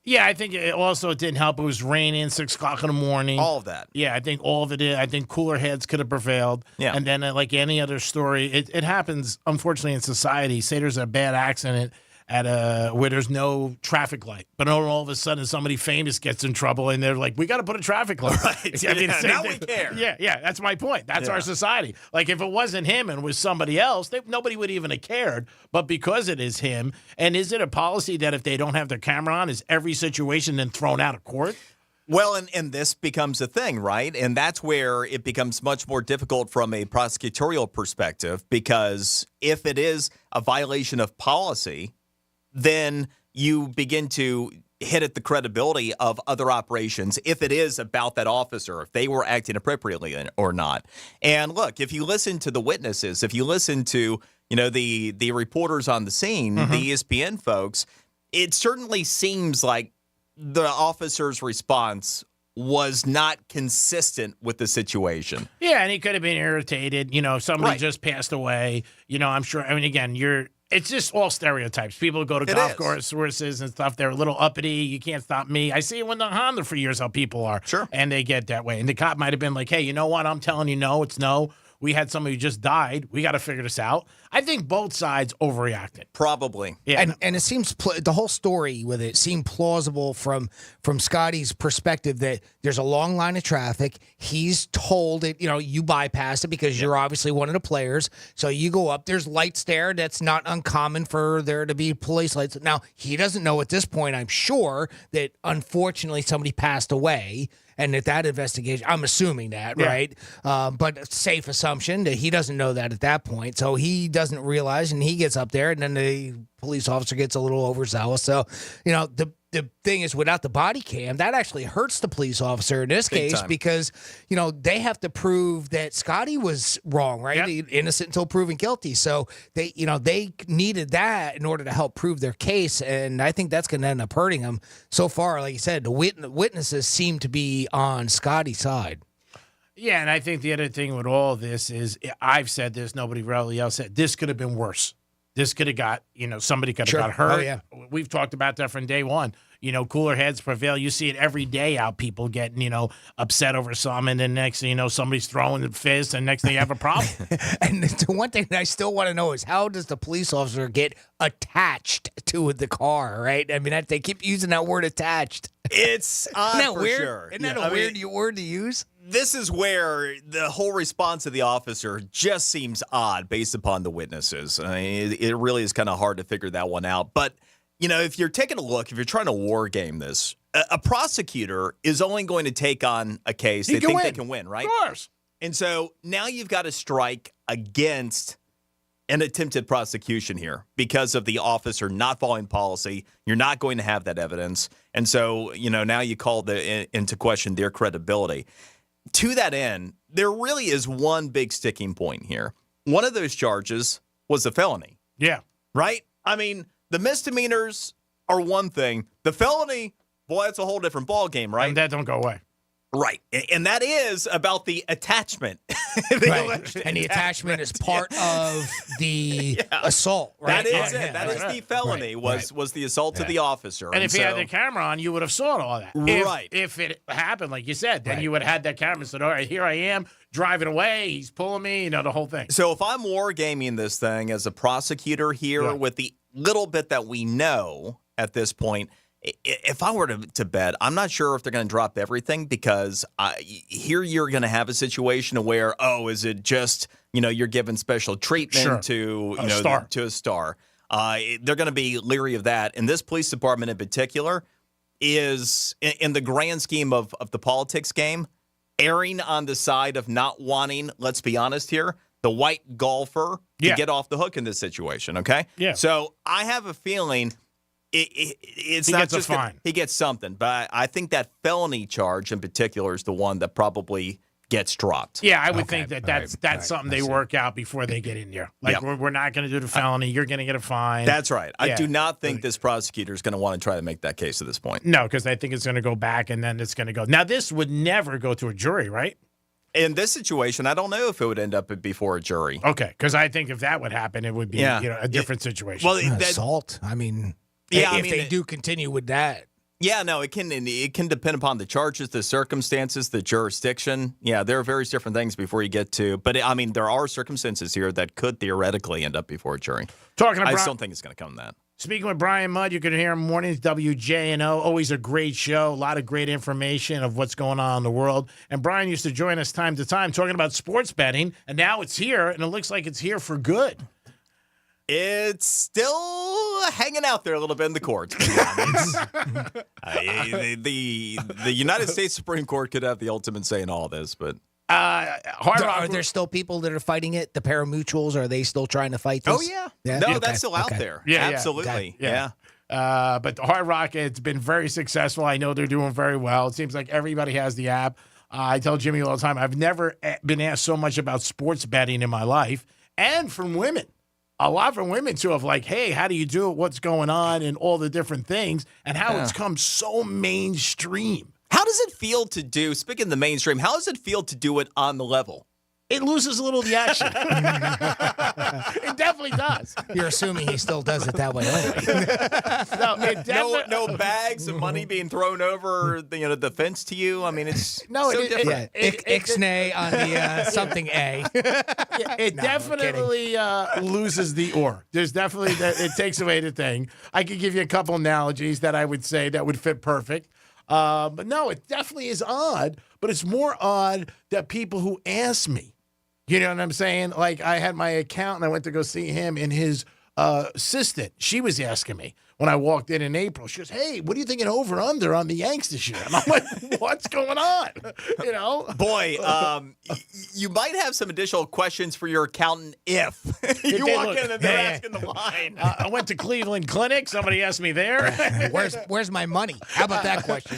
Yeah, I think it didn't help. It was raining, 6 o'clock in the morning.
All of that.
Yeah, I think all of it is. I think cooler heads could have prevailed.
Yeah.
And then, like any other story, it happens, unfortunately, in society. Say there's a bad accident at where there's no traffic light, but all of a sudden somebody famous gets in trouble, and they're like, "We got to put a traffic light."
Right.
I mean,
now we care.
Yeah. That's my point. That's our society. Like if it wasn't him and was somebody else, nobody would even have cared. But because it is him, and is it a policy that if they don't have their camera on, is every situation then thrown out of court?
Well, and this becomes a thing, right? And that's where it becomes much more difficult from a prosecutorial perspective, because if it is a violation of policy, then you begin to hit at the credibility of other operations if it is about that officer, if they were acting appropriately or not. And look, if you listen to the witnesses, if you listen to, the reporters on the scene, the ESPN folks, it certainly seems like the officer's response was not consistent with the situation.
Yeah, and he could have been irritated. Somebody just passed away. I'm sure. I mean, again, it's just all stereotypes. People who go to golf courses and stuff, they're a little uppity. You can't stop me. I see it with the Honda for years how people are.
Sure.
And they get that way. And the cop might have been like, hey, you know what? I'm telling you no, it's no. We had somebody who just died. We got to figure this out. I think both sides overreacted.
Probably.
Yeah.
And it seems the whole story with it seemed plausible from Scotty's perspective that there's a long line of traffic. He's told it, you bypass it because you're obviously one of the players. So you go up. There's lights there. That's not uncommon for there to be police lights. Now, he doesn't know at this point, I'm sure, that unfortunately somebody passed away. And that investigation, I'm assuming that, right? But safe assumption that he doesn't know that at that point. So he doesn't realize, and he gets up there, and then the police officer gets a little overzealous. So, the thing is, without the body cam, that actually hurts the police officer in this case because, they have to prove that Scotty was wrong, right? Innocent until proven guilty. So they needed that in order to help prove their case. And I think that's going to end up hurting them. So far, like you said, the witnesses seem to be on Scotty's side.
Yeah, and I think the other thing with all this is, I've said this, nobody really else said, this could have been worse. This could have got, somebody could have got hurt.
Oh, yeah.
We've talked about that from day one. Cooler heads prevail. You see it every day out, people getting, upset over something, and then next thing you know, somebody's throwing the fist, and next thing you have a problem.
And the one thing that I still want to know is, how does the police officer get attached to the car, right? I mean, they keep using that word attached.
It's odd.
Isn't that weird?
Sure.
Isn't that a weird word to use?
This is where the whole response of the officer just seems odd based upon the witnesses. I mean, it really is kind of hard to figure that one out. But, if you're taking a look, if you're trying to war game this, a prosecutor is only going to take on a case they think they can win, right?
Of course.
And so now you've got to strike against an attempted prosecution here because of the officer not following policy. You're not going to have that evidence. And so, now you call into question their credibility. To that end, there really is one big sticking point here. One of those charges was a felony.
Yeah.
Right? I mean, the misdemeanors are one thing. The felony, boy, that's a whole different ballgame, right?
And that don't go away.
Right. And that is about the attachment.
Right. And the attachment is part of the assault, right?
That is it. That is the felony, was the assault to the officer.
And if you had the camera on, you would have saw all that.
Right.
If it happened, like you said, then you would have had that camera and said, all right, here I am, driving away, he's pulling me, the whole thing.
So if I'm wargaming this thing as a prosecutor here with the little bit that we know at this point, if I were to bet, I'm not sure if they're going to drop everything, because here you're going to have a situation where, is it just, you're giving special treatment to a star. They're going to be leery of that. And this police department in particular is, in the grand scheme of the politics game, erring on the side of not wanting, let's be honest here, the white golfer to get off the hook in this situation, okay?
Yeah.
So I have a feeling it's
he
not
gets
just
a fine.
He gets something, but I think that felony charge in particular is the one that probably gets dropped.
Yeah, I would think that's something they work out before they get in there. Like, we're not going to do the felony. You're going to get a fine.
That's right. I
Yeah.
do not think this prosecutor is going to want to try to make that case at this point.
No, because I think it's going to go back, and then it's going to go. Now, this would never go to a jury, right?
In this situation, I don't know if it would end up before a jury.
Okay, because I think if that would happen, it would be a different situation.
Well,
assault. I mean, if they do continue with that.
Yeah, no, it can depend upon the charges, the circumstances, the jurisdiction. Yeah, there are various different things before you get to. But I mean, there are circumstances here that could theoretically end up before a jury. I just don't think it's going to come to that.
Speaking with Brian Mudd, you can hear him mornings, WJNO. Always a great show, a lot of great information of what's going on in the world. And Brian used to join us time to time talking about sports betting, and now it's here, and it looks like it's here for good.
It's still hanging out there a little bit in the courts. The United States Supreme Court could have the ultimate say in all this, but
Are there still people that are fighting it? The parimutuels, are they still trying to fight this?
Oh, yeah. No, that's still out there.
Yeah,
absolutely.
Yeah. But the Hard Rock, it's been very successful. I know they're doing very well. It seems like everybody has the app. I tell Jimmy all the time, I've never been asked so much about sports betting in my life, and from women. A lot from women, too, of like, hey, how do you do it? What's going on? And all the different things, and how it's come so mainstream.
How does it feel to do, speaking of the mainstream, how does it feel to do it on the level?
It loses a little of the action. It definitely does.
You're assuming he still does it that way.
No bags of money being thrown over the fence to you. I mean, it's different.
Ixnay on the something A.
It definitely loses the or. There's definitely it takes away the thing. I could give you a couple analogies that I would say that would fit perfect. But no, it definitely is odd. But it's more odd that people who ask me. You know what I'm saying? Like, I had my accountant, I went to go see him, and his assistant, she was asking me when I walked in April. She goes, hey, what are you thinking over under on the Yanks this year? And I'm like, what's going on? You know?
Boy, you might have some additional questions for your accountant if you walk in and they're asking the line.
I went to Cleveland Clinic. Somebody asked me there.
Where's my money? How about that question?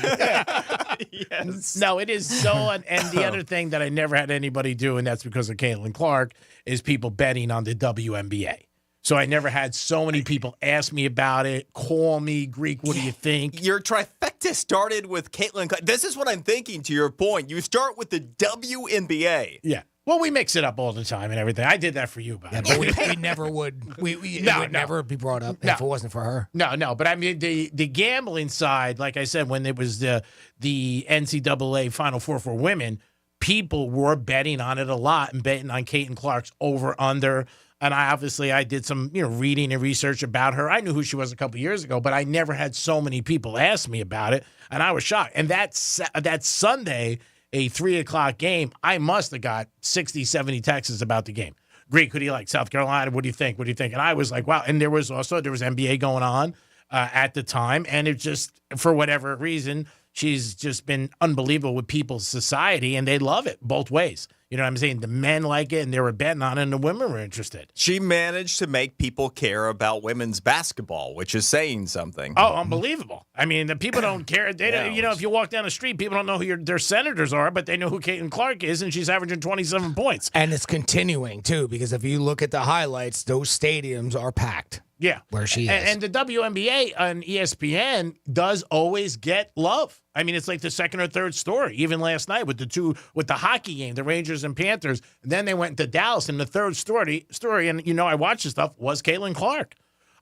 Yes.
No, it is so. And the other thing that I never had anybody do, and that's because of Caitlin Clark, is people betting on the WNBA. So I never had so many people ask me about it, call me, Greek, what do you think?
Your trifecta started with Caitlin Clark. This is what I'm thinking, to your point. You start with the WNBA.
Yeah. Well, we mix it up all the time and everything. I did that for you, but
we never would. It would never be brought up if it wasn't for her.
No. But I mean, the gambling side, like I said, when it was the NCAA Final Four for women, people were betting on it a lot and betting on Caitlin Clark's over under. And I did some reading and research about her. I knew who she was a couple years ago, but I never had so many people ask me about it, and I was shocked. And that Sunday, a 3:00 game, I must have got 60, 70 texts about the game. Greek, who do you like? South Carolina, what do you think? What do you think? And I was like, wow. And there was NBA going on at the time, and it just, for whatever reason, she's just been unbelievable with people's society, and they love it both ways. You know what I'm saying? The men like it, and they were betting on it, and the women were interested.
She managed to make people care about women's basketball, which is saying something.
Oh, unbelievable. I mean, the people don't care. They don't, if you walk down the street, people don't know who their senators are, but they know who Caitlin Clark is, and she's averaging 27 points.
And it's continuing, too, because if you look at the highlights, those stadiums are packed.
Yeah.
Where she is.
And the WNBA on ESPN does always get love. I mean, it's like the second or third story. Even last night with the hockey game, the Rangers and Panthers. And then they went to Dallas, and the third story, and I watched the stuff, was Caitlin Clark.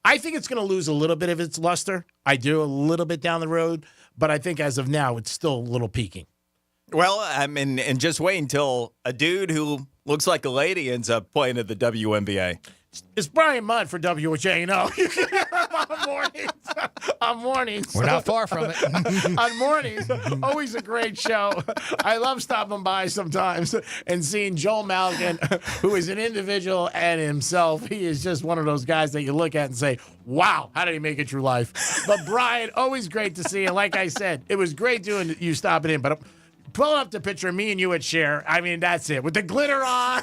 I think it's going to lose a little bit of its luster. I do, a little bit down the road. But I think as of now, it's still a little peaking.
Well, I mean, and just wait until a dude who looks like a lady ends up playing at the WNBA.
It's Brian Mudd for WJNO. You can hear him on mornings.
We're not far from it.
On mornings. Always a great show. I love stopping by sometimes and seeing Joel Malkin, who is an individual and himself. He is just one of those guys that you look at and say, wow, how did he make it through life? But Brian, always great to see you. Like I said, it was great doing you stopping in, but pull up the picture of me and you at Cher. I mean, that's it. With the glitter on.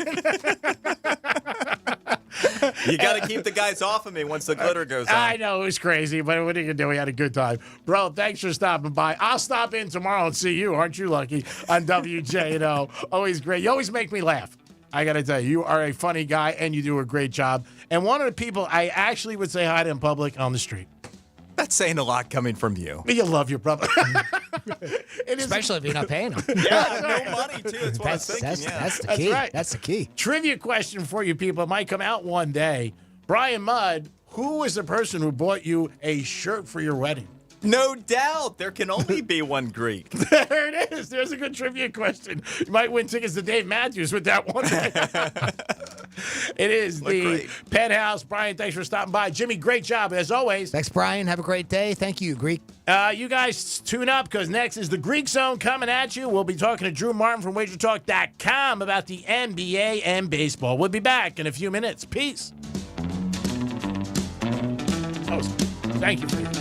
You got to keep the guys off of me once the glitter goes on.
I know, it was crazy, but what are you going to do? We had a good time. Bro, thanks for stopping by. I'll stop in tomorrow and see you. Aren't you lucky? On WJNO. Always great. You always make me laugh. I got to tell you, you are a funny guy, and you do a great job. And one of the people I actually would say hi to in public on the street.
That's saying a lot coming from you.
You love your brother.
Especially if you're not paying them.
Yeah, no money, too. That's what I was thinking.
That's the key.
Right.
That's the key.
Trivia question for you people. It might come out one day. Brian Mudd, who was the person who bought you a shirt for your wedding?
No doubt. There can only be one Greek.
There it is. There's a good trivia question. You might win tickets to Dave Matthews with that one. It is the Penthouse. Brian, thanks for stopping by. Jimmy, great job as always.
Thanks, Brian. Have a great day. Thank you, Greek.
You guys tune up because next is the Greek Zone coming at you. We'll be talking to Drew Martin from WagerTalk.com about the NBA and baseball. We'll be back in a few minutes. Peace. Oh, thank you for that.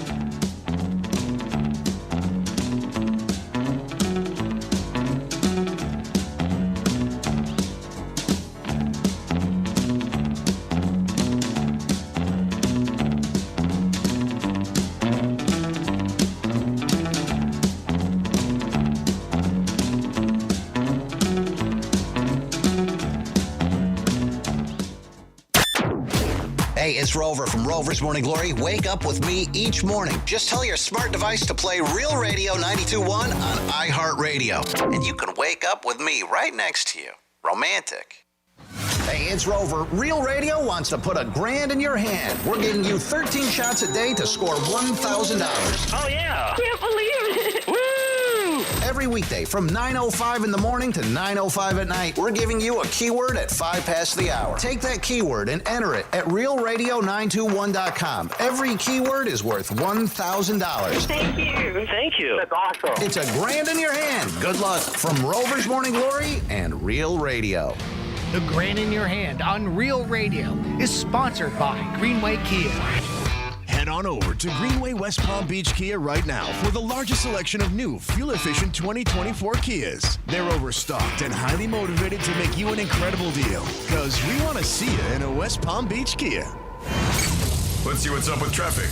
Hey, it's Rover from Rover's Morning Glory. Wake up with me each morning. Just tell your smart device to play Real Radio 92.1 on iHeartRadio. And you can wake up with me right next to you. Romantic. Hey, it's Rover. Real Radio wants to put $1,000 in your hand. We're giving you 13 shots a day to score $1,000.
Oh, yeah.
Can't believe it. Woo! Every weekday from 9:05 in the morning to 9:05 at night, we're giving you a keyword at 5 past the hour. Take that keyword and enter it at realradio921.com. Every keyword is worth $1,000.
Thank you. Thank you. That's awesome.
It's $1,000 in your hand. Good luck from Rover's Morning Glory and Real Radio.
The Grand in Your Hand on Real Radio is sponsored by Greenway Kia.
Head on over to Greenway West Palm Beach Kia right now for the largest selection of new, fuel-efficient 2024 Kias. They're overstocked and highly motivated to make you an incredible deal. Because we want to see you in a West Palm Beach Kia.
Let's see what's up with traffic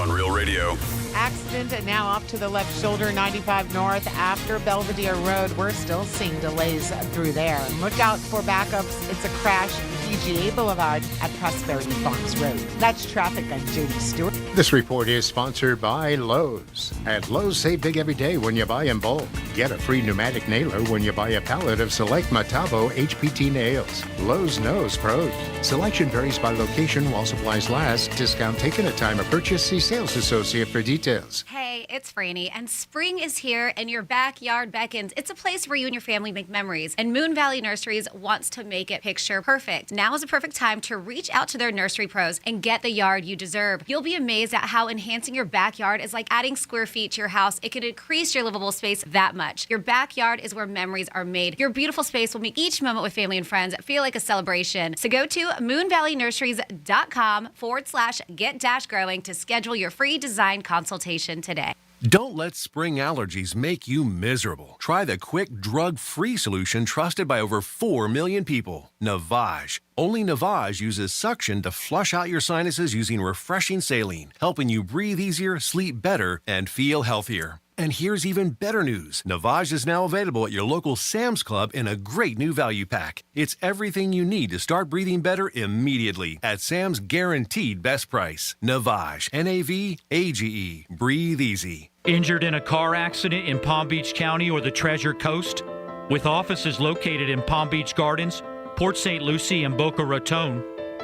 on Real Radio.
Accident and now off to the left shoulder, 95 north after Belvedere Road. We're still seeing delays through there. Look out for backups. It's a crash PGA Boulevard at Prosperity Farms Road. That's traffic. I'm Jody Stewart.
This report is sponsored by Lowe's. At Lowe's, save big every day when you buy in bulk. Get a free pneumatic nailer when you buy a pallet of select Metabo HPT nails. Lowe's knows pros. Selection varies by location while supplies last. Discount taken at time of purchase. See sales associate for details.
Hey, it's Franny, and spring is here, and your backyard beckons. It's a place where you and your family make memories, and Moon Valley Nurseries wants to make it picture perfect. Now is a perfect time to reach out to their nursery pros and get the yard you deserve. You'll be amazed at how enhancing your backyard is like adding square feet to your house. It can increase your livable space that much. Your backyard is where memories are made. Your beautiful space will make each moment with family and friends feel like a celebration. So go to moonvalleynurseries.com/get-growing to schedule your free design consultation today.
Don't let spring allergies make you miserable. Try the quick, drug-free solution trusted by over 4 million people, Navage. Only Navage uses suction to flush out your sinuses using refreshing saline, helping you breathe easier, sleep better, and feel healthier. And here's even better news. Navage is now available at your local Sam's Club in a great new value pack. It's everything you need to start breathing better immediately at Sam's guaranteed best price. Navage, Navage, breathe easy.
Injured in a car accident in Palm Beach County or the Treasure Coast? With offices located in Palm Beach Gardens, Port St. Lucie, and Boca Raton,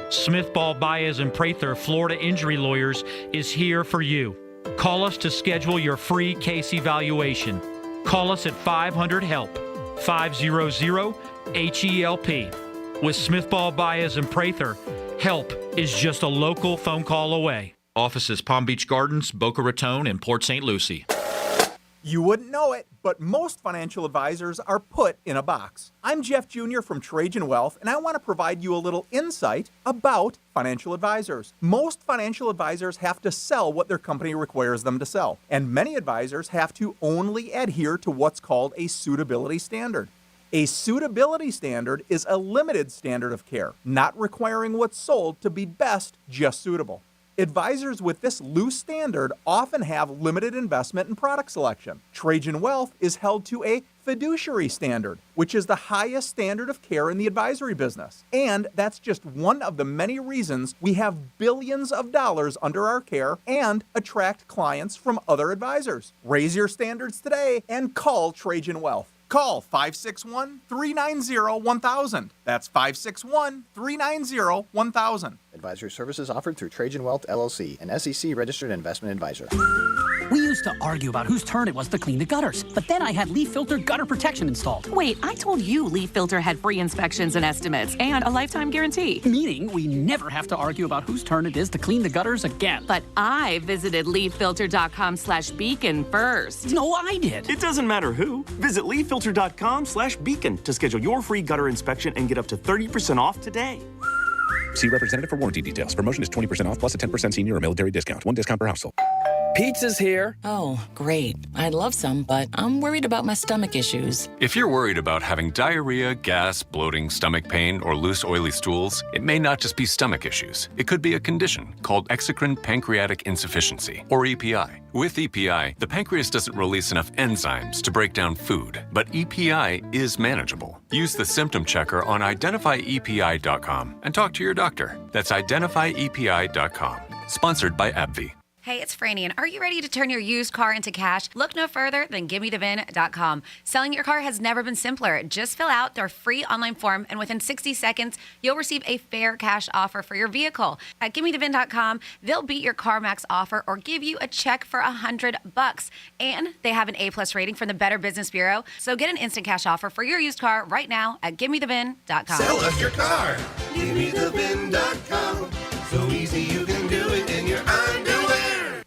Smith, Ball, Baez, and Prather Florida Injury Lawyers is here for you. Call us to schedule your free case evaluation. Call us at 500-HELP, 500-HELP. With Smith, Ball, Baez, and Prather, help is just a local phone call away. Offices Palm Beach Gardens, Boca Raton, and Port St. Lucie.
You wouldn't know it, but most financial advisors are put in a box. I'm Jeff Jr. from Trajan Wealth, and I want to provide you a little insight about financial advisors. Most financial advisors have to sell what their company requires them to sell, and many advisors have to only adhere to what's called a suitability standard. A suitability standard is a limited standard of care, not requiring what's sold to be best, just suitable. Advisors with this loose standard often have limited investment in product selection. Trajan Wealth is held to a fiduciary standard, which is the highest standard of care in the advisory business. And that's just one of the many reasons we have billions of dollars under our care and attract clients from other advisors. Raise your standards today and call Trajan Wealth. Call 561-390-1000. That's 561-390-1000.
Advisory services offered through Trajan Wealth, LLC, an SEC-registered investment advisor.
We used to argue about whose turn it was to clean the gutters, but then I had Leaf Filter gutter protection installed.
Wait, I told you Leaf Filter had free inspections and estimates and a lifetime guarantee.
Meaning we never have to argue about whose turn it is to clean the gutters again.
But I visited leaffilter.com/beacon first.
No, I did.
It doesn't matter who. Visit leaffilter.com/beacon to schedule your free gutter inspection and get up to 30% off today.
See representative for warranty details. Promotion is 20% off plus a 10% senior or military discount. One discount per household.
Pizza's here.
Oh, great. I'd love some, but I'm worried about my stomach issues.
If you're worried about having diarrhea, gas, bloating, stomach pain, or loose, oily stools, it may not just be stomach issues. It could be a condition called exocrine pancreatic insufficiency, or EPI. With EPI, the pancreas doesn't release enough enzymes to break down food, but EPI is manageable. Use the symptom checker on identifyepi.com and talk to your doctor. That's identifyepi.com. Sponsored by AbbVie.
Hey, it's Franny, and are you ready to turn your used car into cash? Look no further than GimmeTheVin.com. Selling your car has never been simpler. Just fill out their free online form, and within 60 seconds, you'll receive a fair cash offer for your vehicle. At GimmeTheVin.com, they'll beat your CarMax offer or give you a check for $100. And they have an A+ rating from the Better Business Bureau. So get an instant cash offer for your used car right now at GimmeTheVin.com.
Sell us your car. GimmeTheVin.com. So easy you can do it in your underwear.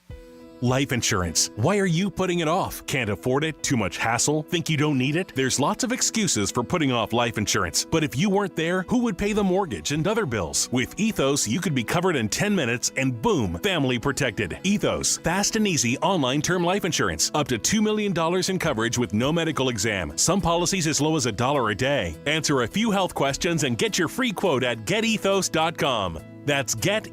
Life insurance. Why are you putting it off? Can't afford it? Too much hassle? Think you don't need it? There's lots of excuses for putting off life insurance. But if you weren't there, who would pay the mortgage and other bills? With Ethos, you could be covered in 10 minutes and boom, family protected. Ethos, fast and easy online term life insurance. Up to $2 million in coverage with no medical exam. Some policies as low as $1 a day. Answer a few health questions and get your free quote at getethos.com. That's getethos.com.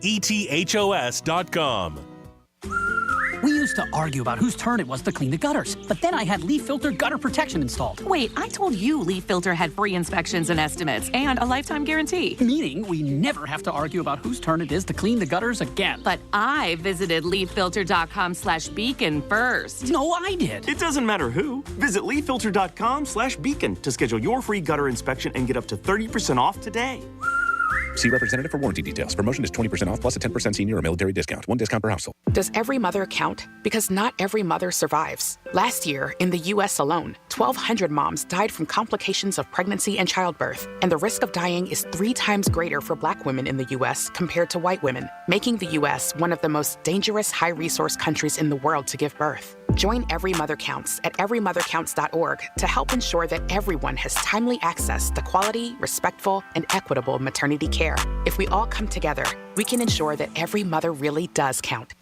We used to argue about whose turn it was to clean the gutters, but then I had Leaf Filter gutter protection installed.
Wait, I told you Leaf Filter had free inspections and estimates and a lifetime guarantee.
Meaning we never have to argue about whose turn it is to clean the gutters again.
But I visited leaffilter.com/beacon first.
No, I did.
It doesn't matter who. Visit leaffilter.com/beacon to schedule your free gutter inspection and get up to 30% off today.
See representative for warranty details. Promotion is 20% off plus a 10% senior or military discount. One discount per household.
Does every mother count? Because not every mother survives. Last year, in the U.S. alone, 1,200 moms died from complications of pregnancy and childbirth. And the risk of dying is 3 times greater for Black women in the U.S. compared to white women, making the U.S. one of the most dangerous high-resource countries in the world to give birth. Join Every Mother Counts at everymothercounts.org to help ensure that everyone has timely access to quality, respectful, and equitable maternity care. If we all come together, we can ensure that every mother really does count.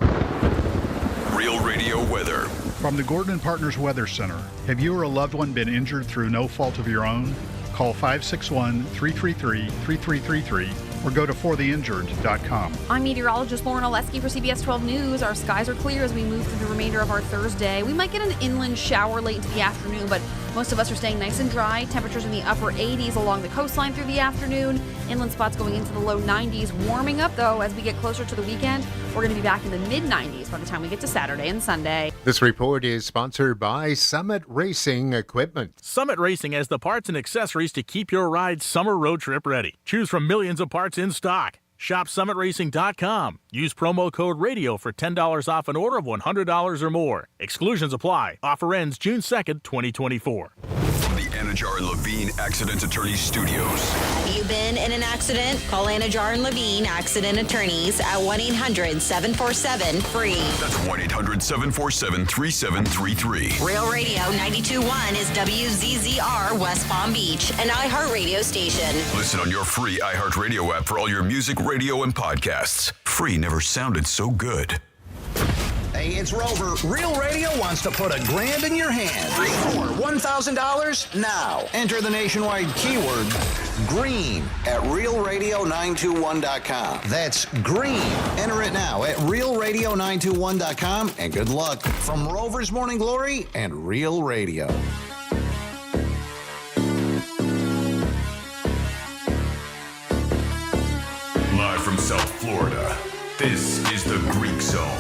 Real Radio weather.
From the Gordon & Partners Weather Center, have you or a loved one been injured through no fault of your own? Call 561-333-3333 or go to fortheinjured.com.
I'm meteorologist Lauren Oleski for CBS 12 News. Our skies are clear as we move through the remainder of our Thursday. We might get an inland shower late into the afternoon, but most of us are staying nice and dry. Temperatures in the upper 80s along the coastline through the afternoon. Inland spots going into the low 90s. Warming up, though, as we get closer to the weekend. We're going to be back in the mid-90s by the time we get to Saturday and Sunday.
This report is sponsored by Summit Racing Equipment.
Summit Racing has the parts and accessories to keep your ride summer road trip ready. Choose from millions of parts in stock. Shop summitracing.com. Use promo code RADIO for $10 off an order of $100 or more. Exclusions apply. Offer ends June 2nd, 2024.
From the Anajar and Levine Accident Attorneys Studios.
Have you been in an accident? Call Anajar and Levine Accident Attorneys at 1-800-747-FREE.
That's 1-800-747-3733.
Real Radio 92.1 is WZZR West Palm Beach, an iHeartRadio station.
Listen on your free iHeartRadio app for all your music, radio, and podcasts. Free never sounded so good.
Hey, it's Rover. Real Radio wants to put $1,000 in your hand. For $1,000 now. Enter the nationwide keyword green at realradio921.com. That's green. Enter it now at realradio921.com, and good luck from Rover's Morning Glory and Real Radio.
Live from South Florida, this is the Greek Zone.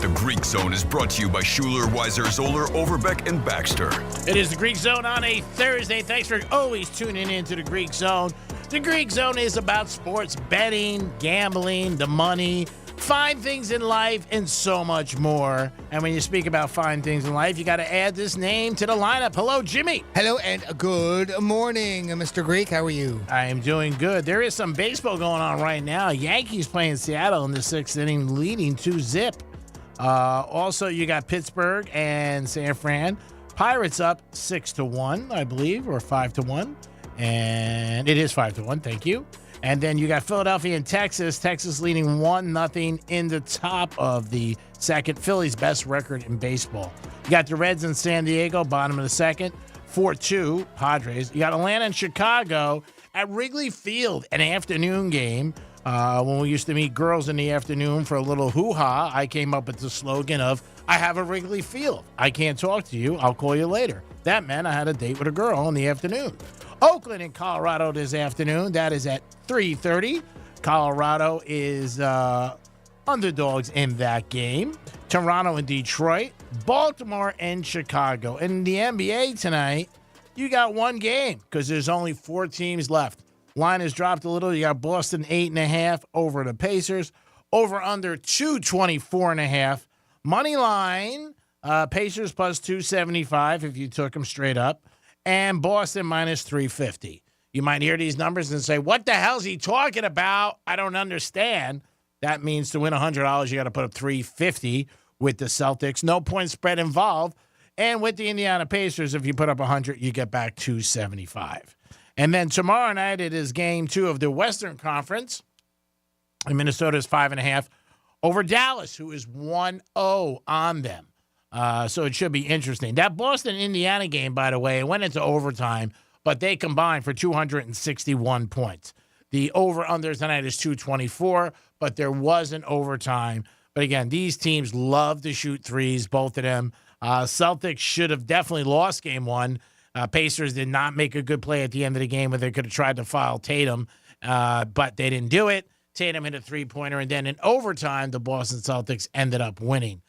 The Greek Zone is brought to you by Schuler, Weiser, Zoller, Overbeck, and Baxter.
It is the Greek Zone on a Thursday. Thanks for always tuning in to the Greek Zone. The Greek Zone is about sports betting, gambling, the money, fine things in life, and so much more. And when you speak about fine things in life, you got to add this name to the lineup. Hello, Jimmy.
Hello, and good morning, Mr. Greek. How are you?
I am doing good. There is some baseball going on right now. Yankees playing Seattle in the 6th inning, leading 2-0. Also, you got Pittsburgh and San Fran. Pirates up 6-1, I believe, or 5-1. And it is 5-1, thank you. And then you got Philadelphia and Texas. Texas leading 1-0 in the top of the second. Philly's best record in baseball. You got the Reds in San Diego, bottom of the second. 4-2, Padres. You got Atlanta and Chicago at Wrigley Field, an afternoon game. When we used to meet girls in the afternoon for a little hoo-ha, I came up with the slogan of, I have a Wrigley Field. I can't talk to you. I'll call you later. That meant I had a date with a girl in the afternoon. Oakland in Colorado this afternoon. That is at 3:30. Colorado is underdogs in that game. Toronto and Detroit. Baltimore and Chicago. In the NBA tonight, you got one game because there's only 4 teams left. Line has dropped a little. You got Boston 8.5 over the Pacers. Over under 224.5. Money line, Pacers plus 275 if you took them straight up. And Boston minus 350. You might hear these numbers and say, what the hell's he talking about? I don't understand. That means to win $100, you got to put up 350 with the Celtics. No point spread involved. And with the Indiana Pacers, if you put up 100, you get back 275. And then tomorrow night, it is game 2 of the Western Conference. And Minnesota is 5.5 over Dallas, who is 1-0 on them. So it should be interesting. That Boston-Indiana game, by the way, it went into overtime, but they combined for 261 points. The over-under tonight is 224, but there was an overtime. But again, these teams love to shoot threes, both of them. Celtics should have definitely lost game 1. Pacers did not make a good play at the end of the game where they could have tried to foul Tatum, but they didn't do it. Tatum hit a three-pointer, and then in overtime, the Boston Celtics ended up winning.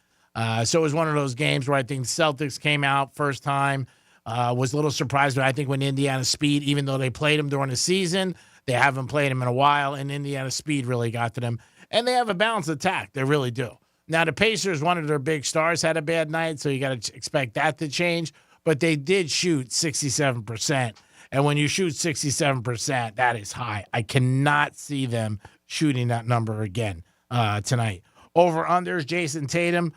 So it was one of those games where I think Celtics came out first time, was a little surprised, but I think when Indiana Speed, even though they played them during the season, they haven't played them in a while, and Indiana Speed really got to them. And they have a balanced attack. They really do. Now, the Pacers, one of their big stars, had a bad night, so you got to expect that to change. But they did shoot 67%. And when you shoot 67%, that is high. I cannot see them shooting that number again tonight. Over-unders, Jason Tatum,